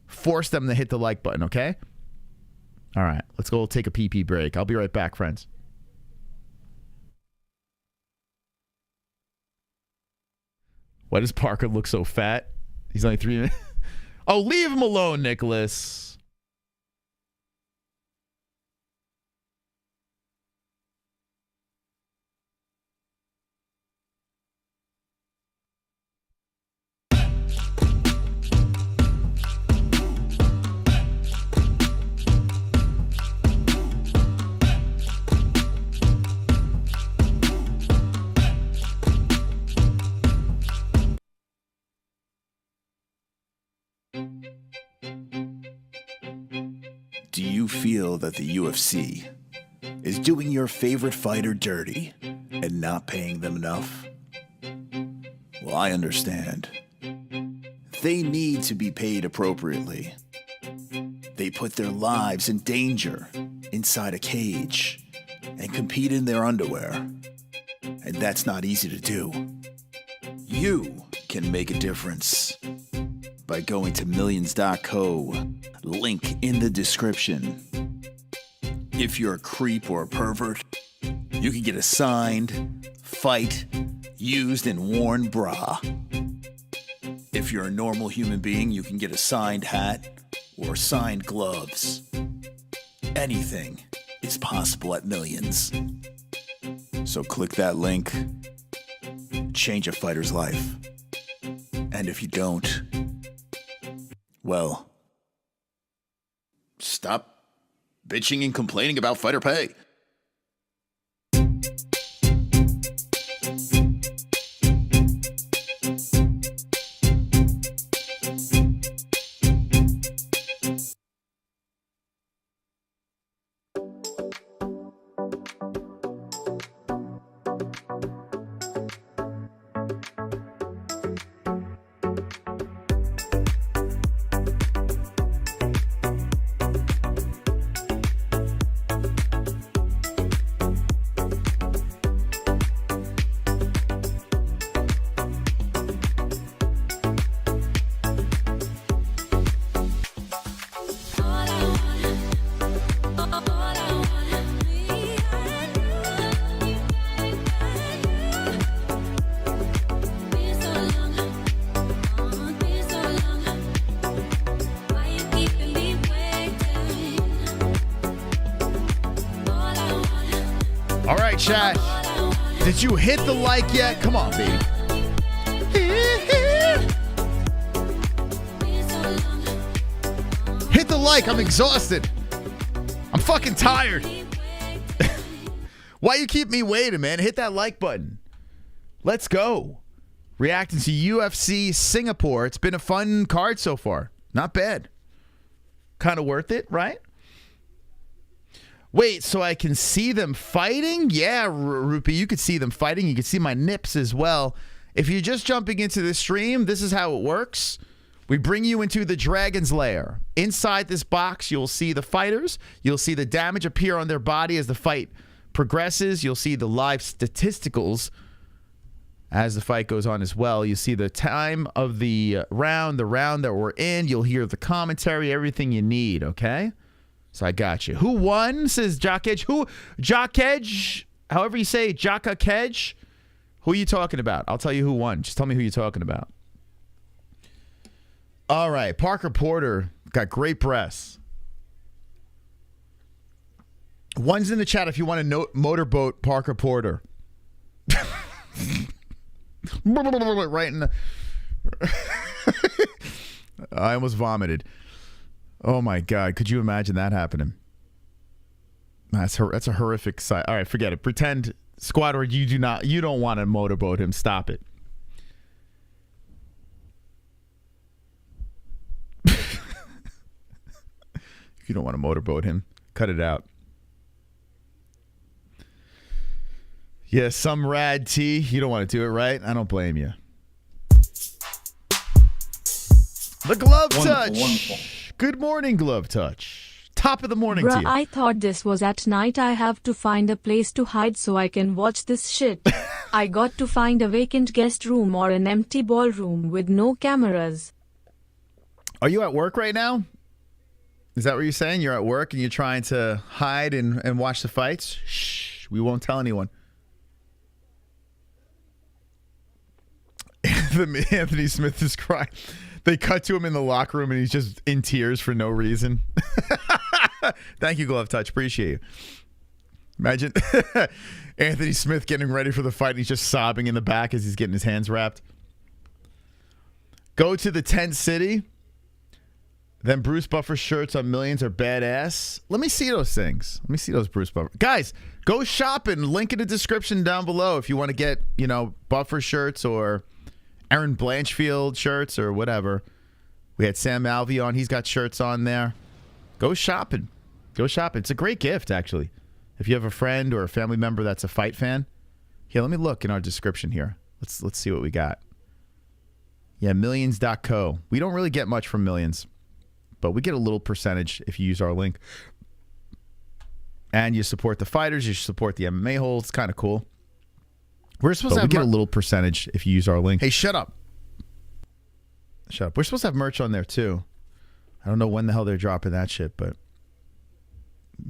Force them to hit the like button, okay? All right, let's go take a pee-pee break. I'll be right back, friends. Why does Parker look so fat? He's only 3 minutes. Oh, leave him alone, Nicholas. Do you feel that the UFC is doing your favorite fighter dirty and not paying them enough? Well, I understand. They need to be paid appropriately. They put their lives in danger inside a cage and compete in their underwear. And that's not easy to do. You can make a difference by going to millions.co, link in the description. If you're a creep or a pervert, you can get a signed, fight, used and worn bra. If you're a normal human being, you can get a signed hat or signed gloves. Anything is possible at Millions. So click that link, change a fighter's life. And if you don't, well, stop bitching and complaining about fighter pay. All right, chat. Did you hit the like yet? Come on, baby. Hit the like. I'm exhausted. I'm fucking tired. Why you keep me waiting, man? Hit that like button. Let's go. Reacting to UFC Singapore. It's been a fun card so far. Not bad. Kind of worth it, right? Wait, so I can see them fighting? Yeah, Rupi, you could see them fighting. You can see my nips as well. If you're just jumping into the stream, this is how it works. We bring you into the Dragon's Lair. Inside this box, you'll see the fighters. You'll see the damage appear on their body as the fight progresses. You'll see the live statisticals as the fight goes on as well. You see the time of the round that we're in. You'll hear the commentary, everything you need, okay? So I got you. Who won, says Jockedge. Who? Jockedge, however you say, Jockedge. Who are you talking about? I'll tell you who won. Just tell me who you're talking about. All right. Parker Porter got great breasts. One's in the chat if you want to motorboat Parker Porter. Right in the... I almost vomited. Oh my God! Could you imagine that happening? That's a horrific sight. All right, forget it. Pretend, Squadward, you don't want to motorboat him. Stop it. You don't want to motorboat him. Cut it out. Yeah, some rad tea. You don't want to do it, right? I don't blame you. The glove touch. Wonderful. Good morning, glove touch. Top of the morning to Bruh, you. I thought this was at night. I have to find a place to hide so I can watch this shit. I got to find a vacant guest room or an empty ballroom with no cameras. Are you at work right now? Is that what you're saying? You're at work and you're trying to hide and watch the fights? Shh, we won't tell anyone. Anthony Smith is crying. They cut to him in the locker room and he's just in tears for no reason. Thank you, Glove Touch. Appreciate you. Imagine Anthony Smith getting ready for the fight and he's just sobbing in the back as he's getting his hands wrapped. Go to the tent city. Then Bruce Buffer shirts on Millions are badass. Let me see those things. Let me see those Bruce Buffer. Guys, go shopping. Link in the description down below if you want to get, Buffer shirts or Aaron Blanchfield shirts or whatever. We had Sam Alvey on. He's got shirts on there. Go shopping. Go shopping. It's a great gift, actually. If you have a friend or a family member that's a fight fan. Here, let me look in our description here. Let's see what we got. Yeah, millions.co. We don't really get much from Millions, but we get a little percentage if you use our link. And you support the fighters. You support the MMA-Holes. It's kind of cool. We're supposed to get a little percentage if you use our link. Hey, shut up. Shut up. We're supposed to have merch on there, too. I don't know when the hell they're dropping that shit, but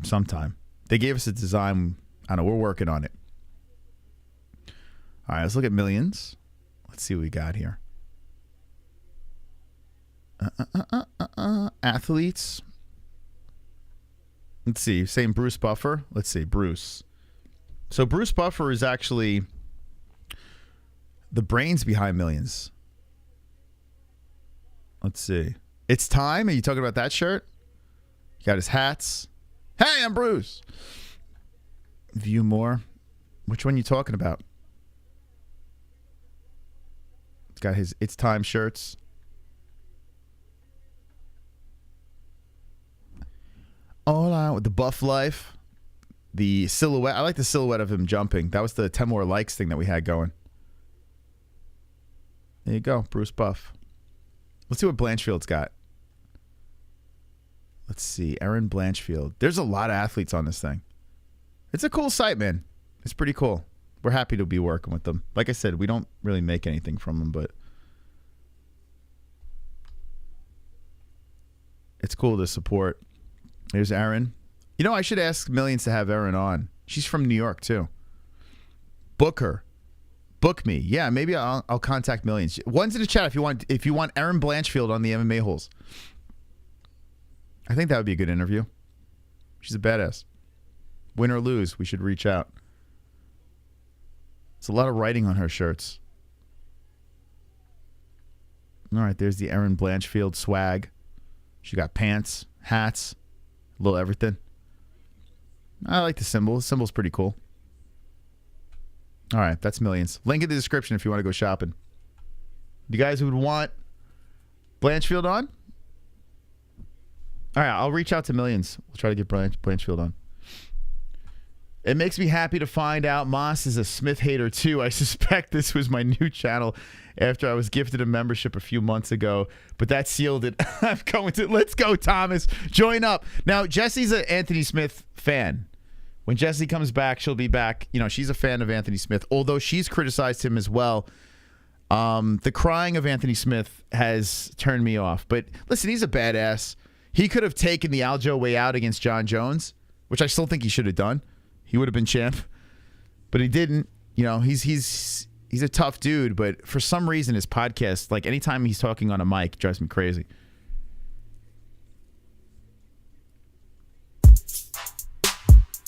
sometime. They gave us a design. I don't know. We're working on it. All right, let's look at Millions. Let's see what we got here. Athletes. Let's see. Same Bruce Buffer. Let's see. Bruce. So Bruce Buffer is actually the brains behind Millions. Let's see. It's time. Are you talking about that shirt? Got his hats. Hey, I'm Bruce. View more. Which one you talking about? It's got his It's Time shirts. All out with the buff life. The silhouette. I like the silhouette of him jumping. That was the 10 more likes thing that we had going. There you go, Bruce Buff. Let's see what Blanchfield's got. Let's see, Aaron Blanchfield. There's a lot of athletes on this thing. It's a cool site, man. It's pretty cool. We're happy to be working with them. Like I said, we don't really make anything from them, but it's cool to support. There's Aaron. You know, I should ask Millions to have Erin on. She's from New York, too. Book her. Book me. Yeah, maybe I'll contact Millions. One's in the chat if you want Erin Blanchfield on the MMA-Holes. I think that would be a good interview. She's a badass. Win or lose, we should reach out. It's a lot of writing on her shirts. All right, there's the Erin Blanchfield swag. She got pants, hats, a little everything. I like the symbol. The symbol's pretty cool. All right, that's Millions. Link in the description if you want to go shopping. You guys would want Blanchfield on? All right, I'll reach out to Millions. We'll try to get Blanchfield on. It makes me happy to find out Moss is a Smith hater too. I suspect this was my new channel after I was gifted a membership a few months ago, but that sealed it. I'm going to. Let's go, Thomas. Join up. Now, Jessie's an Anthony Smith fan. When Jessie comes back, she'll be back. You know, she's a fan of Anthony Smith, although she's criticized him as well. The crying of Anthony Smith has turned me off. But listen, he's a badass. He could have taken the Aljo way out against John Jones, which I still think he should have done. He would have been champ, but he didn't. You know, he's a tough dude, but for some reason his podcast, like anytime he's talking on a mic, drives me crazy.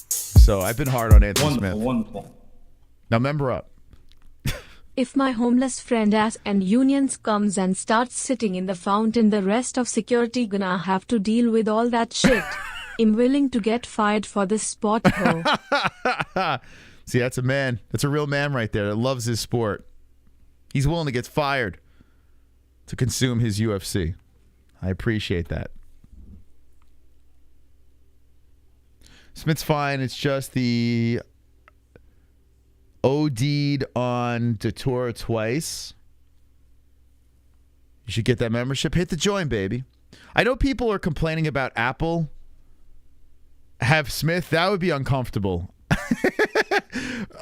So I've been hard on Anthony Smith. Wonderful. Now member up. If my homeless friend ass and unions comes and starts sitting in the fountain, the rest of security gonna have to deal with all that shit. I'm willing to get fired for this sport, bro. See, that's a man. That's a real man right there that loves his sport. He's willing to get fired to consume his UFC. I appreciate that. Smith's fine. It's just the OD'd on Datura twice. You should get that membership. Hit the join, baby. I know people are complaining about Apple. Have Smith, that would be uncomfortable.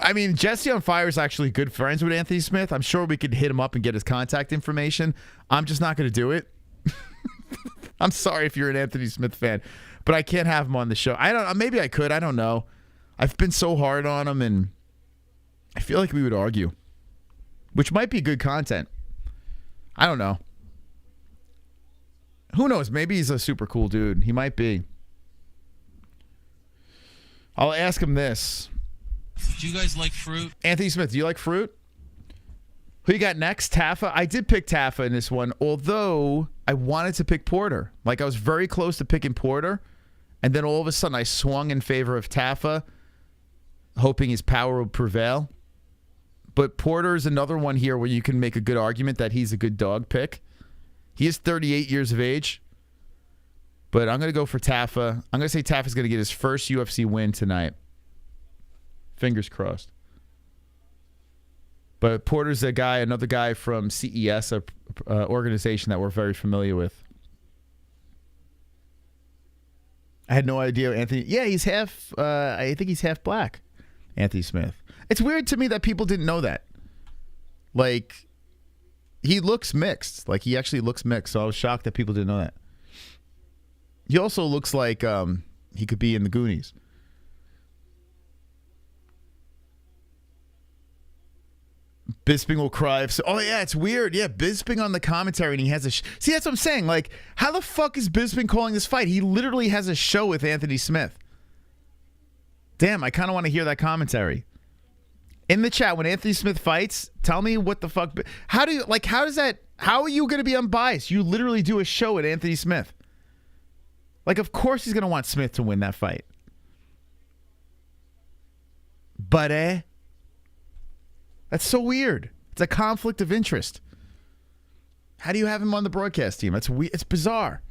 I mean, Jesse on Fire is actually good friends with Anthony Smith. I'm sure we could hit him up and get his contact information. I'm just not going to do it. I'm sorry if you're an Anthony Smith fan, but I can't have him on the show. I don't. Maybe I could. I don't know. I've been so hard on him, and I feel like we would argue, which might be good content. I don't know. Who knows? Maybe he's a super cool dude. He might be. I'll ask him this. Do you guys like fruit? Anthony Smith, do you like fruit? Who you got next? Taffa? I did pick Taffa in this one, although I wanted to pick Porter. Like, I was very close to picking Porter, and then all of a sudden I swung in favor of Taffa, hoping his power would prevail. But Porter is another one here where you can make a good argument that he's a good dog pick. He is 38 years of age. But I'm going to go for Taffa. I'm going to say Taffa's going to get his first UFC win tonight. Fingers crossed. But Porter's a guy, another guy from CES, a organization that we're very familiar with. I had no idea Anthony. Yeah, he's half. I think he's half black. Anthony Smith. It's weird to me that people didn't know that. Like, he looks mixed. Like, he actually looks mixed. So I was shocked that people didn't know that. He also looks like he could be in the Goonies. Bisping will cry. Oh, yeah, it's weird. Yeah, Bisping on the commentary, and he has a... See, that's what I'm saying. Like, how the fuck is Bisping calling this fight? He literally has a show with Anthony Smith. Damn, I kind of want to hear that commentary. In the chat, when Anthony Smith fights, tell me what the fuck... How do you... Like, how does that... How are you going to be unbiased? You literally do a show with Anthony Smith. Like, of course he's going to want Smith to win that fight. But, that's so weird. It's a conflict of interest. How do you have him on the broadcast team? That's weird. It's bizarre.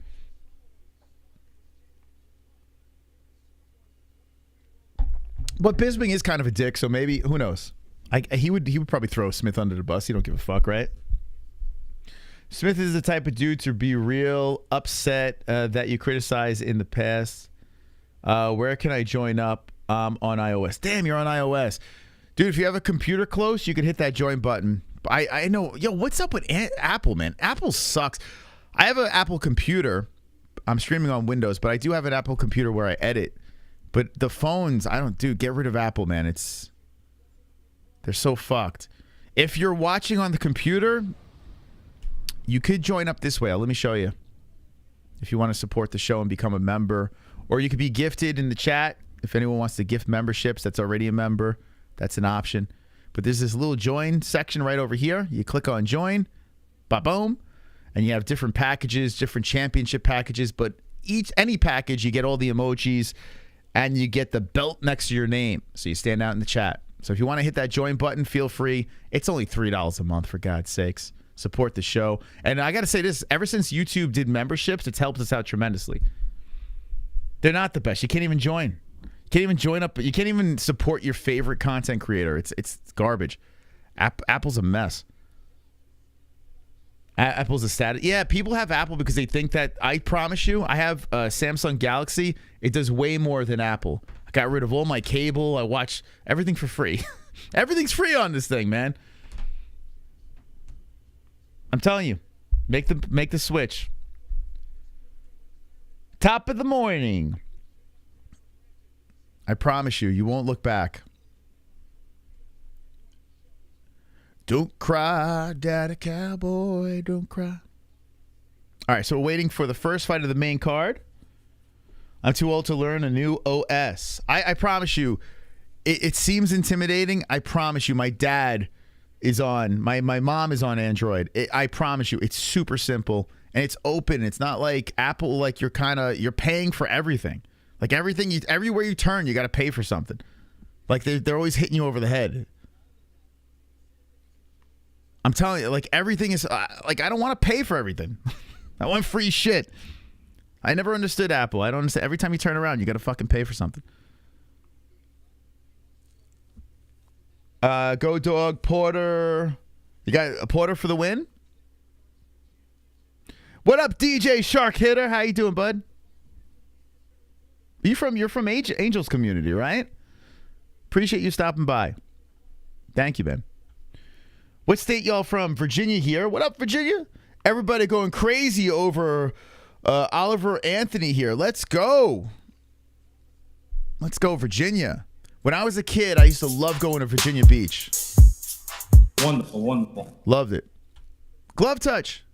But Bisping is kind of a dick, so maybe, who knows? He would probably throw Smith under the bus. He don't give a fuck, right? Smith is the type of dude to be real upset that you criticize in the past. Where can I join up on iOS? Damn, you're on iOS. Dude, if you have a computer close, you can hit that join button. I know. Yo, what's up with Apple, man? Apple sucks. I have an Apple computer. I'm streaming on Windows, but I do have an Apple computer where I edit. But the phones, I don't do. Get rid of Apple, man. They're so fucked. If you're watching on the computer, you could join up this way. Let me show you. If you want to support the show and become a member. Or you could be gifted in the chat. If anyone wants to gift memberships that's already a member, that's an option. But there's this little join section right over here. You click on join. Ba-boom. And you have different packages, different championship packages. But any package, you get all the emojis. And you get the belt next to your name. So you stand out in the chat. So if you want to hit that join button, feel free. It's only $3 a month, for God's sakes. Support the show. And I got to say this. Ever since YouTube did memberships, it's helped us out tremendously. They're not the best. You can't even join. You can't even join up. You can't even support your favorite content creator. It's garbage. Apple's a mess. Apple's a status. Yeah, people have Apple because they think that, I promise you, I have a Samsung Galaxy. It does way more than Apple. I got rid of all my cable. I watch everything for free. Everything's free on this thing, man. I'm telling you, make the switch. Top of the morning. I promise you won't look back. Don't cry, daddy cowboy, don't cry. All right, so we're waiting for the first fight of the main card. I'm too old to learn a new OS. I promise you, it seems intimidating. I promise you, my dad is on, my mom is on Android. I promise you, it's super simple and it's open. It's not like Apple, like you're paying for everything. Like everywhere you turn, you got to pay for something. Like they're always hitting you over the head. I'm telling you, like everything is like I don't want to pay for everything. I want free shit. I never understood Apple. I don't understand. Every time you turn around, you got to fucking pay for something. Go dog Porter. You got a Porter for the win? What up, DJ Shark Hitter? How you doing, bud? You're from Angels community, right? Appreciate you stopping by. Thank you, man. What state y'all from? Virginia here. What up, Virginia? Everybody going crazy over Oliver Anthony here. Let's go. Let's go, Virginia. When I was a kid, I used to love going to Virginia Beach. Wonderful, wonderful. Loved it. Glove touch.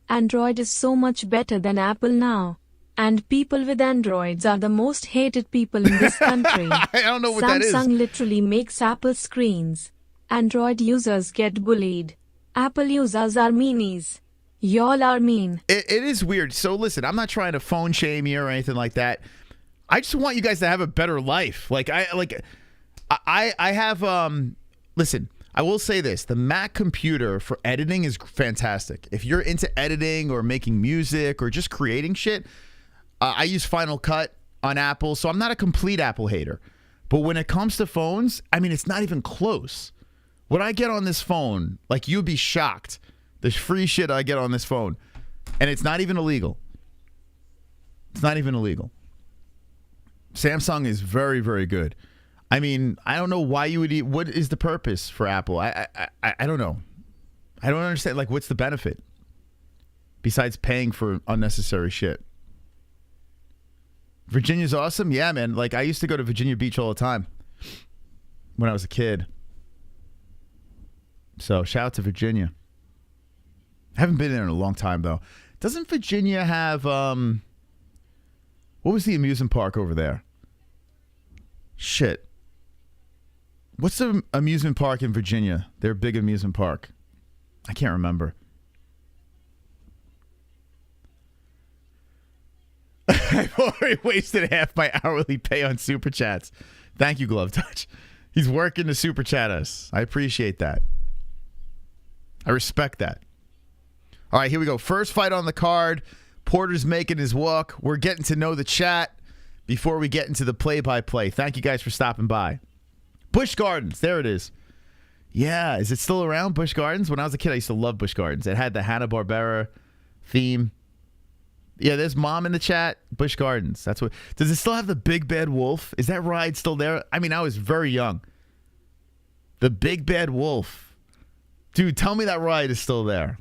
Android is so much better than Apple now. And people with Androids are the most hated people in this country. I don't know what that is. Samsung literally makes Apple screens. Android users get bullied. Apple users are meanies. Y'all are mean. It is weird. So listen, I'm not trying to phone shame you or anything like that. I just want you guys to have a better life. I have listen, I will say this. The Mac computer for editing is fantastic. If you're into editing or making music or just creating shit, I use Final Cut on Apple, so I'm not a complete Apple hater. But when it comes to phones, I mean, it's not even close. What I get on this phone, like you'd be shocked. There's free shit I get on this phone. And it's not even illegal. It's not even illegal. Samsung is very, very good. I mean, I don't know why you would eat. What is the purpose for Apple? I don't know. I don't understand. Like, what's the benefit? Besides paying for unnecessary shit. Virginia's awesome. Yeah, man. Like, I used to go to Virginia Beach all the time when I was a kid. So, shout out to Virginia. I haven't been there in a long time, though. Doesn't Virginia have, what was the amusement park over there? Shit. What's the amusement park in Virginia? Their big amusement park. I can't remember. I've already wasted half my hourly pay on super chats. Thank you, Glove Touch. He's working to super chat us. I appreciate that. I respect that. All right, here we go. First fight on the card. Porter's making his walk. We're getting to know the chat before we get into the play-by-play. Thank you guys for stopping by. Busch Gardens. There it is. Yeah, is it still around, Busch Gardens? When I was a kid, I used to love Busch Gardens. It had the Hanna-Barbera theme. Yeah, there's Mom in the chat. Busch Gardens. That's what. Does it still have the Big Bad Wolf? Is that ride still there? I mean, I was very young. The Big Bad Wolf. Dude, tell me that ride is still there.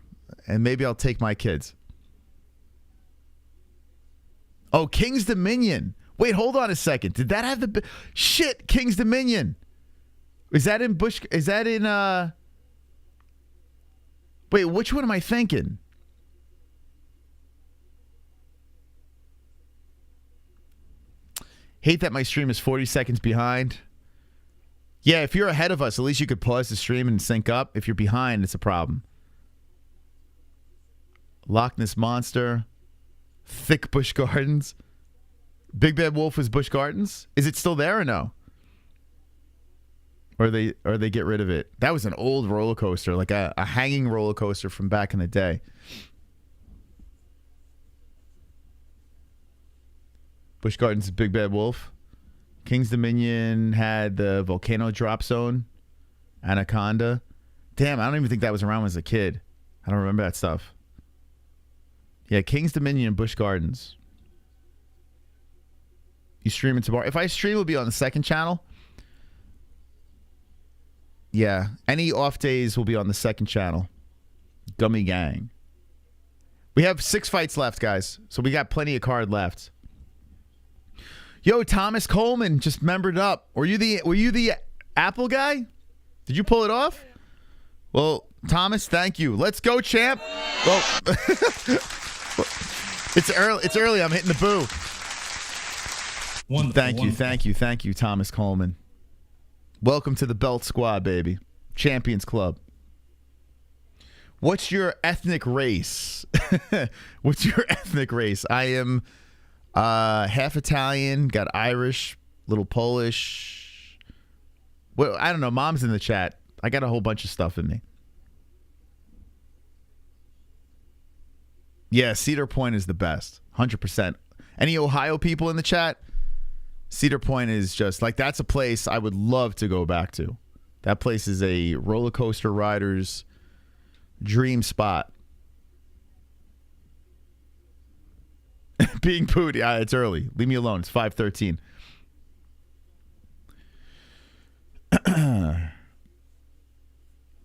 And maybe I'll take my kids. Oh, King's Dominion. Wait, hold on a second. Did that have the... Shit, King's Dominion. Is that in Busch... Is that in... Wait, which one am I thinking? Hate that my stream is 40 seconds behind. Yeah, if you're ahead of us, at least you could pause the stream and sync up. If you're behind, it's a problem. Loch Ness Monster. Thick Busch Gardens. Big Bad Wolf is Busch Gardens. Is it still there or no? Or they get rid of it? That was an old roller coaster, like a hanging roller coaster from back in the day. Busch Gardens is Big Bad Wolf. King's Dominion had the Volcano Drop Zone. Anaconda. Damn, I don't even think that was around as a kid. I don't remember that stuff. Yeah, King's Dominion and Busch Gardens. You streaming tomorrow? If I stream, it'll be on the second channel. Yeah, any off days will be on the second channel. Gummy Gang. We have 6 fights left, guys. So we got plenty of card left. Yo, Thomas Coleman just membered up. Were you the Apple guy? Did you pull it off? Well, Thomas, thank you. Let's go, champ. Well, it's early. I'm hitting the boo. Wonderful, Thank you, Thomas Coleman. Welcome to the Belt Squad, baby. Champions Club. What's your ethnic race? What's your ethnic race? I am half Italian, got Irish, little Polish. Well, I don't know. Mom's in the chat. I got a whole bunch of stuff in me. Yeah, Cedar Point is the best. 100%. Any Ohio people in the chat? Cedar Point is just like, that's a place I would love to go back to. That place is a roller coaster rider's dream spot. Being pooed, yeah, it's early. Leave me alone. It's 5:13.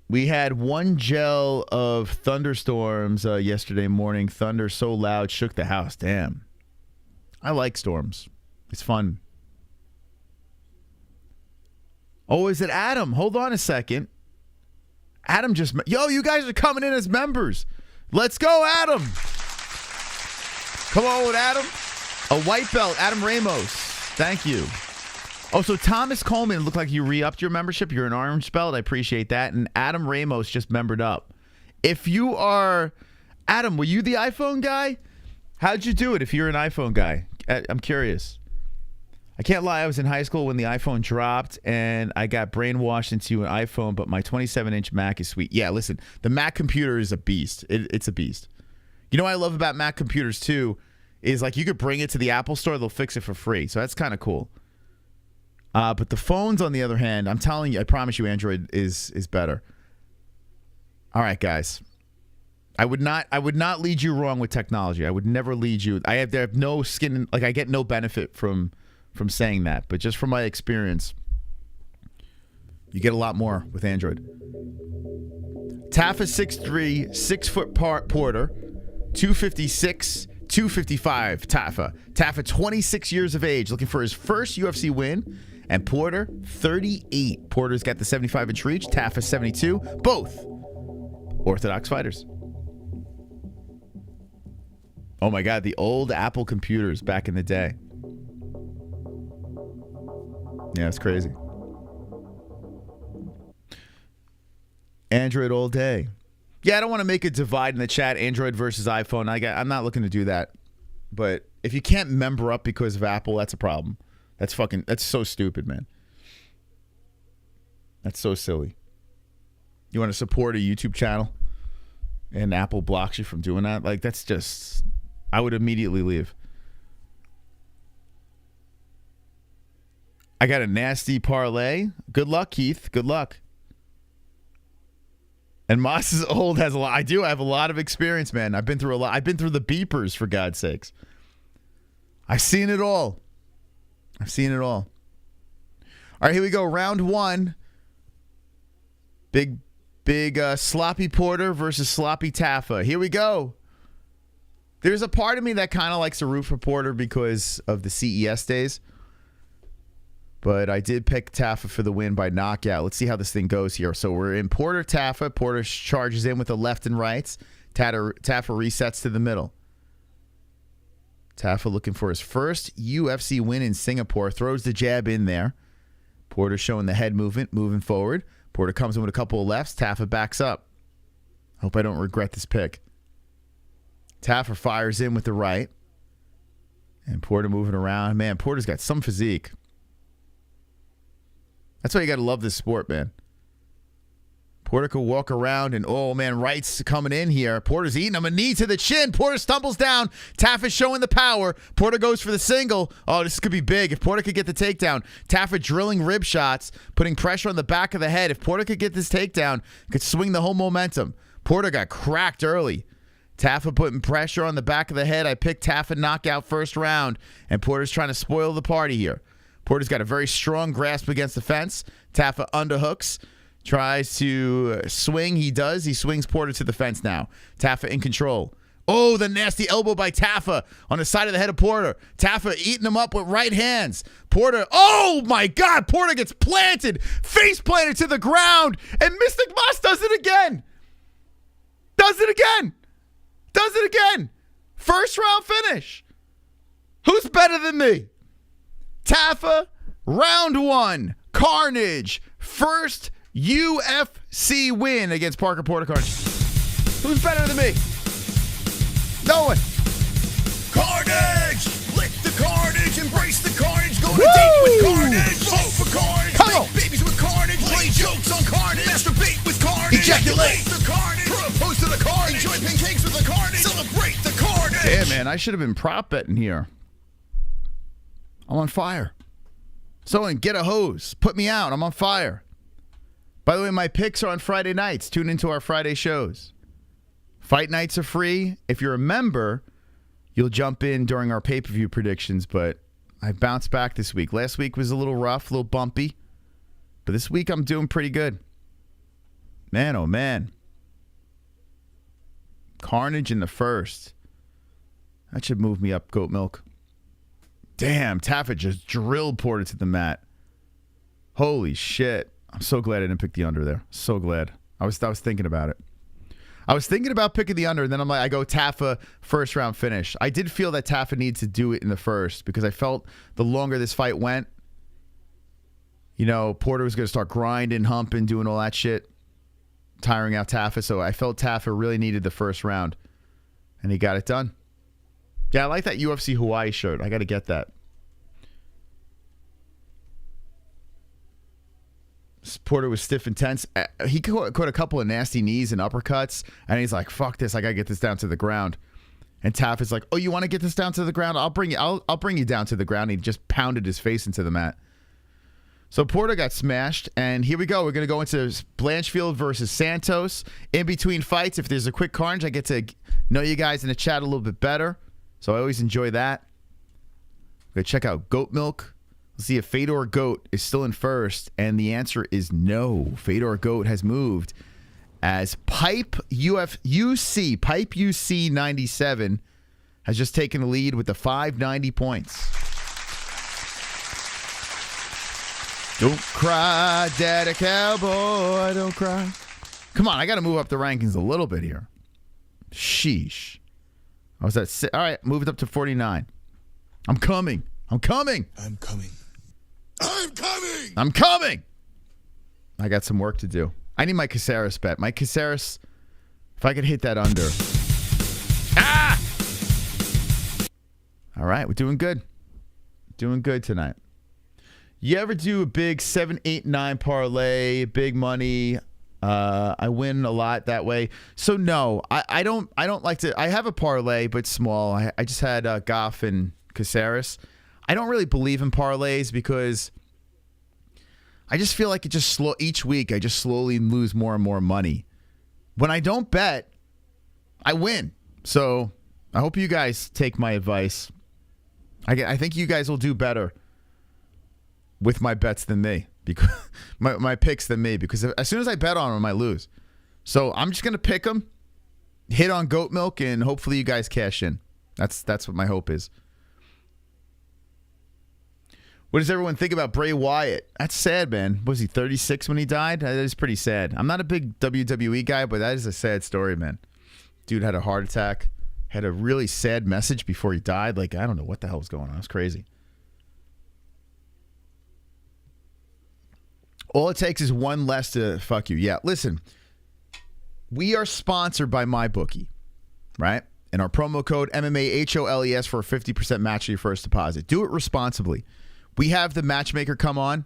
We had one gel of thunderstorms yesterday morning. Thunder so loud, shook the house. Damn. I like storms. It's fun. Oh, is it Adam? Hold on a second. Adam just... Yo, you guys are coming in as members. Let's go, Adam. Come on, Adam. A white belt, Adam Ramos. Thank you. Oh, so Thomas Coleman, it looked like you re-upped your membership. You're an orange belt. I appreciate that. And Adam Ramos just membered up. If you are... Adam, were you the iPhone guy? How'd you do it if you're an iPhone guy? I'm curious. I can't lie, I was in high school when the iPhone dropped, and I got brainwashed into an iPhone, but my 27-inch Mac is sweet. Yeah, listen, the Mac computer is a beast. It's a beast. You know what I love about Mac computers, too, is like you could bring it to the Apple store, they'll fix it for free. So that's kind of cool. But the phones, on the other hand, I'm telling you, I promise you, Android is better. All right, guys. I would not lead you wrong with technology. I would never lead you. I have no skin, like I get no benefit from saying that, but just from my experience, you get a lot more with Android. Taffa 6'3", 6-foot Porter, 256, 255 Taffa. Taffa 26 years of age, looking for his first UFC win, and Porter 38. Porter's got the 75-inch reach, Taffa 72, both orthodox fighters. Oh my God, the old Apple computers back in the day. Yeah, it's crazy. Android all day. Yeah, I don't want to make a divide in the chat, Android versus iPhone. I'm not looking to do that. But if you can't member up because of Apple, that's a problem. That's so stupid, man. That's so silly. You want to support a YouTube channel and Apple blocks you from doing that? Like, that's just, I would immediately leave. I got a nasty parlay. Good luck, Keith. Good luck. And Moss is old, has a lot. I have a lot of experience, man. I've been through a lot. I've been through the beepers, for God's sakes. I've seen it all. I've seen it all. All right, here we go. Round one. Big sloppy Porter versus sloppy Taffa. Here we go. There's a part of me that kind of likes to root for Porter because of the CES days. But I did pick Taffa for the win by knockout. Let's see how this thing goes here. So we're in Porter Taffa. Porter charges in with the left and rights. Taffa resets to the middle. Taffa looking for his first UFC win in Singapore. Throws the jab in there. Porter showing the head movement, moving forward. Porter comes in with a couple of lefts. Taffa backs up. Hope I don't regret this pick. Taffa fires in with the right. And Porter moving around. Man, Porter's got some physique. That's why you got to love this sport, man. Porter could walk around and, oh, man, right's coming in here. Porter's eating him. A knee to the chin. Porter stumbles down. Taffa's showing the power. Porter goes for the single. Oh, this could be big. If Porter could get the takedown. Taffa drilling rib shots, putting pressure on the back of the head. If Porter could get this takedown, could swing the whole momentum. Porter got cracked early. Taffa putting pressure on the back of the head. I picked Taffa knockout first round, and Porter's trying to spoil the party here. Porter's got a very strong grasp against the fence. Taffa underhooks. Tries to swing. He does. He swings Porter to the fence now. Taffa in control. Oh, the nasty elbow by Taffa on the side of the head of Porter. Taffa eating him up with right hands. Porter, oh my God, Porter gets planted. Face planted to the ground. And Mystic Moss does it again. Does it again. Does it again. First round finish. Who's better than me? Taffa, round one, Carnage, first UFC win against Parker Porter Carnage. Who's better than me? No one. Carnage! Lick the carnage, embrace the carnage, go to date with carnage, vote for carnage, make babies with carnage, play jokes on carnage, masturbate with carnage, ejaculate the carnage, propose to the carnage, enjoy pancakes with the carnage, celebrate the carnage. Yeah, man, I should have been prop betting here. I'm on fire. Someone get a hose. Put me out. I'm on fire. By the way, my picks are on Friday nights. Tune into our Friday shows. Fight nights are free. If you're a member, you'll jump in during our pay-per-view predictions, but I bounced back this week. Last week was a little rough, a little bumpy, but this week I'm doing pretty good. Man, oh man. Carnage in the first. That should move me up, Goat Milk. Damn, Taffa just drilled Porter to the mat. Holy shit. I'm so glad I didn't pick the under there. So glad. I was thinking about it. I was thinking about picking the under, and then I'm like, I go Taffa first round finish. I did feel that Taffa needs to do it in the first because I felt the longer this fight went, you know, Porter was going to start grinding, humping, doing all that shit, tiring out Taffa. So I felt Taffa really needed the first round, and he got it done. Yeah, I like that UFC Hawaii shirt. I got to get that. Porter was stiff and tense. He caught a couple of nasty knees and uppercuts, and he's like, fuck this. I got to get this down to the ground. And Taffa's like, oh, you want to get this down to the ground? I'll bring you down to the ground. And he just pounded his face into the mat. So Porter got smashed, and here we go. We're going to go into Blanchfield versus Santos. In between fights, if there's a quick carnage, I get to know you guys in the chat a little bit better. So I always enjoy that. We're going to check out Goat Milk. Let's see if Fedor Goat is still in first. And the answer is no. Fedor Goat has moved as Pipe UC 97 has just taken the lead with the 590 points. Don't cry, Daddy Cowboy, don't cry. Come on, I got to move up the rankings a little bit here. Sheesh. I was at all right, moved up to 49. I'm coming. I'm coming. I'm coming. I'm coming. I'm coming. I got some work to do. I need my Caceres bet. My Caceres, if I could hit that under. Ah! All right, we're doing good. Doing good tonight. You ever do a big 7, 8, 9 parlay, big money? I win a lot that way. So no, I don't like to. I have a parlay, but small. I just had Goff and Caceres. I don't really believe in parlays because I just feel like each week I just slowly lose more and more money. When I don't bet, I win. So I hope you guys take my advice. I think you guys will do better with my bets than me, because my picks than me, because as soon as I bet on them, I lose. So I'm just gonna pick them, hit on goat milk, and hopefully you guys cash in. That's what my hope is. What does everyone think about Bray Wyatt? That's sad, man. Was he 36 when he died? That is pretty sad. I'm not a big WWE guy, but that is a sad story, man. Dude had a heart attack, had a really sad message before he died. Like, I don't know what the hell was going on. It's crazy. All it takes is one less to fuck you. Yeah, listen. We are sponsored by MyBookie, right? And our promo code MMA-HOLES for a 50% match to your first deposit. Do it responsibly. We have the matchmaker come on.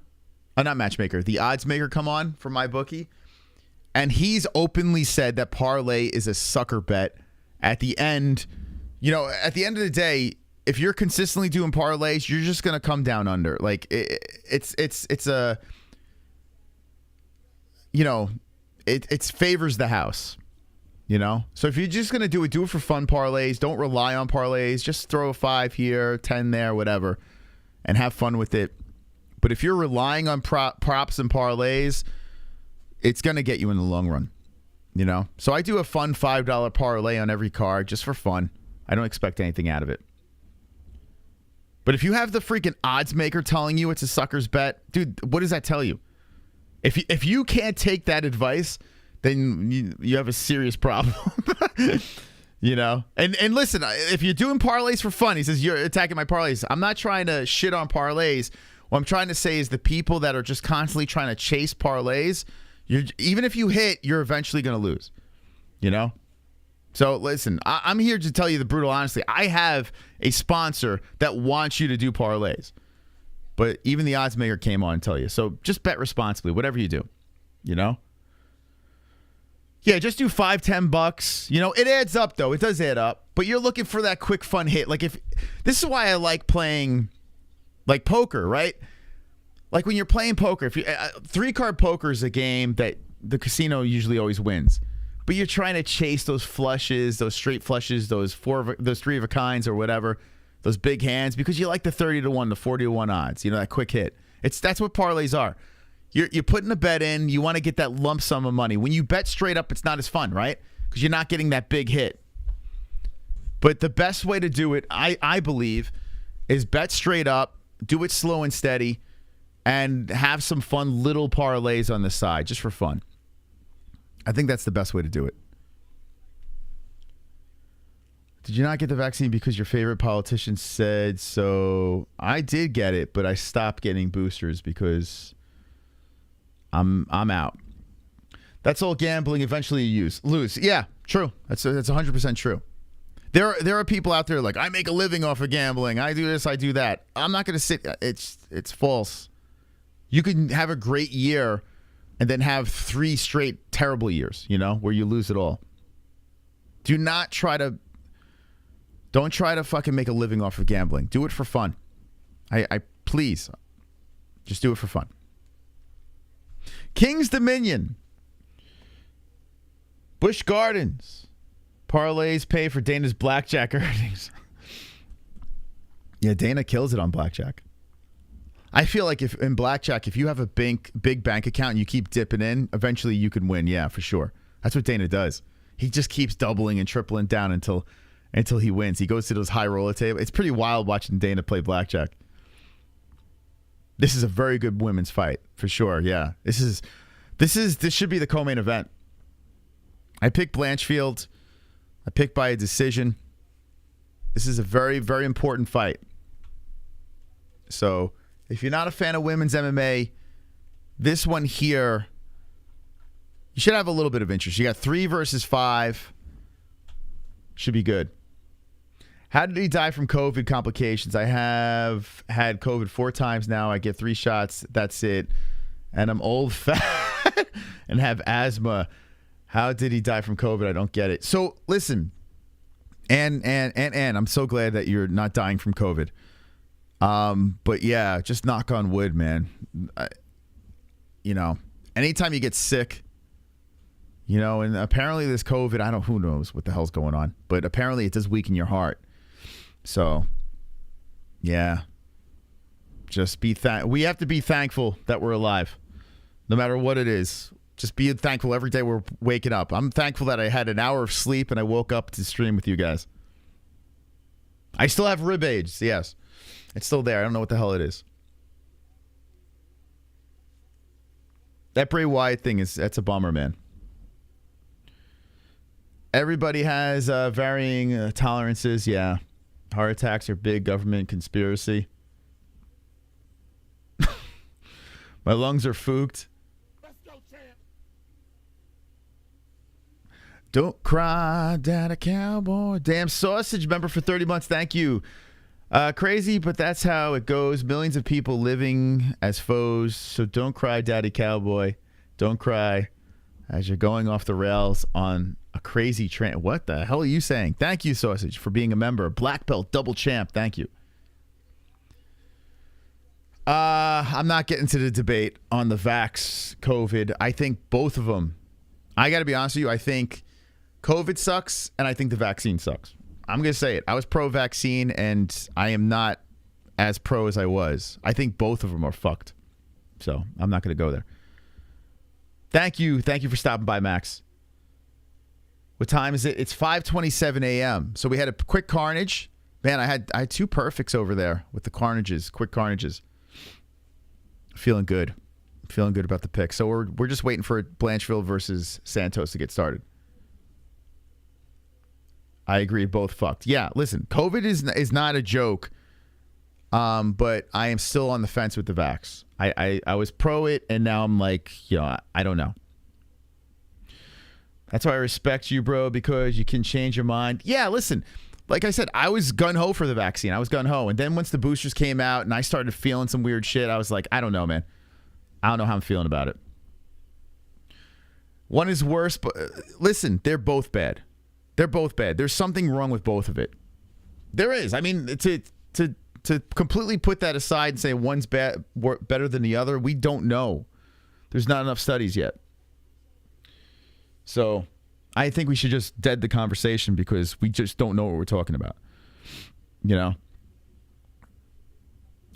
Not matchmaker. The odds maker come on for MyBookie. And he's openly said that parlay is a sucker bet. At the end, at the end of the day, if you're consistently doing parlays, you're just going to come down under. Like, it's a... it favors the house, So if you're just going to do it for fun parlays. Don't rely on parlays. Just throw a 5 here, 10 there, whatever, and have fun with it. But if you're relying on props and parlays, it's going to get you in the long run, So I do a fun $5 parlay on every card just for fun. I don't expect anything out of it. But if you have the freaking odds maker telling you it's a sucker's bet, dude, what does that tell you? If you can't take that advice, then you have a serious problem. And listen, if you're doing parlays for fun, he says you're attacking my parlays. I'm not trying to shit on parlays. What I'm trying to say is the people that are just constantly trying to chase parlays, even if you hit, you're eventually going to lose. So listen, I'm here to tell you the brutal honesty. I have a sponsor that wants you to do parlays. But even the odds maker came on and tell you. So just bet responsibly, whatever you do, Yeah, just do $5, $10. It adds up, though. It does add up. But you're looking for that quick, fun hit. Like, this is why I like playing, like, poker, right? Like, when you're playing poker, 3-card poker is a game that the casino usually always wins. But you're trying to chase those flushes, those straight flushes, those 3 of a kinds or whatever. Those big hands, because you like the 30-1, the 40-1 odds, that quick hit. That's what parlays are. You're putting a bet in, you want to get that lump sum of money. When you bet straight up, it's not as fun, right? Because you're not getting that big hit. But the best way to do it, I believe, is bet straight up, do it slow and steady, and have some fun little parlays on the side, just for fun. I think that's the best way to do it. Did you not get the vaccine because your favorite politician said so? I did get it, but I stopped getting boosters because I'm out. That's all gambling. Eventually you lose. Yeah, true. That's 100% true. There are people out there like, I make a living off of gambling. I do this, I do that. I'm not going to sit. It's false. You can have a great year and then have 3 straight terrible years, where you lose it all. Don't try to fucking make a living off of gambling. Do it for fun. I please. Just do it for fun. King's Dominion. Busch Gardens. Parlays pay for Dana's blackjack earnings. Yeah, Dana kills it on blackjack. I feel like if in blackjack, if you have a big bank account and you keep dipping in, eventually you can win. Yeah, for sure. That's what Dana does. He just keeps doubling and tripling down until he wins. He goes to those high roller tables. It's pretty wild watching Dana play blackjack. This is a very good women's fight for sure. Yeah, this should be the co-main event. I picked Blanchfield. I picked by a decision. This is a very, very important fight. So if you're not a fan of women's MMA, this one here, you should have a little bit of interest. You got 3 versus 5. Should be good. How did he die from COVID complications? I have had COVID 4 times now. I get 3 shots. That's it. And I'm old, fat, and have asthma. How did he die from COVID? I don't get it. So listen, and I'm so glad that you're not dying from COVID. But yeah, just knock on wood, man. You know, anytime you get sick, you know, and apparently this COVID, who knows what the hell's going on, but apparently it does weaken your heart. So, yeah, just we have to be thankful that we're alive, no matter what it is. Just be thankful every day we're waking up. I'm thankful that I had an hour of sleep and I woke up to stream with you guys. I still have rib age, yes. It's still there. I don't know what the hell it is. That Bray Wyatt thing that's a bummer, man. Everybody has varying tolerances, yeah. Heart attacks are big government conspiracy. My lungs are fooked. Let's go, champ. Don't cry, Daddy Cowboy. Damn Sausage member for 30 months. Thank you. Crazy, but that's how it goes. Millions of people living as foes. So don't cry, Daddy Cowboy. Don't cry as you're going off the rails on a crazy train. What the hell are you saying? Thank you, Sausage, for being a member. Black belt, double champ. Thank you. I'm not getting to the debate on the vax, COVID. I think both of them. I got to be honest with you. I think COVID sucks, and I think the vaccine sucks. I'm going to say it. I was pro-vaccine, and I am not as pro as I was. I think both of them are fucked. So I'm not going to go there. Thank you. Thank you for stopping by, Max. What time is it? It's 5:27 a.m. So we had a quick carnage. Man, I had 2 perfects over there with the carnages, quick carnages. Feeling good. Feeling good about the pick. So we're just waiting for Blanchfield versus Santos to get started. I agree, both fucked. Yeah, listen, COVID is not a joke, but I am still on the fence with the vax. I was pro it, and now I'm like, you know, I don't know. That's why I respect you, bro, because you can change your mind. Yeah, listen, like I said, I was gung-ho for the vaccine. I was gung-ho. And then once the boosters came out and I started feeling some weird shit, I was like, I don't know, man. I don't know how I'm feeling about it. One is worse, but listen, they're both bad. They're both bad. There's something wrong with both of it. There is. I mean, to completely put that aside and say one's better than the other, we don't know. There's not enough studies yet. So I think we should just dead the conversation because we just don't know what we're talking about. You know?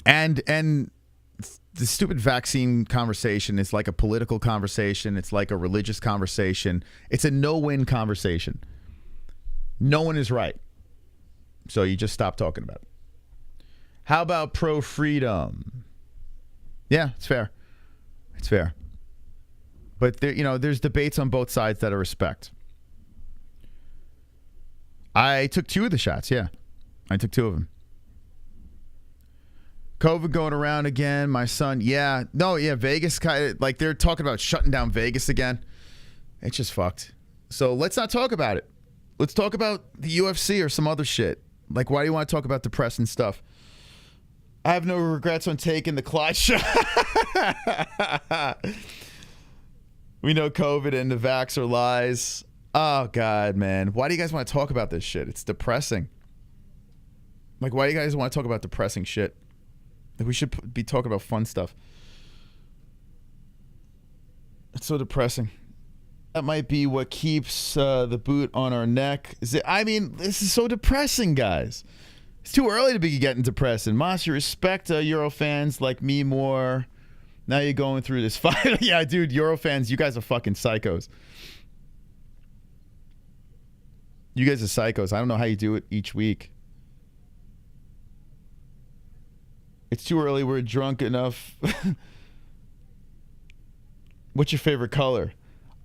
And the stupid vaccine conversation is like a political conversation. It's like a religious conversation. It's a no-win conversation. No one is right. So you just stop talking about it. How about pro-freedom? Yeah, it's fair. It's fair. But there, you know, there's debates on both sides that I respect. I took 2 of the shots, yeah. I took 2 of them. COVID going around again. My son, yeah. No, yeah, Vegas, like they're talking about shutting down Vegas again. It's just fucked. So let's not talk about it. Let's talk about the UFC or some other shit. Like, why do you want to talk about depressing stuff? I have no regrets on taking the Clyde shot. We know COVID and the vax are lies. Oh, God, man. Why do you guys want to talk about this shit? It's depressing. Like, why do you guys want to talk about depressing shit? Like, we should be talking about fun stuff. It's so depressing. That might be what keeps the boot on our neck. I mean, this is so depressing, guys. It's too early to be getting depressing. Moss, you respect Euro fans like me more. Now you're going through this fight. Yeah, dude, Euro fans, you guys are fucking psychos. You guys are psychos. I don't know how you do it each week. It's too early. We're drunk enough. What's your favorite color?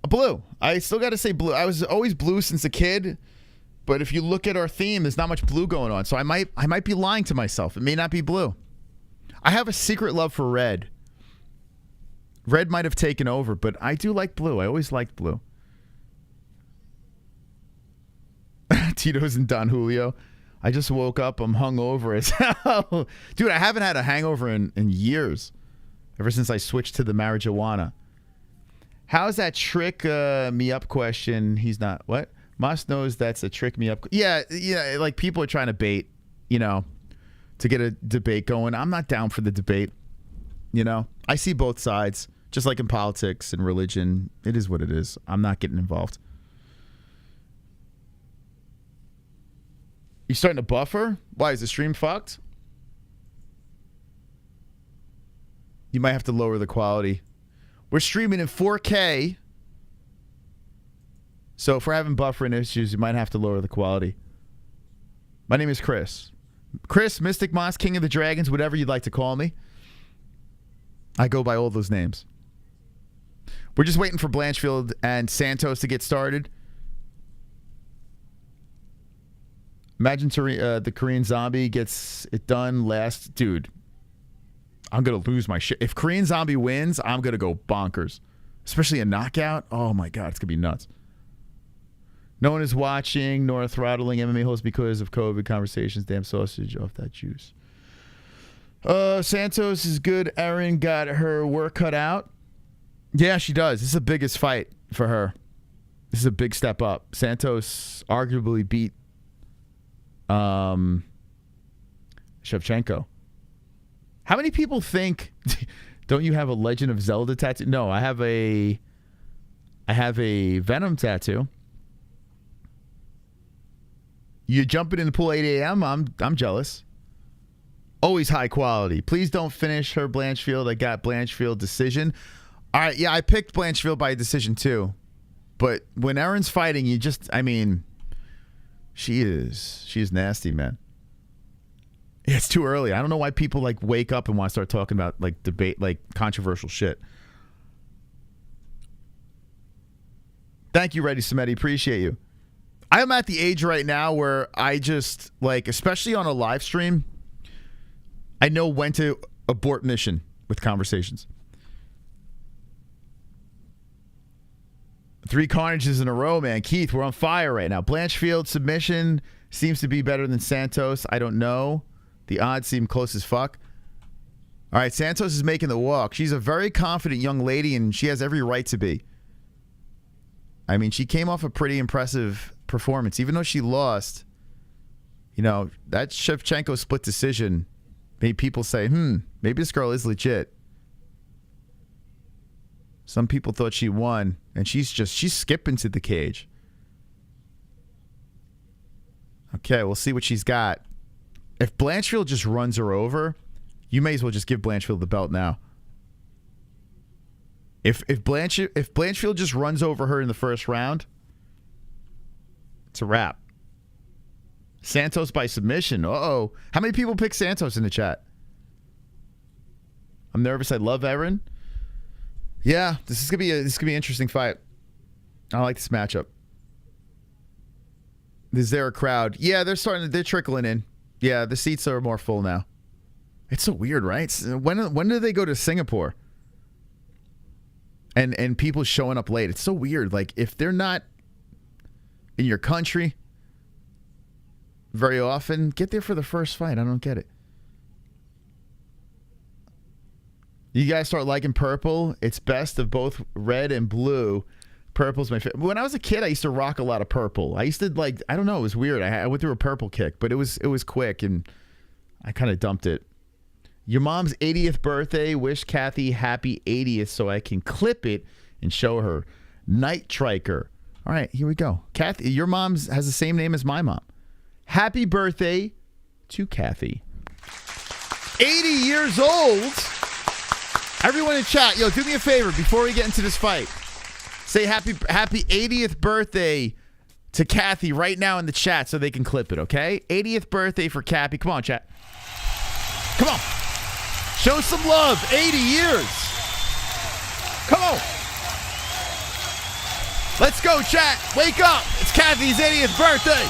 Blue. I still got to say blue. I was always blue since a kid. But if you look at our theme, there's not much blue going on. So I might be lying to myself. It may not be blue. I have a secret love for red. Red might have taken over, but I do like blue. I always liked blue. Tito's and Don Julio. I just woke up. I'm hungover as hell. Dude, I haven't had a hangover in years. Ever since I switched to the marijuana. How's that trick me up question? He's not. What? Moss knows that's a trick me up. Yeah, like people are trying to bait, you know, to get a debate going. I'm not down for the debate. You know, I see both sides. Just like in politics and religion, it is what it is. I'm not getting involved. You starting to buffer? Why, is the stream fucked? You might have to lower the quality. We're streaming in 4K. So if we're having buffering issues, you might have to lower the quality. My name is Chris. Chris, Mystic Moss, King of the Dragons, whatever you'd like to call me. I go by all those names. We're just waiting for Blanchfield and Santos to get started. Imagine the Korean Zombie gets it done last. Dude, I'm going to lose my shit. If Korean Zombie wins, I'm going to go bonkers. Especially a knockout. Oh, my God. It's going to be nuts. No one is watching nor throttling MMA-Holes because of COVID conversations. Damn sausage off that juice. Santos is good. Erin got her work cut out. Yeah, she does. This is the biggest fight for her. This is a big step up. Santos arguably beat Shevchenko. How many people think don't you have a Legend of Zelda tattoo? No, I have a Venom tattoo. You jumping in the pool 8 a.m. I'm jealous. Always high quality. Please don't finish her Blanchfield. I got Blanchfield decision. All right, yeah, I picked Blanchfield by decision too. But when Erin's fighting, you just, I mean, she is nasty, man. Yeah, it's too early. I don't know why people like wake up and want to start talking about like debate, like controversial shit. Thank you, Reddy Samedi. Appreciate you. I'm at the age right now where I just like, especially on a live stream, I know when to abort mission with conversations. 3 carnages in a row, man. Keith, we're on fire right now. Blanchfield submission seems to be better than Santos. I don't know. The odds seem close as fuck. All right, Santos is making the walk. She's a very confident young lady, and she has every right to be. I mean, she came off a pretty impressive performance. Even though she lost, you know, that Shevchenko split decision made people say, maybe this girl is legit. Some people thought she won, and she's skipping to the cage. Okay, we'll see what she's got. If Blanchfield just runs her over, you may as well just give Blanchfield the belt now. If Blanchfield just runs over her in the first round, it's a wrap. Santos by submission. Uh-oh. How many people pick Santos in the chat? I'm nervous. I love Erin. Yeah, this is gonna be an interesting fight. I like this matchup. Is there a crowd? Yeah, they're trickling in. Yeah, the seats are more full now. It's so weird, right? When do they go to Singapore? And people showing up late. It's so weird. Like, if they're not in your country very often, get there for the first fight. I don't get it. You guys start liking purple. It's best of both red and blue. Purple's my favorite. When I was a kid, I used to rock a lot of purple. I used to like, I don't know, it was weird. I went through a purple kick, but it was quick and I kind of dumped it. Your mom's 80th birthday. Wish Kathy happy 80th so I can clip it and show her. Night Triker. All right, here we go. Kathy, your mom has the same name as my mom. Happy birthday to Kathy. 80 years old. Everyone in chat, yo, do me a favor before we get into this fight. Say happy 80th birthday to Kathy right now in the chat so they can clip it, okay? 80th birthday for Kathy. Come on, chat. Come on. Show some love. 80 years. Come on. Let's go, chat. Wake up. It's Kathy's 80th birthday.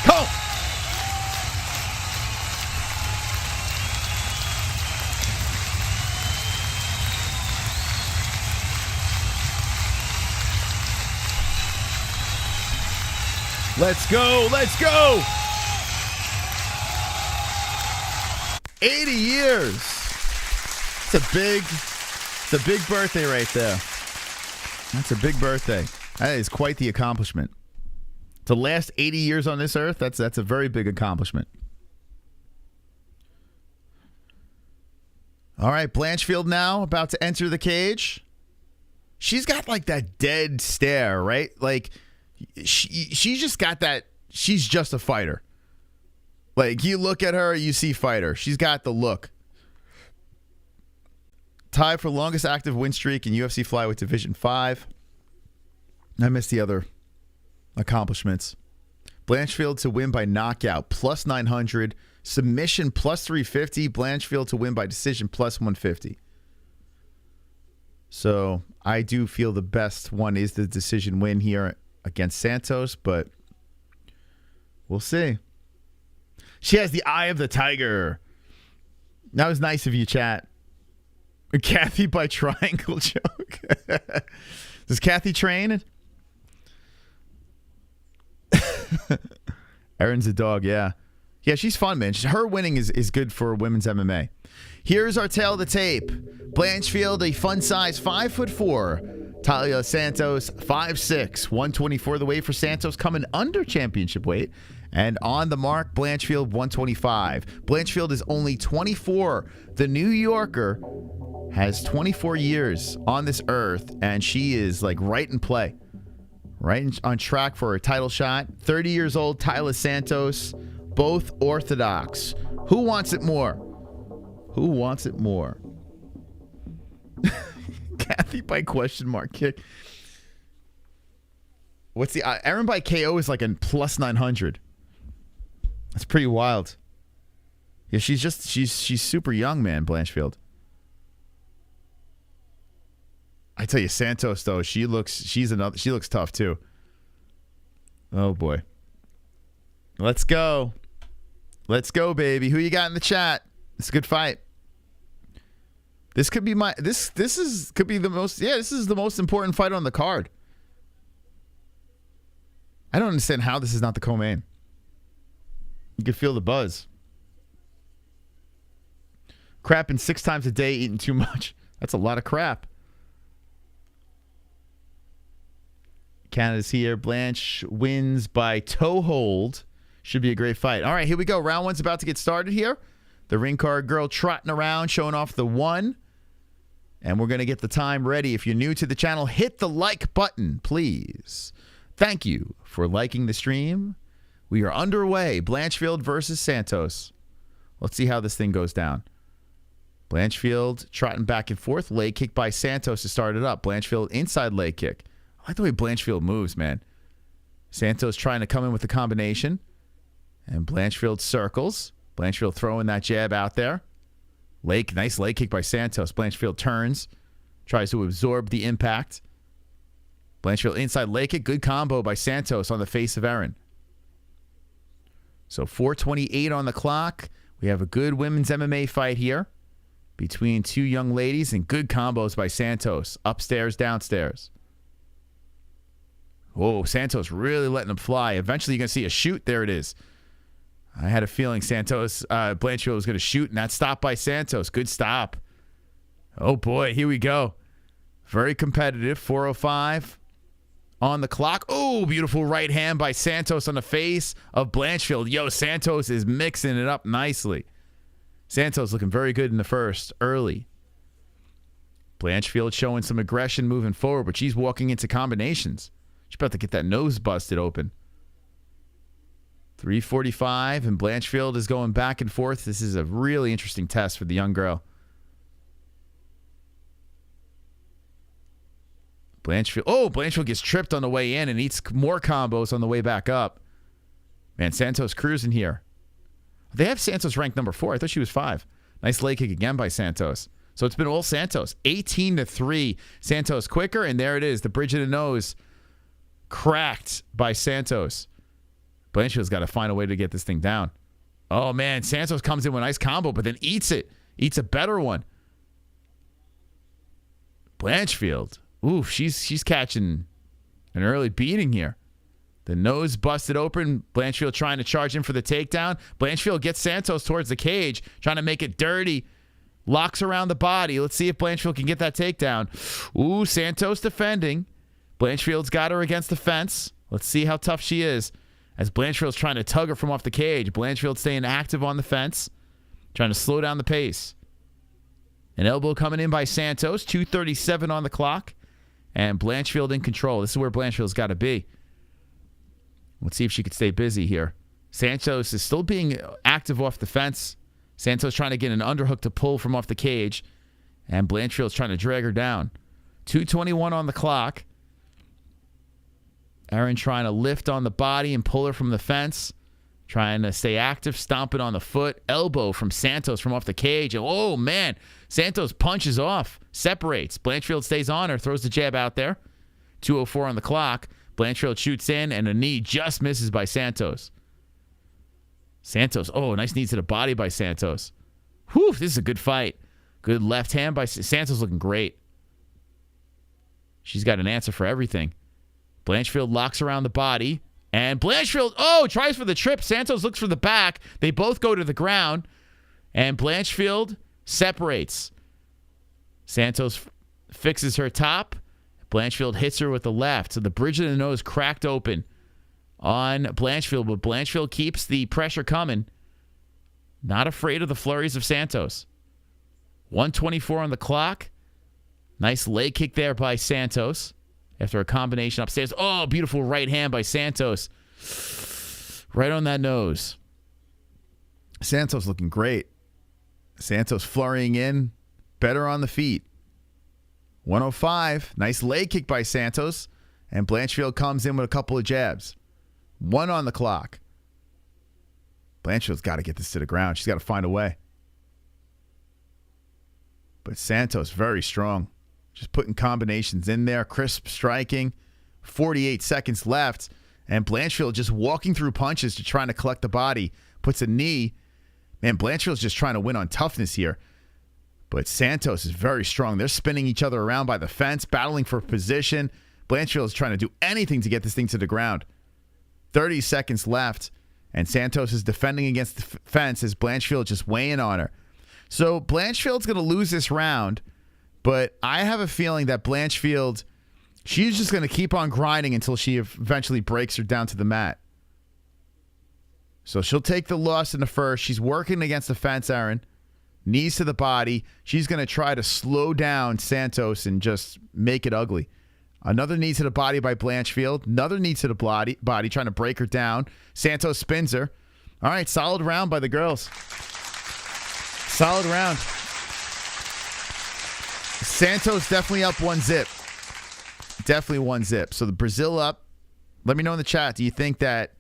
Come on. Let's go. Let's go. 80 years. It's a big birthday right there. That's a big birthday. That is quite the accomplishment. To last 80 years on this earth, that's a very big accomplishment. All right, Blanchfield now about to enter the cage. She's got like that dead stare, right? Like she's just got that. She's just a fighter. Like you look at her, you see fighter. She's got the look. Tied for longest active win streak in UFC Flyweight Division 5. I missed the other accomplishments. Blanchfield to win by knockout, plus 900. Submission, plus 350. Blanchfield to win by decision, plus 150. So I do feel the best one is the decision win here against Santos, but we'll see. She has the eye of the tiger. That was nice of you, chat. Kathy by triangle joke. Does Kathy train? Erin's a dog, yeah. Yeah, she's fun, man. Her winning is good for women's MMA. Here's our tail of the tape. Blanchfield, a fun size 5'4". Talia Santos, 5'6". 124 the weight for Santos, coming under championship weight. And on the mark, Blanchfield, 125. Blanchfield is only 24. The New Yorker has 24 years on this earth, and she is like right in play. Right on track for a title shot. 30 years old, Talia Santos. Both orthodox. Who wants it more? Who wants it more? Kathy by question mark kick. What's the Erin by KO is like a plus 900. That's pretty wild. Yeah, she's super young, man, Blanchfield. I tell you, Santos though, she looks tough too. Oh boy. Let's go. Let's go, baby. Who you got in the chat? It's a good fight. This could be this could be the most, yeah, this is the most important fight on the card. I don't understand how this is not the co-main. You can feel the buzz. Crapping 6 times a day, eating too much. That's a lot of crap. Canada's here. Blanche wins by toe hold. Should be a great fight. All right, here we go. Round one's about to get started here. The ring card girl trotting around, showing off the one. And we're going to get the time ready. If you're new to the channel, hit the like button, please. Thank you for liking the stream. We are underway. Blanchfield versus Santos. Let's see how this thing goes down. Blanchfield trotting back and forth. Leg kick by Santos to start it up. Blanchfield inside leg kick. I like the way Blanchfield moves, man. Santos trying to come in with the combination. And Blanchfield circles. Blanchfield throwing that jab out there. Nice leg kick by Santos. Blanchfield turns. Tries to absorb the impact. Blanchfield inside leg kick. Good combo by Santos on the face of Erin. So 4:28 on the clock. We have a good women's MMA fight here between two young ladies, and good combos by Santos. Upstairs, downstairs. Whoa, Santos really letting them fly. Eventually you're going to see a shoot. There it is. I had a feeling Blanchfield was going to shoot, and that stop by Santos. Good stop. Oh boy, here we go. Very competitive. 4:05 on the clock. Oh, beautiful right hand by Santos on the face of Blanchfield. Yo, Santos is mixing it up nicely. Santos looking very good in the first, early. Blanchfield showing some aggression moving forward, but she's walking into combinations. She's about to get that nose busted open. 3:45, and Blanchfield is going back and forth. This is a really interesting test for the young girl. Blanchfield gets tripped on the way in and eats more combos on the way back up. Man, Santos cruising here. They have Santos ranked number 4. I thought she was 5. Nice leg kick again by Santos. So it's been all Santos. 18-3. Santos quicker, and there it is. The bridge of the nose cracked by Santos. Blanchfield's got to find a way to get this thing down. Oh, man. Santos comes in with a nice combo, but then eats it. Eats a better one. Blanchfield. Ooh, she's catching an early beating here. The nose busted open. Blanchfield trying to charge in for the takedown. Blanchfield gets Santos towards the cage, trying to make it dirty. Locks around the body. Let's see if Blanchfield can get that takedown. Ooh, Santos defending. Blanchfield's got her against the fence. Let's see how tough she is. As Blanchfield's trying to tug her from off the cage. Blanchfield staying active on the fence. Trying to slow down the pace. An elbow coming in by Santos. 2:37 on the clock. And Blanchfield in control. This is where Blanchfield's got to be. Let's see if she could stay busy here. Santos is still being active off the fence. Santos trying to get an underhook to pull from off the cage. And Blanchfield's trying to drag her down. 2:21 on the clock. Aaron trying to lift on the body and pull her from the fence. Trying to stay active, stomping on the foot. Elbow from Santos from off the cage. Oh, man. Santos punches off. Separates. Blanchfield stays on her. Throws the jab out there. 2:04 on the clock. Blanchfield shoots in, and a knee just misses by Santos. Santos. Oh, nice knee to the body by Santos. Whew, this is a good fight. Good left hand by Santos, looking great. She's got an answer for everything. Blanchfield locks around the body. And Blanchfield, tries for the trip. Santos looks for the back. They both go to the ground. And Blanchfield separates. Santos fixes her top. Blanchfield hits her with the left. So the bridge of the nose cracked open on Blanchfield. But Blanchfield keeps the pressure coming. Not afraid of the flurries of Santos. 1:24 on the clock. Nice leg kick there by Santos. After a combination upstairs. Oh, beautiful right hand by Santos. Right on that nose. Santos looking great. Santos flurrying in. Better on the feet. 105. Nice leg kick by Santos. And Blanchfield comes in with a couple of jabs. 1 on the clock. Blanchfield's got to get this to the ground. She's got to find a way. But Santos very strong. Just putting combinations in there. Crisp striking. 48 seconds left. And Blanchfield just walking through punches to trying to collect the body. Puts a knee. Man, Blanchfield's just trying to win on toughness here. But Santos is very strong. They're spinning each other around by the fence, battling for position. Blanchfield's trying to do anything to get this thing to the ground. 30 seconds left. And Santos is defending against the fence as Blanchfield just weighing on her. So Blanchfield's going to lose this round. But I have a feeling that Blanchfield, she's just going to keep on grinding until she eventually breaks her down to the mat. So she'll take the loss in the first. She's working against the fence, Aaron. Knees to the body. She's going to try to slow down Santos and just make it ugly. Another knee to the body by Blanchfield. Another knee to the body trying to break her down. Santos spins her. All right, solid round by the girls. Solid round. Santos definitely up 1-zip. Definitely 1-zip. So the Brazil up. Let me know in the chat. Do you think that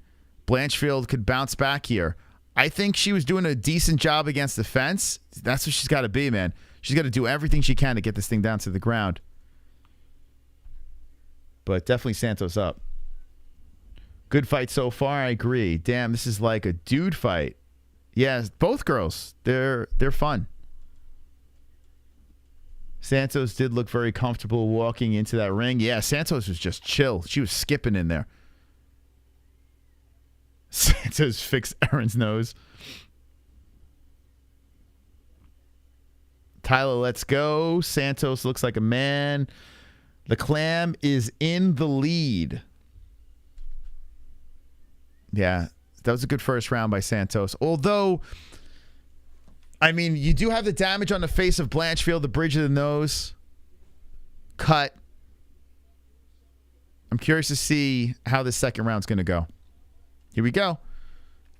Blanchfield could bounce back here? I think she was doing a decent job against the fence. That's what she's got to be, man. She's got to do everything she can to get this thing down to the ground. But definitely Santos up. Good fight so far. I agree. Damn, this is like a dude fight. Yeah, both girls. They're fun. Santos did look very comfortable walking into that ring. Yeah, Santos was just chill. She was skipping in there. Santos fixed Aaron's nose. Tyler, let's go. Santos looks like a man. The Clam is in the lead. Yeah, that was a good first round by Santos. Although, I mean, you do have the damage on the face of Blanchfield, the bridge of the nose. Cut. I'm curious to see how this second round's going to go. Here we go.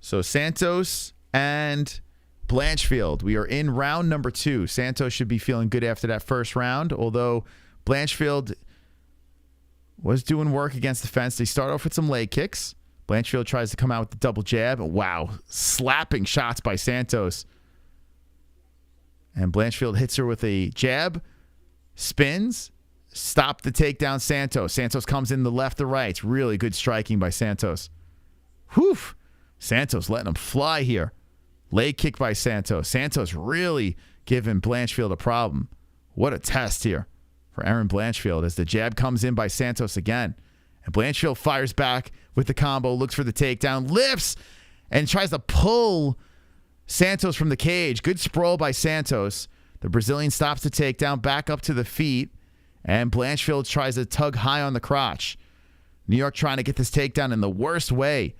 So Santos and Blanchfield. We are in round number 2. Santos should be feeling good after that first round, although Blanchfield was doing work against the fence. They start off with some leg kicks. Blanchfield tries to come out with the double jab. Wow. Slapping shots by Santos. And Blanchfield hits her with a jab. Spins. Stop the takedown, Santos. Santos comes in the left or right. It's really good striking by Santos. Whew. Santos letting him fly here. Leg kick by Santos. Santos really giving Blanchfield a problem. What a test here for Aaron Blanchfield as the jab comes in by Santos again. And Blanchfield fires back with the combo, looks for the takedown, lifts, and tries to pull Santos from the cage. Good sprawl by Santos. The Brazilian stops the takedown, back up to the feet, and Blanchfield tries to tug high on the crotch. New York trying to get this takedown in the worst way.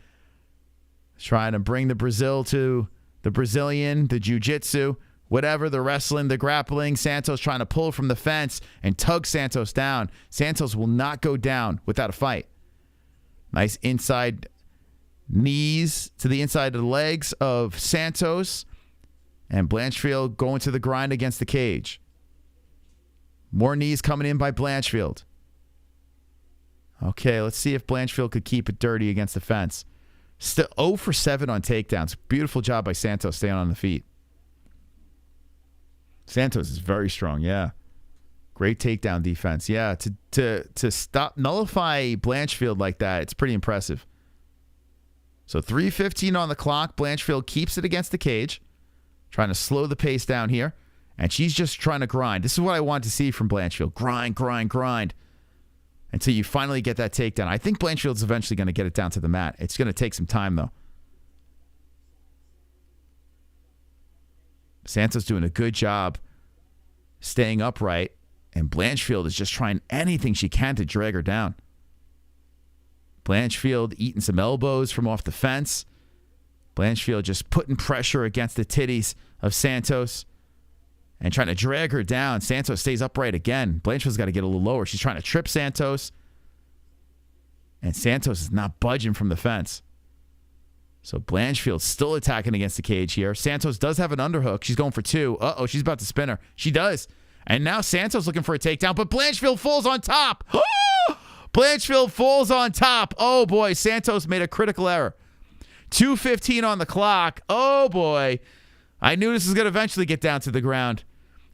Trying to bring the Brazil to the Brazilian, the jiu-jitsu, whatever, the wrestling, the grappling. Santos trying to pull from the fence and tug Santos down. Santos will not go down without a fight. Nice inside knees to the inside of the legs of Santos. And Blanchfield going to the grind against the cage. More knees coming in by Blanchfield. Okay, let's see if Blanchfield could keep it dirty against the fence. Still 0 for 7 on takedowns. Beautiful job by Santos staying on the feet. Santos is very strong, yeah. Great takedown defense. Yeah, to stop, nullify Blanchfield like that, it's pretty impressive. So 3:15 on the clock. Blanchfield keeps it against the cage. Trying to slow the pace down here. And she's just trying to grind. This is what I want to see from Blanchfield. Grind, grind, grind. Until you finally get that takedown. I think Blanchfield's eventually going to get it down to the mat. It's going to take some time, though. Santos doing a good job staying upright. And Blanchfield is just trying anything she can to drag her down. Blanchfield eating some elbows from off the fence. Blanchfield just putting pressure against the titties of Santos and trying to drag her down. Santos stays upright again. Blanchfield's got to get a little lower. She's trying to trip Santos. And Santos is not budging from the fence. So Blanchfield's still attacking against the cage here. Santos does have an underhook. She's going for 2. Uh-oh, she's about to spin her. She does. And now Santos looking for a takedown, but Blanchfield falls on top. Blanchfield falls on top. Oh, boy. Santos made a critical error. 2:15 on the clock. Oh, boy. I knew this was going to eventually get down to the ground.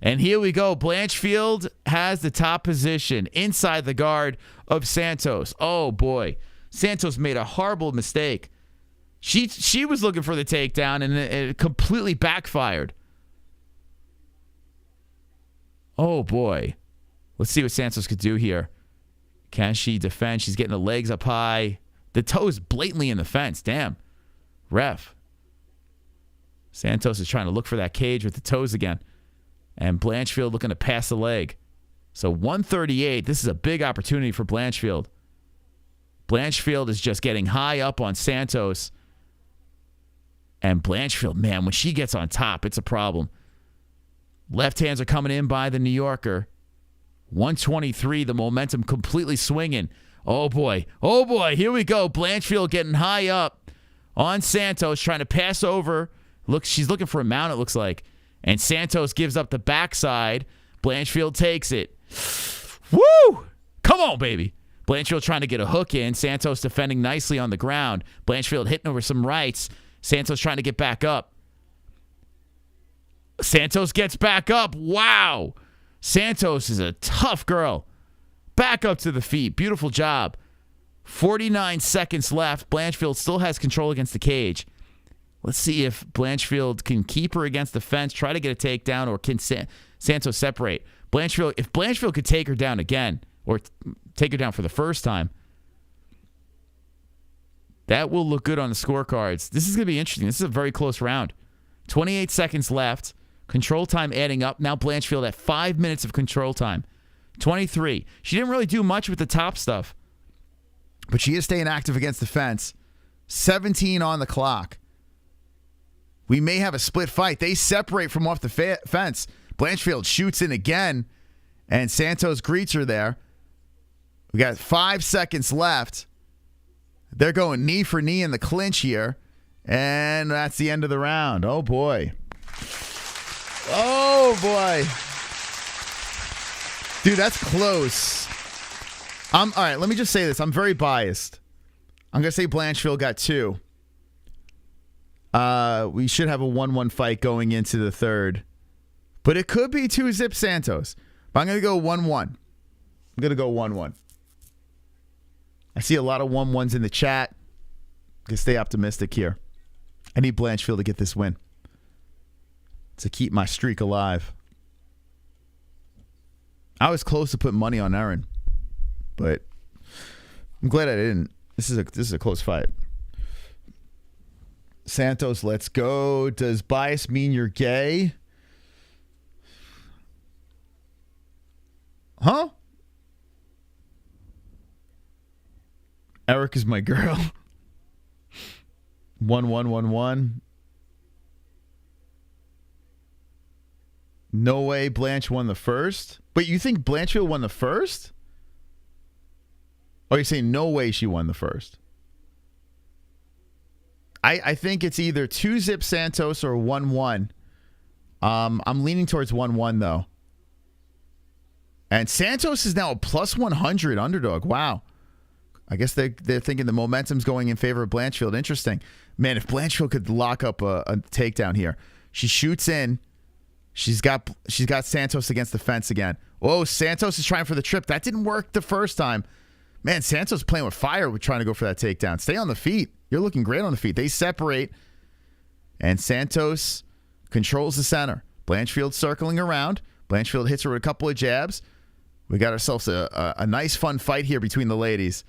And here we go. Blanchfield has the top position inside the guard of Santos. Oh, boy. Santos made a horrible mistake. She was looking for the takedown, and it completely backfired. Oh, boy. Let's see what Santos could do here. Can she defend? She's getting the legs up high. The toe is blatantly in the fence. Damn. Ref. Santos is trying to look for that cage with the toes again. And Blanchfield looking to pass the leg. So 138. This is a big opportunity for Blanchfield. Blanchfield is just getting high up on Santos. And Blanchfield, man, when she gets on top, it's a problem. Left hands are coming in by the New Yorker. 123, the momentum completely swinging. Oh, boy. Oh, boy. Here we go. Blanchfield getting high up on Santos, trying to pass over. Look, she's looking for a mount, it looks like. And Santos gives up the backside. Blanchfield takes it. Woo! Come on, baby. Blanchfield trying to get a hook in. Santos defending nicely on the ground. Blanchfield hitting over some rights. Santos trying to get back up. Santos gets back up. Wow. Santos is a tough girl. Back up to the feet. Beautiful job. 49 seconds left. Blanchfield still has control against the cage. Let's see if Blanchfield can keep her against the fence, try to get a takedown, or can Santos separate. Blanchfield, if Blanchfield could take her down again, or take her down for the first time, that will look good on the scorecards. This is going to be interesting. This is a very close round. 28 seconds left. Control time adding up. Now Blanchfield at 5 minutes of control time. 23. She didn't really do much with the top stuff, but she is staying active against the fence. 17 on the clock. We may have a split fight. They separate from off the fence. Blanchfield shoots in again, and Santos greets her there. We got 5 seconds left. They're going knee for knee in the clinch here, and that's the end of the round. Oh, boy. Oh, boy. Dude, that's close. All right, let me just say this. I'm very biased. I'm going to say Blanchfield got 2. We should have a 1-1 fight going into the third. But it could be 2-zip Santos. But I'm going to go 1-1. I'm going to go 1-1. I see a lot of 1-1s in the chat. I'm going to stay optimistic here. I need Blanchfield to get this win to keep my streak alive. I was close to putting money on Erin, but I'm glad I didn't. This is a close fight. Santos, let's go. Does bias mean you're gay? Huh? Eric is my girl. 1111. No way Blanche won the first. But you think Blanchfield won the first? Or are you saying no way she won the first? I think it's either 2-zip Santos or 1-1. I'm leaning towards 1-1 though. And Santos is now a plus 100 underdog. Wow. I guess they're thinking the momentum's going in favor of Blanchfield. Interesting. Man, if Blanchfield could lock up a takedown here. She shoots in. She's got Santos against the fence again. Oh, Santos is trying for the trip. That didn't work the first time. Man, Santos playing with fire with trying to go for that takedown. Stay on the feet. You're looking great on the feet. They separate. And Santos controls the center. Blanchfield circling around. Blanchfield hits her with a couple of jabs. We got ourselves a nice, fun fight here between the ladies.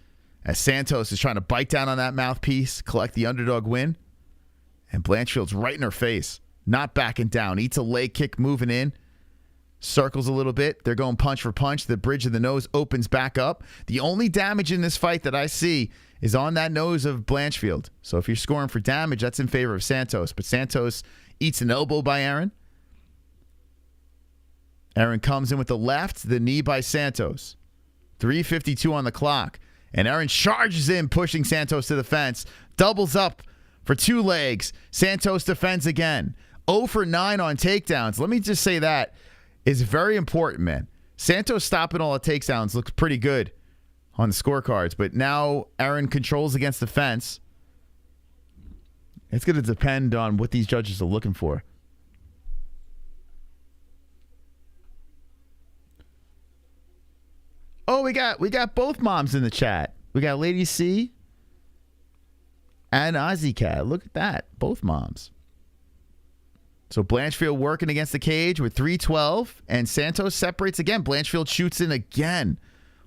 As Santos is trying to bite down on that mouthpiece, collect the underdog win. And Blanchfield's right in her face. Not backing down. Eats a leg kick moving in. Circles a little bit. They're going punch for punch. The bridge of the nose opens back up. The only damage in this fight that I see is on that nose of Blanchfield. So if you're scoring for damage, that's in favor of Santos. But Santos eats an elbow by Aaron. Aaron comes in with the left. The knee by Santos. 3:52 on the clock. And Aaron charges in, pushing Santos to the fence. Doubles up for two legs. Santos defends again. 0 for 9 on takedowns. Let me just say that is very important, man. Santos stopping all the takedowns looks pretty good on the scorecards, but now Aaron controls against the fence. It's going to depend on what these judges are looking for. Oh, we got both moms in the chat. We got Lady C and Ozzy Cat. Look at that. Both moms. So Blanchfield working against the cage with 3:12, and Santos separates again. Blanchfield shoots in again,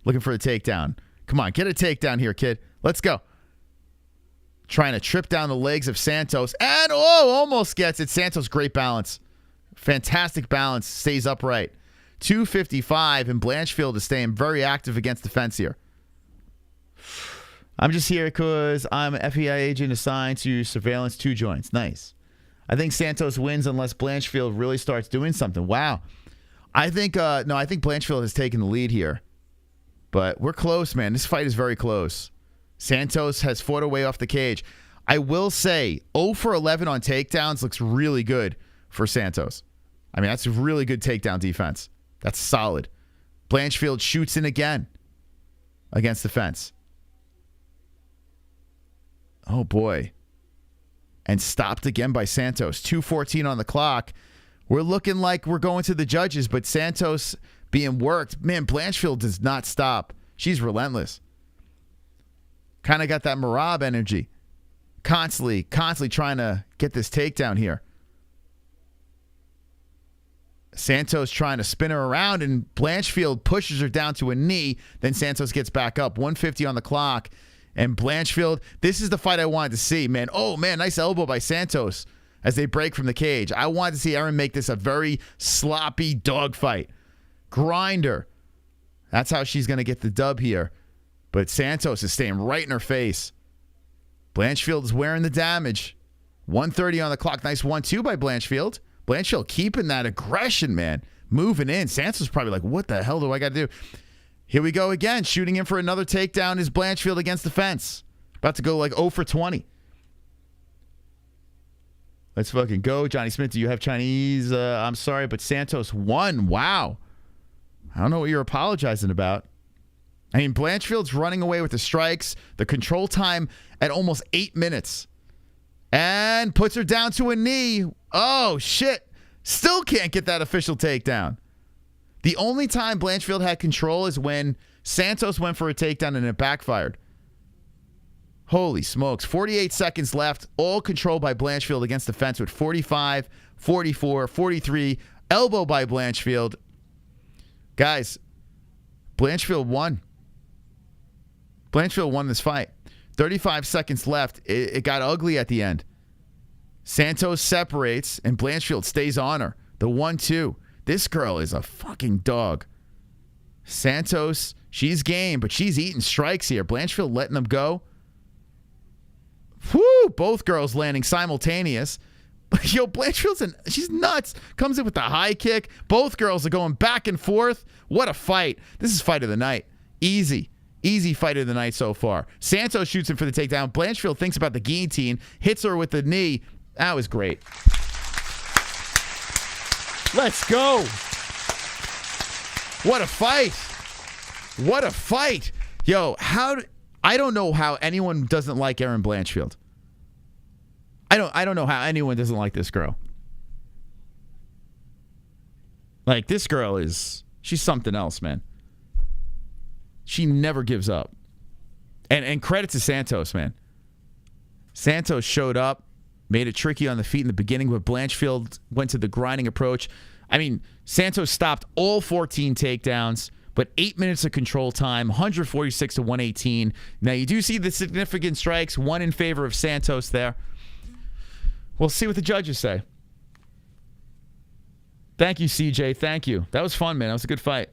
looking for a takedown. Come on, get a takedown here, kid. Let's go. Trying to trip down the legs of Santos, and almost gets it. Santos, great balance. Fantastic balance, stays upright. 2:55, and Blanchfield is staying very active against the fence here. I'm just here because I'm an FBI agent assigned to surveillance 2 joints. Nice. I think Santos wins unless Blanchfield really starts doing something. Wow. I think Blanchfield has taken the lead here. But we're close, man. This fight is very close. Santos has fought away off the cage. I will say 0 for 11 on takedowns looks really good for Santos. I mean, that's a really good takedown defense. That's solid. Blanchfield shoots in again against the fence. Oh, boy. And stopped again by Santos. 2:14 on the clock. We're looking like we're going to the judges, but Santos being worked. Man, Blanchfield does not stop. She's relentless. Kind of got that Marab energy. Constantly trying to get this takedown here. Santos trying to spin her around, and Blanchfield pushes her down to a knee. Then Santos gets back up. 1:50 on the clock. And Blanchfield, this is the fight I wanted to see, man. Oh, man, nice elbow by Santos as they break from the cage. I wanted to see Aaron make this a very sloppy dogfight. Grinder. That's how she's going to get the dub here. But Santos is staying right in her face. Blanchfield is wearing the damage. 1:30 on the clock. Nice 1-2 by Blanchfield. Blanchfield keeping that aggression, man. Moving in. Santos probably like, what the hell do I got to do? Here we go again. Shooting in for another takedown is Blanchfield against the fence. About to go like 0 for 20. Let's fucking go. Johnny Smith, do you have Chinese? I'm sorry, but Santos won. Wow. I don't know what you're apologizing about. I mean, Blanchfield's running away with the strikes. The control time at almost 8 minutes. And puts her down to a knee. Oh, shit. Still can't get that official takedown. The only time Blanchfield had control is when Santos went for a takedown and it backfired. Holy smokes. 48 seconds left. All control by Blanchfield against the fence with 45, 44, 43. Elbow by Blanchfield. Guys, Blanchfield won. Blanchfield won this fight. 35 seconds left. It got ugly at the end. Santos separates, and Blanchfield stays on her. The 1-2. This girl is a fucking dog. Santos, she's game, but she's eating strikes here. Blanchfield letting them go. Whoo! Both girls landing simultaneous. Yo, Blanchfield's she's nuts. Comes in with the high kick. Both girls are going back and forth. What a fight. This is fight of the night. Easy. Easy fight of the night so far. Santos shoots him for the takedown. Blanchfield thinks about the guillotine. Hits her with the knee. That was great. Let's go. What a fight. What a fight. Yo, I don't know how anyone doesn't like Erin Blanchfield. I don't know how anyone doesn't like this girl. Like, this girl she's something else, man. She never gives up. And credit to Santos, man. Santos showed up, made it tricky on the feet in the beginning, but Blanchfield went to the grinding approach. I mean, Santos stopped all 14 takedowns, but 8 minutes of control time, 146 to 118. Now, you do see the significant strikes, one in favor of Santos there. We'll see what the judges say. Thank you, CJ. Thank you. That was fun, man. That was a good fight.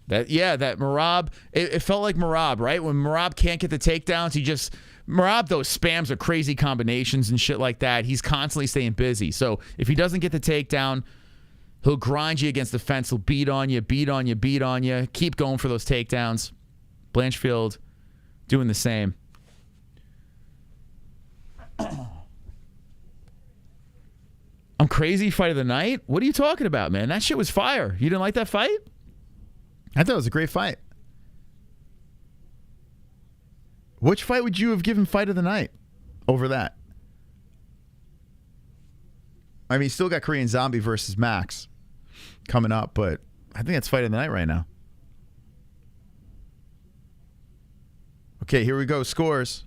That Merab, it felt like Merab, right? When Merab can't get the takedowns, Merab, those spams are crazy combinations and shit like that. He's constantly staying busy. So if he doesn't get the takedown, he'll grind you against the fence. He'll beat on you, beat on you, beat on you. Keep going for those takedowns. Blanchfield doing the same. I'm crazy fight of the night? What are you talking about, man? That shit was fire. You didn't like that fight? I thought it was a great fight. Which fight would you have given fight of the night over that? I mean, you still got Korean Zombie versus Max coming up, but I think that's fight of the night right now. Okay, here we go. Scores.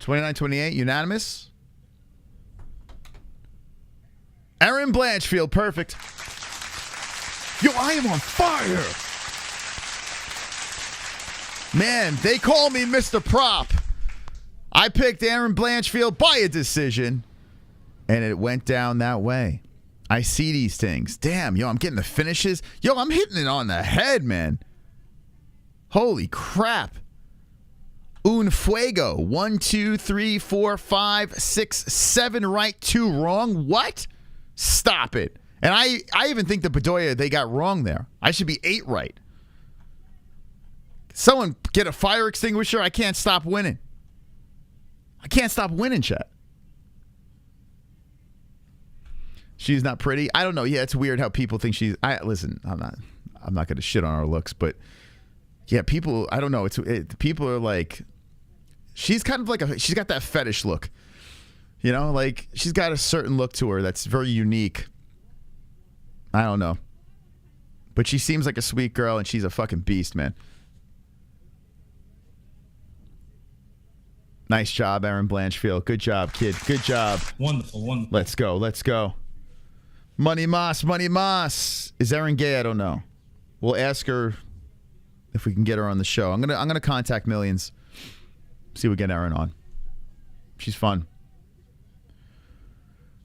(29-28) unanimous. Erin Blanchfield, perfect. Yo, I am on fire. Man, they call me Mr. Prop. I picked Erin Blanchfield by a decision, and it went down that way. I see these things. Damn, yo, I'm getting the finishes. Yo, I'm hitting it on the head, man. Holy crap. Un fuego. 1, 2, 3, 4, 5, 6, 7 right, 2 wrong. What? Stop it. And I even think the Bedoya, they got wrong there. I should be 8 right. Someone get a fire extinguisher. I can't stop winning. I can't stop winning, chat. She's not pretty. I don't know. Yeah, it's weird how people think she's. Listen, I'm not going to shit on her looks, but yeah, people. I don't know. People are like, she's kind of like she's got that fetish look. You know, like she's got a certain look to her that's very unique. I don't know, but she seems like a sweet girl, and she's a fucking beast, man. Nice job, Erin Blanchfield. Good job, kid. Good job. Wonderful, wonderful. Let's go. Let's go. Money Moss, Money Moss. Is Erin gay? I don't know. We'll ask her if we can get her on the show. I'm gonna contact Millions. See if we get Erin on. She's fun.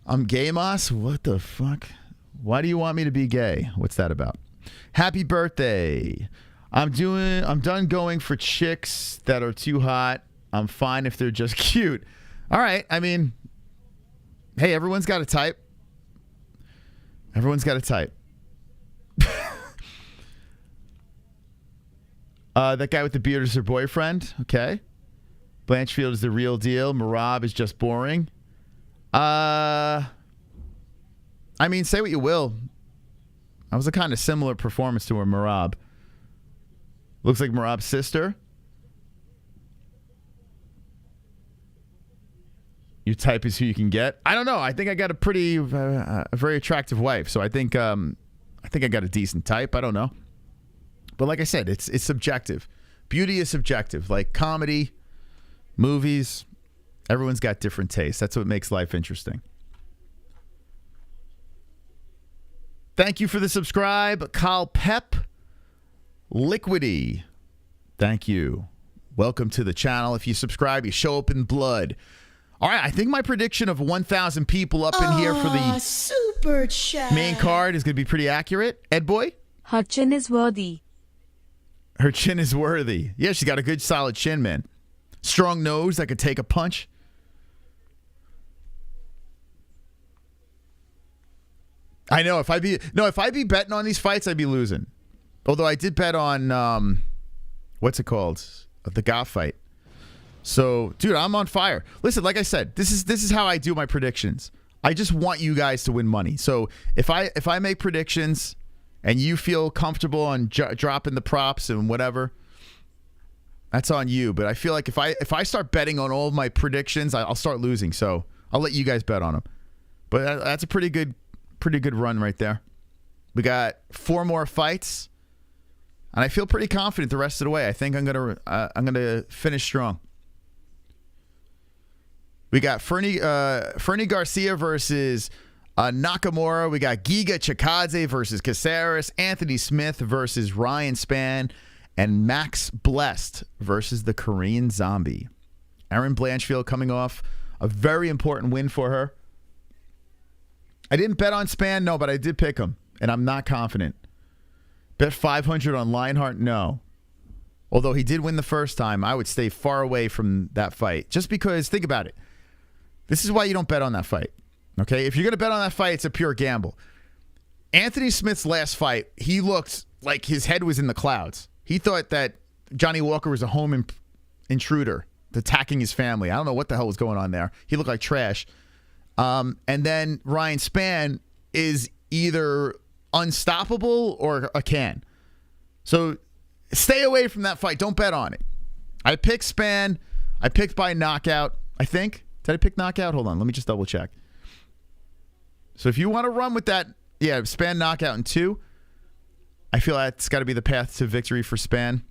I'm gay, Moss? What the fuck? Why do you want me to be gay? What's that about? Happy birthday. I'm done going for chicks that are too hot. I'm fine if they're just cute. All right. I mean, hey, everyone's got a type. Everyone's got a type. That guy with the beard is her boyfriend. Okay. Blanchfield is the real deal. Merab is just boring. I mean, say what you will. That was a kind of similar performance to her, Merab. Looks like Merab's sister. Your type is who you can get. I don't know. I think I got a very attractive wife. So I think I got a decent type. I don't know. But like I said, it's subjective. Beauty is subjective. Like comedy, movies, Everyone's got different tastes. That's what makes life interesting. Thank you for the subscribe, Kyle Pep, Liquidy. Thank you. Welcome to the channel. If you subscribe, you show up in blood. All right, I think my prediction of 1,000 people up in here for the super chat main card is going to be pretty accurate. Ed Boy? Her chin is worthy. Her chin is worthy. Yeah, she's got a good, solid chin, man. Strong nose that could take a punch. I know. If I be betting on these fights, I'd be losing. Although I did bet on, what's it called? The Goff fight. So, dude, I'm on fire. Listen, like I said, this is how I do my predictions. I just want you guys to win money. So if I make predictions and you feel comfortable on dropping the props and whatever, that's on you. But I feel like if I start betting on all of my predictions, I'll start losing. So I'll let you guys bet on them. But that's a pretty good run right there. We got 4 more fights, and I feel pretty confident the rest of the way. I think I'm gonna finish strong. We got Fernie Garcia versus Nakamura. We got Giga Chikadze versus Caceres. Anthony Smith versus Ryan Spann. And Max Blessed versus the Korean Zombie. Erin Blanchfield coming off a very important win for her. I didn't bet on Spann, no, but I did pick him. And I'm not confident. Bet 500 on Lionheart, no. Although he did win the first time, I would stay far away from that fight. Just because, think about it. This is why you don't bet on that fight. Okay? If you're going to bet on that fight, it's a pure gamble. Anthony Smith's last fight, he looked like his head was in the clouds. He thought that Johnny Walker was a home intruder attacking his family. I don't know what the hell was going on there. He looked like trash. And then Ryan Spann is either unstoppable or a can. So stay away from that fight. Don't bet on it. I picked Spann. I picked by knockout, I think. Did I pick knockout? Hold on. Let me just double check. So if you want to run with that, yeah, Spann knockout in 2. I feel that's got to be the path to victory for Spann.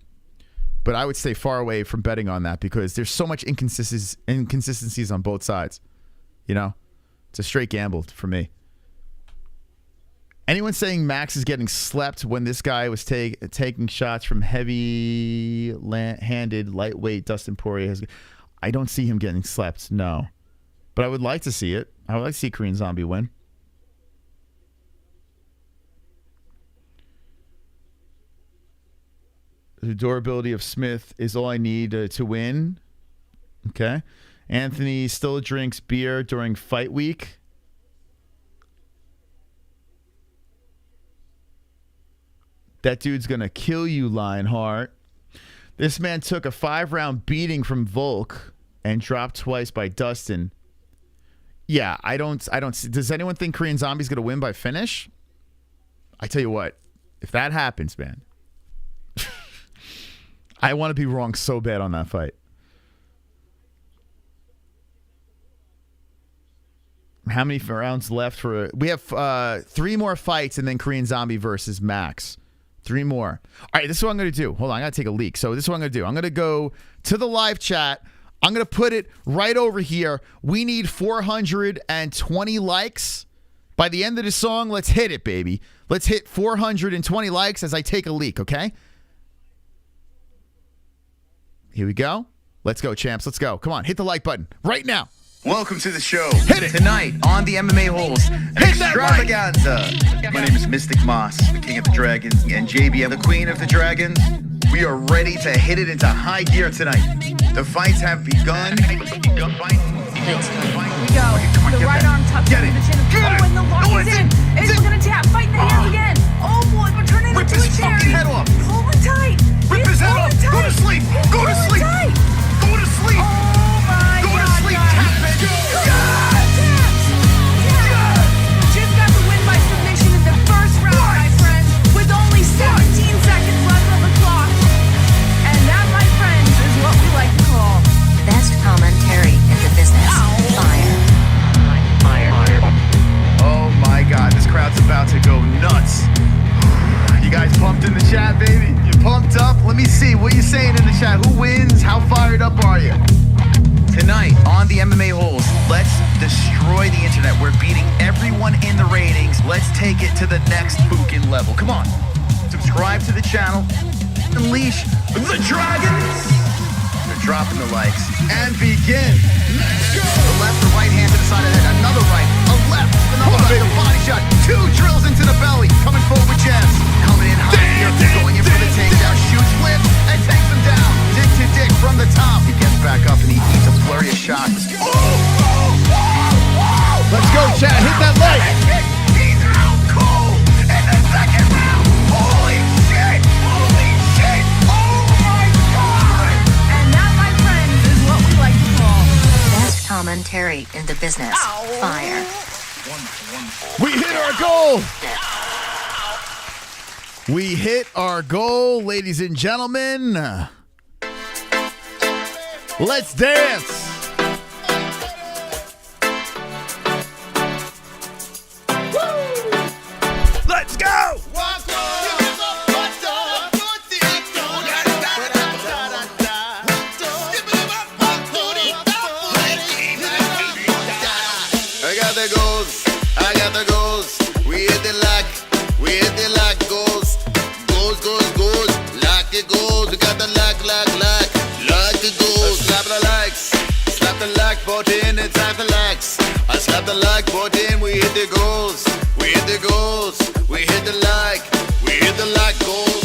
But I would stay far away from betting on that because there's so much inconsistencies on both sides. You know? It's a straight gamble for me. Anyone saying Max is getting slept when this guy was taking shots from heavy-handed, lightweight Dustin Poirier? I don't see him getting slept, no. But I would like to see it. I would like to see Korean Zombie win. The durability of Smith is all I need to win. Okay. Anthony still drinks beer during fight week. That dude's going to kill you, Lionheart. This man took a 5-round beating from Volk and dropped twice by Dustin. Yeah, I don't see. Does anyone think Korean Zombie's going to win by finish? I tell you what, if that happens, man, I want to be wrong so bad on that fight. How many rounds left for? We have 3 more fights and then Korean Zombie versus Max. 3 more. All right, this is what I'm going to do. Hold on, I got to take a leak. So this is what I'm going to do. I'm going to go to the live chat. I'm going to put it right over here. We need 420 likes. By the end of the song, let's hit it, baby. Let's hit 420 likes as I take a leak, okay? Here we go. Let's go, champs. Let's go. Come on, hit the like button right now. Welcome to the show. Hit it. Tonight on the MMA-Holes Extravaganza. My name is Mystic Moss, the King of the Dragons, and JBM, the Queen of the Dragons. We are ready to hit it into high gear tonight. The fights have begun. We go. The right arm tucks into the chin. Oh, and the lock is in. And we're going to tap. Fight in the hands again. Oh, boy. We're turning into a cherry. Rip his fucking head off. Hold it tight. Rip his head off. Go to sleep. Go to sleep. Go to sleep. Oh, my God. Go to sleep. Tap it. Jim got the win by submission in the first round, my friends, with only 17 seconds left on the clock. And that, my friends, is what we like to call best commentary in the business. Fire. Oh my God, this crowd's about to go nuts. You guys pumped in the chat, baby? You pumped up? Let me see. What are you saying in the chat? Who wins? How fired up are you? Tonight on the MMA-Holes, let's destroy the internet. We're beating everyone in the ratings. Let's take it to the next fucking level. Come on, subscribe to the channel. Unleash the dragons. They're dropping the likes and begin. Let's go. The left, the right hand to the side of the head. Another right, a left, another left, a body shot. 2 drills into the belly. Coming forward with jabs. Coming in high here, going in for the takedown. Shoots, flips, and takes him down. Dick to dick from the top. He gets back up and he eats a flurry of shots. Let's go, Chad. Hit that leg. He's out cold in the second round. Holy shit! Holy shit! Oh my god! And that, my friends, is what we like to call Best commentary in the business. Fire. We hit our goal. We hit our goal, ladies and gentlemen. Let's dance. Let's go. I got the goals, I got the goals. We hit the lock, goals. Goals, goals, goals. Lock it goals. We got the lock, lock, lock. Lock it goals. Slap the likes, slap the like button. It's time for likes. I slap the like button. We hit the goals, we hit the goals. We hit the like, we hit the like goals.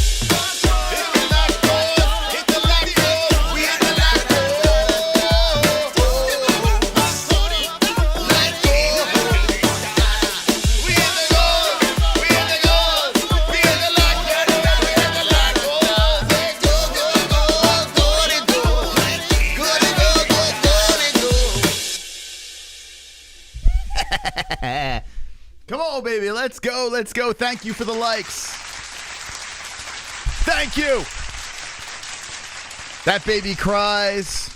Come on, baby. Let's go. Let's go. Thank you for the likes. Thank you. That baby cries.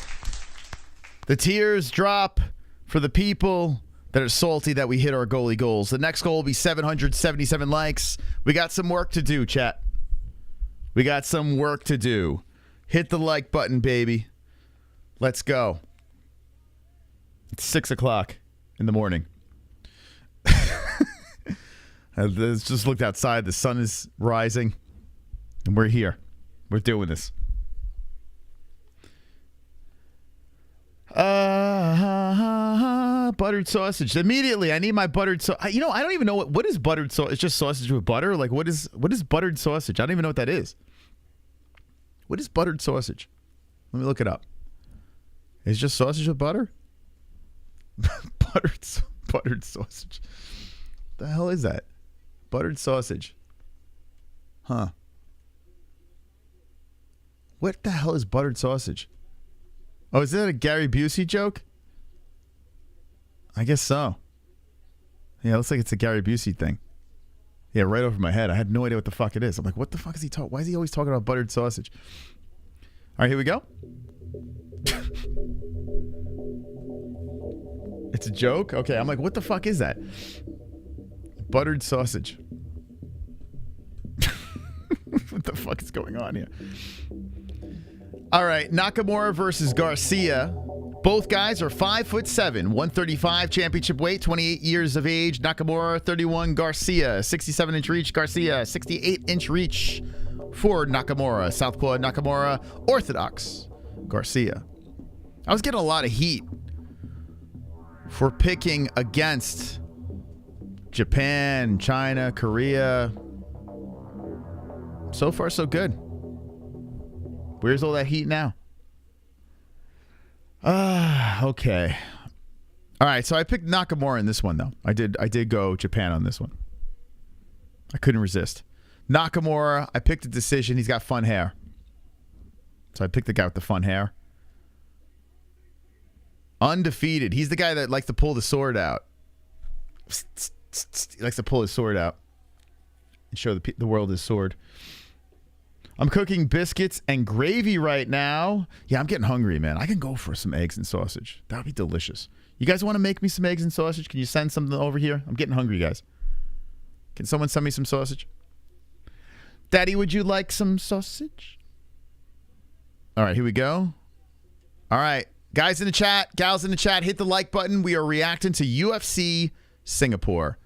The tears drop for the people that are salty that we hit our goalie goals. The next goal will be 777 likes. We got some work to do, chat. We got some work to do. Hit the like button, baby. Let's go. It's 6 o'clock in the morning. I just looked outside. The sun is rising. And we're here. We're doing this. Buttered sausage. Immediately, I need my buttered sausage. You know, I don't even know what is buttered sausage. It's just sausage with butter? Like, what is buttered sausage? I don't even know what that is. What is buttered sausage? Let me look it up. It's just sausage with butter? Buttered sausage. The hell is that? Buttered sausage. Huh. What the hell is buttered sausage? Oh, is that a Gary Busey joke? I guess so. Yeah, it looks like it's a Gary Busey thing. Yeah, right over my head. I had no idea what the fuck it is. I'm like, what the fuck is he talking? Why is he always talking about buttered sausage? All right, here we go. It's a joke? Okay, I'm like, what the fuck is that? Buttered sausage. What the fuck is going on here? All right, Nakamura versus Garcia. Both guys are 5'7", 135 championship weight, 28 years of age. Nakamura, 31. Garcia, 67-inch reach. Garcia, 68-inch reach for Nakamura. Southpaw Nakamura, orthodox Garcia. I was getting a lot of heat for picking against Japan, China, Korea. So far, so good. Where's all that heat now? Okay. All right, so I picked Nakamura in this one, though. I did go Japan on this one. I couldn't resist. Nakamura, I picked a decision. He's got fun hair. So I picked the guy with the fun hair. Undefeated. He's the guy that likes to pull the sword out. He likes to pull his sword out and show the world his sword. I'm cooking biscuits and gravy right now. Yeah, I'm getting hungry, man. I can go for some eggs and sausage. That would be delicious. You guys want to make me some eggs and sausage? Can you send something over here? I'm getting hungry, guys. Can someone send me some sausage? Daddy, would you like some sausage? All right, here we go. All right. Guys in the chat, gals in the chat, hit the like button. We are reacting to UFC Singapore.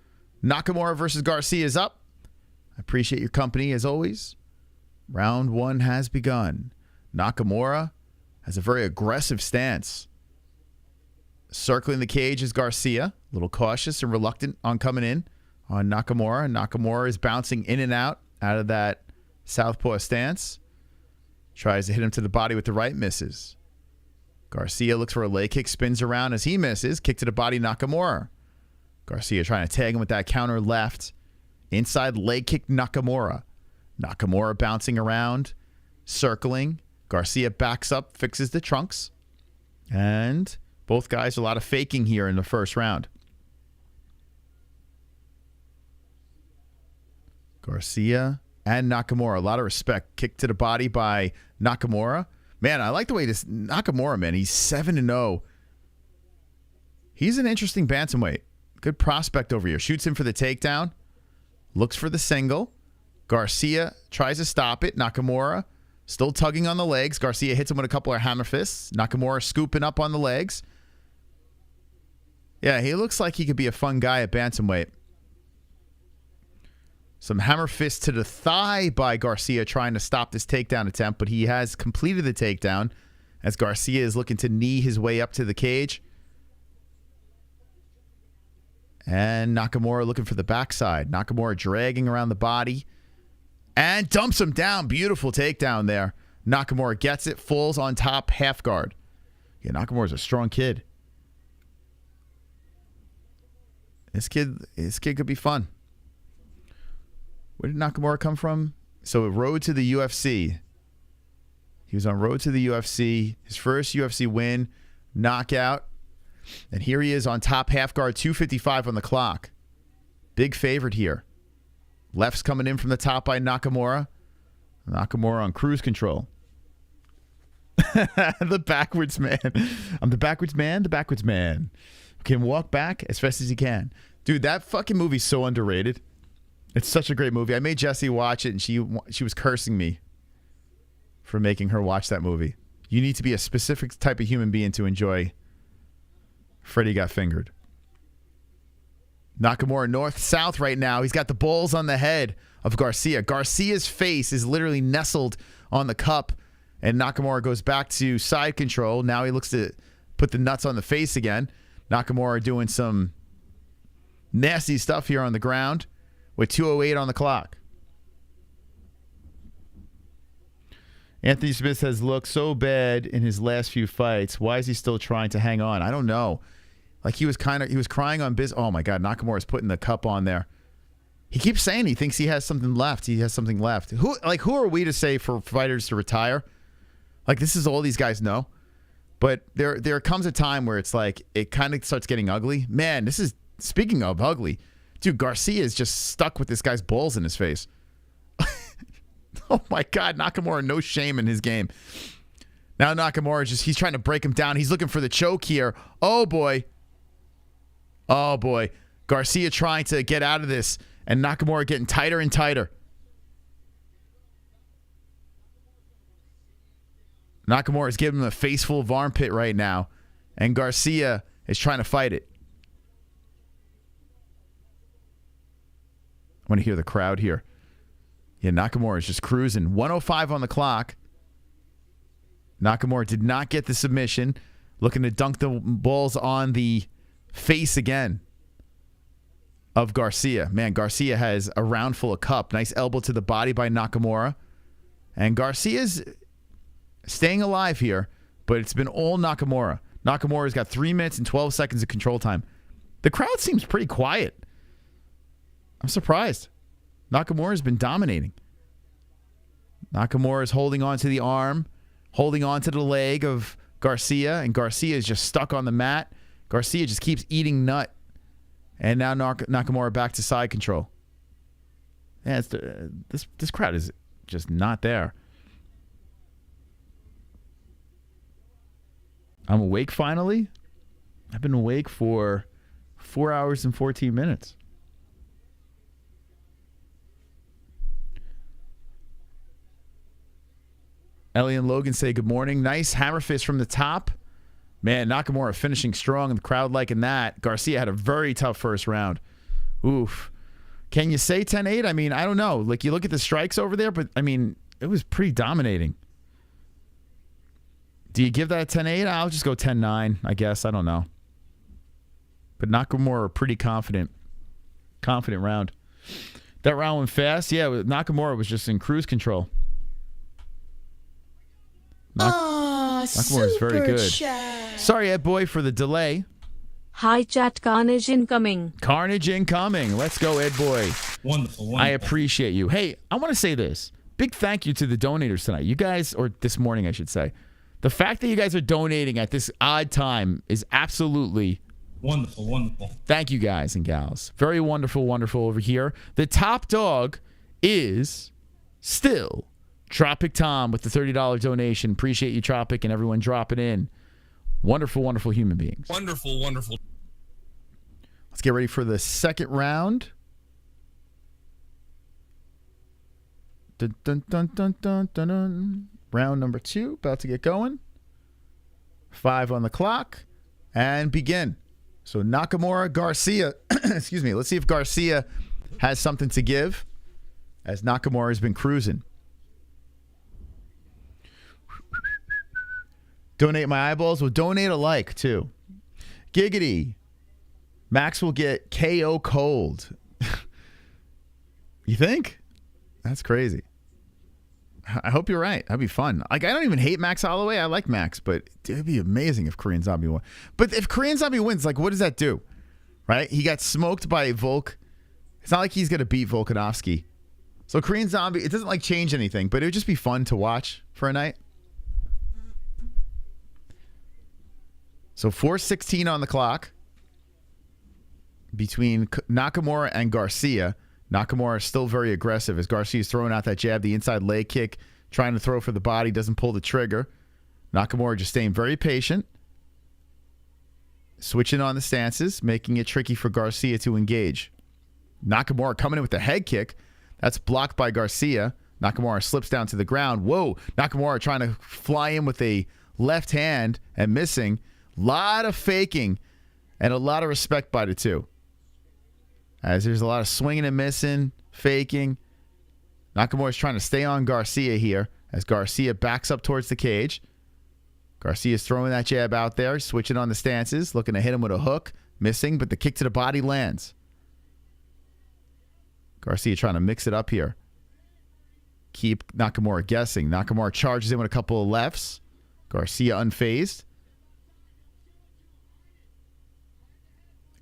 Nakamura versus Garcia is up. I appreciate your company as always. Round 1 has begun. Nakamura has a very aggressive stance. Circling the cage is Garcia, a little cautious and reluctant on coming in on Nakamura. Nakamura is bouncing in and out of that southpaw stance. Tries to hit him to the body with the right, misses. Garcia looks for a leg kick, spins around as he misses. Kick to the body, Nakamura. Garcia trying to tag him with that counter left. Inside leg kick, Nakamura. Nakamura bouncing around, circling. Garcia backs up, fixes the trunks. And both guys, a lot of faking here in the first round. Garcia and Nakamura, a lot of respect. Kick to the body by Nakamura. Man, I like the way this Nakamura, man, he's 7-0. He's an interesting bantamweight. Good prospect over here. Shoots him for the takedown. Looks for the single. Garcia tries to stop it. Nakamura still tugging on the legs. Garcia hits him with a couple of hammer fists. Nakamura scooping up on the legs. Yeah, he looks like he could be a fun guy at bantamweight. Some hammer fists to the thigh by Garcia trying to stop this takedown attempt, but he has completed the takedown as Garcia is looking to knee his way up to the cage. And Nakamura looking for the backside. Nakamura dragging around the body and dumps him down. Beautiful takedown there. Nakamura gets it, falls on top, half guard. Yeah, Nakamura's a strong kid. This kid could be fun. Where did Nakamura come from? So road to the UFC. He was on road to the UFC. His first UFC win, knockout. And here he is on top, half guard, 2:55 on the clock. Big favorite here. Left's coming in from the top by Nakamura. Nakamura on cruise control. The backwards man. I'm the backwards man, the backwards man. Can walk back as fast as he can. Dude, that fucking movie's so underrated. It's such a great movie. I made Jessie watch it, and she was cursing me for making her watch that movie. You need to be a specific type of human being to enjoy Freddy Got Fingered. Nakamura north-south right now. He's got the balls on the head of Garcia. Garcia's face is literally nestled on the cup, and Nakamura goes back to side control. Now he looks to put the nuts on the face again. Nakamura doing some nasty stuff here on the ground with 2:08 on the clock. Anthony Smith has looked so bad in his last few fights. Why is he still trying to hang on? I don't know. Like he was crying on biz. Oh my God, Nakamura's putting the cup on there. He keeps saying he thinks he has something left. He has something left. Who are we to say for fighters to retire? Like this is all these guys know. But there comes a time where it's like it kind of starts getting ugly. Man, this is, speaking of ugly, dude, Garcia is just stuck with this guy's balls in his face. Oh my God, Nakamura, no shame in his game. Now Nakamura is he's trying to break him down. He's looking for the choke here. Oh boy. Oh boy. Garcia trying to get out of this, and Nakamura getting tighter and tighter. Nakamura is giving him a face full of armpit right now, and Garcia is trying to fight it. I want to hear the crowd here. Yeah, Nakamura is just cruising. 1:05 on the clock. Nakamura did not get the submission. Looking to dunk the balls on the face again of Garcia. Man, Garcia has a round full of cup. Nice elbow to the body by Nakamura. And Garcia's staying alive here, but it's been all Nakamura. Nakamura's got 3 minutes and 12 seconds of control time. The crowd seems pretty quiet. I'm surprised. Nakamura's been dominating. Nakamura is holding on to the arm, holding on to the leg of Garcia, and Garcia is just stuck on the mat. Garcia just keeps eating nut. And now Nakamura back to side control. Yeah, this crowd is just not there. I'm awake finally. I've been awake for 4 hours and 14 minutes. Ellie and Logan say good morning. Nice hammer fist from the top Man, Nakamura finishing strong and the crowd liking that. Garcia had a very tough first round. Oof. Can you say 10-8? I mean, I don't know. Like, you look at the strikes over there, but, I mean, it was pretty dominating. Do you give that a 10-8? I'll just go 10-9, I guess. I don't know. But Nakamura pretty confident. Confident round. That round went fast. Yeah, Nakamura was just in cruise control. Nakamura is very good. Sorry, Ed Boy, for the delay. Hi chat, carnage incoming. Carnage incoming. Let's go, Ed Boy. Wonderful. I appreciate you. Hey, I want to say this. Big thank you to the donators tonight. You guys, or this morning, I should say. The fact that you guys are donating at this odd time is absolutely wonderful. Thank you, guys and gals. Very wonderful over here. The top dog is still Tropic Tom with the $30 donation. Appreciate you, Tropic, and everyone dropping in. Wonderful human beings. Wonderful. Let's get ready for the second round. Dun, dun, dun, dun, dun, dun, dun. Round number 2, about to get going. 5 on the clock, and begin. So Nakamura, Garcia, excuse me, let's see if Garcia has something to give, as Nakamura has been cruising. Donate my eyeballs. We'll donate a like, too. Giggity. Max will get KO cold. You think? That's crazy. I hope you're right. That'd be fun. Like, I don't even hate Max Holloway. I like Max, but it'd be amazing if Korean Zombie won. But if Korean Zombie wins, like, what does that do? Right? He got smoked by Volk. It's not like he's going to beat Volkanovski. So Korean Zombie, it doesn't, like, change anything, but it would just be fun to watch for a night. So 4:16 on the clock between Nakamura and Garcia. Nakamura is still very aggressive as Garcia's throwing out that jab, the inside leg kick, trying to throw for the body, doesn't pull the trigger. Nakamura just staying very patient. Switching on the stances, making it tricky for Garcia to engage. Nakamura coming in with the head kick. That's blocked by Garcia. Nakamura slips down to the ground. Whoa, Nakamura trying to fly in with a left hand and missing. Lot of faking and a lot of respect by the two. As there's a lot of swinging and missing, faking. Nakamura's trying to stay on Garcia here as Garcia backs up towards the cage. Garcia's throwing that jab out there, switching on the stances, looking to hit him with a hook, missing, but the kick to the body lands. Garcia trying to mix it up here. Keep Nakamura guessing. Nakamura charges in with a couple of lefts. Garcia unfazed.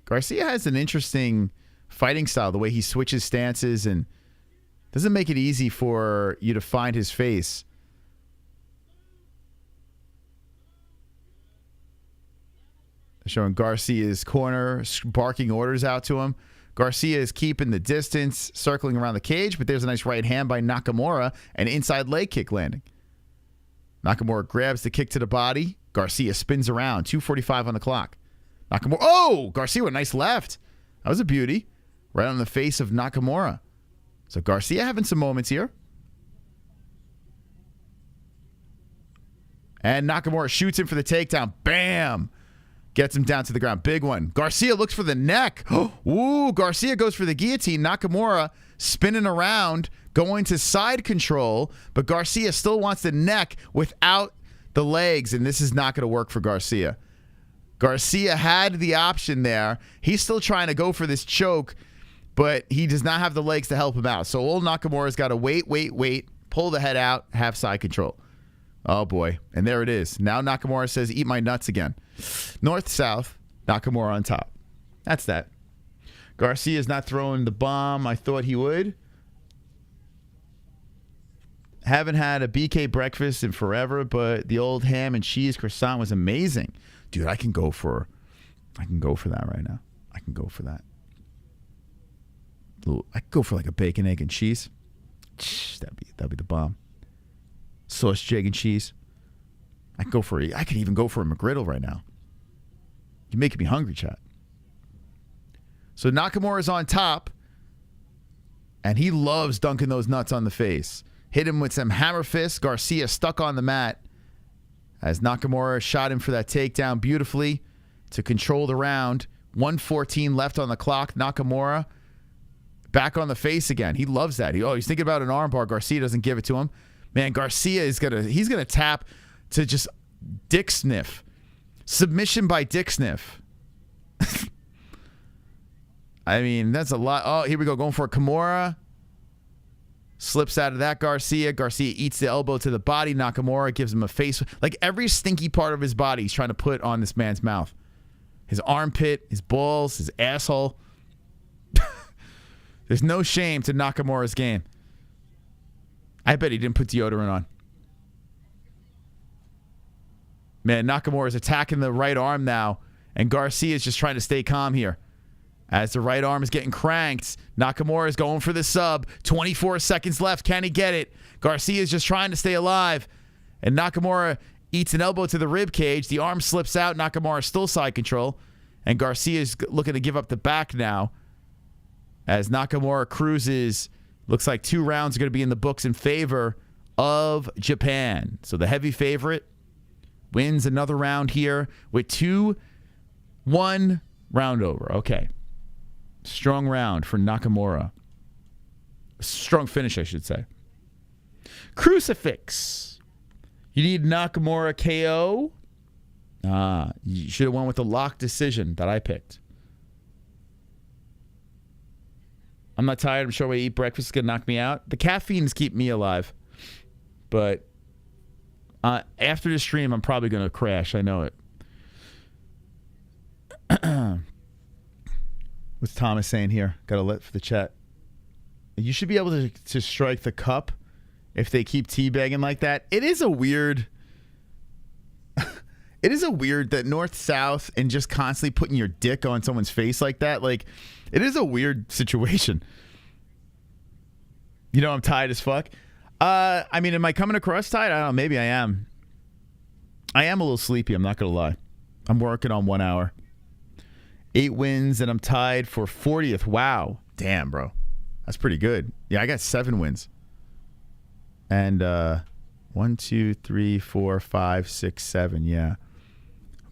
Garcia has an interesting fighting style, the way he switches stances and doesn't make it easy for you to find his face. Showing Garcia's corner, barking orders out to him. Garcia is keeping the distance, circling around the cage, but there's a nice right hand by Nakamura, and inside leg kick landing. Nakamura grabs the kick to the body. Garcia spins around, 2:45 on the clock. Nakamura, oh! Garcia with a nice left. That was a beauty. Right on the face of Nakamura. So Garcia having some moments here. And Nakamura shoots him for the takedown. Bam! Gets him down to the ground. Big one. Garcia looks for the neck. Ooh, Garcia goes for the guillotine. Nakamura spinning around, going to side control, but Garcia still wants the neck without the legs, and this is not going to work for Garcia. Garcia had the option there. He's still trying to go for this choke, but he does not have the legs to help him out. So old Nakamura's got to wait, pull the head out, have side control. Oh, boy. And there it is. Now Nakamura says, eat my nuts again. North-south, Nakamura on top. That's that. Garcia's not throwing the bomb I thought he would. Haven't had a BK breakfast in forever, but the old ham and cheese croissant was amazing. Dude, I can go for that right now. I can go for that. I could go for like a bacon, egg, and cheese. That'd be the bomb. Sausage, egg, and cheese. I could even go for a McGriddle right now. You're making me hungry, chat. So Nakamura's on top, and he loves dunking those nuts on the face. Hit him with some hammer fists. Garcia stuck on the mat. as Nakamura shot him for that takedown beautifully to control the round. 1:14 left on the clock. Nakamura back on the face again. He loves that. He's thinking about an armbar. Garcia doesn't give it to him. Man, Garcia is he's gonna tap to just dick sniff. Submission by dick sniff. I mean, that's a lot. Oh, here we go. Going for a Kimura. Slips out of that Garcia. Garcia eats the elbow to the body. Nakamura gives him a face. Like every stinky part of his body he's trying to put on this man's mouth. His armpit, his balls, his asshole. There's no shame to Nakamura's game. I bet he didn't put deodorant on. Man, Nakamura is attacking the right arm now, and Garcia is just trying to stay calm here. As the right arm is getting cranked, Nakamura is going for the sub. 24 seconds left. Can he get it? Garcia is just trying to stay alive, and Nakamura eats an elbow to the rib cage. The arm slips out. Nakamura still side control, and Garcia is looking to give up the back now. As Nakamura cruises, looks like 2 rounds are going to be in the books in favor of Japan. So the heavy favorite wins another round here with 2-1 round over. Okay. Strong round for Nakamura. Strong finish, I should say. Crucifix. You need Nakamura KO. You should have went with the lock decision that I picked. I'm not tired. I'm sure when I eat breakfast, it's going to knock me out. The caffeines keep me alive. But after the stream, I'm probably going to crash. I know it. What's Thomas saying here? Got to let for the chat. You should be able to strike the cup if they keep teabagging like that. It is a weird... It is a weird that north-south and just constantly putting your dick on someone's face like that. Like, it is a weird situation. You know, I'm tired as fuck. I mean, am I coming across tired? I don't know. Maybe I am. I am a little sleepy. I'm not going to lie. I'm working on 1 hour. 8 wins, and I'm tied for 40th. Wow. Damn, bro. That's pretty good. Yeah, I got 7 wins. And 1, 2, 3, 4, 5, 6, 7. Yeah.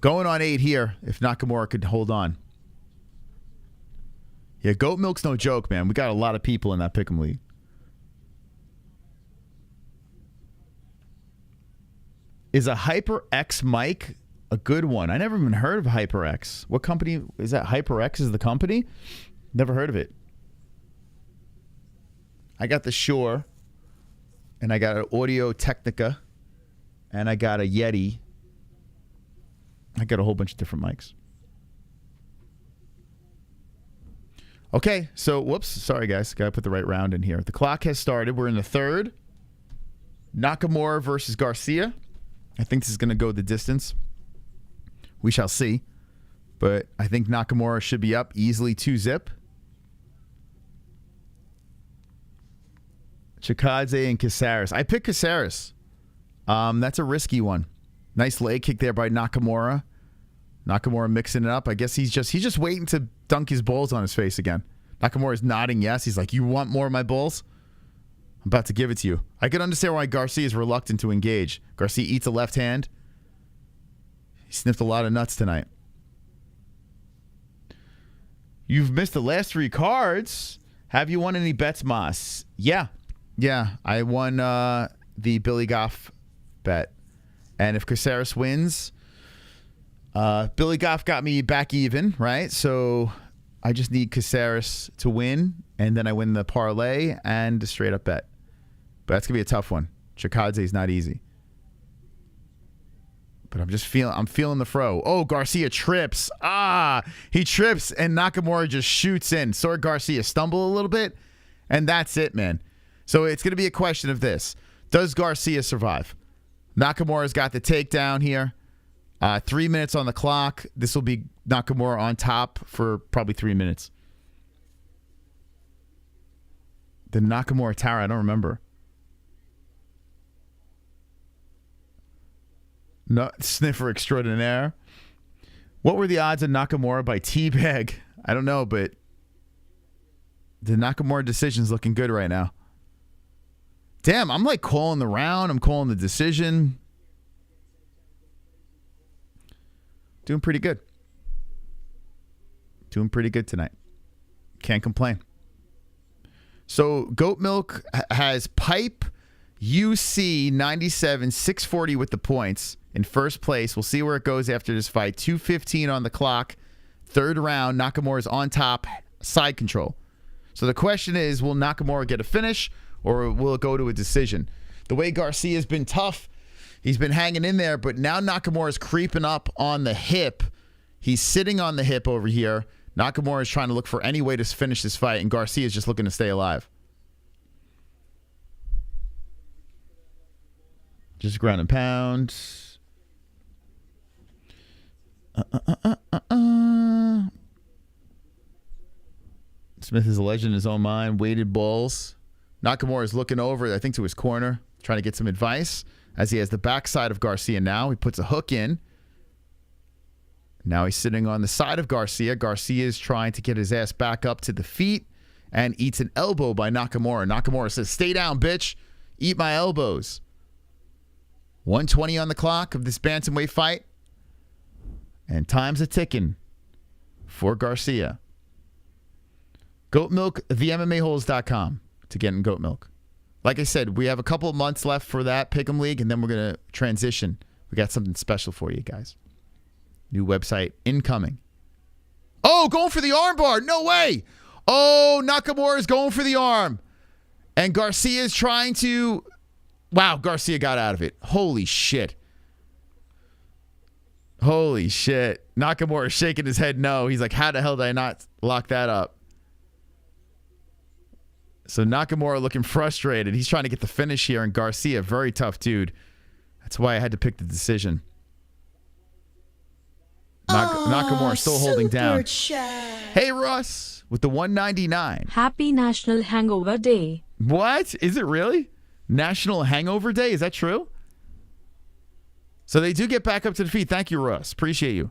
Going on 8 here if Nakamura could hold on. Yeah, goat milk's no joke, man. We got a lot of people in that pick'em league. Is a HyperX mic a good one? I never even heard of HyperX. What company is that? HyperX is the company? Never heard of it. I got the Shure, and I got an Audio Technica, and I got a Yeti. I got a whole bunch of different mics. Okay, so whoops, sorry guys, gotta put the right round in here. The clock has started. We're in the 3rd. Nakamura versus Garcia. I think this is gonna go the distance. We shall see. But I think Nakamura should be up easily 2-zip. Chikadze and Caceres. I picked Caceres. That's a risky one. Nice leg kick there by Nakamura. Nakamura mixing it up. I guess he's just waiting to dunk his balls on his face again. Nakamura's nodding yes. He's like, you want more of my balls? I'm about to give it to you. I could understand why Garcia is reluctant to engage. Garcia eats a left hand. He sniffed a lot of nuts tonight. You've missed the last 3 cards. Have you won any bets, Moss? Yeah. Yeah, I won the Billy Goff bet. And if Caceres wins, Billy Goff got me back even, right? So I just need Caceres to win, and then I win the parlay and the straight-up bet. But that's going to be a tough one. Chikadze is not easy. But I'm feeling the fro. Oh, Garcia trips. He trips, and Nakamura just shoots in. Saw Garcia stumble a little bit, and that's it, man. So it's going to be a question of this. Does Garcia survive? Nakamura's got the takedown here. 3 minutes on the clock. This will be Nakamura on top for probably 3 minutes. The Nakamura Tower, I don't remember. No, sniffer extraordinaire. What were the odds of Nakamura by teabag? I don't know, but the Nakamura decision's looking good right now. Damn, I'm like calling the round. I'm calling the decision. Doing pretty good. Doing pretty good tonight. Can't complain. So Goat Milk has Pipe UC 97 640 with the points in first place. We'll see where it goes after this fight. 2:15 on the clock. Third round. Nakamura's on top. Side control. So the question is, will Nakamura get a finish or will it go to a decision? The way Garcia's been tough, he's been hanging in there, but now Nakamura's creeping up on the hip. He's sitting on the hip over here. Nakamura is trying to look for any way to finish this fight, and Garcia is just looking to stay alive. Just ground and pound. Smith is a legend in his own mind. Weighted balls. Nakamura is looking over, I think, to his corner, trying to get some advice, as he has the backside of Garcia now. He puts a hook in. Now he's sitting on the side of Garcia. Garcia is trying to get his ass back up to the feet and eats an elbow by Nakamura. Nakamura says, stay down, bitch. Eat my elbows. 1:20 on the clock of this bantamweight fight. And time's a ticking for Garcia. Goat Milk, themmaholes.com to get in Goat Milk. Like I said, we have a couple of months left for that Pick'em League, and then we're going to transition. We got something special for you guys. New website incoming. Oh, going for the armbar. No way. Oh, Nakamura is going for the arm. And Garcia is trying to... Wow, Garcia got out of it. Holy shit. Holy shit. Nakamura is shaking his head no. He's like, how the hell did I not lock that up? So Nakamura looking frustrated. He's trying to get the finish here. And Garcia, very tough dude. That's why I had to pick the decision. Nakamura still holding down. Hey, Russ, with the 199. Happy National Hangover Day. What? Is it really? National Hangover Day? Is that true? So they do get back up to the feet. Thank you, Russ. Appreciate you.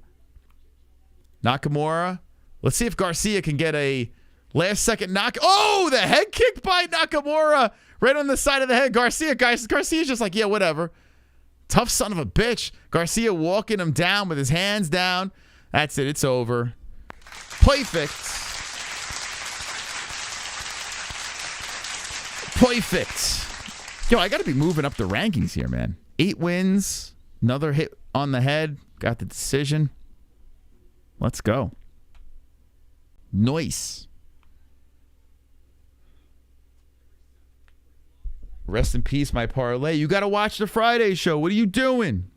Nakamura. Let's see if Garcia can get a last-second knock. Oh, the head kick by Nakamura. Right on the side of the head. Garcia's just like, yeah, whatever. Tough son of a bitch. Garcia walking him down with his hands down. That's it. It's over. Perfect. Perfect. Yo, I got to be moving up the rankings here, man. 8 wins. Another hit on the head. Got the decision. Let's go. Nice. Rest in peace, my parlay. You got to watch the Friday show. What are you doing?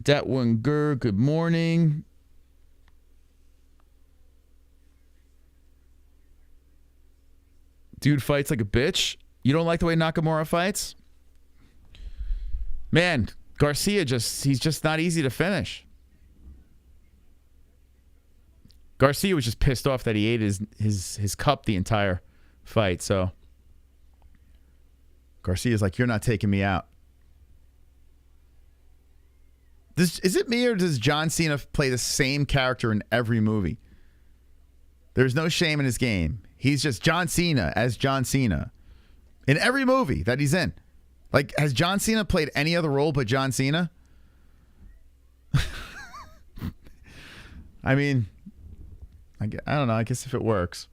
That one, good morning. Dude fights like a bitch. You don't like the way Nakamura fights? Man, Garcia he's just not easy to finish. Garcia was just pissed off that he ate his cup the entire fight, so Garcia's like, you're not taking me out. Is it me or does John Cena play the same character in every movie? There's no shame in his game. He's just John Cena as John Cena in every movie that he's in. Like, has John Cena played any other role but John Cena? I mean, I don't know. I guess if it works.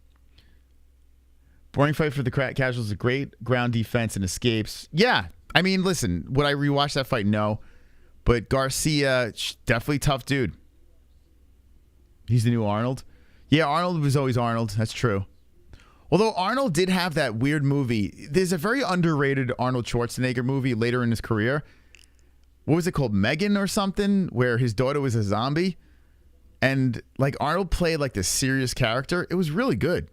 Boring fight for the casuals. A great ground defense and escapes. Yeah. I mean, listen, would I rewatch that fight? No. But Garcia, definitely tough dude. He's the new Arnold. Yeah, Arnold was always Arnold. That's true. Although Arnold did have that weird movie. There's a very underrated Arnold Schwarzenegger movie later in his career. What was it called? Megan or something? Where his daughter was a zombie. And like Arnold played like this serious character. It was really good.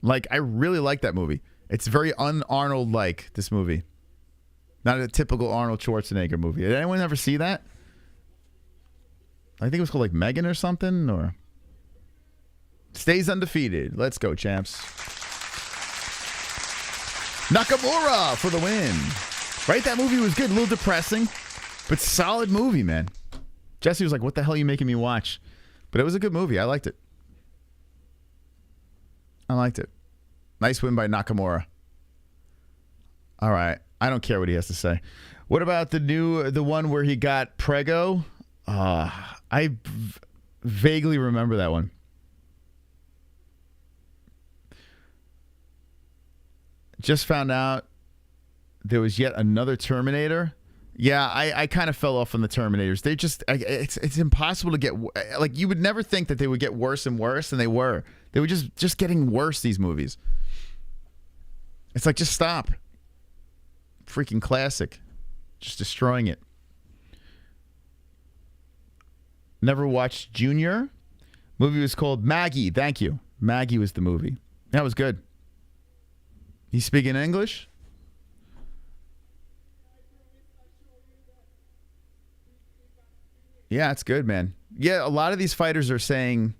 Like, I really like that movie. It's very un-Arnold like, this movie. Not a typical Arnold Schwarzenegger movie. Did anyone ever see that? I think it was called like Megan or something, or stays undefeated. Let's go, champs. Nakamura for the win. Right? That movie was good. A little depressing, but solid movie, man. Jesse was like, what the hell are you making me watch? But it was a good movie. I liked it. I liked it. Nice win by Nakamura. All right. I don't care what he has to say. What about the one where he got Prego I vaguely remember that one. Just found out there was yet another Terminator. Yeah, I kind of fell off on the Terminators. They just, it's impossible to get, like, you would never think that they would get worse and worse, and they were. They were just getting worse, these movies. It's like, just stop. Freaking classic. Just destroying it. Never watched Junior. Movie was called Maggie. Thank you. Maggie was the movie. That was good. You speaking English? Yeah, it's good, man. Yeah, a lot of these fighters are saying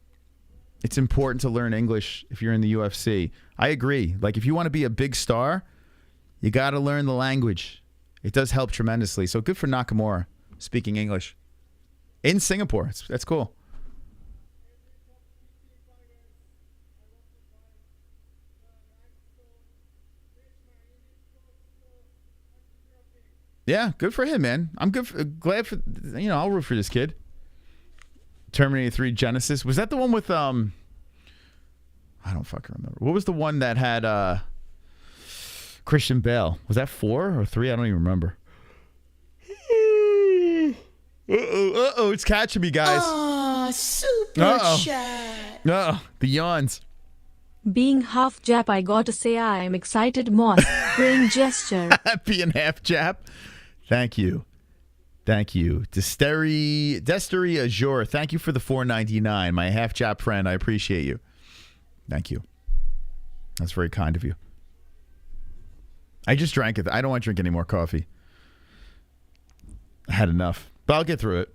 it's important to learn English if you're in the UFC. I agree. Like, if you want to be a big star, you got to learn the language. It does help tremendously. So good for Nakamura speaking English. In Singapore. That's cool. Yeah, good for him, man. I'm glad for, I'll root for this kid. Terminator 3 Genesis. Was that the one with, I don't fucking remember. What was the one that had Christian Bale? Was that 4 or 3? I don't even remember. Uh-oh, it's catching me, guys. Oh, super chat. Uh-oh, the yawns. Being half Jap, I gotta say I am excited. Moss. Praying gesture. Being half Jap. Thank you. Thank you. Desteri Azure. Thank you for the $4.99. My half Jap friend, I appreciate you. Thank you. That's very kind of you. I just drank it. I don't want to drink any more coffee. I had enough. But I'll get through it.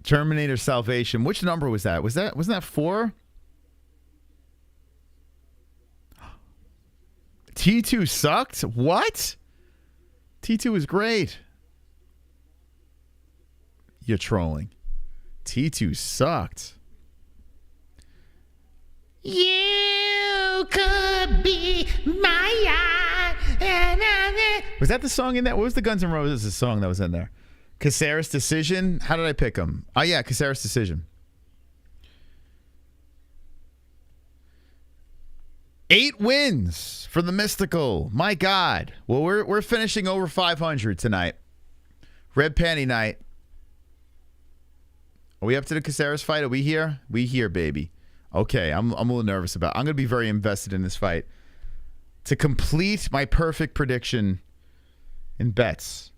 Terminator Salvation. Which number was that? Wasn't that 4? T2 sucked? What? T2 was great. You're trolling. T2 sucked. You could be my eye. Was that the song in that? What was the Guns N' Roses song that was in there? Caceres Decision? How did I pick them? Oh, yeah, Caceres Decision. 8 wins for the Mystical. My God. Well, we're finishing over 500 tonight. Red Panty Night. Are we up to the Caceres fight? Are we here? We here, baby. Okay, I'm a little nervous about it. I'm going to be very invested in this fight. To complete my perfect prediction in bets,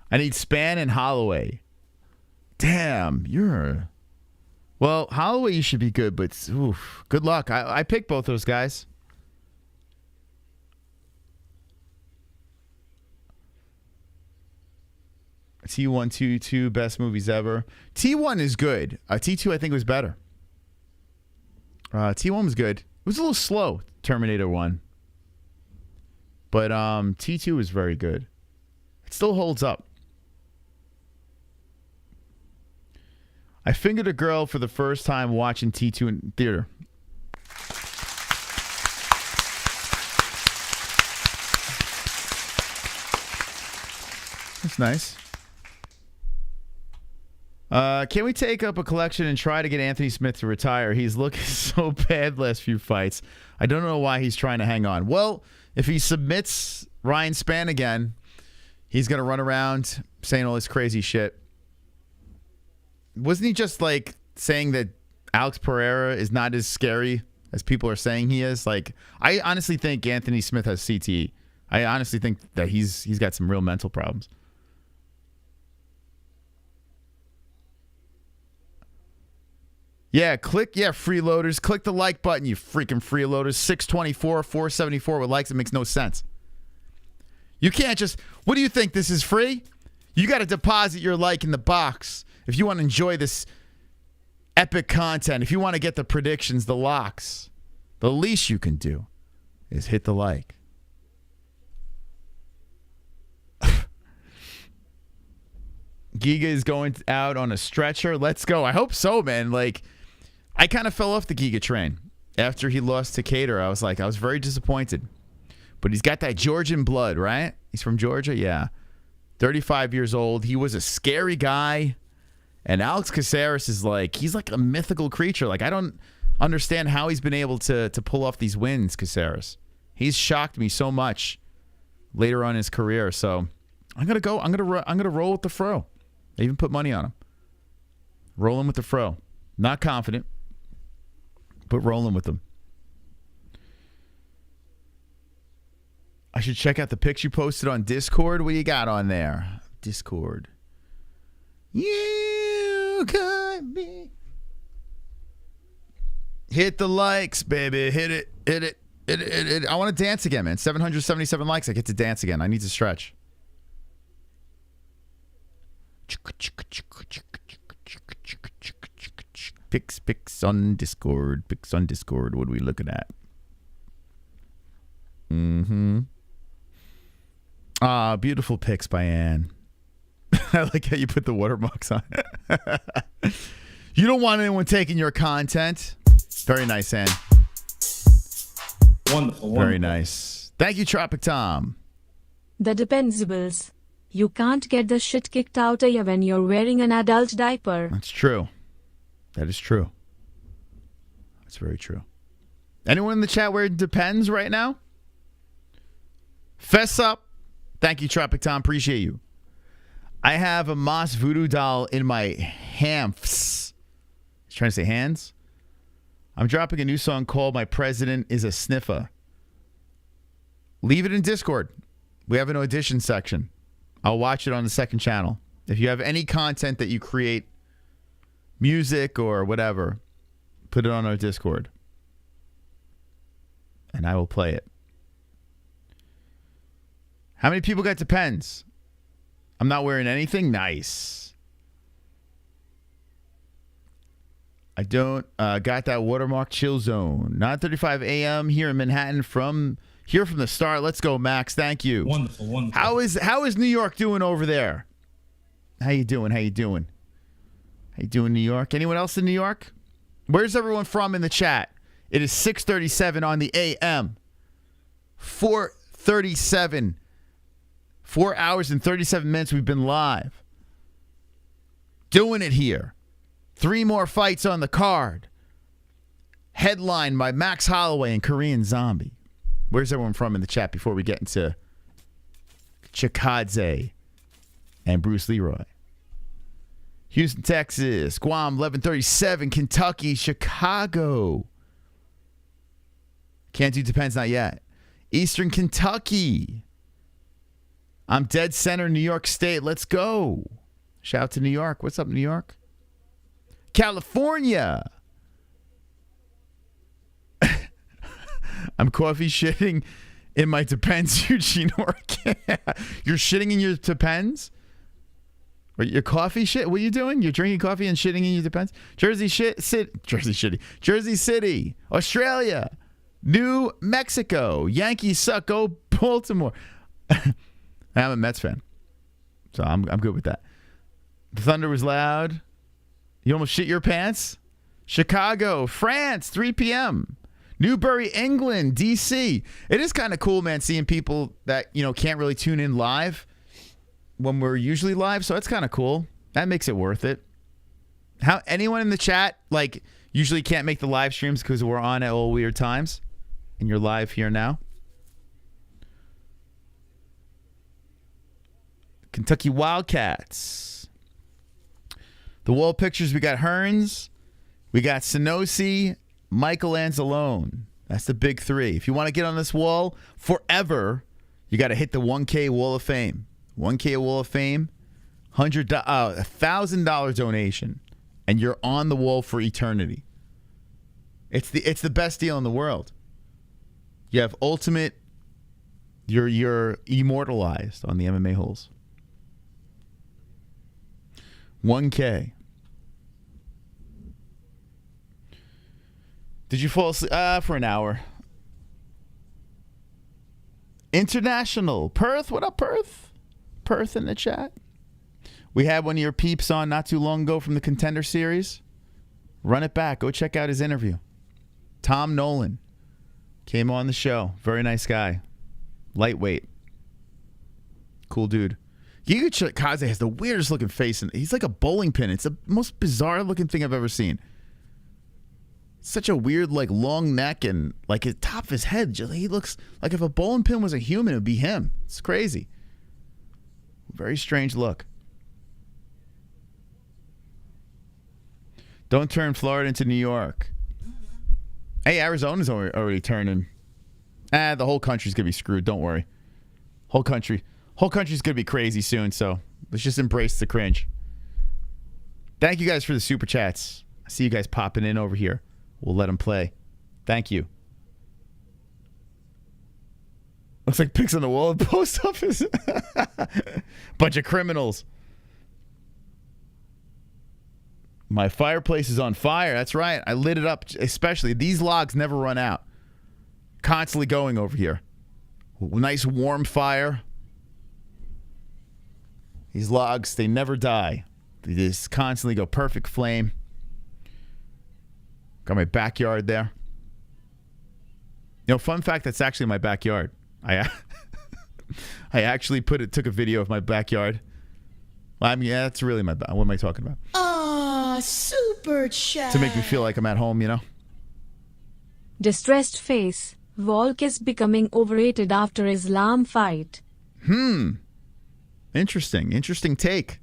I need Span and Holloway. Damn, you're... Well, Holloway, you should be good, but oof, good luck. I picked both those guys. T1, T2, best movies ever. T1 is good. T2, I think, was better. T1 was good. It was a little slow, Terminator 1. But T2 is very good. It still holds up. I fingered a girl for the first time watching T2 in theater. That's nice. Can we take up a collection and try to get Anthony Smith to retire? He's looking so bad last few fights. I don't know why he's trying to hang on. Well, if he submits Ryan Spann again, he's going to run around saying all this crazy shit. Wasn't he just like saying that Alex Pereira is not as scary as people are saying he is? Like, I honestly think Anthony Smith has CTE. I honestly think that he's got some real mental problems. Yeah, freeloaders. Click the like button, you freaking freeloaders. 624, 474 with likes. It makes no sense. You can't just... What do you think? This is free? You got to deposit your like in the box if you want to enjoy this epic content. If you want to get the predictions, the locks. The least you can do is hit the like. Giga is going out on a stretcher. Let's go. I hope so, man. Like... I kind of fell off the Giga train after he lost to Cater. I was very disappointed. But he's got that Georgian blood, right? He's from Georgia? Yeah. 35 years old. He was a scary guy. And Alex Caceres is like, he's like a mythical creature. Like, I don't understand how he's been able to pull off these wins, Caceres. He's shocked me so much later on in his career. So I'm gonna roll with the fro. I even put money on him. Rolling with the fro. Not confident, but rolling with them. I should check out the pics you posted on Discord. What do you got on there? Discord. You could be. Hit the likes, baby. Hit it. Hit it. Hit it. Hit it. I want to dance again, man. 777 likes. I get to dance again. I need to stretch. Pics on Discord. Pics on Discord. What are we looking at? Ah, beautiful pics by Ann. I like how you put the watermarks on it. You don't want anyone taking your content. Very nice, Ann. Wonderful. Very nice. Thank you, Tropic Tom. The Dependables. You can't get the shit kicked out of you when you're wearing an adult diaper. That's true. That is true. That's very true. Anyone in the chat wearing Depends right now? Fess up. Thank you, Tropic Tom. Appreciate you. I have a Moss voodoo doll in my hamps. He's trying to say hands. I'm dropping a new song called My President is a Sniffer. Leave it in Discord. We have an audition section. I'll watch it on the second channel. If you have any content that you create, music or whatever, put it on our Discord. And I will play it. How many people got Depends? I'm not wearing anything? Nice. I don't got that watermark chill zone. 9:35 a.m. here in Manhattan from the start. Let's go, Max. Thank you. Wonderful, wonderful. How is New York doing over there? How you doing? How you doing? How you doing, New York? Anyone else in New York? Where's everyone from in the chat? It is 6:37 on the AM. 4:37. 4 hours and 37 minutes we've been live. Doing it here. 3 more fights on the card. Headlined by Max Holloway and Korean Zombie. Where's everyone from in the chat before we get into Chikadze and Bruce Leroy? Houston, Texas. Guam, 1137. Kentucky. Chicago. Can't do Depends, not yet. Eastern Kentucky. I'm dead center, New York State. Let's go. Shout out to New York. What's up, New York? California. I'm coffee shitting in my Depends, Eugene Oregon. You're shitting in your Depends? Or your coffee shit? What are you doing? You're drinking coffee and shitting in your Depends? Jersey City, Australia, New Mexico, Yankees suck, go Baltimore. I'm a Mets fan, so I'm good with that. The thunder was loud. You almost shit your pants. Chicago, France, 3 p.m. Newbury, England, D.C. It is kind of cool, man, seeing people that, you know, can't really tune in live when we're usually live, so it's kind of cool. That makes it worth it. How anyone in the chat, like, usually can't make the live streams because we're on at all weird times, and you're live here now? Kentucky Wildcats. The wall pictures, we got Hearns, we got SSSSSANOCI, Michael Anzalone. That's the big 3. If you want to get on this wall forever, you got to hit the 1K Wall of Fame. 1K Wall of Fame, $1,000 donation, and you're on the wall for eternity. It's the best deal in the world. You have ultimate. You're immortalized on the MMA-Holes. 1K. Did you fall asleep? For an hour. International. Perth. What up, Perth? Perth in the chat. We had one of your peeps on not too long ago from the Contender Series. Run it back. Go check out his interview. Tom Nolan came on the show. Very nice guy. Lightweight. Cool dude. Giga Chikadze has the weirdest looking face, and he's like a bowling pin. It's the most bizarre looking thing I've ever seen. Such a weird, like, long neck, and like the top of his head. He looks like if a bowling pin was a human, it would be him. It's crazy. Very strange look. Don't turn Florida into New York. Hey, Arizona's already turning. The whole country's gonna be screwed. Don't worry. Whole country's gonna be crazy soon. So let's just embrace the cringe. Thank you guys for the super chats. I see you guys popping in over here. We'll let them play. Thank you. Looks like pics on the wall at the post office. Bunch of criminals. My fireplace is on fire. That's right. I lit it up. Especially these logs never run out. Constantly going over here. Nice warm fire. These logs, they never die. They just constantly go. Perfect flame. Got my backyard there. You know, fun fact, that's actually my backyard. I actually took a video of my backyard. Well, I mean, yeah, that's really my what am I talking about? Super chat. To make me feel like I'm at home, you know? Distressed face. Volk is becoming overrated after Islam fight. Interesting. Interesting take.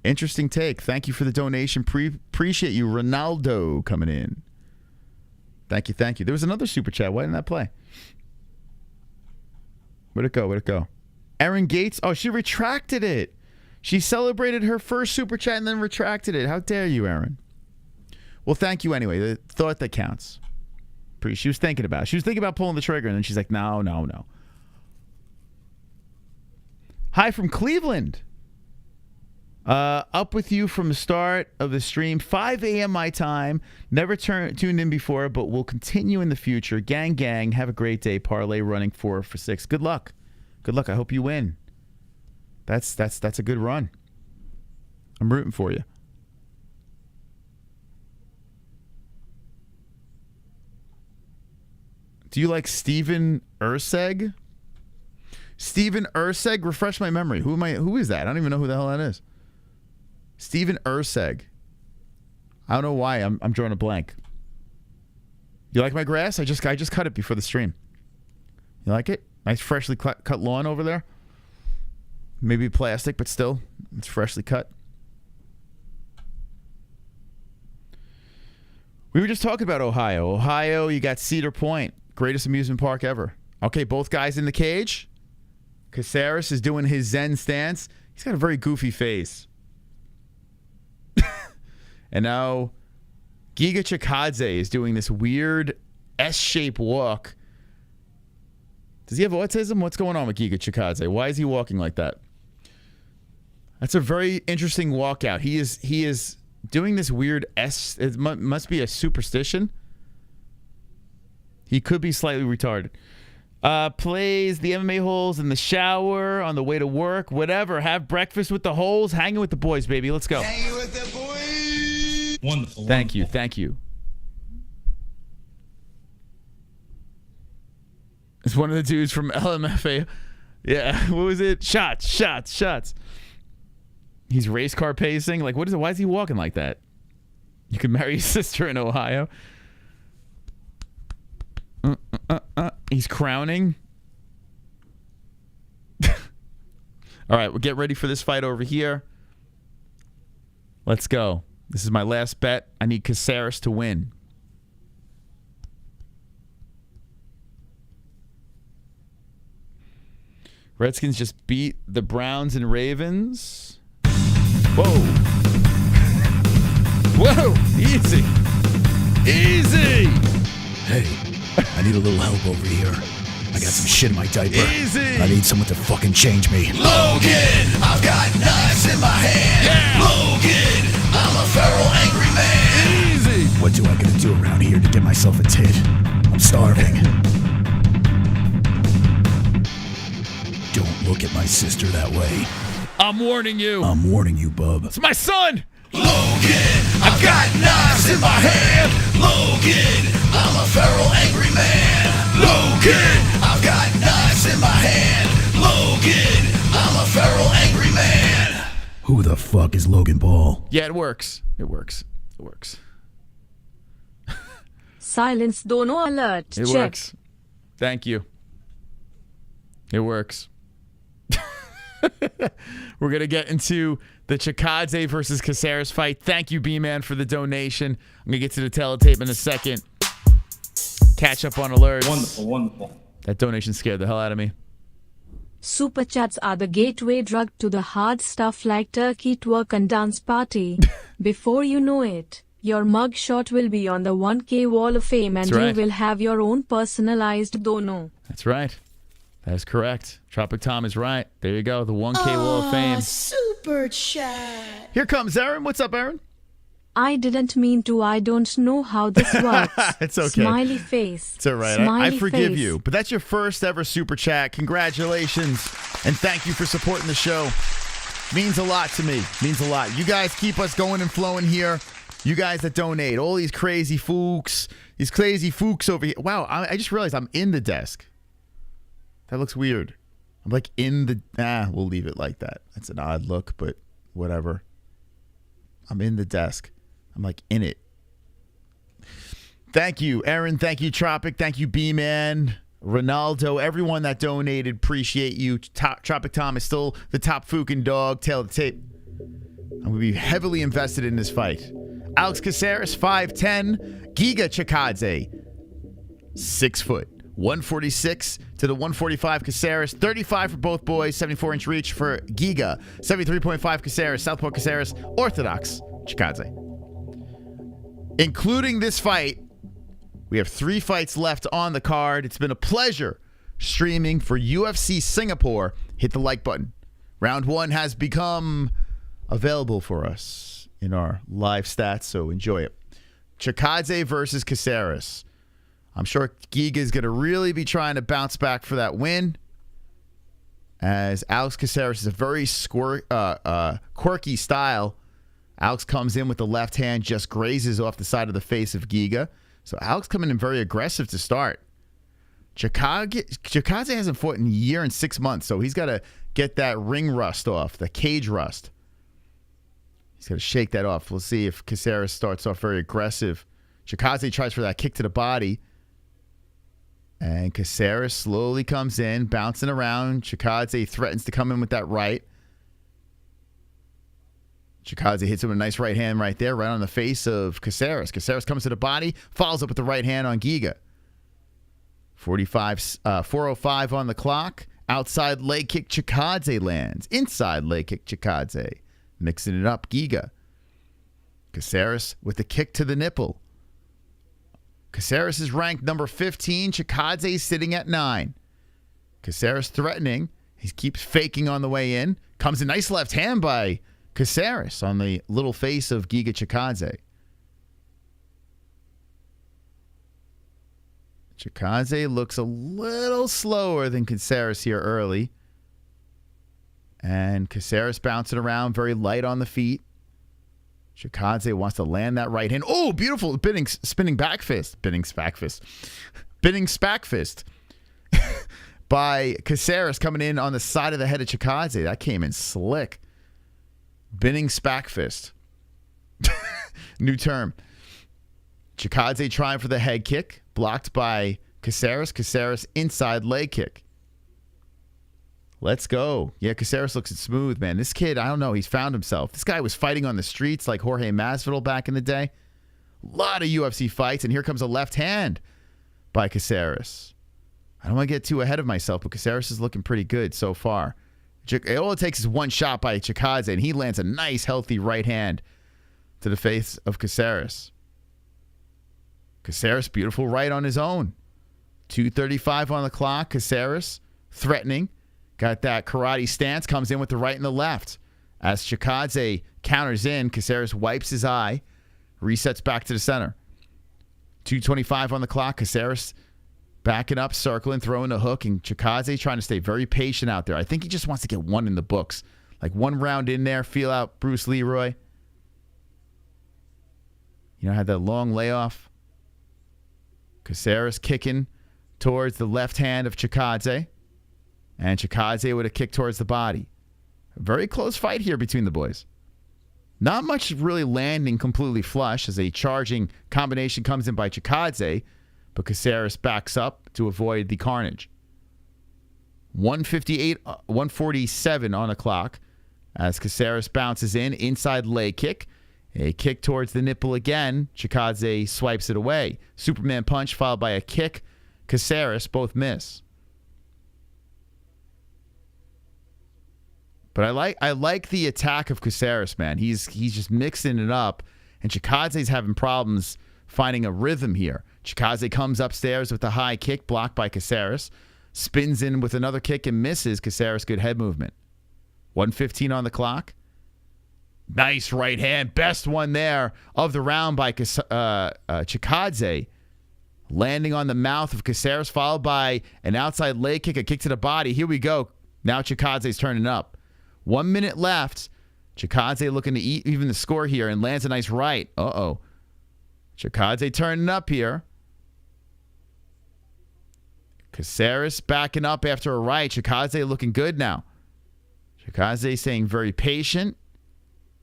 Interesting take. Thank you for the donation. Appreciate you, Ronaldo, coming in. Thank you, thank you. There was another super chat. Why didn't that play? Where'd it go? Where'd it go? Erin Gates. Oh, she retracted it. She celebrated her first super chat and then retracted it. How dare you, Erin? Well, thank you anyway. The thought that counts. She was thinking about it. She was thinking about pulling the trigger, and then she's like, no, no, no. Hi from Cleveland. Up with you from the start of the stream. 5 a.m. my time. Never tuned in before, but will continue in the future. Gang, gang. Have a great day. Parlay running 4 for 6. Good luck. Good luck. I hope you win. That's a good run. I'm rooting for you. Do you like Steven Urseg? Steven Urseg? Refresh my memory. Who is that? I don't even know who the hell that is. Steven Urseg. I don't know why I'm drawing a blank. You like my grass? I just cut it before the stream. You like it? Nice freshly cut lawn over there. Maybe plastic, but still, it's freshly cut. We were just talking about Ohio. Ohio, you got Cedar Point. Greatest amusement park ever. Okay, both guys in the cage. Caceres is doing his Zen stance. He's got a very goofy face. And now Giga Chikadze is doing this weird S-shaped walk. Does he have autism? What's going on with Giga Chikadze? Why is he walking like that? That's a very interesting walkout. He is doing this weird S. It must be a superstition. He could be slightly retarded. Plays the MMA-Holes in the shower, on the way to work, whatever. Have breakfast with the Holes, hanging with the boys, baby. Let's go. Hanging with the boys. Wonderful. Thank you. Thank you. It's one of the dudes from LMFA. Yeah, what was it? Shots. He's race car pacing. Like, what is it? Why is he walking like that? You can marry your sister in Ohio. He's crowning. All right, we'll get ready for this fight over here. Let's go. This is my last bet. I need Caceres to win. Redskins just beat the Browns and Ravens. Whoa. Whoa. Easy. Easy. Hey, I need a little help over here. I got some shit in my diaper. Easy. I need someone to fucking change me. Logan, I've got knives in my hand. Yeah. Logan, I'm a feral angry man. Easy. What do I gotta do around here to get myself a tit? I'm starving. Don't look at my sister that way. I'm warning you. I'm warning you, bub. It's my son. Logan, I've got knives in my hand. Logan, I'm a feral angry man. Logan, I've got knives in my hand. Logan, I'm a feral angry Who the fuck is Logan Paul? Yeah, it works. It works. It works. Silence dono alert. It Check. works. Thank you. It works. We're going to get into the Chikadze versus Caceres fight. Thank you, B-Man, for the donation. I'm going to get to the teletape in a second. Catch up on alerts. Wonderful, wonderful. That donation scared the hell out of me. Super chats are the gateway drug to the hard stuff like turkey twerk and dance party. Before you know it, your mugshot will be on the 1K wall of fame and That's right. you will have your own personalized dono. That's right. That is correct. Tropic Tom is right. There you go. The 1K wall of fame. Super chat. Here comes Aaron. What's up, Aaron? I didn't mean to. I don't know how this works. It's okay. Smiley face. It's all right. I forgive you. But that's your first ever super chat. Congratulations. And thank you for supporting the show. Means a lot to me. Means a lot. You guys keep us going and flowing here. You guys that donate. All these crazy fooks. These crazy fooks over here. Wow. I just realized I'm in the desk. That looks weird. I'm like in the... we'll leave it like that. That's an odd look, but whatever. I'm in the desk. I'm like in it. Thank you, Aaron. Thank you, Tropic. Thank you, B-Man, Ronaldo, everyone that donated. Appreciate you. Tropic Tom is still the top fucking dog. Tail of the tape. I'm going to be heavily invested in this fight. Alex Caceres, 5'10". Giga Chikadze, 6 foot. 146 to the 145 Caceres. 35 for both boys. 74-inch reach for Giga. 73.5 Caceres. Southpaw Caceres. Orthodox Chikadze. Including this fight, we have 3 fights left on the card. It's been a pleasure streaming for UFC Singapore. Hit the like button. Round 1 has become available for us in our live stats, so enjoy it. Chikadze versus Caceres. I'm sure Giga is going to really be trying to bounce back for that win, as Alex Caceres is a very quirky style. Alex comes in with the left hand, just grazes off the side of the face of Giga. So Alex coming in very aggressive to start. Chikadze hasn't fought in a year and 6 months, so he's got to get that ring rust off, the cage rust. He's got to shake that off. We'll see if Caceres starts off very aggressive. Chikadze tries for that kick to the body. And Caceres slowly comes in, bouncing around. Chikadze threatens to come in with that right. Chikadze hits him with a nice right hand right there, right on the face of Caceres. Caceres comes to the body, follows up with the right hand on Giga. 4:05 on the clock. Outside leg kick, Chikadze lands. Inside leg kick, Chikadze. Mixing it up, Giga. Caceres with the kick to the nipple. Caceres is ranked number 15. Chikadze is sitting at 9. Caceres threatening. He keeps faking on the way in. Comes a nice left hand by Caceres on the little face of Giga Chikadze. Chikadze looks a little slower than Caceres here early. And Caceres bouncing around, very light on the feet. Chikadze wants to land that right hand. Oh, beautiful spinning back fist. Spinning spack fist by Caceres coming in on the side of the head of Chikadze. That came in slick. Spinning spack fist. New term. Chikadze trying for the head kick. Blocked by Caceres. Caceres inside leg kick. Let's go. Yeah, Caceres looks smooth, man. This kid, I don't know. He's found himself. This guy was fighting on the streets like Jorge Masvidal back in the day. A lot of UFC fights, and here comes a left hand by Caceres. I don't want to get too ahead of myself, but Caceres is looking pretty good so far. All it takes is one shot by Chikadze, and he lands a nice, healthy right hand to the face of Caceres. Caceres, beautiful right on his own. 2:35 on the clock. Caceres threatening. Got that karate stance, comes in with the right and the left. As Chikadze counters in, Caceres wipes his eye, resets back to the center. 2:25 on the clock. Caceres backing up, circling, throwing a hook, and Chikadze trying to stay very patient out there. I think he just wants to get one in the books. Like one round in there, feel out Bruce Leroy. You know, had that long layoff. Caceres kicking towards the left hand of Chikadze. And Chikadze with a kick towards the body. Very close fight here between the boys. Not much really landing completely flush as a charging combination comes in by Chikadze, but Caceres backs up to avoid the carnage. 147 on the clock as Caceres bounces in, inside leg kick. A kick towards the nipple again. Chikadze swipes it away. Superman punch followed by a kick. Caceres both miss. But I like the attack of Caceres, man. He's just mixing it up, and Chikadze's having problems finding a rhythm here. Chikadze comes upstairs with a high kick blocked by Caceres. Spins in with another kick and misses. Caceres, good head movement. 1:15 on the clock. Nice right hand. Best one there of the round by Chikadze. Landing on the mouth of Caceres, followed by an outside leg kick, a kick to the body. Here we go. Now Chikadze's turning up. 1 minute left. Chikadze looking to even the score here and lands a nice right. Uh-oh. Chikadze turning up here. Caceres backing up after a right. Chikadze looking good now. Chikadze staying very patient.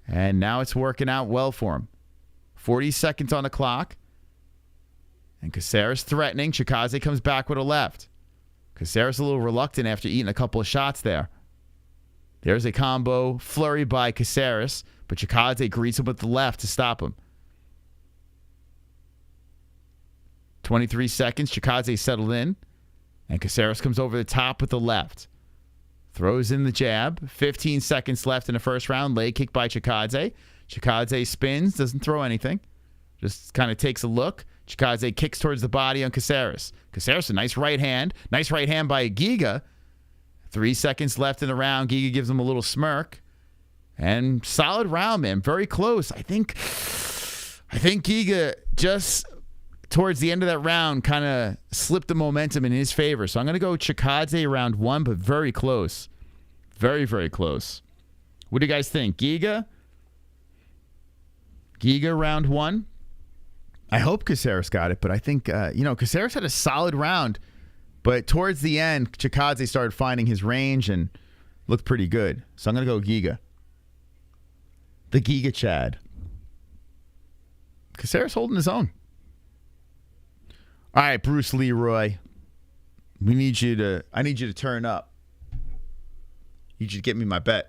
And now it's working out well for him. 40 seconds on the clock. And Caceres threatening. Chikadze comes back with a left. Caceres a little reluctant after eating a couple of shots there. There's a combo flurry by Caceres, but Chikadze greets him with the left to stop him. 23 seconds. Chikadze settled in. And Caceres comes over the top with the left. Throws in the jab. 15 seconds left in the first round. Leg kick by Chikadze. Chikadze spins. Doesn't throw anything. Just kind of takes a look. Chikadze kicks towards the body on Caceres. Caceres, a nice right hand. Nice right hand by Giga. 3 seconds left in the round. Giga gives him a little smirk. And solid round, man. Very close. I think Giga just towards the end of that round kind of slipped the momentum in his favor. So I'm going to go Chikadze round 1, but very close. Very, very close. What do you guys think? Giga round 1? I hope Caceres got it, but I think, Caceres had a solid round. But towards the end, Chikadze started finding his range and looked pretty good. So I'm going to go Giga. The Giga Chad. Caceres holding his own. All right, Bruce Leroy. I need you to turn up. I need you to get me my bet.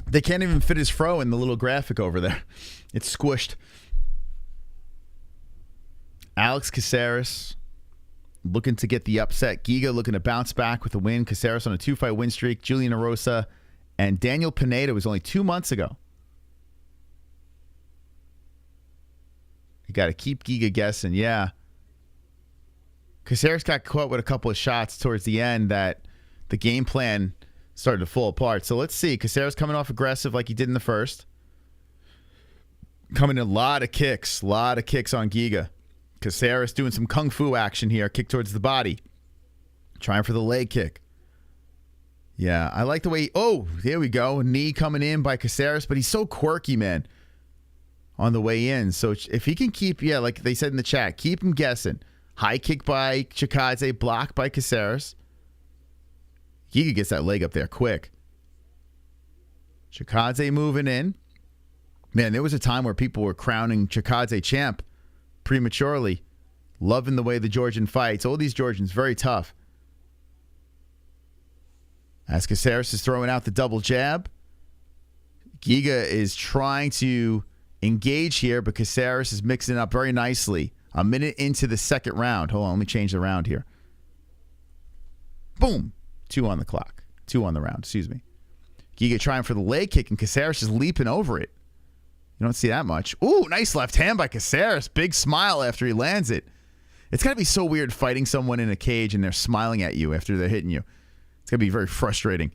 They can't even fit his fro in the little graphic over there. It's squished. Alex Caceres looking to get the upset. Giga looking to bounce back with a win. Caceres on a 2-fight win streak. Julianna Rosa and Daniel Pineda was only 2 months ago. You got to keep Giga guessing. Yeah. Caceres got caught with a couple of shots towards the end that the game plan started to fall apart. So let's see. Caceres coming off aggressive like he did in the first. Coming in a lot of kicks. A lot of kicks on Giga. Caceres doing some kung fu action here. Kick towards the body. Trying for the leg kick. Yeah, I like the way... there we go. Knee coming in by Caceres, but he's so quirky, man, on the way in. So if he can keep... Yeah, like they said in the chat, keep him guessing. High kick by Chikadze, blocked by Caceres. Giga gets that leg up there quick. Chikadze moving in. Man, there was a time where people were crowning Chikadze champ prematurely. Loving the way the Georgian fights. All these Georgians, very tough. As Caceres is throwing out the double jab. Giga is trying to engage here, but Caceres is mixing it up very nicely. A minute into the second round. Hold on, let me change the round here. Boom. 2 on the clock. 2 on the round, excuse me. Giga trying for the leg kick, and Caceres is leaping over it. You don't see that much. Ooh, nice left hand by Caceres. Big smile after he lands it. It's got to be so weird fighting someone in a cage and they're smiling at you after they're hitting you. It's going to be very frustrating.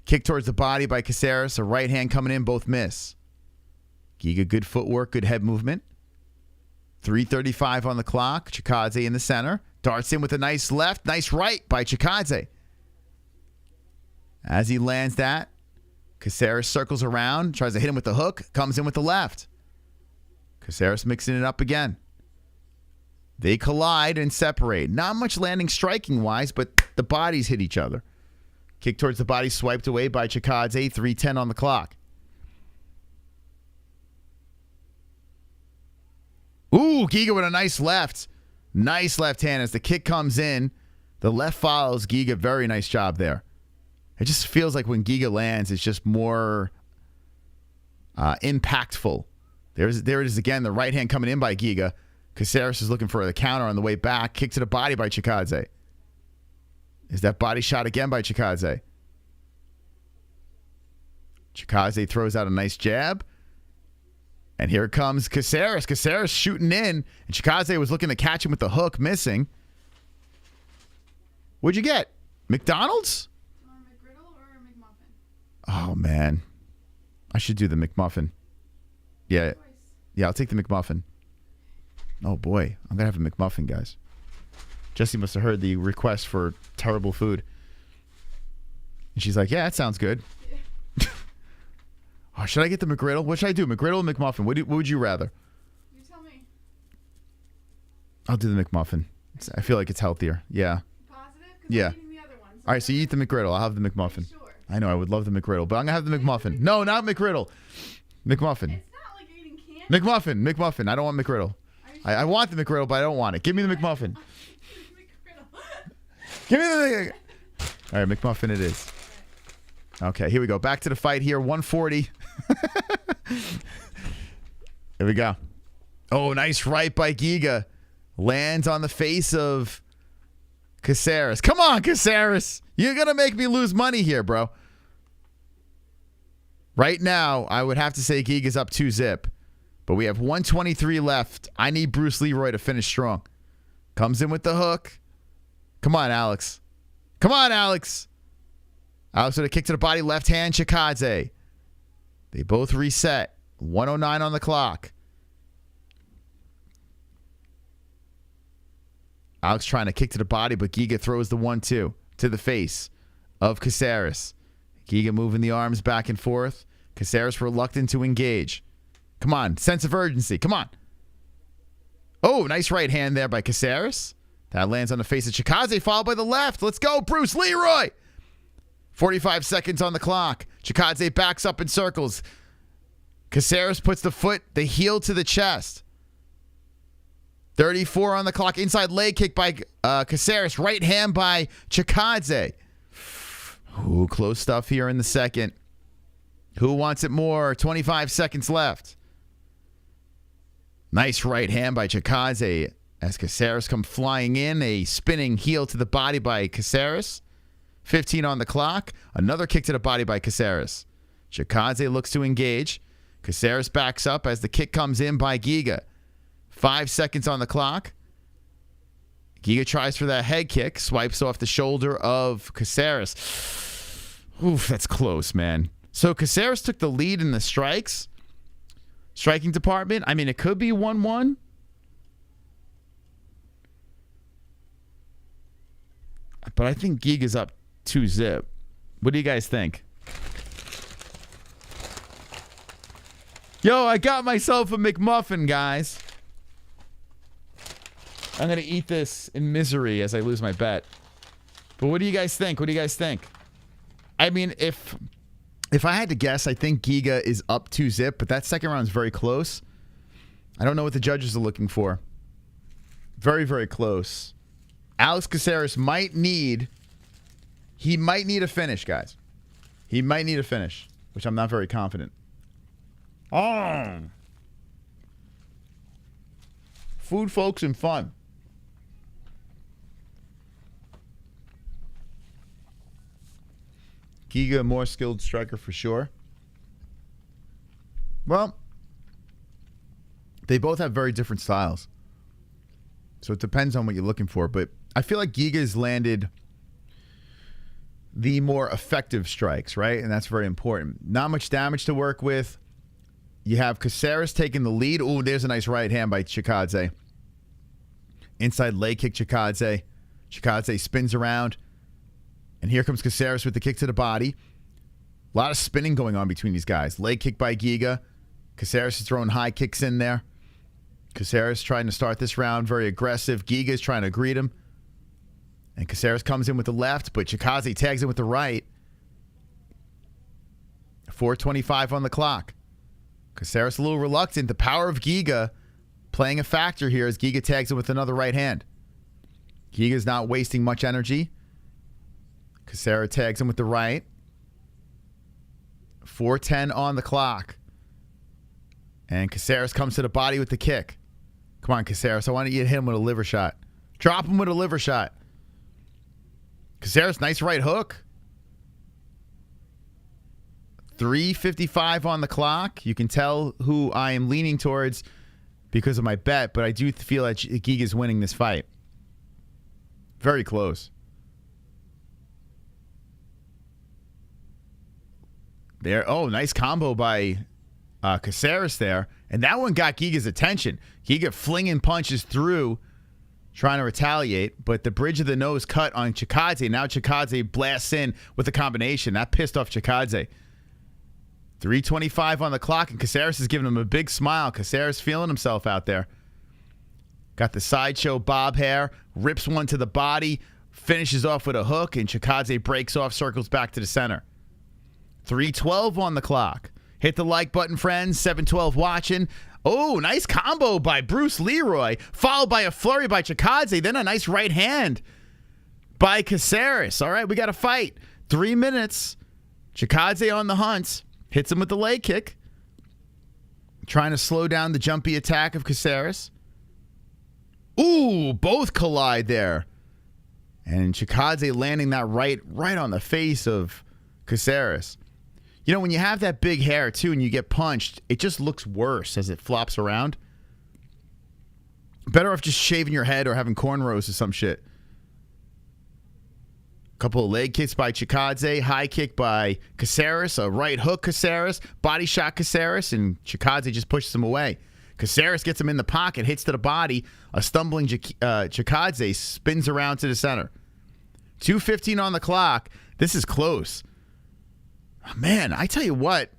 Kick towards the body by Caceres. A right hand coming in, both miss. Giga, good footwork, good head movement. 3:35 on the clock. Chikadze in the center. Darts in with a nice left. Nice right by Chikadze. As he lands that, Caceres circles around, tries to hit him with the hook, comes in with the left. Caceres mixing it up again. They collide and separate. Not much landing striking-wise, but the bodies hit each other. Kick towards the body, swiped away by Chikadze. 3:10 on the clock. Ooh, Giga with a nice left. Nice left hand as the kick comes in. The left follows Giga. Very nice job there. It just feels like when Giga lands, it's just more impactful. There it is again. The right hand coming in by Giga. Caceres is looking for the counter on the way back. Kick to the body by Chikadze. Is that body shot again by Chikadze? Chikadze throws out a nice jab. And here comes Caceres. Caceres shooting in. And Chikadze was looking to catch him with the hook, missing. What'd you get? McDonald's? Oh, man. I should do the McMuffin. Yeah. Yeah, I'll take the McMuffin. Oh, boy. I'm going to have a McMuffin, guys. Jessie must have heard the request for terrible food. And she's like, yeah, that sounds good. Oh, should I get the McGriddle? What should I do? McGriddle or McMuffin? What would you rather? You tell me. I'll do the McMuffin. I feel like it's healthier. Yeah. Positive? Yeah. I'm eating the other ones. All right, so you eat the McGriddle. I'll have the McMuffin. Sure. I know, I would love the McGriddle, but I'm going to have the McMuffin. No, not McGriddle. McMuffin. It's not like you're eating candy. McMuffin. I don't want McGriddle. I want the McGriddle, but I don't want it. Give me the McMuffin. Give me the... All right, McMuffin it is. Okay, here we go. Back to the fight here. 140. Here we go. Oh, nice right by Giga. Lands on the face of Caceres. Come on, Caceres. You're going to make me lose money here, bro. Right now, I would have to say Giga's up 2-zip. But we have 123 left. I need Bruce Leroy to finish strong. Comes in with the hook. Come on, Alex. Come on, Alex. Alex with a kick to the body. Left hand, Chikadze. They both reset. 109 on the clock. Alex trying to kick to the body, but Giga throws the 1-2 to the face of Caceres. Giga moving the arms back and forth. Caceres reluctant to engage. Come on. Sense of urgency. Come on. Oh, nice right hand there by Caceres. That lands on the face of Chikadze, followed by the left. Let's go, Bruce Leroy. 45 seconds on the clock. Chikadze backs up in circles. Caceres puts the foot, the heel to the chest. 34 on the clock. Inside leg kick by Caceres. Right hand by Chikadze. Ooh, close stuff here in the second. Who wants it more? 25 seconds left. Nice right hand by Chikadze as Caceres come flying in. A spinning heel to the body by Caceres. 15 on the clock. Another kick to the body by Caceres. Chikadze looks to engage. Caceres backs up as the kick comes in by Giga. 5 seconds on the clock. Giga tries for that head kick. Swipes off the shoulder of Caceres. Oof, that's close, man. So Caceres took the lead in the striking department. I mean, it could be 1-1. But I think Giga's up 2-zip. What do you guys think? Yo, I got myself a McMuffin, guys. I'm going to eat this in misery as I lose my bet. But what do you guys think? What do you guys think? I mean, if I had to guess, I think Giga is up 2-zip, but that second round is very close. I don't know what the judges are looking for. Very, very close. Alex Caceres might need a finish, guys. He might need a finish, which I'm not very confident. Oh. Food, folks, and fun. Giga, a more skilled striker for sure. Well, they both have very different styles. So it depends on what you're looking for. But I feel like Giga's landed the more effective strikes, right? And that's very important. Not much damage to work with. You have Caceres taking the lead. Ooh, there's a nice right hand by Chikadze. Inside leg kick, Chikadze. Chikadze spins around. And here comes Caceres with the kick to the body. A lot of spinning going on between these guys. Leg kick by Giga. Caceres is throwing high kicks in there. Caceres trying to start this round very aggressive. Giga is trying to greet him. And Caceres comes in with the left, but Chikadze tags in with the right. 4:25 on the clock. Caceres a little reluctant. The power of Giga playing a factor here as Giga tags in with another right hand. Giga's not wasting much energy. Caceres tags in with the right. 4:10 on the clock. And Caceres comes to the body with the kick. Come on, Caceres. I want to hit him with a liver shot. Drop him with a liver shot. Caceres, nice right hook. 3:55 on the clock. You can tell who I am leaning towards because of my bet, but I do feel that Giga's winning this fight. Very close. There. Oh, nice combo by Caceres there. And that one got Giga's attention. Giga flinging punches through, trying to retaliate, but the bridge of the nose cut on Chikadze. Now Chikadze blasts in with a combination. That pissed off Chikadze. 3:25 on the clock, and Caceres is giving him a big smile. Caceres feeling himself out there. Got the sideshow bob hair, rips one to the body, finishes off with a hook, and Chikadze breaks off, circles back to the center. 3:12 on the clock. Hit the like button, friends. 712 watching. Oh, nice combo by Bruce Leroy, followed by a flurry by Chikadze, then a nice right hand by Caceres. All right, we got a fight. 3 minutes. Chikadze on the hunt. Hits him with the leg kick. Trying to slow down the jumpy attack of Caceres. Ooh, both collide there. And Chikadze landing that right on the face of Caceres. You know, when you have that big hair, too, and you get punched, it just looks worse as it flops around. Better off just shaving your head or having cornrows or some shit. Couple of leg kicks by Chikadze, high kick by Caceres, a right hook Caceres, body shot Caceres, and Chikadze just pushes him away. Caceres gets him in the pocket, hits to the body, a stumbling Chikadze spins around to the center. 2:15 on the clock. This is close. Oh, man, I tell you what.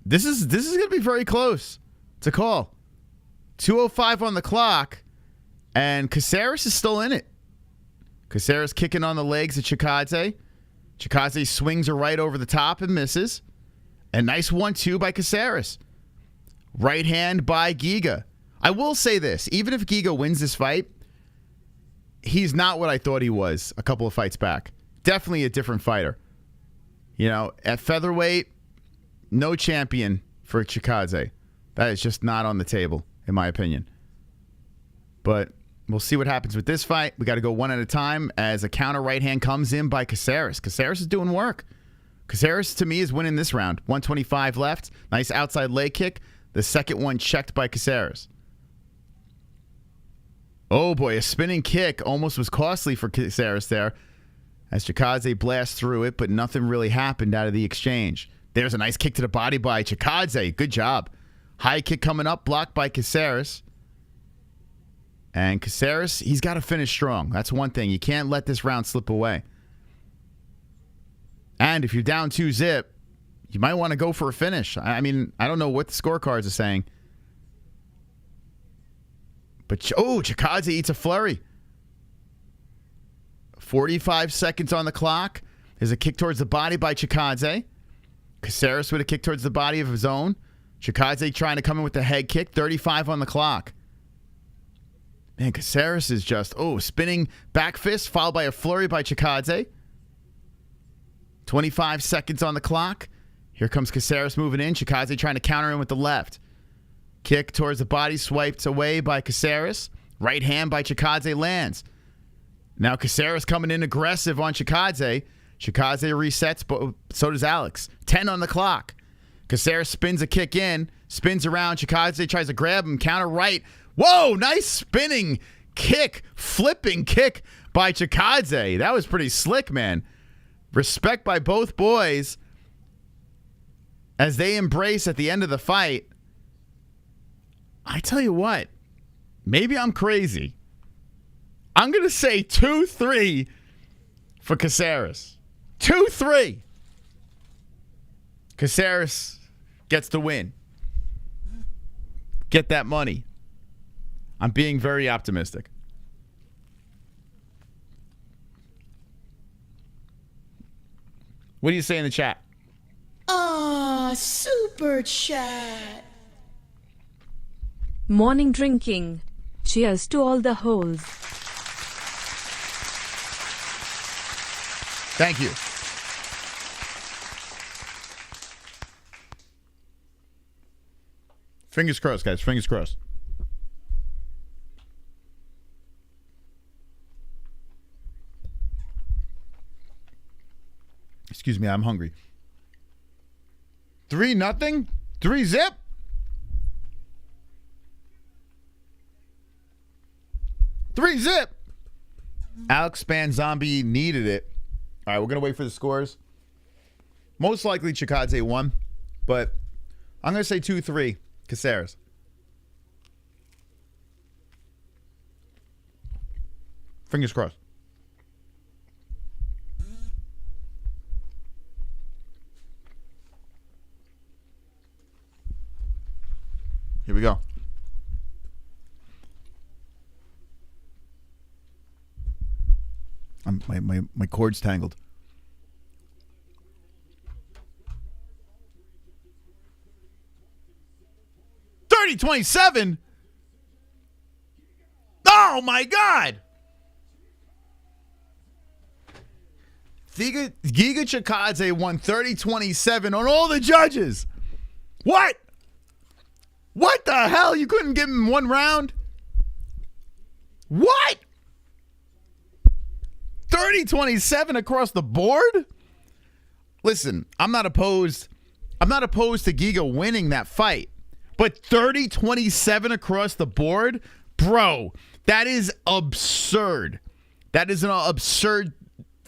This is going to be very close to call. 2:05 on the clock, and Caceres is still in it. Caceres kicking on the legs of Chikadze. Chikadze swings her right over the top and misses. A nice 1-2 by Caceres. Right hand by Giga. I will say this. Even if Giga wins this fight, he's not what I thought he was a couple of fights back. Definitely a different fighter. You know, at featherweight, no champion for Chikadze. That is just not on the table, in my opinion. But we'll see what happens with this fight. We got to go one at a time as a counter right hand comes in by Caceres. Caceres is doing work. Caceres, to me, is winning this round. 125 left. Nice outside leg kick. The second one checked by Caceres. Oh, boy. A spinning kick almost was costly for Caceres there as Chikadze blasts through it, but nothing really happened out of the exchange. There's a nice kick to the body by Chikadze. Good job. High kick coming up, blocked by Caceres. And Caceres, he's got to finish strong. That's one thing. You can't let this round slip away. And if you're down 2-0, you might want to go for a finish. I mean, I don't know what the scorecards are saying. But, oh, Chikadze eats a flurry. 45 seconds on the clock. There's a kick towards the body by Chikadze. Caceres with a kick towards the body of his own. Chikadze trying to come in with the head kick. 35 on the clock. Man, Caceres is just, spinning back fist, followed by a flurry by Chikadze. 25 seconds on the clock. Here comes Caceres moving in. Chikadze trying to counter him with the left. Kick towards the body, swiped away by Caceres. Right hand by Chikadze lands. Now Caceres coming in aggressive on Chikadze. Chikadze resets, but so does Alex. 10 on the clock. Caceres spins a kick in, spins around. Chikadze tries to grab him, counter right. Whoa, nice spinning kick, flipping kick by Chikadze. That was pretty slick, man. Respect by both boys as they embrace at the end of the fight. I tell you what, maybe I'm crazy. I'm going to say 2-3 for Caceres. 2-3. Caceres gets the win. Get that money. I'm being very optimistic. What do you say in the chat? Super chat. Morning drinking. Cheers to all the holes. Thank you. Fingers crossed, guys. Fingers crossed. Excuse me, I'm hungry. 3-0? 3-0? Alex Span Zombie needed it. All right, we're going to wait for the scores. Most likely Chikadze won, but I'm going to say 2-3 Caceres. Fingers crossed. Here we go. My cord's tangled. $30-27. Oh my God! Giga Chikadze won 30-27 on all the judges. What? What the hell? You couldn't give him one round? What? 30-27 across the board? Listen, I'm not opposed to Giga winning that fight. But 30-27 across the board? Bro, that is absurd. That is an absurd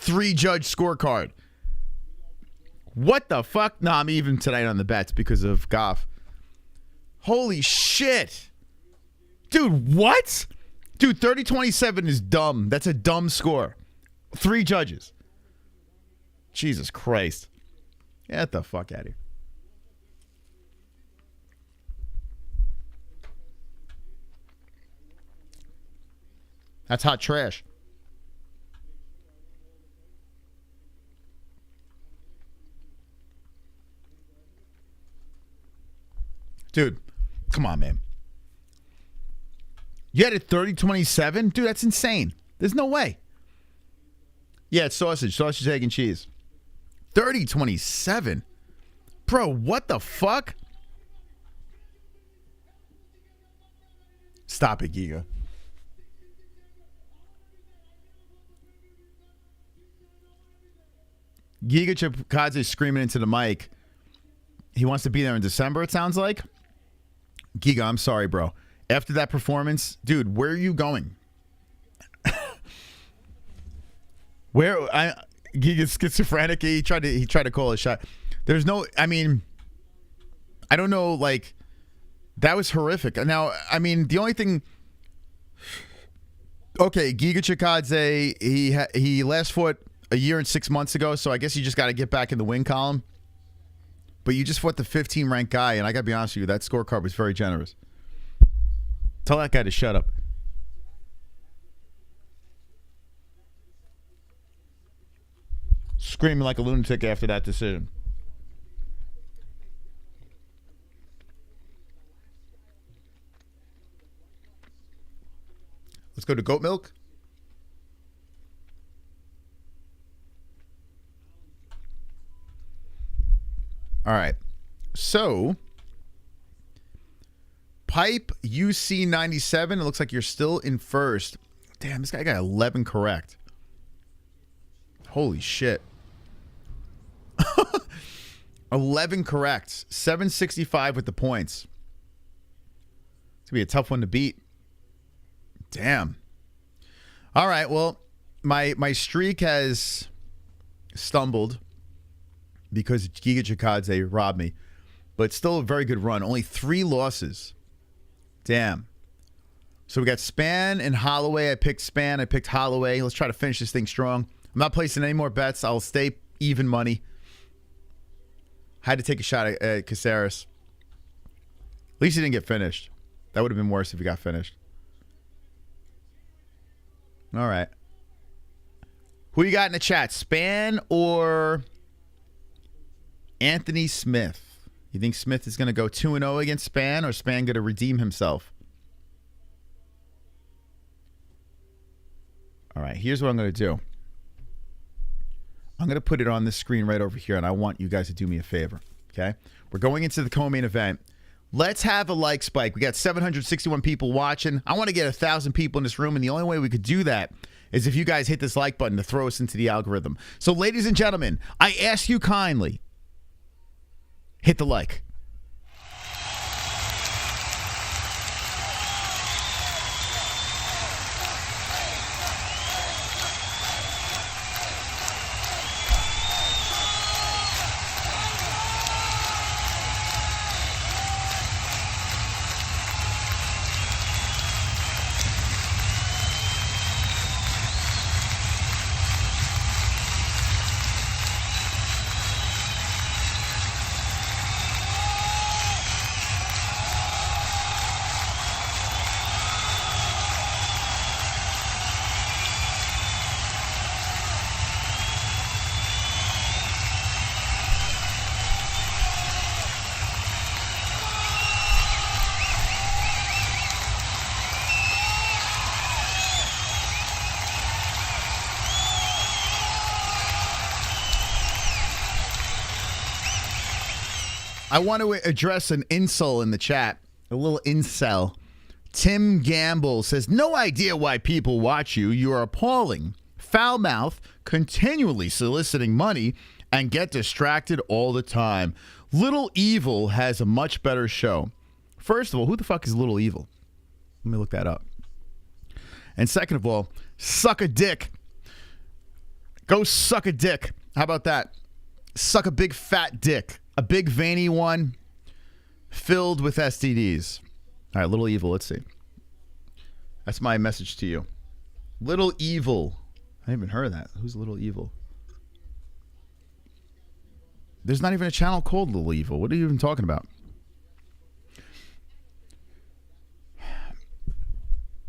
3-judge scorecard. What the fuck? Nah, I'm even tonight on the bets because of Goff. Holy shit. Dude, what? Dude, 30-27 is dumb. That's a dumb score. 3 judges. Jesus Christ. Get the fuck out of here. That's hot trash. Dude, come on, man. You had it 30-27? Dude, that's insane. There's no way. Yeah, it's sausage, egg, and cheese. 30-27? Bro, what the fuck? Stop it, Giga. Giga Chikadze screaming into the mic. He wants to be there in December, it sounds like. Giga, I'm sorry, bro. After that performance, dude, where are you going? Giga's schizophrenic. He tried to call a shot. There's no, I mean, I don't know, like, that was horrific. Now, I mean, the only thing, okay, Giga Chikadze, he last fought a year and 6 months ago, so I guess you just got to get back in the win column. But you just fought the 15 ranked guy, and I got to be honest with you, that scorecard was very generous. Tell that guy to shut up. Screaming like a lunatic after that decision. Let's go to goat milk. All right. So, Pipe UC 97. It looks like you're still in first. Damn, this guy got 11 correct. Holy shit. 11 correct. 765 with the points. It's going to be a tough one to beat. Damn. All right, well, my streak has stumbled because Giga Chikadze robbed me. But still a very good run. Only 3 losses. Damn. So we got Span and Holloway. I picked Span. I picked Holloway. Let's try to finish this thing strong. I'm not placing any more bets. I'll stay even money. Had to take a shot at Caceres. At least he didn't get finished. That would have been worse if he got finished. All right. Who you got in the chat? Span or Anthony Smith. You think Smith is going to go 2-0 against Span, or Span going to redeem himself? All right, here's what I'm going to do. I'm going to put it on this screen right over here, and I want you guys to do me a favor, okay? We're going into the co-main event. Let's have a like spike. We got 761 people watching. I want to get 1,000 people in this room, and the only way we could do that is if you guys hit this like button to throw us into the algorithm. So, ladies and gentlemen, I ask you kindly, hit the like. I want to address an insult in the chat. A little incel. Tim Gamble says, no idea why people watch you. You are appalling. Foul mouth, continually soliciting money, and get distracted all the time. Little Evil has a much better show. First of all, who the fuck is Little Evil? Let me look that up. And second of all, suck a dick. Go suck a dick. How about that? Suck a big fat dick. A big veiny one filled with STDs. All right, Little Evil, let's see. That's my message to you. Little Evil. I haven't heard of that. Who's Little Evil? There's not even a channel called Little Evil. What are you even talking about?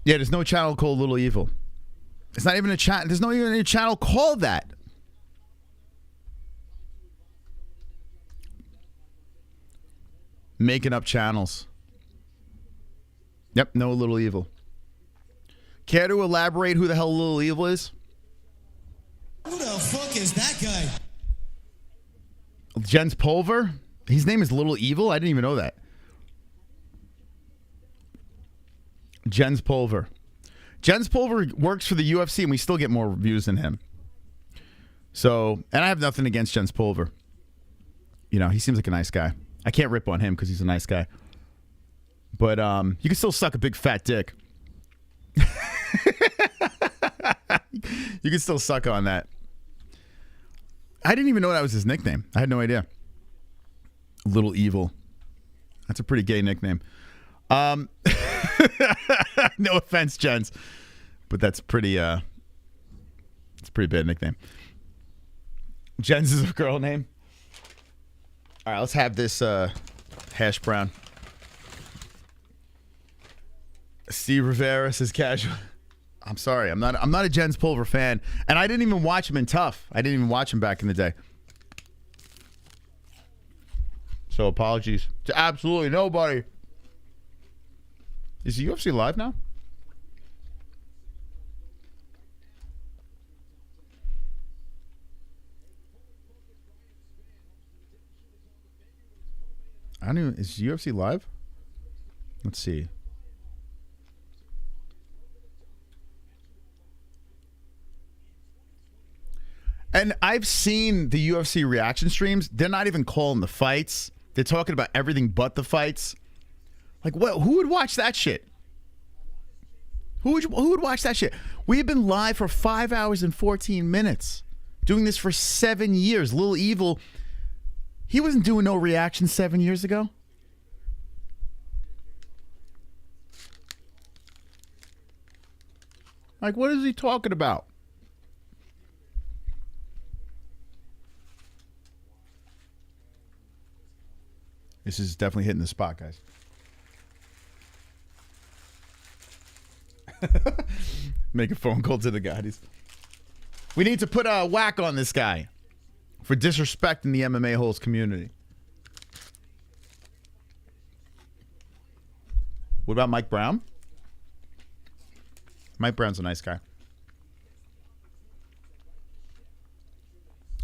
Yeah, there's no channel called Little Evil. It's not even a chat. There's not even a channel called that. Making up channels. Yep, no Little Evil. Care to elaborate who the hell Little Evil is? Who the fuck is that guy? Jens Pulver? His name is Little Evil? I didn't even know that. Jens Pulver. Jens Pulver works for the UFC, and we still get more views than him. So, and I have nothing against Jens Pulver. You know, he seems like a nice guy. I can't rip on him because he's a nice guy. But you can still suck a big fat dick. You can still suck on that. I didn't even know that was his nickname. I had no idea. Little Evil. That's a pretty gay nickname. No offense, Jens. But that's pretty it's a pretty bad nickname. Jens is a girl name. All right, let's have this hash brown. Steve Rivera says casual. I'm sorry, I'm not a Jens Pulver fan, and I didn't even watch him in Tough. I didn't even watch him back in the day. So apologies to absolutely nobody. Is the UFC live now? I don't even, is UFC live? Let's see. And I've seen the UFC reaction streams. They're not even calling the fights. They're talking about everything but the fights. Like, what? Who would watch that shit? Who would watch that shit? We've been live for 5 hours and 14 minutes. Doing this for 7 years. Little Evil, he wasn't doing no reaction 7 years ago. Like, what is he talking about? This is definitely hitting the spot, guys. Make a phone call to the guys. We need to put a whack on this guy. for disrespecting the MMA-Holes community. What about Mike Brown? Mike Brown's a nice guy.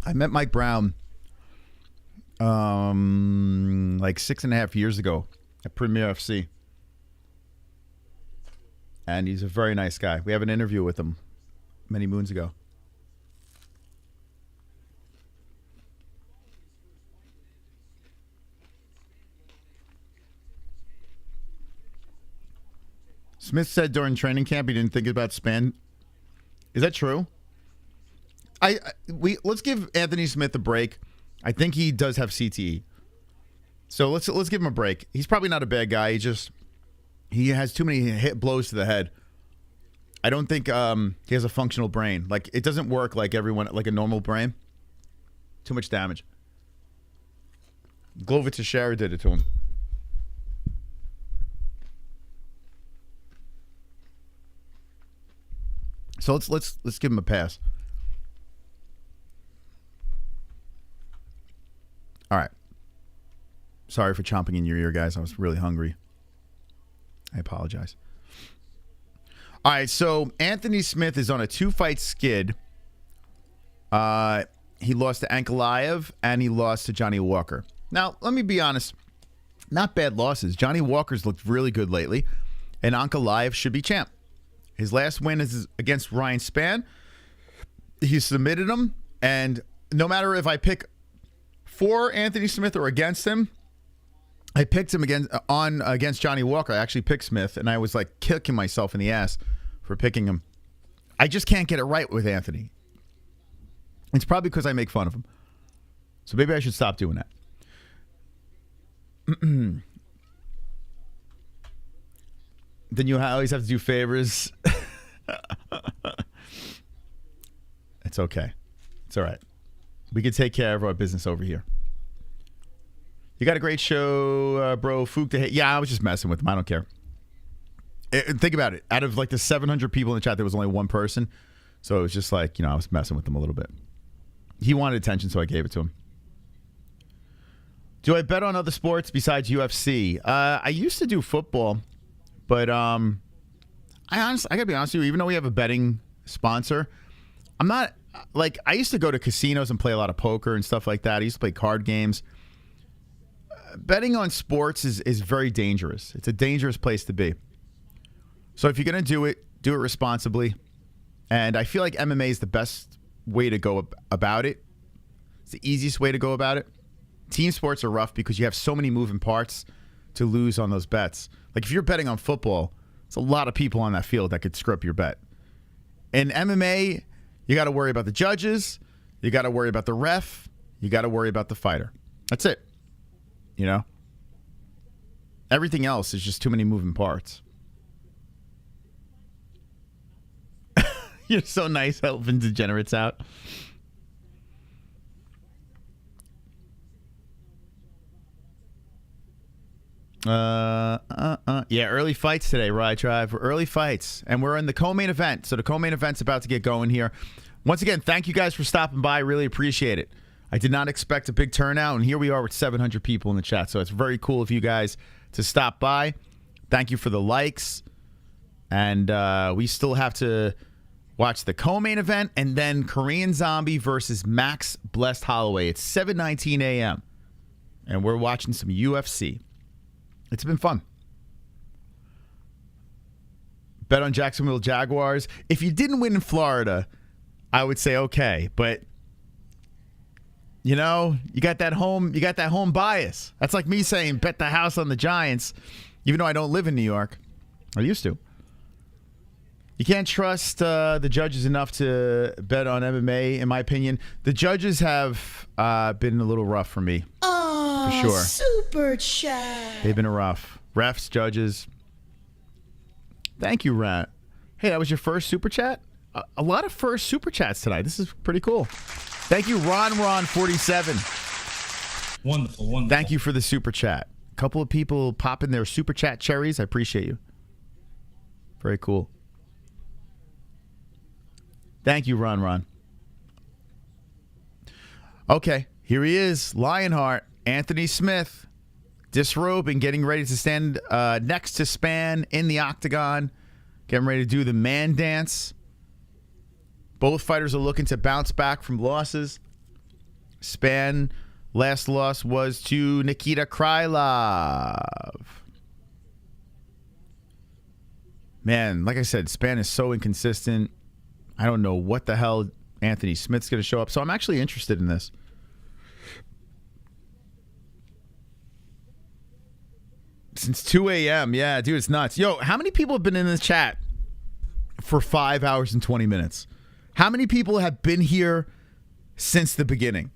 I met Mike Brown like 6.5 years ago at Premier UFC. And he's a very nice guy. We have an interview with him many moons ago. Smith said during training camp he didn't think about Span. Is that true? Let's give Anthony Smith a break. I think he does have CTE. So let's give him a break. He's probably not a bad guy. He has too many hit blows to the head. I don't think he has a functional brain. Like, it doesn't work like a normal brain. Too much damage. Glover Teixeira did it to him. So let's give him a pass. All right. Sorry for chomping in your ear, guys. I was really hungry. I apologize. All right, so Anthony Smith is on a 2-fight skid. He lost to Ankalaev and he lost to Johnny Walker. Now, let me be honest. Not bad losses. Johnny Walker's looked really good lately, and Ankalaev should be champ. His last win is against Ryan Spann. He submitted him, and no matter if I pick for Anthony Smith or against him, I picked him against Johnny Walker. I actually picked Smith, and I was like kicking myself in the ass for picking him. I just can't get it right with Anthony. It's probably because I make fun of him. So maybe I should stop doing that. Then you always have to do favors. It's okay. It's all right. We can take care of our business over here. You got a great show, bro. Fook to hate. Yeah, I was just messing with him. I don't care. Think about it. Out of like the 700 people in the chat, there was only one person. So it was just like, I was messing with him a little bit. He wanted attention, so I gave it to him. Do I bet on other sports besides UFC? I used to do football, but I gotta be honest with you, even though we have a betting sponsor, I'm not, like, I used to go to casinos and play a lot of poker and stuff like that. I used to play card games. Betting on sports is very dangerous. It's a dangerous place to be. So if you're going to do it responsibly. And I feel like MMA is the best way to go about it. It's the easiest way to go about it. Team sports are rough because you have so many moving parts to lose on those bets. Like if you're betting on football, it's a lot of people on that field that could screw up your bet. In MMA, you got to worry about the judges. You got to worry about the ref. You got to worry about the fighter. That's it. Everything else is just too many moving parts. You're so nice helping degenerates out. Yeah, early fights today, Ride Drive. We're early fights, and we're in the co-main event. So the co-main event's about to get going here. Once again, thank you guys for stopping by. Really appreciate it. I did not expect a big turnout, and here we are with 700 people in the chat. So it's very cool of you guys to stop by. Thank you for the likes. And we still have to watch the co-main event and then Korean Zombie versus Max Blessed Holloway. It's 7:19 a.m. And we're watching some UFC. It's been fun. Bet on Jacksonville Jaguars. If you didn't win in Florida, I would say okay, but you got that home bias. That's like me saying bet the house on the Giants, even though I don't live in New York. I used to. You can't trust the judges enough to bet on MMA, in my opinion. The judges have been a little rough for me. Oh, for sure. Super chat. They've been rough. Refs, judges. Thank you, Rat. Hey, that was your first super chat? A lot of first super chats tonight. This is pretty cool. Thank you, Ron47. Wonderful, wonderful. Thank you for the super chat. A couple of people popping their super chat cherries. I appreciate you. Very cool. Thank you, Ron. Okay, here he is, Lionheart, Anthony Smith, disrobing, getting ready to stand next to Span in the octagon, getting ready to do the man dance. Both fighters are looking to bounce back from losses. Span, last loss was to Nikita Krylov. Man, like I said, Span is so inconsistent. I don't know what the hell Anthony Smith's going to show up. So I'm actually interested in this. Since 2 a.m. Yeah, dude, it's nuts. Yo, how many people have been in this chat for 5 hours and 20 minutes? How many people have been here since the beginning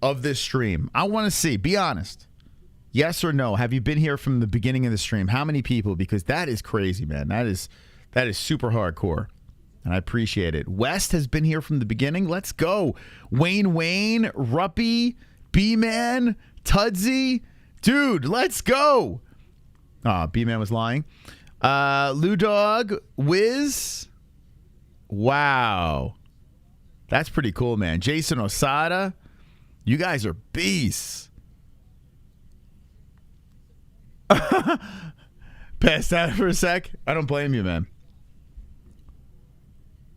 of this stream? I want to see. Be honest. Yes or no? Have you been here from the beginning of the stream? How many people? Because that is crazy, man. That is super hardcore. And I appreciate it. West has been here from the beginning. Let's go. Wayne, Ruppy, B-Man, Tudsy. Dude, let's go. B-Man was lying. Lou Dog, Wiz. Wow. That's pretty cool, man. Jason Osada. You guys are beasts. Passed out for a sec. I don't blame you, man.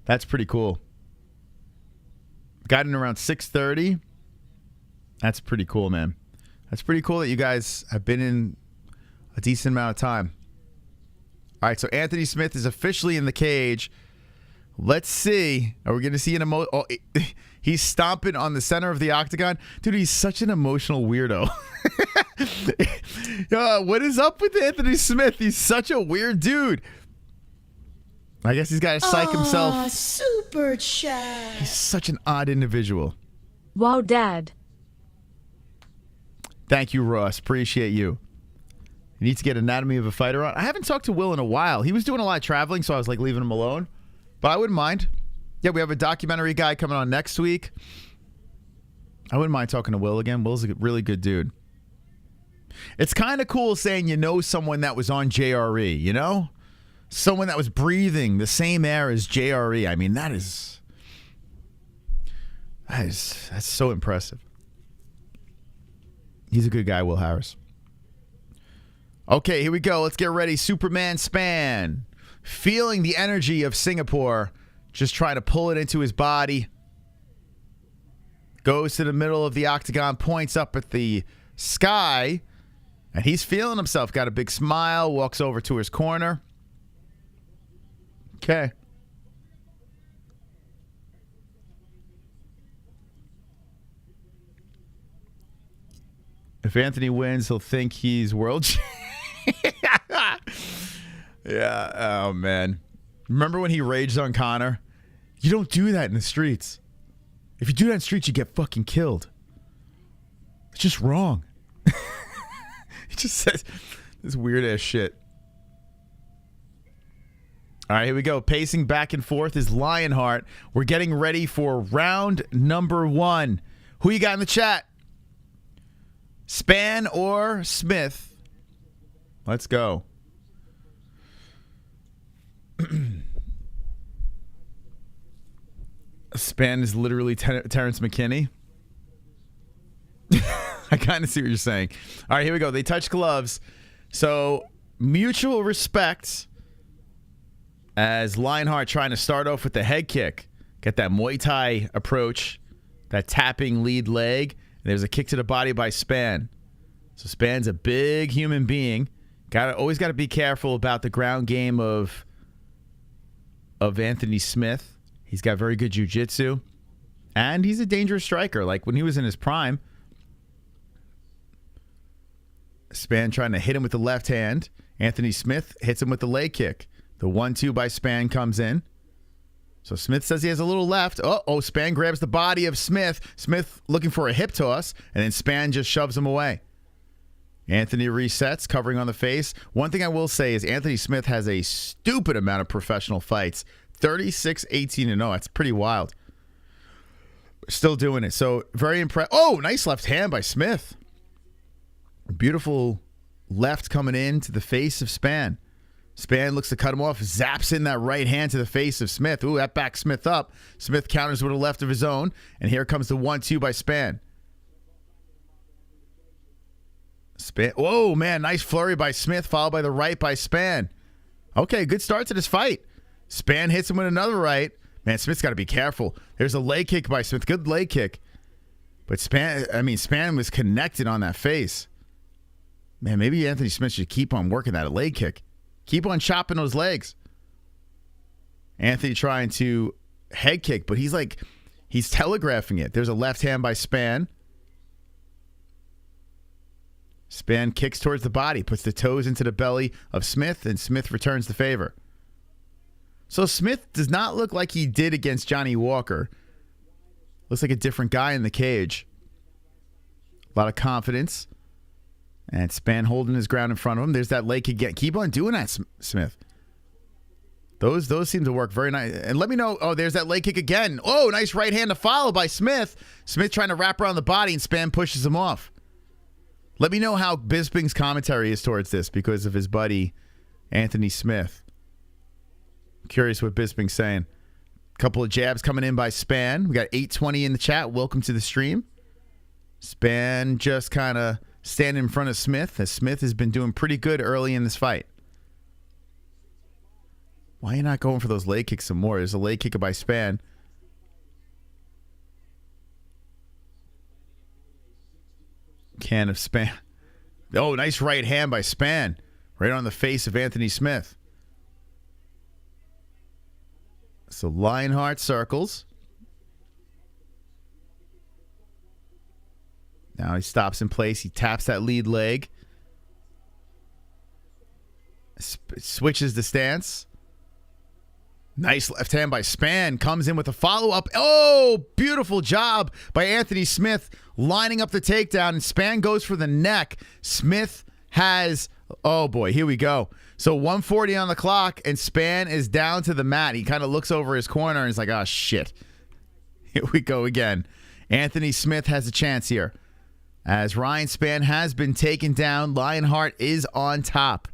That's pretty cool. Got in around 6:30. That's pretty cool, man. That's pretty cool that you guys have been in a decent amount of time. All right, so Anthony Smith is officially in the cage. Let's see. Are we going to see an he's stomping on the center of the octagon. Dude, he's such an emotional weirdo. What is up with Anthony Smith? He's such a weird dude. I guess he's got to psych himself. Super chat. He's such an odd individual. Wow, Dad. Thank you, Ross. Appreciate you. You need to get Anatomy of a Fighter on. I haven't talked to Will in a while. He was doing a lot of traveling, so I was like leaving him alone. But I wouldn't mind. Yeah, we have a documentary guy coming on next week. I wouldn't mind talking to Will again. Will's a really good dude. It's kind of cool saying you know someone that was on JRE, you know? Someone that was breathing the same air as JRE. I mean, that's so impressive. He's a good guy, Will Harris. Okay, here we go. Let's get ready. Superman Span. Feeling the energy of Singapore. Just trying to pull it into his body. Goes to the middle of the octagon. Points up at the sky. And he's feeling himself. Got a big smile. Walks over to his corner. Okay. If Anthony wins, he'll think he's world Yeah. Oh, man. Remember when he raged on Conor? You don't do that in the streets. If you do that in the streets, you get fucking killed. It's just wrong. He just says this weird-ass shit. All right, here we go. Pacing back and forth is Lionheart. We're getting ready for round number 1. Who you got in the chat? Span or Smith? Let's go. Span is literally Terrence McKinney. I kind of see what you're saying. All right, here we go. They touch gloves. So, mutual respect as Lionheart trying to start off with the head kick. Get that Muay Thai approach, that tapping lead leg. And there's a kick to the body by Span. So Span's a big human being. Always got to be careful about the ground game of Anthony Smith. He's got very good jiu-jitsu. And he's a dangerous striker. Like when he was in his prime, Span trying to hit him with the left hand. Anthony Smith hits him with the leg kick. The 1-2 by Span comes in. So Smith says he has a little left. Oh, Span grabs the body of Smith. Smith looking for a hip toss, and then Span just shoves him away. Anthony resets, covering on the face. One thing I will say is Anthony Smith has a stupid amount of professional fights. 36-18-0. That's pretty wild. Still doing it. So very impressed. Oh, nice left hand by Smith. Beautiful left coming in to the face of Span. Span looks to cut him off, zaps in that right hand to the face of Smith. Ooh, that backs Smith up. Smith counters with a left of his own, and here comes the 1-2 by Span. Span. Whoa, man. Nice flurry by Smith, followed by the right by Span. Okay, good start to this fight. Span hits him with another right. Man, Smith's got to be careful. There's a leg kick by Smith. Good leg kick. But Span was connected on that face. Man, maybe Anthony Smith should keep on working that leg kick. Keep on chopping those legs. Anthony trying to head kick, but he's telegraphing it. There's a left hand by Span. Span kicks towards the body, puts the toes into the belly of Smith, and Smith returns the favor. So Smith does not look like he did against Johnny Walker. Looks like a different guy in the cage. A lot of confidence. And Span holding his ground in front of him. There's that leg kick again. Keep on doing that, Smith. Those seem to work very nice. And let me know. Oh, there's that leg kick again. Oh, nice right hand to follow by Smith. Smith trying to wrap around the body, and Span pushes him off. Let me know how Bisping's commentary is towards this because of his buddy, Anthony Smith. Curious what Bisping's saying. A couple of jabs coming in by Span. We got 820 in the chat. Welcome to the stream. Span just kind of standing in front of Smith, as Smith has been doing pretty good early in this fight. Why are you not going for those leg kicks some more? There's a leg kick by Span. Can of Span. Oh, nice right hand by Span. Right on the face of Anthony Smith. So Lionheart circles. Now he stops in place. He taps that lead leg. Switches the stance. Nice left hand by Span. Comes in with a follow-up. Oh, beautiful job by Anthony Smith lining up the takedown. And Span goes for the neck. Smith has... Oh, boy. Here we go. So 140 on the clock, and Span is down to the mat. He kind of looks over his corner and is like, oh, shit. Here we go again. Anthony Smith has a chance here. As Ryan Span has been taken down, Lionheart is on top.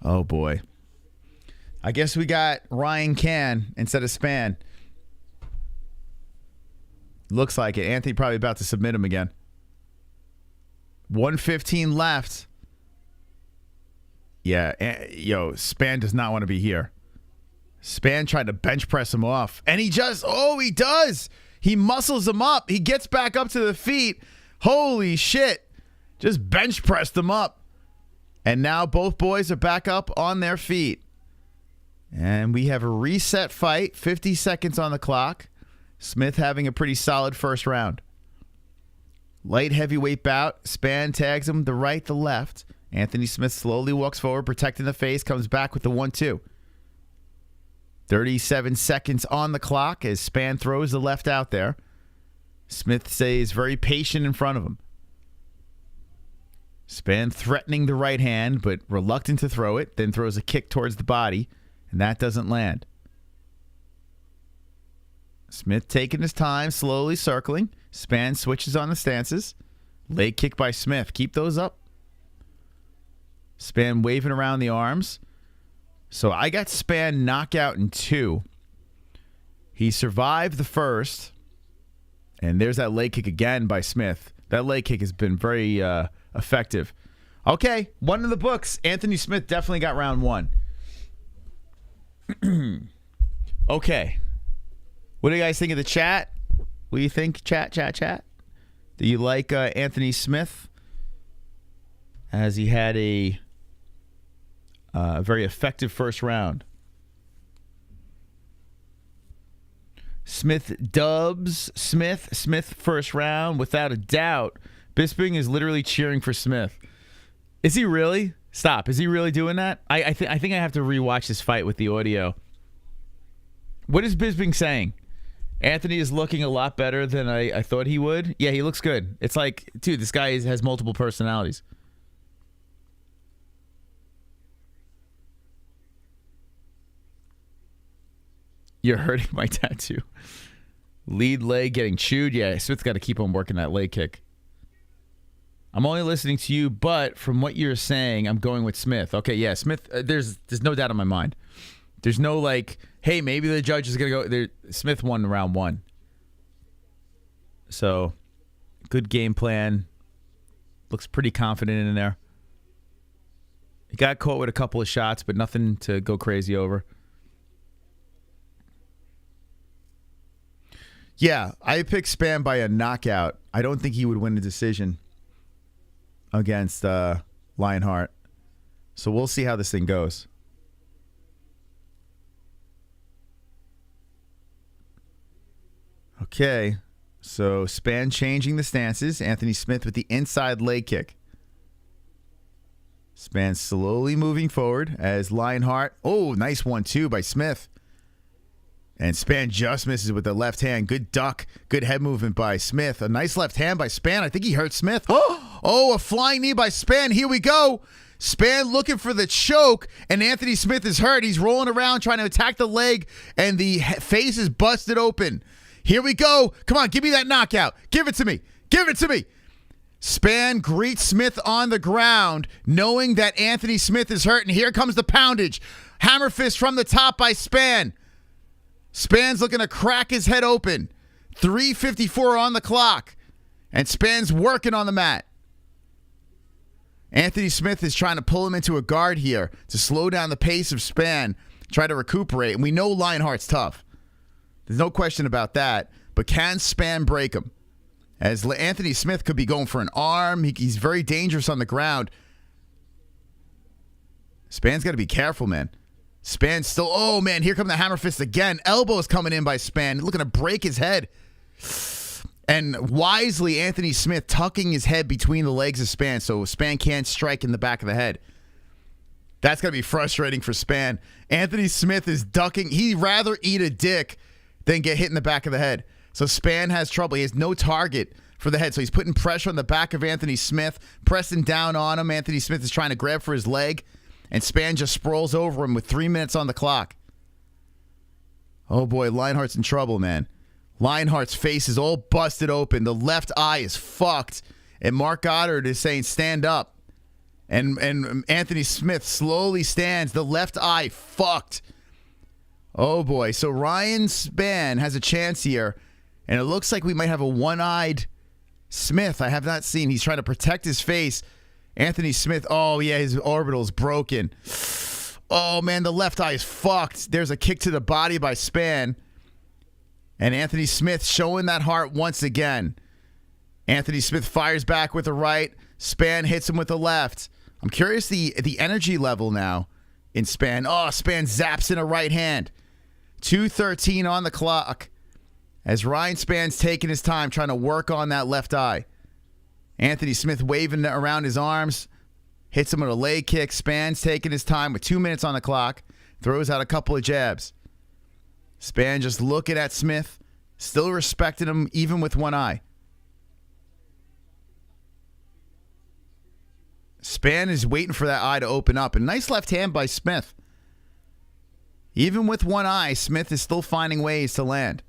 Oh, boy. I guess we got Ryan Can instead of Span. Looks like it. Anthony probably about to submit him again. 1:15 left. Yeah, Span does not want to be here. Span tried to bench press him off. And he just, he does. He muscles him up. He gets back up to the feet. Holy shit. Just bench pressed him up. And now both boys are back up on their feet. And we have a reset fight, 50 seconds on the clock. Smith having a pretty solid first round. Light heavyweight bout. Span tags him the right, the left. Anthony Smith slowly walks forward, protecting the face, comes back with the 1-2. 37 seconds on the clock as Span throws the left out there. Smith stays very patient in front of him. Span threatening the right hand, but reluctant to throw it, then throws a kick towards the body. And that doesn't land. Smith taking his time, slowly circling. Span switches on the stances. Leg kick by Smith. Keep those up. Span waving around the arms. So I got Span knockout in 2. He survived the first. And there's that leg kick again by Smith. That leg kick has been very effective. Okay, one in the books. Anthony Smith definitely got round 1. Okay. What do you guys think of the chat? What do you think, chat? Do you like Anthony Smith? As he had a very effective first round. Smith dubs Smith first round without a doubt. Bisping is literally cheering for Smith. Is he really? Stop. Is he really doing that? I think I have to rewatch this fight with the audio. What is Bisping saying? Anthony is looking a lot better than I thought he would. Yeah, he looks good. It's like, dude, this guy has multiple personalities. You're hurting my tattoo. Lead leg getting chewed. Yeah, Smith's got to keep on working that leg kick. I'm only listening to you, but from what you're saying, I'm going with Smith. Okay, yeah, Smith, there's no doubt in my mind. There's no like, hey, maybe the judge is going to go. Smith won round 1. So, good game plan. Looks pretty confident in there. He got caught with a couple of shots, but nothing to go crazy over. Yeah, I picked Spann by a knockout. I don't think he would win a decision against Lionheart. So we'll see how this thing goes. Okay, so Spann changing the stances. Anthony Smith with the inside leg kick. Spann slowly moving forward as Lionheart. Oh, nice 1-2 by Smith. And Spann just misses with the left hand. Good duck. Good head movement by Smith. A nice left hand by Spann. I think he hurt Smith. Oh, a flying knee by Spann. Here we go. Spann looking for the choke, and Anthony Smith is hurt. He's rolling around trying to attack the leg, and the face is busted open. Here we go. Come on, give me that knockout. Give it to me. Give it to me. Spann greets Smith on the ground, knowing that Anthony Smith is hurt, and here comes the poundage. Hammer fist from the top by Spann. Spann's looking to crack his head open. 3:54 on the clock, and Spann's working on the mat. Anthony Smith is trying to pull him into a guard here to slow down the pace of Spann, try to recuperate, and we know Lionheart's tough. There's no question about that, but can Spann break him? As Anthony Smith could be going for an arm. He's very dangerous on the ground. Spann's got to be careful, man. Spann still, oh man, here come the hammer fist again. Elbows coming in by Spann, looking to break his head. And wisely, Anthony Smith tucking his head between the legs of Spann so Spann can't strike in the back of the head. That's going to be frustrating for Spann. Anthony Smith is ducking. He'd rather eat a dick than get hit in the back of the head. So Spann has trouble. He has no target for the head. So he's putting pressure on the back of Anthony Smith, pressing down on him. Anthony Smith is trying to grab for his leg, and Spann just sprawls over him with 3 minutes on the clock. Oh boy, Lionheart's in trouble, man. Lionheart's face is all busted open. The left eye is fucked. And Mark Goddard is saying, stand up. And Anthony Smith slowly stands. The left eye fucked. Oh boy. So Ryan Spann has a chance here. And it looks like we might have a one-eyed Smith. I have not seen. He's trying to protect his face. Anthony Smith. Oh yeah, his orbital's broken. Oh man, the left eye is fucked. There's a kick to the body by Spann. And Anthony Smith showing that heart once again. Anthony Smith fires back with the right. Spann hits him with the left. I'm curious the energy level now in Spann. Oh, Spann zaps in a right hand. 2:13 on the clock as Ryan Spann's taking his time trying to work on that left eye. Anthony Smith waving around his arms. Hits him with a leg kick. Spann's taking his time with 2 minutes on the clock. Throws out a couple of jabs. Spann just looking at Smith, still respecting him even with one eye. Spann is waiting for that eye to open up. A nice left hand by Smith. Even with one eye, Smith is still finding ways to land.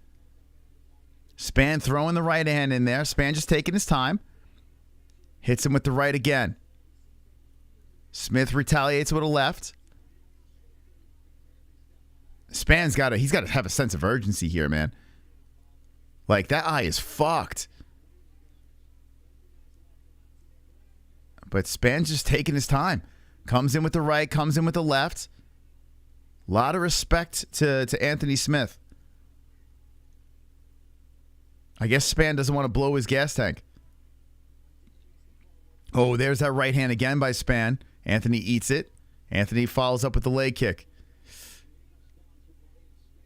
Spann throwing the right hand in there. Spann just taking his time. Hits him with the right again. Smith retaliates with a left. Spann's he's got to have a sense of urgency here, man. Like, that eye is fucked. But Spann's just taking his time. Comes in with the right, comes in with the left. A lot of respect to Anthony Smith. I guess Spann doesn't want to blow his gas tank. Oh, there's that right hand again by Spann. Anthony eats it. Anthony follows up with the leg kick.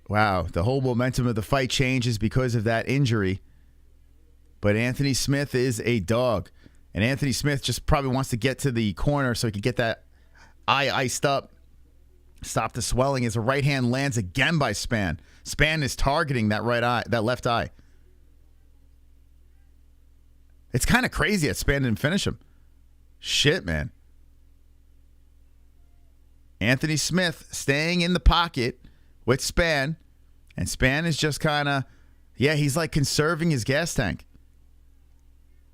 Wow, the whole momentum of the fight changes because of that injury. But Anthony Smith is a dog. And Anthony Smith just probably wants to get to the corner so he can get that eye iced up. Stop the swelling as a right hand lands again by Spann. Spann is targeting that right eye, that left eye. It's kind of crazy that Spann didn't finish him. Shit, man. Anthony Smith staying in the pocket with Spann, and Spann is just kind of, yeah, he's like conserving his gas tank.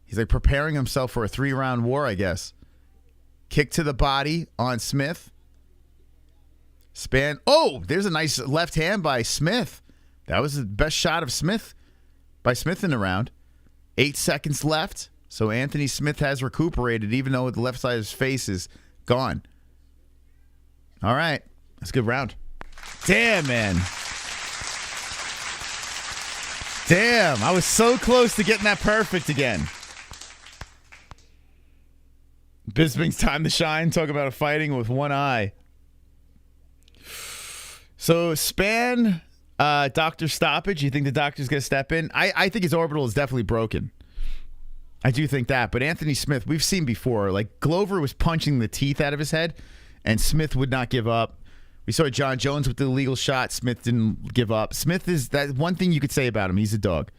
He's like preparing himself for a 3-round war, I guess. Kick to the body on Smith. Spann, oh, there's a nice left hand by Smith. That was the best shot of Smith by Smith in the round. 8 seconds left. So Anthony Smith has recuperated, even though the left side of his face is gone. All right. That's a good round. Damn, man. Damn. I was so close to getting that perfect again. Bisping's time to shine. Talk about a fighting with one eye. So, Span, doctor stoppage. You think the doctor's going to step in? I think his orbital is definitely broken. I do think that. But Anthony Smith, we've seen before. Like, Glover was punching the teeth out of his head, and Smith would not give up. We saw John Jones with the illegal shot. Smith didn't give up. Smith is that one thing you could say about him. He's a dog.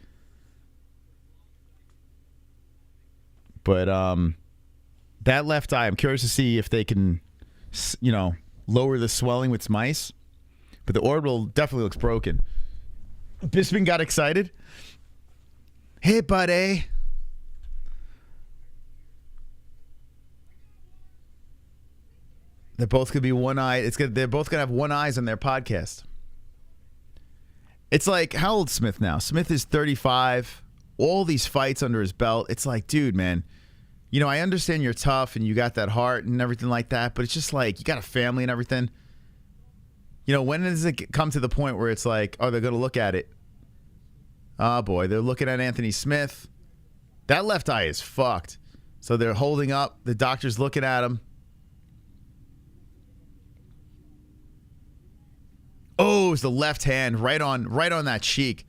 But that left eye, I'm curious to see if they can, lower the swelling with some ice. But the orbital definitely looks broken. Bisping got excited. Hey, buddy. They're both going to be one eye. They're both going to have one eyes on their podcast. It's like, how old's Smith now? Smith is 35. All these fights under his belt. It's like, dude, man, I understand you're tough and you got that heart and everything like that, but it's just like, you got a family and everything. When does it come to the point where it's like, oh, they're going to look at it? Oh, boy, they're looking at Anthony Smith. That left eye is fucked. So they're holding up. The doctor's looking at him. Oh, it's the left hand right on that cheek.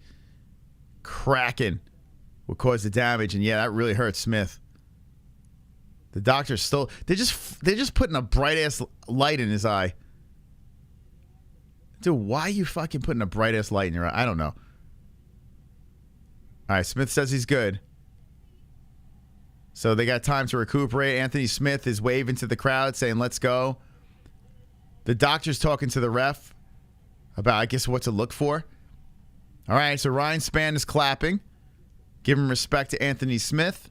Cracking will cause the damage, and yeah, that really hurts Smith. The doctor's still they're just putting a bright ass light in his eye. Dude, why are you fucking putting a bright ass light in your eye? I don't know. All right, Smith says he's good. So they got time to recuperate. Anthony Smith is waving to the crowd saying, let's go. The doctor's talking to the ref about, I guess, what to look for. All right, so Ryan Spann is clapping. Giving respect to Anthony Smith.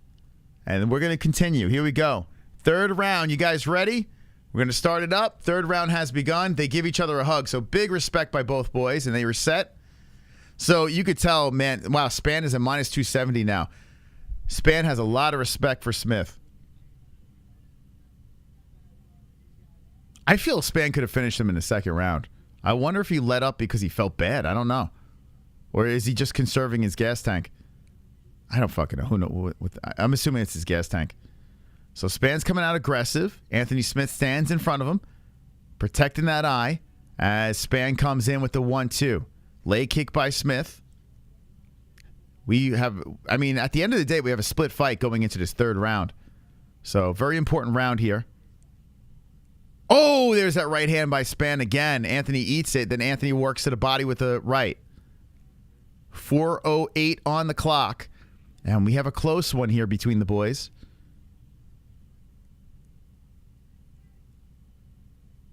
And we're going to continue. Here we go. Third round. You guys ready? We're going to start it up. Third round has begun. They give each other a hug. So big respect by both boys, and they were set. So you could tell, man, wow, Spann is at minus 270 now. Spann has a lot of respect for Smith. I feel Spann could have finished him in the second round. I wonder if he let up because he felt bad. I don't know. Or is he just conserving his gas tank? I don't fucking know. Who knows? I'm assuming it's his gas tank. So Spann's coming out aggressive. Anthony Smith stands in front of him, protecting that eye as Spann comes in with the 1-2. Leg kick by Smith. At the end of the day, we have a split fight going into this third round. So very important round here. Oh, there's that right hand by Spann again. Anthony eats it. Then Anthony works to the body with the right. 4:08 on the clock. And we have a close one here between the boys.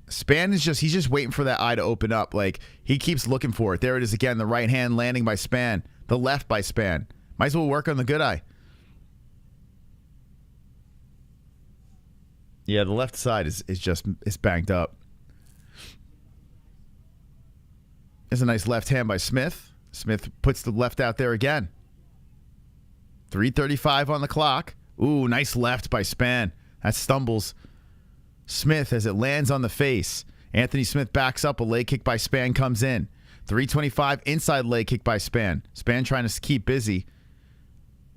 Spann is he's just waiting for that eye to open up. Like, he keeps looking for it. There it is again. The right hand landing by Spann. The left by Spann. Might as well work on the good eye. Yeah, the left side is banged up. There's a nice left hand by Smith. Smith puts the left out there again. 3:35 on the clock. Ooh, nice left by Spann. That stumbles Smith as it lands on the face. Anthony Smith backs up. A leg kick by Spann comes in. 3:25 inside leg kick by Spann. Spann trying to keep busy.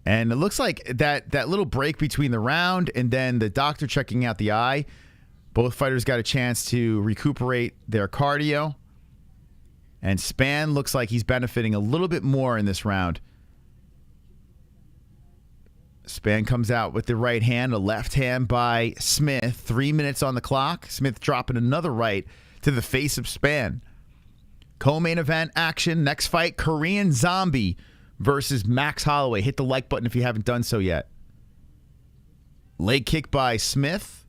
And it looks like that little break between the round and then the doctor checking out the eye, both fighters got a chance to recuperate their cardio. And Spann looks like he's benefiting a little bit more in this round. Spann comes out with the right hand, a left hand by Smith. 3 minutes on the clock. Smith dropping another right to the face of Spann. Co-main event action. Next fight, Korean Zombie versus Max Holloway. Hit the like button if you haven't done so yet. Leg kick by Smith.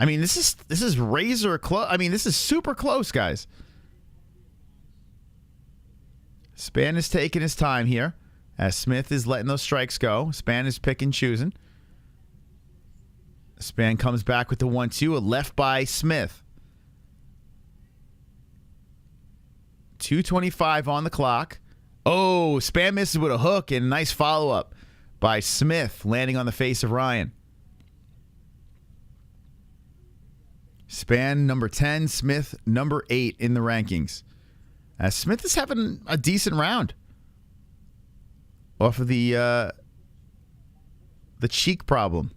I mean, this is razor close. I mean, this is super close, guys. Spann is taking his time here as Smith is letting those strikes go. Spann is picking, choosing. Spann comes back with the 1-2, a left by Smith. 2:25 on the clock. Oh, Spann misses with a hook and a nice follow-up by Smith, landing on the face of Ryan. Spann number 10, Smith number 8 in the rankings. As Smith is having a decent round off of the cheek problem.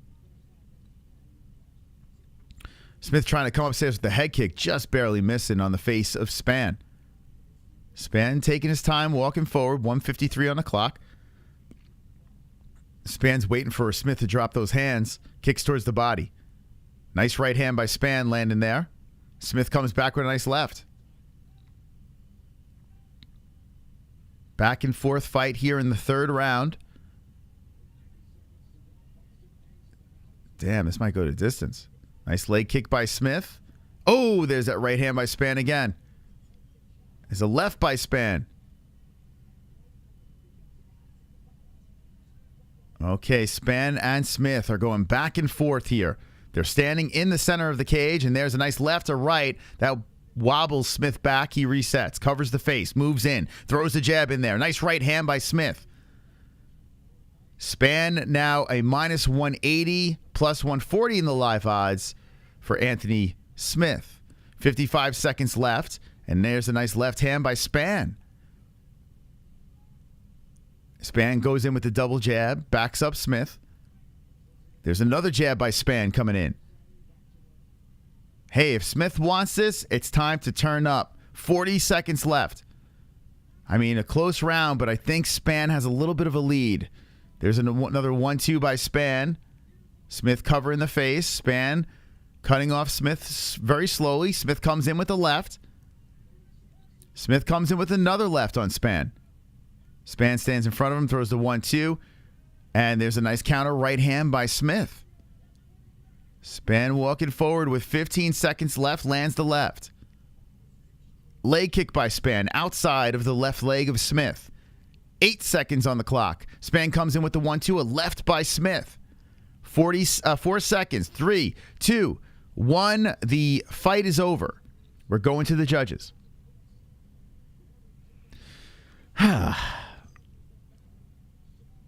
Smith trying to come upstairs with the head kick, just barely missing on the face of Spann. Spann taking his time, walking forward, 1:53 on the clock. Spann's waiting for Smith to drop those hands, kicks towards the body. Nice right hand by Spann landing there. Smith comes back with a nice left. Back and forth fight here in the third round. Damn, this might go to distance. Nice leg kick by Smith. Oh, there's that right hand by Spann again. There's a left by Spann. Okay, Spann and Smith are going back and forth here. They're standing in the center of the cage, and there's a nice left or right that wobbles Smith back. He resets, covers the face, moves in, throws the jab in there. Nice right hand by Smith. Spann now a minus 180, plus 140 in the live odds for Anthony Smith. 55 seconds left, and there's a nice left hand by Spann. Spann goes in with the double jab, backs up Smith. There's another jab by Spann coming in. Hey, if Smith wants this, it's time to turn up. 40 seconds left. I mean, a close round, but I think Spann has a little bit of a lead. There's another 1-2 by Spann. Smith covering the face. Spann cutting off Smith very slowly. Smith comes in with the left. Smith comes in with another left on Spann. Spann stands in front of him, throws the 1-2. And there's a nice counter right hand by Smith. Spann walking forward with 15 seconds left, lands the left. Leg kick by Spann outside of the left leg of Smith. 8 seconds on the clock. Spann comes in with the 1-2, a left by Smith. 4 seconds. 3, 2, 1. The fight is over. We're going to the judges.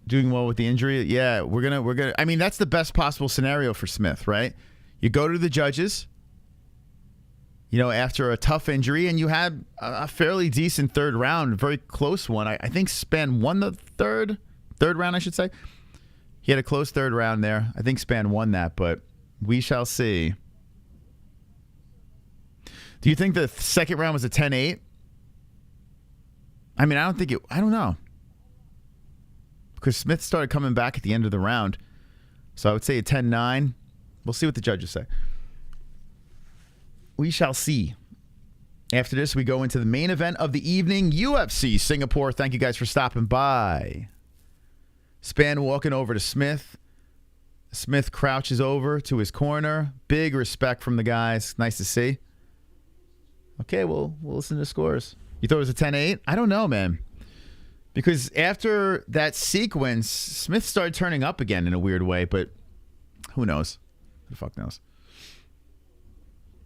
Doing well with the injury. Yeah, we're gonna. I mean, that's the best possible scenario for Smith, right? You go to the judges, you know, after a tough injury, and you had a fairly decent third round, a very close one. I think Spann won the third round, I should say. He had a close third round there. I think Spann won that, but we shall see. Do you think the second round was a 10-8? I mean, I don't know. Because Smith started coming back at the end of the round. So I would say a 10-9. We'll see what the judges say. We shall see. After this, we go into the main event of the evening, UFC Singapore. Thank you guys for stopping by. Spann walking over to Smith. Smith crouches over to his corner. Big respect from the guys. Nice to see. Okay, we'll listen to the scores. You thought it was a 10-8? I don't know, man. Because after that sequence, Smith started turning up again in a weird way, but who knows? Who the fuck knows?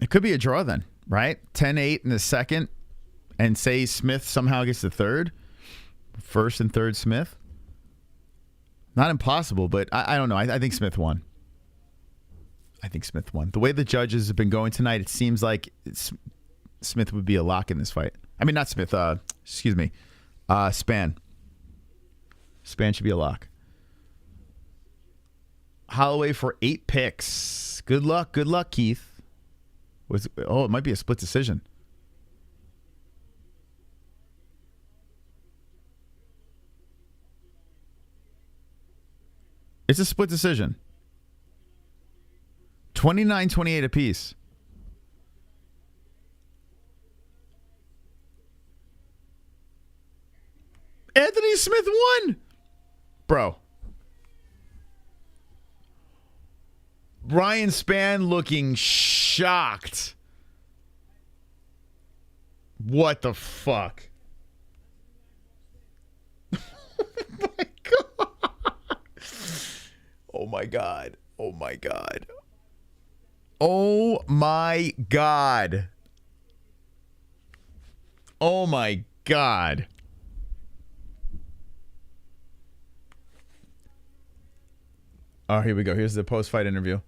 It could be a draw then, right? 10-8 in the second, and say Smith somehow gets the third. First and third Smith. Not impossible, but I don't know. I think Smith won. I think Smith won. The way the judges have been going tonight, it seems like Smith would be a lock in this fight. I mean, not Smith. Excuse me. Spann. Spann should be a lock. Holloway for 8 picks. Good luck, Keith. It might be a split decision. It's a split decision. 29-28 apiece. Anthony Smith won. Bro. Ryan Spann looking shocked. What the fuck? Oh my God. Oh my God. Oh my God. Oh my God. Oh, here we go. Here's the post-fight interview.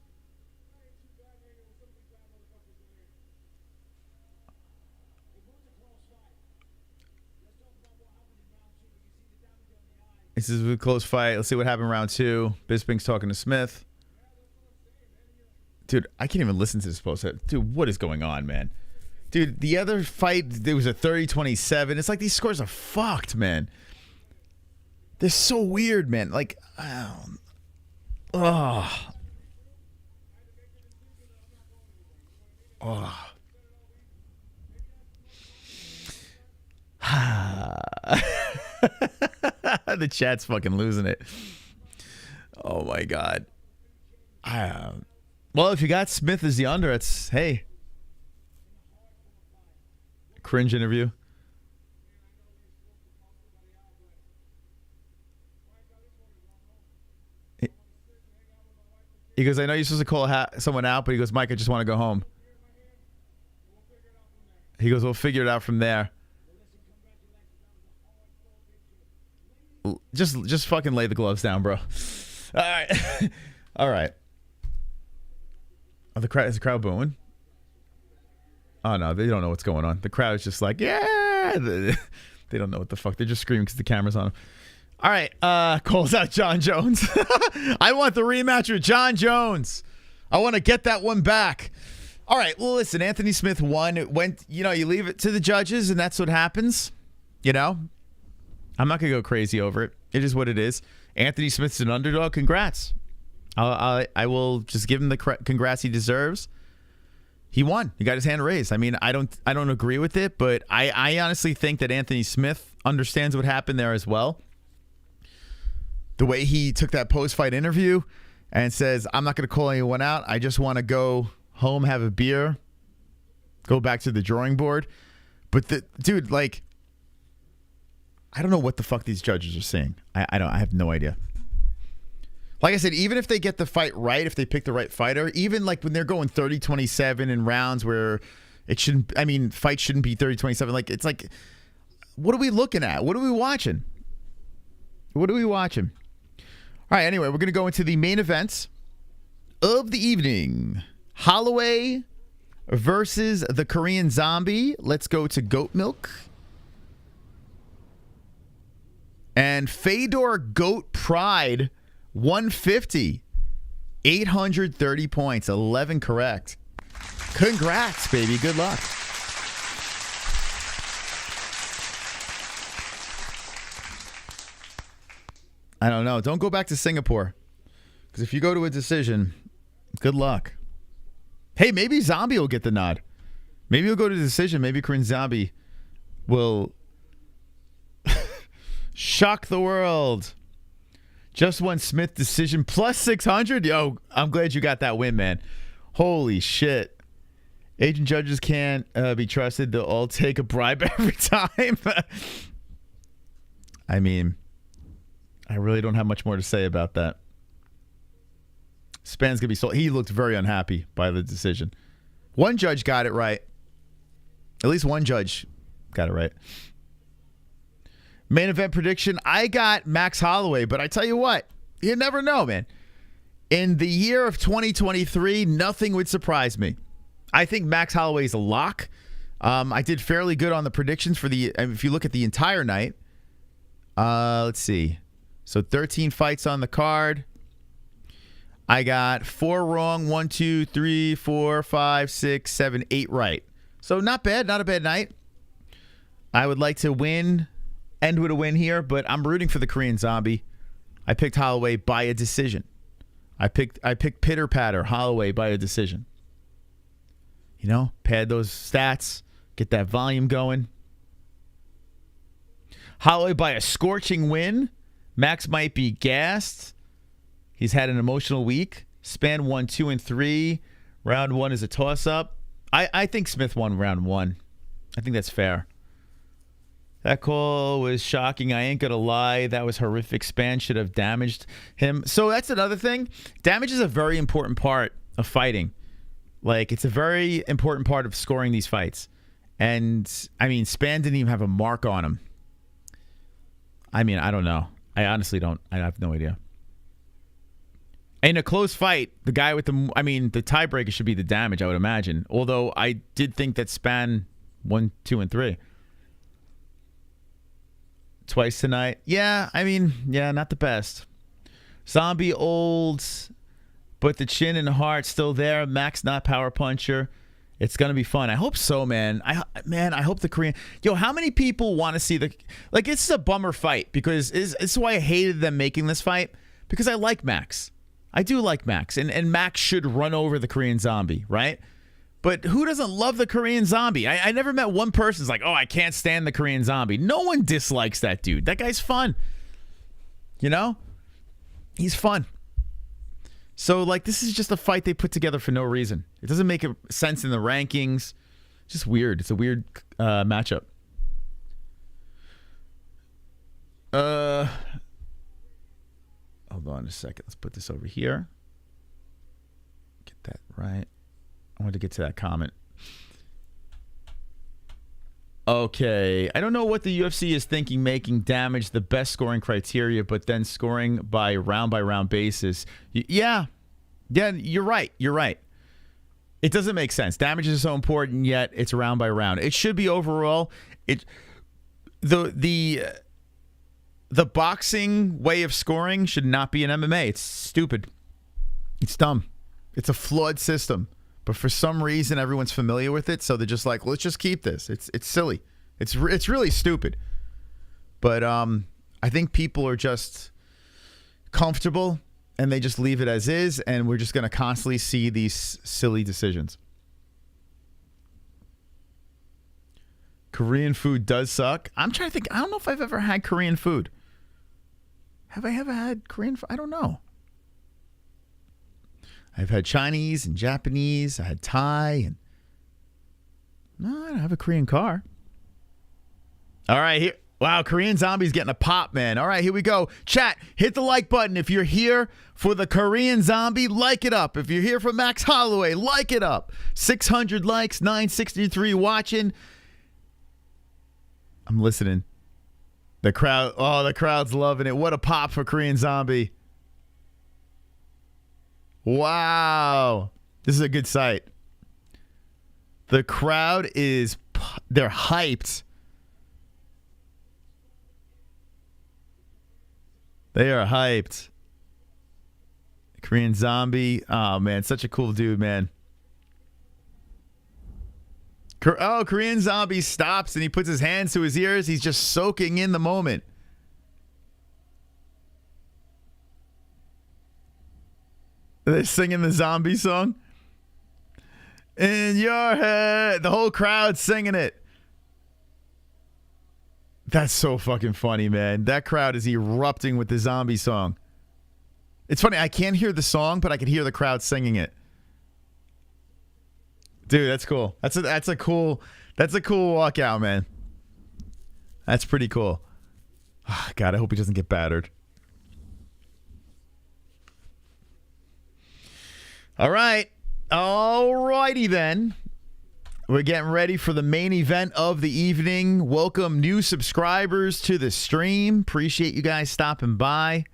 This is a close fight. Let's see what happened in round 2. Bisping's talking to Smith. Dude, I can't even listen to this post-fight. Dude, what is going on, man? Dude, the other fight, there was a 30-27. It's like these scores are fucked, man. They're so weird, man. Like, oh. The chat's fucking losing it. Oh my god. Well, if you got Smith as the under, it's hey. Cringe interview. He goes, I know you're supposed to call someone out, but he goes, Mike, I just want to go home. He goes, we'll figure it out from there. Just fucking lay the gloves down, bro. All right. All right. Oh, is the crowd booing? Oh, no, they don't know what's going on. The crowd is just like, yeah. They don't know what the fuck. They're just screaming because the camera's on them. All right. Calls out John Jones. I want the rematch with John Jones. I want to get that one back. All right. Well, listen, Anthony Smith won. It went, you leave it to the judges, and that's what happens. I'm not going to go crazy over it. It is what it is. Anthony Smith's an underdog. Congrats. I will just give him the congrats he deserves. He won. He got his hand raised. I mean, I don't agree with it, but I honestly think that Anthony Smith understands what happened there as well. The way he took that post-fight interview and says, I'm not going to call anyone out. I just want to go home, have a beer, go back to the drawing board. But dude, like, I don't know what the fuck these judges are saying. I have no idea. Like I said, even if they get the fight right, if they pick the right fighter, even like when they're going 30-27 in rounds where it shouldn't, I mean, fights shouldn't be 30-27. Like, it's like, what are we looking at? What are we watching? What are we watching? All right, anyway, we're going to go into the main events of the evening. Holloway versus the Korean Zombie. Let's go to Goat Milk. And Fedor Goat Pride, 150. 830 points, 11 correct. Congrats, baby. Good luck. I don't know. Don't go back to Singapore. Because if you go to a decision, good luck. Hey, maybe Zombie will get the nod. Maybe he'll go to decision. Maybe Korean Zombie will shock the world. Just won Smith decision plus 600. Yo, I'm glad you got that win, man. Holy shit. Asian judges can't be trusted. They'll all take a bribe every time. I mean, I really don't have much more to say about that. Span's gonna be sold. He looked very unhappy by the decision. One judge got it right. At least one judge got it right. Main event prediction. I got Max Holloway, but I tell you what, you never know, man. In the year of 2023, nothing would surprise me. I think Max Holloway is a lock. I did fairly good on the predictions for the. If you look at the entire night, let's see. So 13 fights on the card. I got 4 wrong, 1, 2, 3, 4, 5, 6, 7, 8 right. So not bad, not a bad night. I would like to end with a win here, but I'm rooting for the Korean Zombie. I picked Holloway by a decision. I picked Pitter Patter, Holloway by a decision. You know, pad those stats, get that volume going. Holloway by a scorching win. Max might be gassed. He's had an emotional week. Span 1, 2, and 3. Round 1 is a toss-up. I think Smith won round 1. I think that's fair. That call was shocking. I ain't going to lie. That was horrific. Span should have damaged him. So that's another thing. Damage is a very important part of fighting. Like, it's a very important part of scoring these fights. And, I mean, Span didn't even have a mark on him. I mean, I don't know. I honestly don't. I have no idea. In a close fight, the guy with the tiebreaker should be the damage, I would imagine. Although I did think that Span 1, 2, and 3 twice tonight. Yeah, not the best. Zombie old, but the chin and heart still there. Max not power puncher. It's gonna be fun. I hope so, man. I hope the Korean. Yo, how many people want to see the? Like, it's a bummer fight because it's why I hated them making this fight, because I like Max. I do like Max, and Max should run over the Korean Zombie, right? But who doesn't love the Korean Zombie? I never met one person who's like, oh, I can't stand the Korean Zombie. No one dislikes that dude. That guy's fun. You know? He's fun. So, like, this is just a fight they put together for no reason. It doesn't make sense in the rankings. It's just weird. It's a weird matchup. Hold on a second. Let's put this over here. Get that right. I wanted to get to that comment. Okay. I don't know what the UFC is thinking, making damage the best scoring criteria, but then scoring by round basis. Yeah, you're right. You're right. It doesn't make sense. Damage is so important, yet it's round by round. It should be overall. The boxing way of scoring should not be in MMA. It's stupid. It's dumb. It's a flawed system. But for some reason, everyone's familiar with it, so they're just like, let's just keep this. It's silly. It's really stupid. But I think people are just comfortable, and they just leave it as is, and we're just going to constantly see these silly decisions. Korean food does suck. I'm trying to think. I don't know if I've ever had Korean food. Have I ever had Korean food? I don't know. I've had Chinese and Japanese. I had Thai. And no, I don't have a Korean car. All right, here. Wow, Korean Zombie's getting a pop, man. All right, here we go. Chat, hit the like button. If you're here for the Korean Zombie, like it up. If you're here for Max Holloway, like it up. 600 likes, 963 watching. I'm listening. The crowd's loving it. What a pop for Korean Zombie. Wow. This is a good sight. The crowd they're hyped. They are hyped. Korean Zombie. Oh, man. Such a cool dude, man. Korean Zombie stops and he puts his hands to his ears. He's just soaking in the moment. They're singing the zombie song. In your head. The whole crowd's singing it. That's so fucking funny, man. That crowd is erupting with the zombie song. It's funny. I can't hear the song, but I can hear the crowd singing it. Dude, that's cool. That's a cool walkout, man. That's pretty cool. Oh, God, I hope he doesn't get battered. All right. All righty then. We're getting ready for the main event of the evening. Welcome new subscribers to the stream. Appreciate you guys stopping by.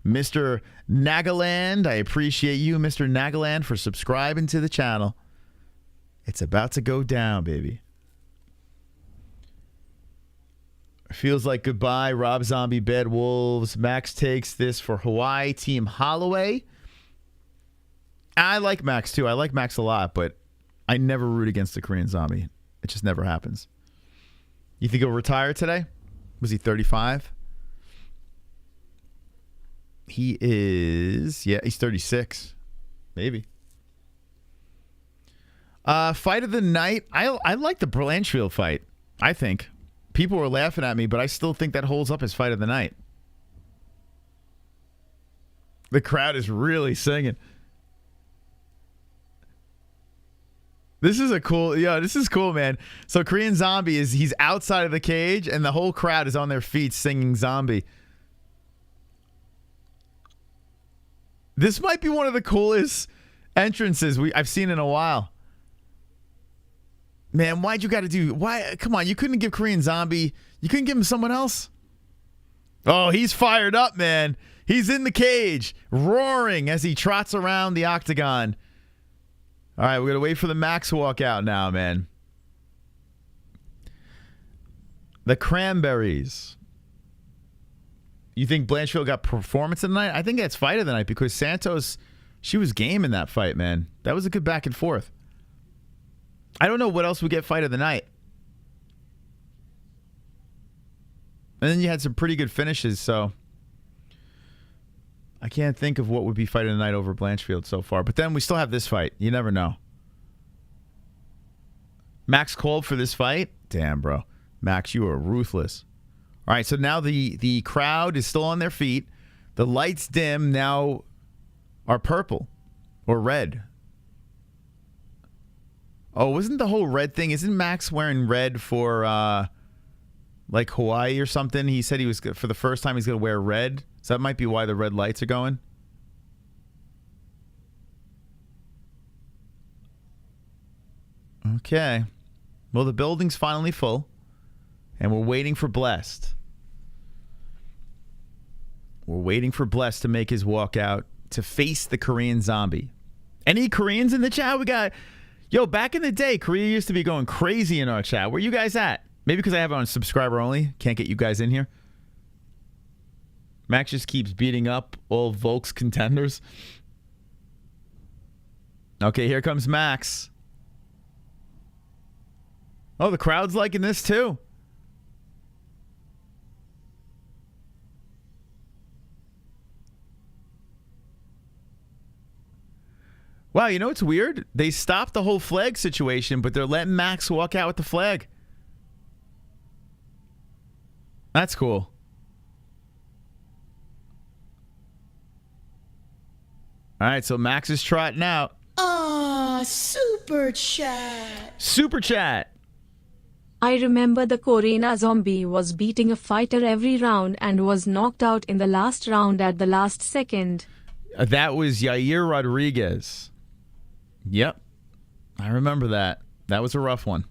Mr. Nagaland, I appreciate you, Mr. Nagaland, for subscribing to the channel. It's about to go down, baby. Feels like goodbye. Rob Zombie, Bad Wolves. Max takes this for Hawaii. Team Holloway. I like Max, too. I like Max a lot, but I never root against the Korean Zombie. It just never happens. You think he'll retire today? Was he 35? He is... Yeah, he's 36. Maybe. Fight of the night. I like the Blanchfield fight, I think. People were laughing at me, but I still think that holds up as fight of the night. The crowd is really singing. This is this is cool, man. So Korean Zombie he's outside of the cage and the whole crowd is on their feet singing Zombie. This might be one of the coolest entrances I've seen in a while. Man, why'd you got to do... Why? Come on, you couldn't give Korean Zombie... You couldn't give him someone else? Oh, he's fired up, man. He's in the cage, roaring as he trots around the octagon. All right, we're going to wait for the Max walkout now, man. The Cranberries. You think Blanchfield got performance of the night? I think that's fight of the night because Santos, she was game in that fight, man. That was a good back and forth. I don't know what else would get fight of the night. And then you had some pretty good finishes, so I can't think of what would be fight of the night over Blanchfield so far. But then we still have this fight. You never know. Max called for this fight? Damn, bro. Max, you are ruthless. All right, so now the crowd is still on their feet. The lights dim now are purple or red. Oh, wasn't the whole red thing? Isn't Max wearing red for like Hawaii or something? He said he was for the first time he's going to wear red. So that might be why the red lights are going. Okay. Well, the building's finally full. And we're waiting for Blessed. We're waiting for Blessed to make his walkout to face the Korean Zombie. Any Koreans in the chat? We got... Yo, back in the day, Korea used to be going crazy in our chat. Where you guys at? Maybe because I have it on subscriber only. Can't get you guys in here. Max just keeps beating up all Volk's contenders. Okay, here comes Max. Oh, the crowd's liking this too. Wow, you know what's weird? They stopped the whole flag situation, but they're letting Max walk out with the flag. That's cool. All right, so Max is trotting out. Ah, super chat. Super chat. I remember the Korean Zombie was beating a fighter every round and was knocked out in the last round at the last second. That was Yair Rodriguez. Yep. I remember that. That was a rough one.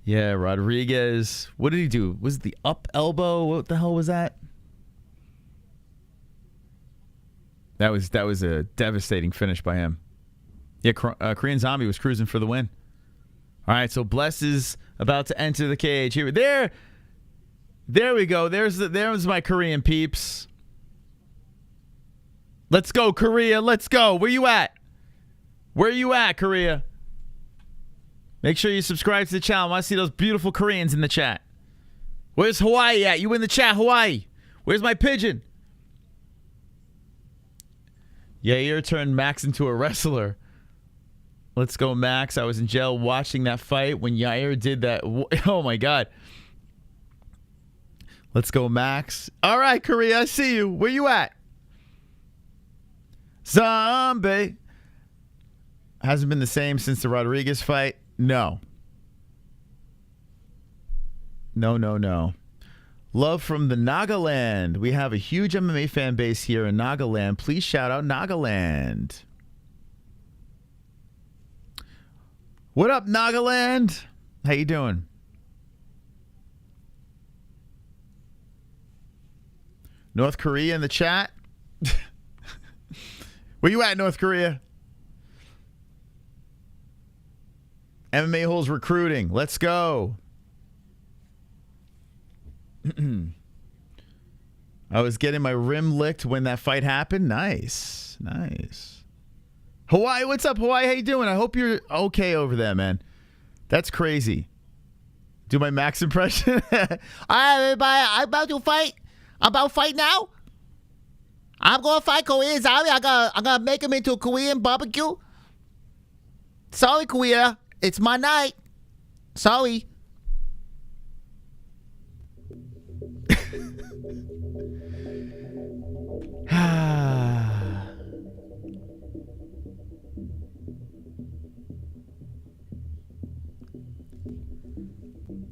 Yeah, Rodriguez. What did he do? Was it the up elbow? What the hell was that? That was a devastating finish by him. Yeah, Korean Zombie was cruising for the win. All right, so Bless is about to enter the cage. Here, there we go. There's my Korean peeps. Let's go, Korea. Let's go. Where you at? Where you at, Korea? Make sure you subscribe to the channel. I want to see those beautiful Koreans in the chat. Where's Hawaii at? You in the chat, Hawaii. Where's my pigeon? Yair turned Max into a wrestler. Let's go, Max. I was in jail watching that fight when Yair did that. Oh, my God. Let's go, Max. All right, Korea, I see you. Where you at? Zombie. Hasn't been the same since the Rodriguez fight. No. No. Love from the Nagaland. We have a huge MMA fan base here in Nagaland. Please shout out Nagaland. What up, Nagaland? How you doing? North Korea in the chat. Where you at, North Korea? MMA-Holes recruiting. Let's go. I was getting my rim licked when that fight happened. Nice. Hawaii, what's up, Hawaii? How you doing? I hope you're okay over there, man. That's crazy. Do my Max impression. All right, everybody. I'm about to fight. I'm about to fight now. I'm going to fight Korean Zombie. I'm gonna make him into a Korean barbecue. Sorry, Korea. It's my night. Sorry.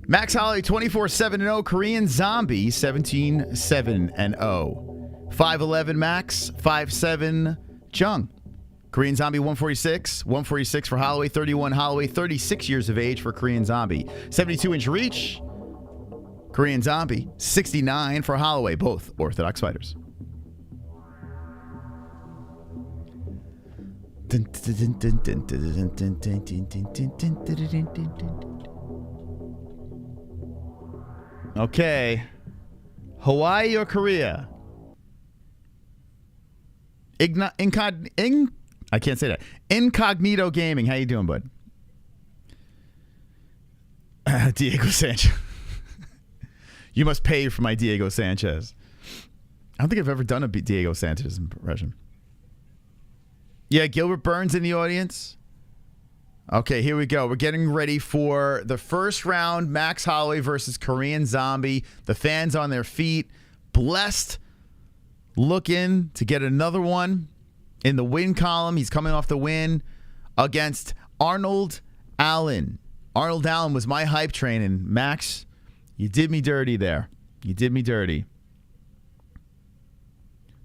Max Holloway 24-7-0, Korean Zombie 17-7-0. 5'11 Max, 5'7 Jung. Korean Zombie 146 for Holloway, 31 Holloway, 36 years of age for Korean Zombie. 72-inch reach. Korean Zombie, 69 for Holloway, both orthodox fighters. Okay. Hawaii or Korea? I can't say that. Incognito Gaming. How you doing, bud? Diego Sanchez. You must pay for my Diego Sanchez. I don't think I've ever done a Diego Sanchez impression. Yeah, Gilbert Burns in the audience. Okay, here we go. We're getting ready for the first round. Max Holloway versus Korean Zombie. The fans on their feet. Blessed looking to get another one in the win column. He's coming off the win against Arnold Allen. Arnold Allen was my hype train, and Max, you did me dirty there. You did me dirty.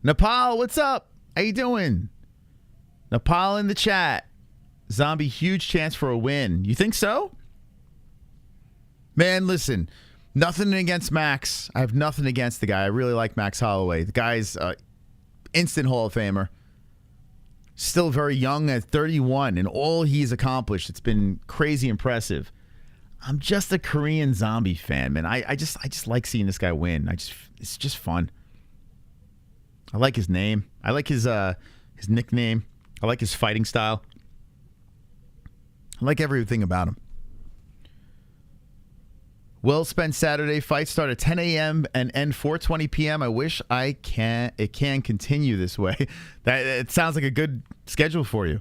Nepal, what's up? How you doing? Nepal in the chat. Zombie, huge chance for a win. You think so? Man, listen. Nothing against Max. I have nothing against the guy. I really like Max Holloway. The guy's instant Hall of Famer. Still very young at 31, and all he's accomplished, it's been crazy impressive. I'm just a Korean Zombie fan, man. I just like seeing this guy win. It's just fun. I like his name. I like his nickname. I like his fighting style. I like everything about him. Well spent Saturday. Fights start at 10 a.m. and end 4:20 p.m. I wish it can continue this way. It sounds like a good schedule for you.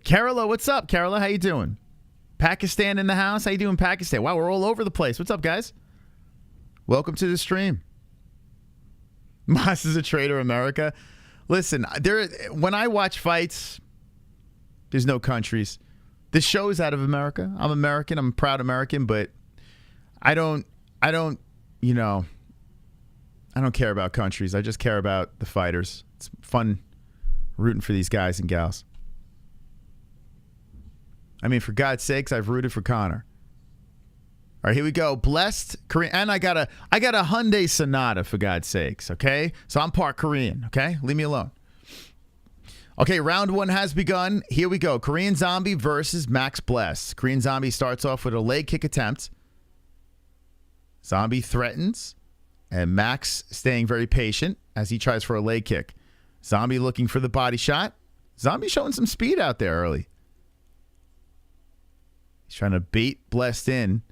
Carola, what's up? Carola, how you doing? Pakistan in the house. How you doing, Pakistan? Wow, we're all over the place. What's up, guys? Welcome to the stream. Moss is a traitor, America. Listen, when I watch fights, there's no countries. This show is out of America. I'm American. I'm a proud American, but I don't care about countries. I just care about the fighters. It's fun rooting for these guys and gals. I mean, for God's sakes, I've rooted for Conor. All right, here we go. Blessed Korean, and I got a Hyundai Sonata, for God's sakes, okay? So I'm part Korean, okay? Leave me alone. Okay, round one has begun. Here we go. Korean Zombie versus Max Bless. Korean Zombie starts off with a leg kick attempt. Zombie threatens, and Max staying very patient as he tries for a leg kick. Zombie looking for the body shot. Zombie showing some speed out there early. He's trying to bait Blessed in.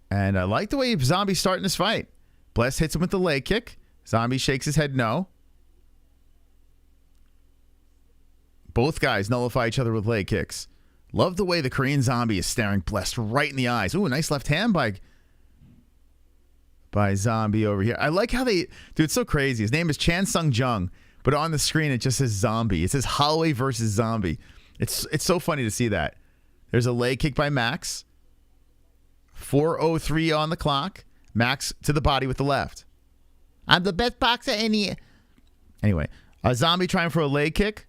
And I like the way Zombie's starting this fight. Bless hits him with the leg kick. Zombie shakes his head no. Both guys nullify each other with leg kicks. Love the way the Korean Zombie is staring Blessed right in the eyes. Ooh, a nice left hand by Zombie over here. I like how dude, it's so crazy. His name is Chan Sung Jung, but on the screen it just says Zombie. It says Holloway versus Zombie. It's so funny to see that. There's a leg kick by Max. 4:03 on the clock. Max to the body with the left. I'm the best boxer in here. Anyway, Zombie trying for a leg kick.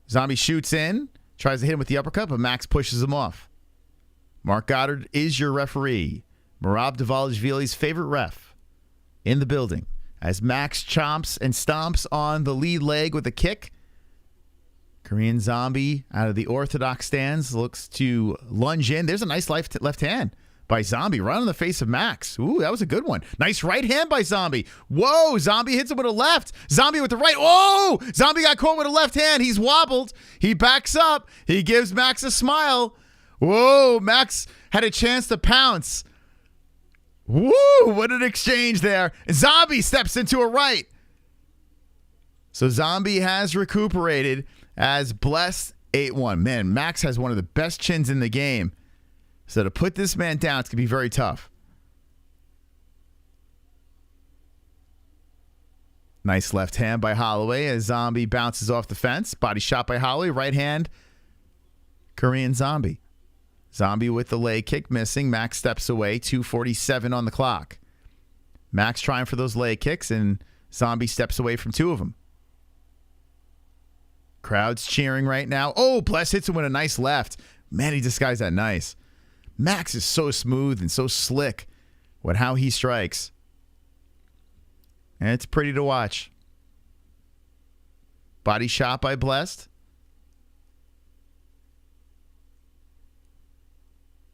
Zombie shoots in, tries to hit him with the uppercut, but Max pushes him off. Mark Goddard is your referee. Merab Dvalishvili's favorite ref in the building. As Max chomps and stomps on the lead leg with a kick. Korean Zombie out of the orthodox stance looks to lunge in. There's a nice left hand by Zombie right on the face of Max. Ooh, that was a good one. Nice right hand by Zombie. Whoa, Zombie hits him with a left. Zombie with the right. Whoa, Zombie got caught with a left hand. He's wobbled. He backs up. He gives Max a smile. Whoa, Max had a chance to pounce. Woo, what an exchange there. Zombie steps into a right. So Zombie has recuperated as Blessed 8-1. Man, Max has one of the best chins in the game. So to put this man down, it's going to be very tough. Nice left hand by Holloway as Zombie bounces off the fence. Body shot by Holloway. Right hand, Korean Zombie. Zombie with the leg kick missing. Max steps away. 2:47 on the clock. Max trying for those leg kicks, and Zombie steps away from two of them. Crowd's cheering right now. Oh, Bless hits him with a nice left. Man, he disguised that nice. Max is so smooth and so slick with how he strikes. And it's pretty to watch. Body shot by Blessed.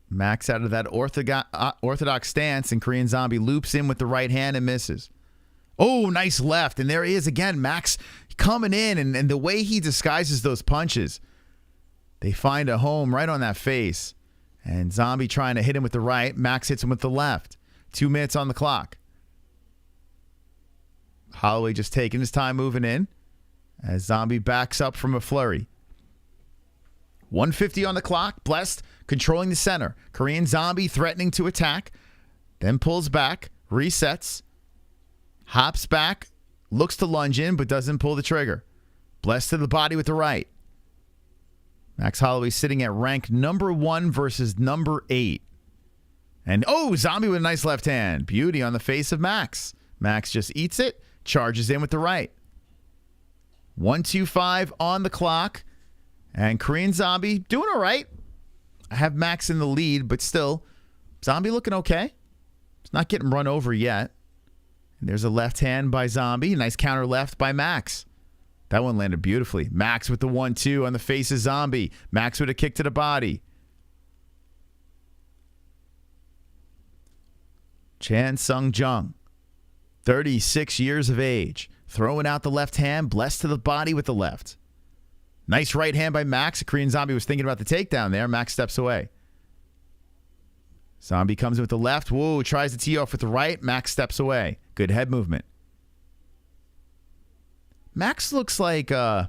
Max out of that orthodox stance, and Korean Zombie loops in with the right hand and misses. Oh, nice left. And there he is again. Max coming in, and the way he disguises those punches. They find a home right on that face. And Zombie trying to hit him with the right. Max hits him with the left. 2 minutes on the clock. Holloway just taking his time moving in as Zombie backs up from a flurry. 1:50 on the clock. Blessed controlling the center. Korean Zombie threatening to attack. Then pulls back. Resets. Hops back. Looks to lunge in but doesn't pull the trigger. Blessed to the body with the right. Max Holloway sitting at rank number 1 versus number 8. And oh, Zombie with a nice left hand. Beauty on the face of Max. Max just eats it. Charges in with the right. 1:25 on the clock. And Korean Zombie doing all right. I have Max in the lead, but still, Zombie looking okay. It's not getting run over yet. And there's a left hand by Zombie. Nice counter left by Max. That one landed beautifully. Max with the 1-2 on the face of Zombie. Max with a kick to the body. Chan Sung Jung, 36 years of age. Throwing out the left hand. Blessed to the body with the left. Nice right hand by Max. The Korean Zombie was thinking about the takedown there. Max steps away. Zombie comes in with the left. Whoa, tries to tee off with the right. Max steps away. Good head movement. Max looks like, I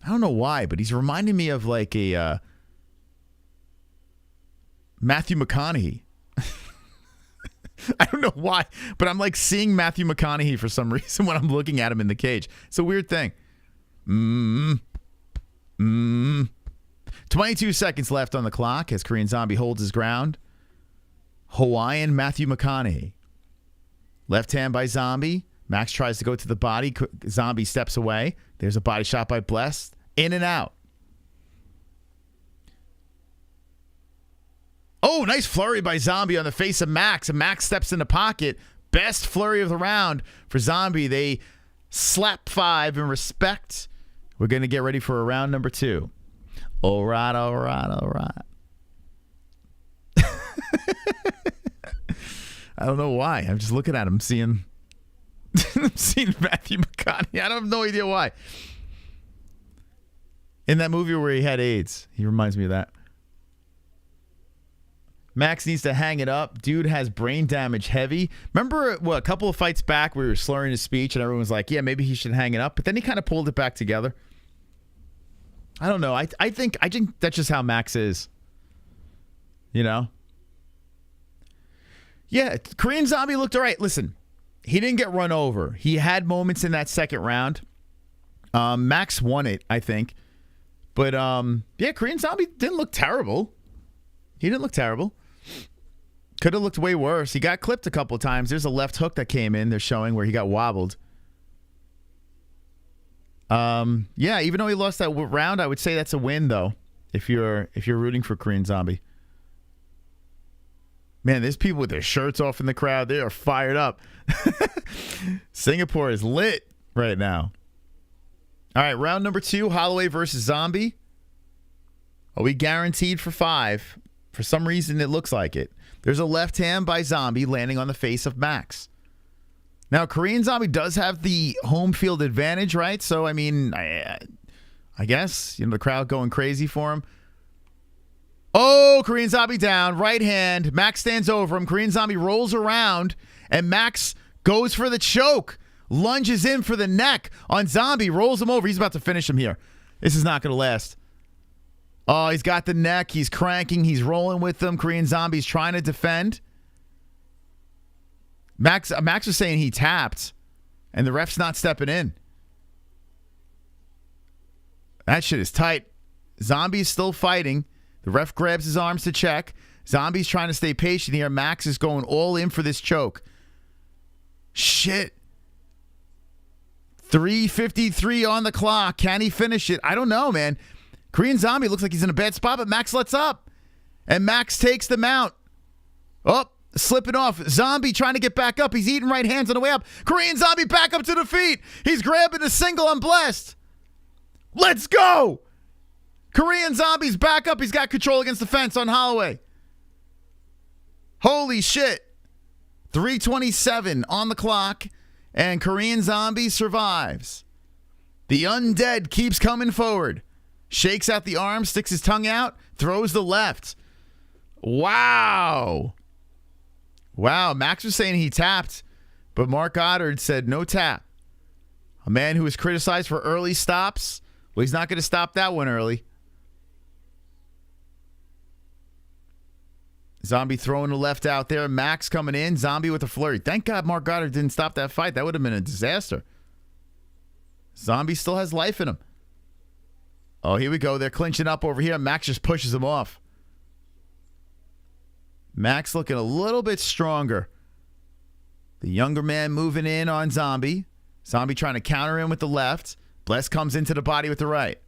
don't know why, but he's reminding me of like a Matthew McConaughey. I don't know why, but I'm like seeing Matthew McConaughey for some reason when I'm looking at him in the cage. It's a weird thing. 22 seconds left on the clock as Korean Zombie holds his ground. Hawaiian Matthew McConaughey. Left hand by Zombie. Max tries to go to the body. Zombie steps away. There's a body shot by Blessed. In and out. Oh, nice flurry by Zombie on the face of Max. And Max steps in the pocket. Best flurry of the round for Zombie. They slap 5 in respect. We're going to get ready for a round number 2. All right, all right, all right. I don't know why. I'm just looking at him, seeing Matthew McConaughey. I have no idea why. In that movie where he had AIDS, he reminds me of that. Max needs to hang it up. Dude has brain damage heavy. Remember a couple of fights back we were slurring his speech and everyone was like, yeah, maybe he should hang it up. But then he kind of pulled it back together. I don't know. I think that's just how Max is. You know? Yeah, Korean Zombie looked all right. Listen, he didn't get run over. He had moments in that second round. Max won it, I think. But, yeah, Korean Zombie didn't look terrible. He didn't look terrible. Could have looked way worse. He got clipped a couple of times. There's a left hook that came in. They're showing where he got wobbled. Yeah, even though he lost that round, I would say that's a win, though, if you're rooting for Korean Zombie. Man, there's people with their shirts off in the crowd. They are fired up. Singapore is lit right now. All right, round number 2, Holloway versus Zombie. Are we guaranteed for 5? For some reason, it looks like it. There's a left hand by Zombie landing on the face of Max. Now, Korean Zombie does have the home field advantage, right? So, I mean, I guess, the crowd going crazy for him. Oh, Korean Zombie down. Right hand. Max stands over him. Korean Zombie rolls around, and Max goes for the choke. Lunges in for the neck on Zombie. Rolls him over. He's about to finish him here. This is not going to last. Oh, he's got the neck. He's cranking. He's rolling with them. Korean Zombie's trying to defend. Max was saying he tapped, and the ref's not stepping in. That shit is tight. Zombie's still fighting. The ref grabs his arms to check. Zombie's trying to stay patient here. Max is going all in for this choke. Shit. 3:53 on the clock. Can he finish it? I don't know, man. Korean Zombie looks like he's in a bad spot, but Max lets up. And Max takes the mount. Oh, slipping off. Zombie trying to get back up. He's eating right hands on the way up. Korean Zombie back up to the feet. He's grabbing a single on Blessed. Let's go. Korean Zombie's back up. He's got control against the fence on Holloway. Holy shit. 3:27 on the clock. And Korean Zombie survives. The undead keeps coming forward. Shakes out the arm, sticks his tongue out, throws the left. Wow. Wow, Max was saying he tapped, but Mark Goddard said no tap. A man who was criticized for early stops. Well, he's not going to stop that one early. Zombie throwing the left out there. Max coming in. Zombie with a flurry. Thank God Mark Goddard didn't stop that fight. That would have been a disaster. Zombie still has life in him. Oh, here we go. They're clinching up over here. Max just pushes him off. Max looking a little bit stronger. The younger man moving in on Zombie. Zombie trying to counter him with the left. Bless comes into the body with the right.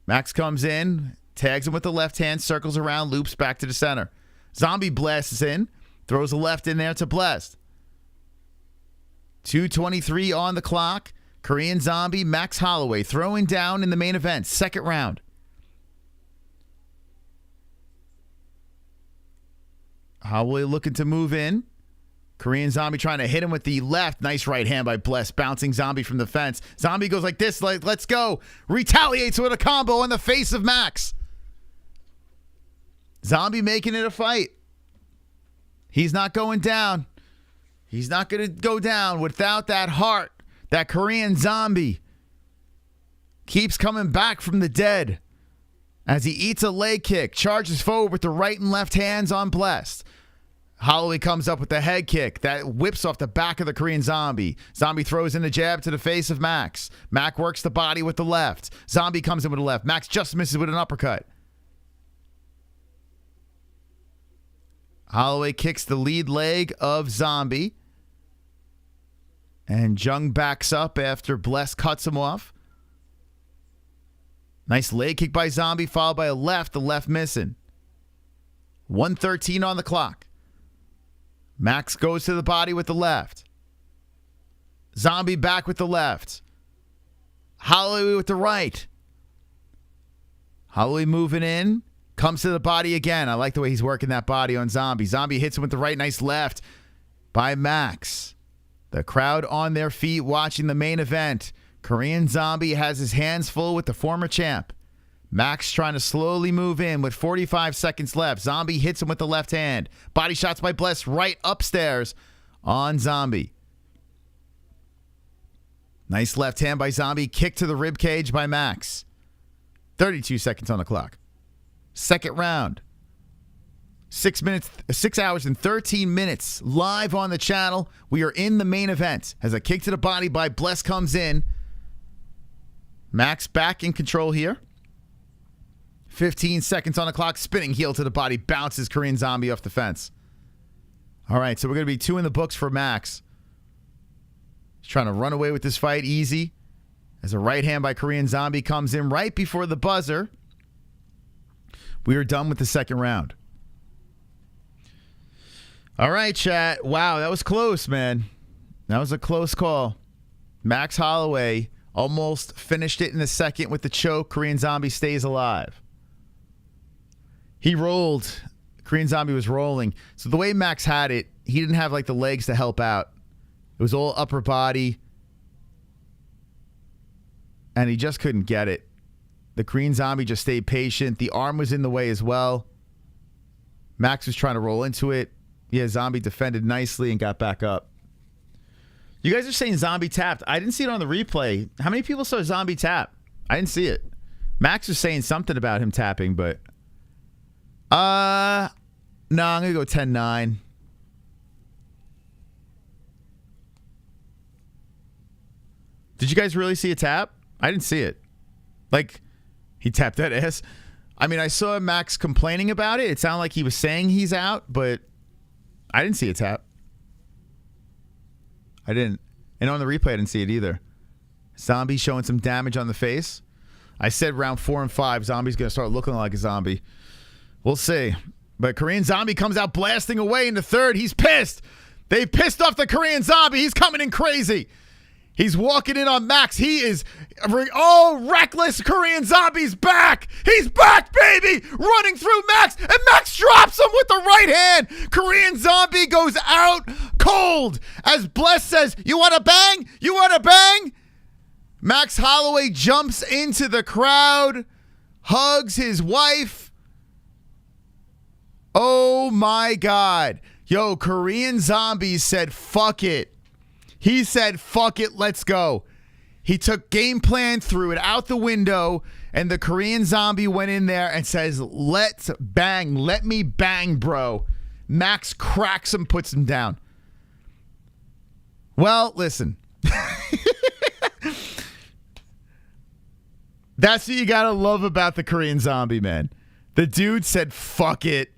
Max comes in, tags him with the left hand, circles around, loops back to the center. Zombie blasts in, throws a left in there to Blessed. 2:23 on the clock. Korean Zombie, Max Holloway throwing down in the main event. Second round. Holloway looking to move in. Korean Zombie trying to hit him with the left. Nice right hand by Bless. Bouncing Zombie from the fence. Zombie goes like this. Like, let's go. Retaliates with a combo in the face of Max. Zombie making it a fight. He's not going down. He's not going to go down without that heart. That Korean Zombie keeps coming back from the dead as he eats a leg kick. Charges forward with the right and left hands on Blessed. Holloway comes up with the head kick that whips off the back of the Korean Zombie. Zombie throws in the jab to the face of Max. Mac works the body with the left. Zombie comes in with the left. Max just misses with an uppercut. Holloway kicks the lead leg of Zombie. And Jung backs up after Bless cuts him off. Nice leg kick by Zombie, followed by a left, the left missing. 1:13 on the clock. Max goes to the body with the left. Zombie back with the left. Holloway with the right. Holloway moving in. Comes to the body again. I like the way he's working that body on Zombie. Zombie hits him with the right. Nice left by Max. The crowd on their feet watching the main event. Korean Zombie has his hands full with the former champ. Max trying to slowly move in with 45 seconds left. Zombie hits him with the left hand. Body shots by Bless right upstairs on Zombie. Nice left hand by Zombie. Kick to the rib cage by Max. 32 seconds on the clock. Second round. 6 hours and 13 minutes live on the channel. We are in the main event as a kick to the body by Bless comes in. Max back in control here. 15 seconds on the clock. Spinning heel to the body. Bounces Korean Zombie off the fence. All right, so we're going to be 2 in the books for Max. He's trying to run away with this fight easy. As a right hand by Korean Zombie comes in right before the buzzer. We are done with the second round. All right, chat. Wow, that was close, man. That was a close call. Max Holloway almost finished it in the second with the choke. Korean Zombie stays alive. He rolled. Korean Zombie was rolling. So the way Max had it, he didn't have like the legs to help out. It was all upper body. And he just couldn't get it. The Korean Zombie just stayed patient. The arm was in the way as well. Max was trying to roll into it. Yeah, Zombie defended nicely and got back up. You guys are saying Zombie tapped. I didn't see it on the replay. How many people saw Zombie tap? I didn't see it. Max was saying something about him tapping, but... No, I'm going to go 10-9. Did you guys really see a tap? I didn't see it. Like, he tapped that ass. I mean, I saw Max complaining about it. It sounded like he was saying he's out, but I didn't see a tap. I didn't. And on the replay, I didn't see it either. Zombie showing some damage on the face. I said round 4 and 5, Zombie's going to start looking like a zombie. We'll see. But Korean Zombie comes out blasting away in the third. He's pissed. They pissed off the Korean Zombie. He's coming in crazy. He's walking in on Max. He is, oh, reckless Korean Zombie's back. He's back, baby. Running through Max, and Max drops him with the right hand. Korean Zombie goes out cold. As Bless says, you want to bang? You want to bang? Max Holloway jumps into the crowd, hugs his wife. Oh, my God. Yo, Korean Zombie said, fuck it. He said, fuck it, let's go. He took game plan, threw it out the window, and the Korean Zombie went in there and says, let's bang. Let me bang, bro. Max cracks him, puts him down. Well, listen. That's what you got to love about the Korean Zombie, man. The dude said, fuck it,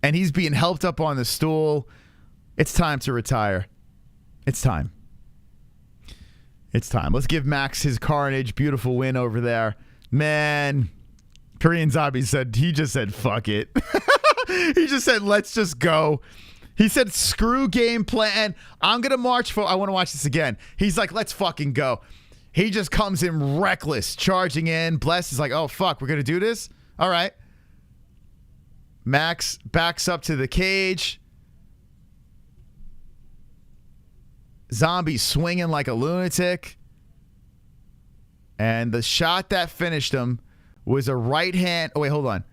and he's being helped up on the stool. It's time to retire. It's time. It's time. Let's give Max his carnage. Beautiful win over there. Man, Korean Zombie said, he just said, fuck it. He just said, let's just go. He said, screw game plan. I'm going to march for, I want to watch this again. He's like, let's fucking go. He just comes in reckless, charging in. Bless is like, oh, fuck, we're going to do this? All right. Max backs up to the cage. Zombie swinging like a lunatic. And the shot that finished him was a right hand. Oh, wait, hold on.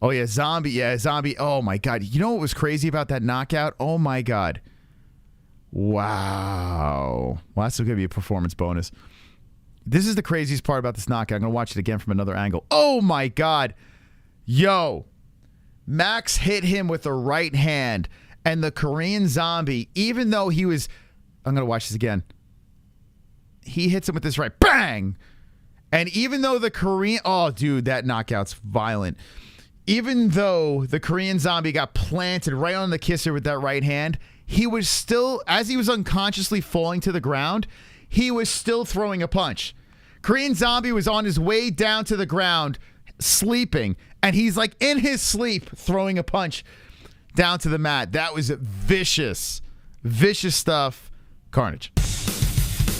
Oh, yeah, Zombie. Yeah, Zombie. Oh, my God. You know what was crazy about that knockout? Oh, my God. Wow. Well, that's going to be a performance bonus. This is the craziest part about this knockout. I'm going to watch it again from another angle. Oh, my God. Yo. Max hit him with the right hand. And the Korean Zombie, even though he was... I'm going to watch this again. He hits him with this right. Bang! And even though the Korean... Oh, dude, that knockout's violent. Even though the Korean Zombie got planted right on the kisser with that right hand, he was still... As he was unconsciously falling to the ground, he was still throwing a punch. Korean Zombie was on his way down to the ground, sleeping, and he's like in his sleep throwing a punch down to the mat. That was vicious. Vicious stuff. Carnage.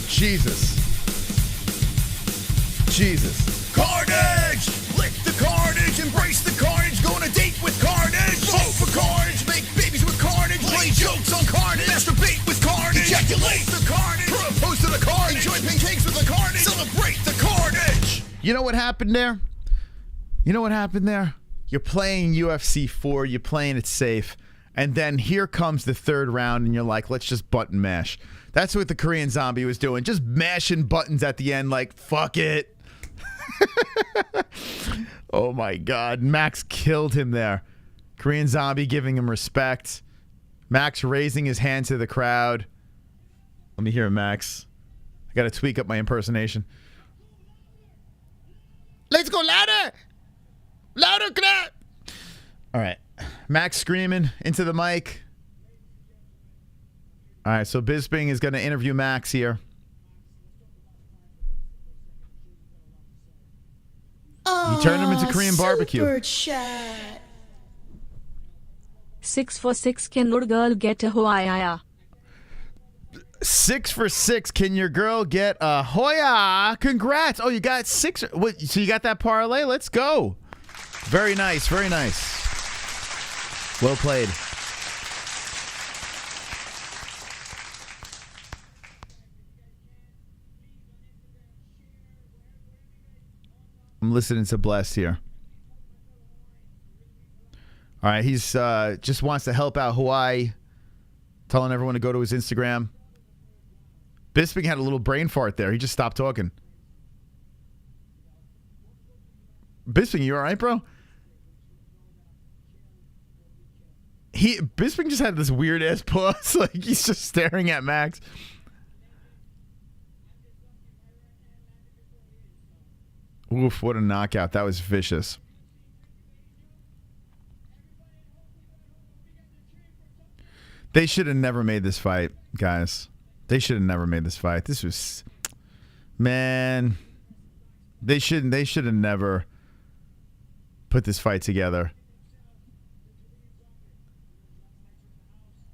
Jesus. Jesus. Carnage! Lick the carnage, embrace the carnage, go on a date with carnage. Vote for carnage, make babies with carnage, play jokes on carnage, masturbate with carnage, ejaculate the carnage, propose to the carnage, enjoy pancakes with the carnage, celebrate the carnage. You know what happened there? You know what happened there? You're playing UFC 4, you're playing it safe, and then here comes the third round, and you're like, let's just button mash. That's what the Korean Zombie was doing, just mashing buttons at the end like, fuck it. Oh, my God. Max killed him there. Korean Zombie giving him respect. Max raising his hand to the crowd. Let me hear Max. I got to tweak up my impersonation. Let's go louder. Louder, crowd. All right. Max screaming into the mic. All right, so Bisping is going to interview Max here. He turned him into Korean barbecue. Super chat. 6 for 6, can your girl get a Hoya? 6 for 6, can your girl get a Hoya? Congrats. Oh, you got 6. What, so you got that parlay? Let's go. Very nice, very nice. Well played. I'm listening to Blessed here. All right, he's just wants to help out Hawaii, telling everyone to go to his Instagram. Bisping had a little brain fart there. He just stopped talking. Bisping, you all right, bro? Bisping just had this weird ass pause, like he's just staring at Max. Oof, what a knockout. That was vicious. They should have never made this fight, guys. They should have never made this fight. This was... Man. They should have never put this fight together.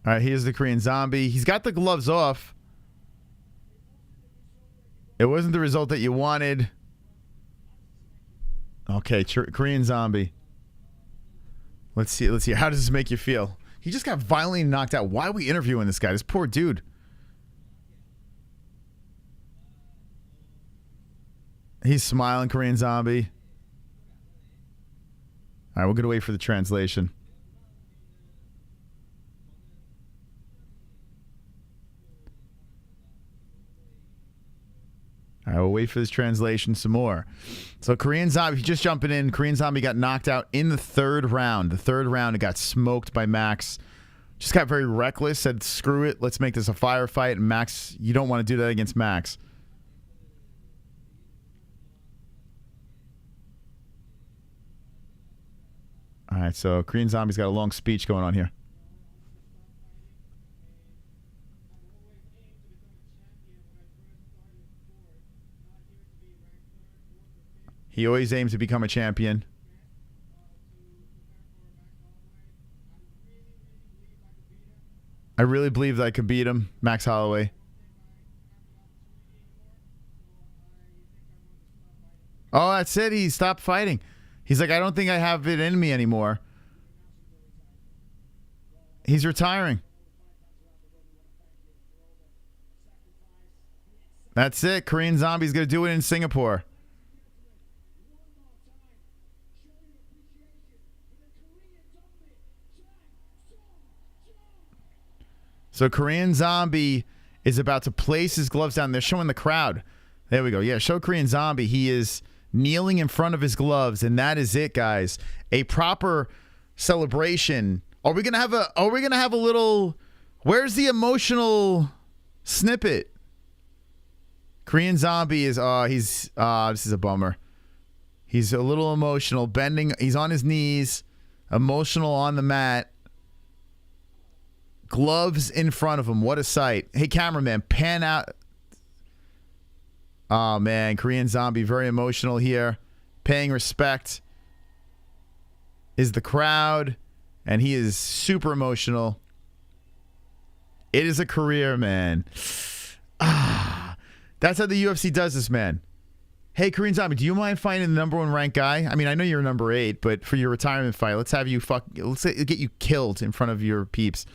All right, here's the Korean Zombie. He's got the gloves off. It wasn't the result that you wanted. Okay, Korean Zombie. Let's see. How does this make you feel? He just got violently knocked out. Why are we interviewing this guy? This poor dude. He's smiling, Korean Zombie. All right, we're going to wait for the translation. All right, we'll wait for this translation some more. So Korean Zombie, just jumping in. Korean Zombie got knocked out in the third round. The third round, it got smoked by Max. Just got very reckless, said, screw it, let's make this a firefight. And Max, you don't want to do that against Max. All right, so Korean Zombie's got a long speech going on here. He always aims to become a champion. I really believe that I could beat him, Max Holloway. Oh, that's it. He stopped fighting. He's like, I don't think I have it in me anymore. He's retiring. That's it. Korean Zombie's going to do it in Singapore. So Korean Zombie is about to place his gloves down. They're showing the crowd. There we go. Yeah, show Korean Zombie. He is kneeling in front of his gloves, and that is it, guys. A proper celebration. Are we gonna have a little? Where's the emotional snippet? Korean Zombie is this is a bummer. He's a little emotional, bending. He's on his knees, emotional on the mat. Gloves in front of him. What a sight. Hey, cameraman, pan out. Oh, man. Korean Zombie, very emotional here. Paying respect is the crowd, and he is super emotional. It is a career, man. That's how the UFC does this, man. Hey, Korean Zombie, do you mind finding the #1 ranked guy? I mean, I know you're number 8, but for your retirement fight, let's have you let's get you killed in front of your peeps.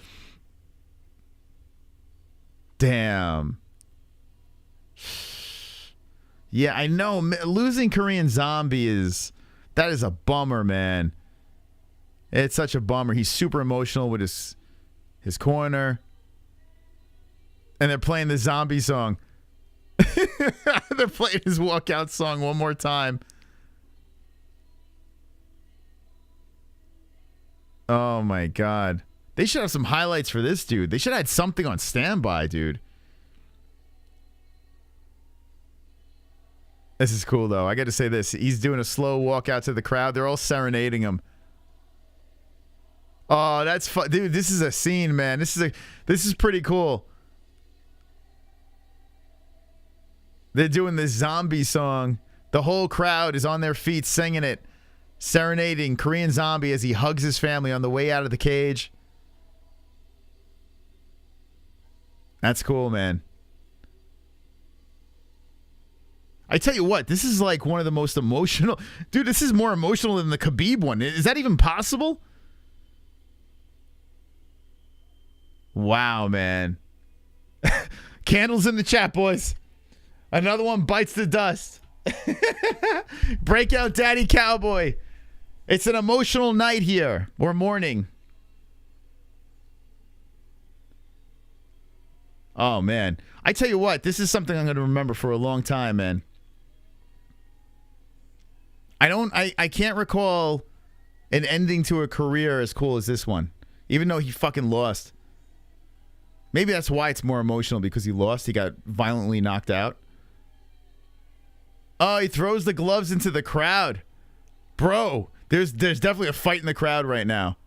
Damn. Yeah, I know. Losing Korean Zombie that is a bummer, man. It's such a bummer. He's super emotional with his corner. And they're playing the zombie song. They're playing his walkout song one more time. Oh, my God. They should have some highlights for this dude. They should have had something on standby, dude. This is cool, though. I got to say this. He's doing a slow walk out to the crowd. They're all serenading him. Oh, that's fun. Dude, this is a scene, man. This is pretty cool. They're doing this zombie song. The whole crowd is on their feet singing it, serenading Korean Zombie as he hugs his family on the way out of the cage. That's cool, man. I tell you what, this is like one of the most emotional. Dude, this is more emotional than the KHABIB one. Is that even possible? Wow, man. Candles in the chat, boys. Another one bites the dust. Breakout Daddy Cowboy. It's an emotional night here, or morning. Oh, man. I tell you what, this is something I'm going to remember for a long time, man. I can't recall an ending to a career as cool as this one, even though he fucking lost. Maybe that's why it's more emotional, because he lost. He got violently knocked out. Oh, he throws the gloves into the crowd. Bro, there's definitely a fight in the crowd right now.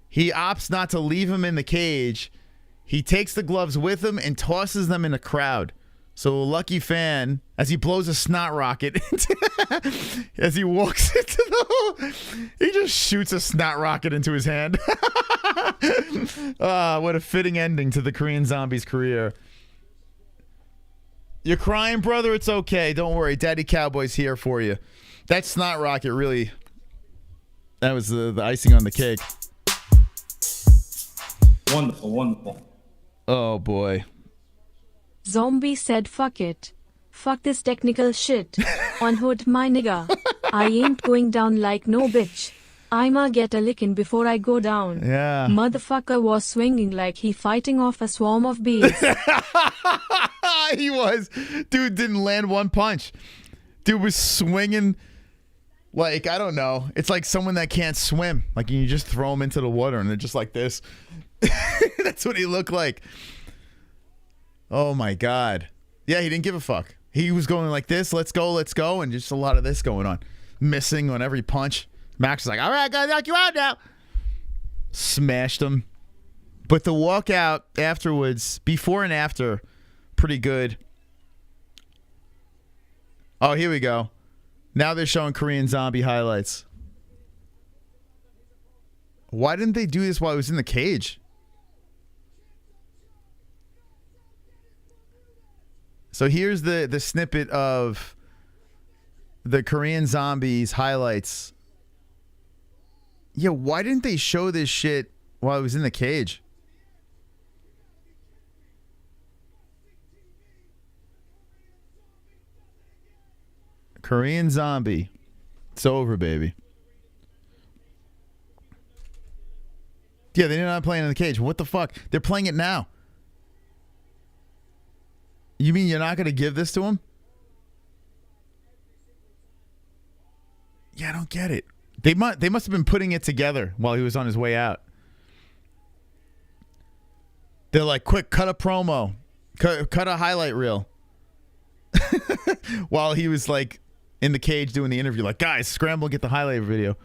He opts not to leave him in the cage. He takes the gloves with him and tosses them in the crowd. So a lucky fan, as he blows a snot rocket, as he walks into the hole, he just shoots a snot rocket into his hand. What a fitting ending to the Korean Zombie's career. You're crying, brother? It's okay. Don't worry. Daddy Cowboy's here for you. That snot rocket really, that was the icing on the cake. Wonderful, wonderful. Oh, boy. Zombie said fuck it. Fuck this technical shit. On hood my nigga. I ain't going down like no bitch. I'ma get a lickin' before I go down. Yeah. Motherfucker was swinging like he fighting off a swarm of bees. He was. Dude didn't land one punch. Dude was swinging like, I don't know. It's like someone that can't swim. Like you just throw them into the water and they're just like this. That's what he looked like. Oh my God. Yeah, he didn't give a fuck. He was going like this, let's go, and just a lot of this going on. Missing on every punch. Max is like, all right, I gotta knock you out now. Smashed him. But the walkout afterwards, before and after, pretty good. Oh, here we go. Now they're showing Korean Zombie highlights. Why didn't they do this while he was in the cage? So here's the snippet of the Korean Zombies highlights. Yeah, why didn't they show this shit while he was in the cage? Korean Zombie. It's over, baby. Yeah, they're not playing in the cage. What the fuck? They're playing it now. You mean you're not going to give this to him? Yeah, I don't get it. They must have been putting it together while he was on his way out. They're like, quick, cut a promo. Cut a highlight reel. While he was like in the cage doing the interview. Like, guys, scramble and get the highlight video.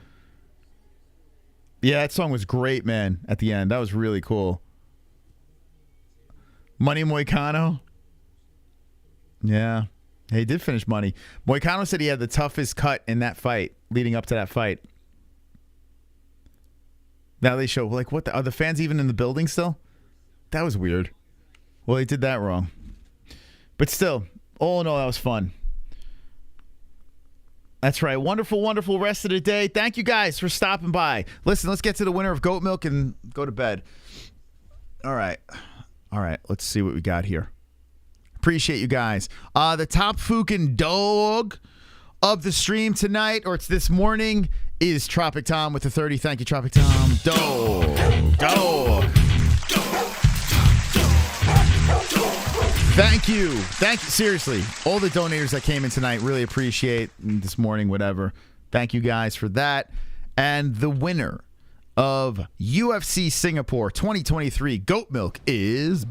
Yeah, that song was great, man, at the end. That was really cool. Money Moicano. Yeah. He did finish Money. Moicano said he had the toughest cut in that fight, leading up to that fight. Now they show, like, what the, are the fans even in the building still? That was weird. Well, they did that wrong. But still, all in all, that was fun. That's right. Wonderful, wonderful rest of the day. Thank you guys for stopping by. Listen, let's get to the winner of goat milk and go to bed. All right. All right. Let's see what we got here. Appreciate you guys. The top fucking dog of the stream tonight, or it's this morning, is Tropic Tom with the 30. Thank you, Tropic Tom. Dog. Thank you. Seriously, all the donators that came in tonight, really appreciate this morning, whatever. Thank you guys for that. And the winner of UFC Singapore 2023 Goat Milk is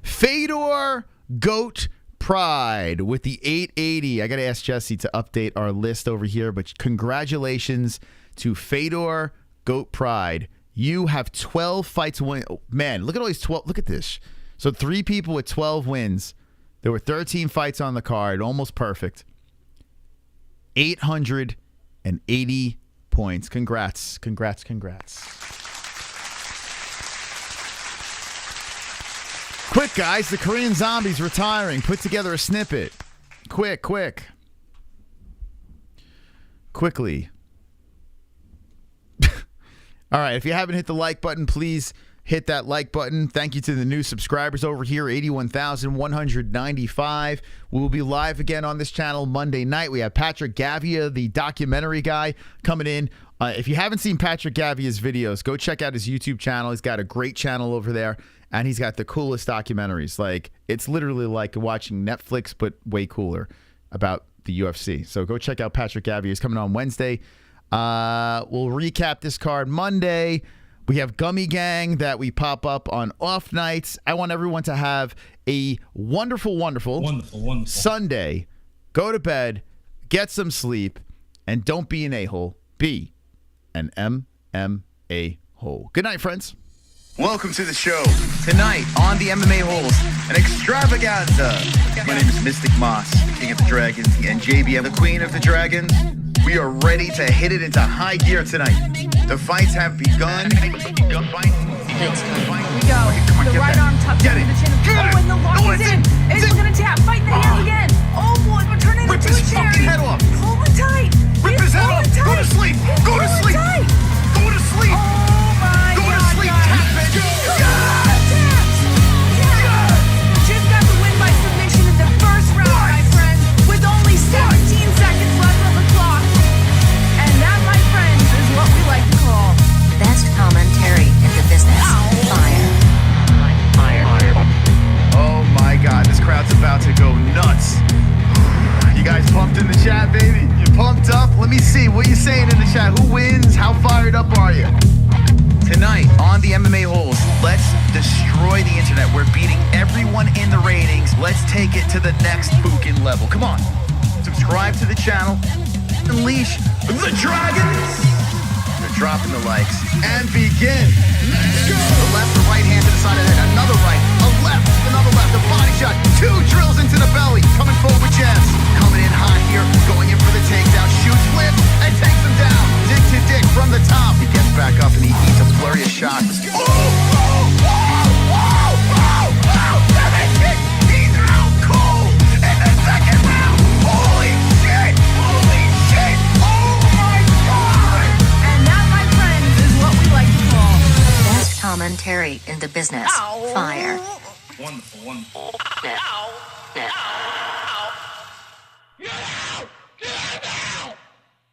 Fedor Goat Pride with the 880. I got to ask Jessie to update our list over here, but congratulations to Fedor Goat Pride. You have 12 fights win. Oh, man, look at all these 12. Look at this. So 3 people with 12 wins. There were 13 fights on the card. Almost perfect. 880 points. Congrats. Quick, guys. The Korean Zombie's retiring. Put together a snippet. Quickly. All right. If you haven't hit the like button, please hit that like button. Thank you to the new subscribers over here, 81,195. We will be live again on this channel Monday night. We have Patrick Gavia, the documentary guy, coming in. If you haven't seen Patrick Gavia's videos, go check out his YouTube channel. He's got a great channel over there, and he's got the coolest documentaries. Like, it's literally like watching Netflix, but way cooler about the UFC. So go check out Patrick Gavia. He's coming on Wednesday. We'll recap this card Monday. We have Gummy Gang that we pop up on off nights. I want everyone to have a wonderful Sunday. Go to bed, get some sleep, and don't be an a-hole. Be an MMA hole. Good night, friends. Welcome to the show. Tonight on the MMA-Holes, an extravaganza. My name is Mystic Moss, King of the Dragons, and JBM, the Queen of the Dragons. We are ready to hit it into high gear tonight. The fights have begun. Here we go. The right arm tucked into the chin. Oh, and the lock is in. And we're gonna tap. Fight in the hands again. Oh boy, we're turning into a cherry. Rip his fucking head off. Hold it tight. Rip his head off. Go to sleep. Go to sleep. Go to sleep. Oh my God. Go to sleep. Tap it. Just got the win by submission in the first round, my friend, with only 17 seconds left on the clock. And that, my friends, is what we like to call Best commentary in the business. Fire. Oh my God, this crowd's about to go nuts. You guys pumped in the chat, baby? You pumped up? Let me see. What you saying in the chat? Who wins? How fired up are you? Tonight on the MMA-Holes, let's destroy the internet. We're beating everyone in the ratings. Let's take it to the next Bukin level. Come on. Subscribe to the channel. Unleash the dragons. They're dropping the likes. And begin. Let's go. The left, the right hand to the side of the head. Another right. A left. Another left. A body shot. 2 drills into the belly. Coming forward with jabs. Coming in hot here. Going in for the takedown. Shoots, flips, and takes him down. Dick to dick from the top. He gets back up and he eats a flurry of shots. He's out cold in the second round. Holy shit. Holy shit. Oh my God. And that, my friends, is what we like to call Best commentary in the business. Fire. Wonderful, wonderful. Ow.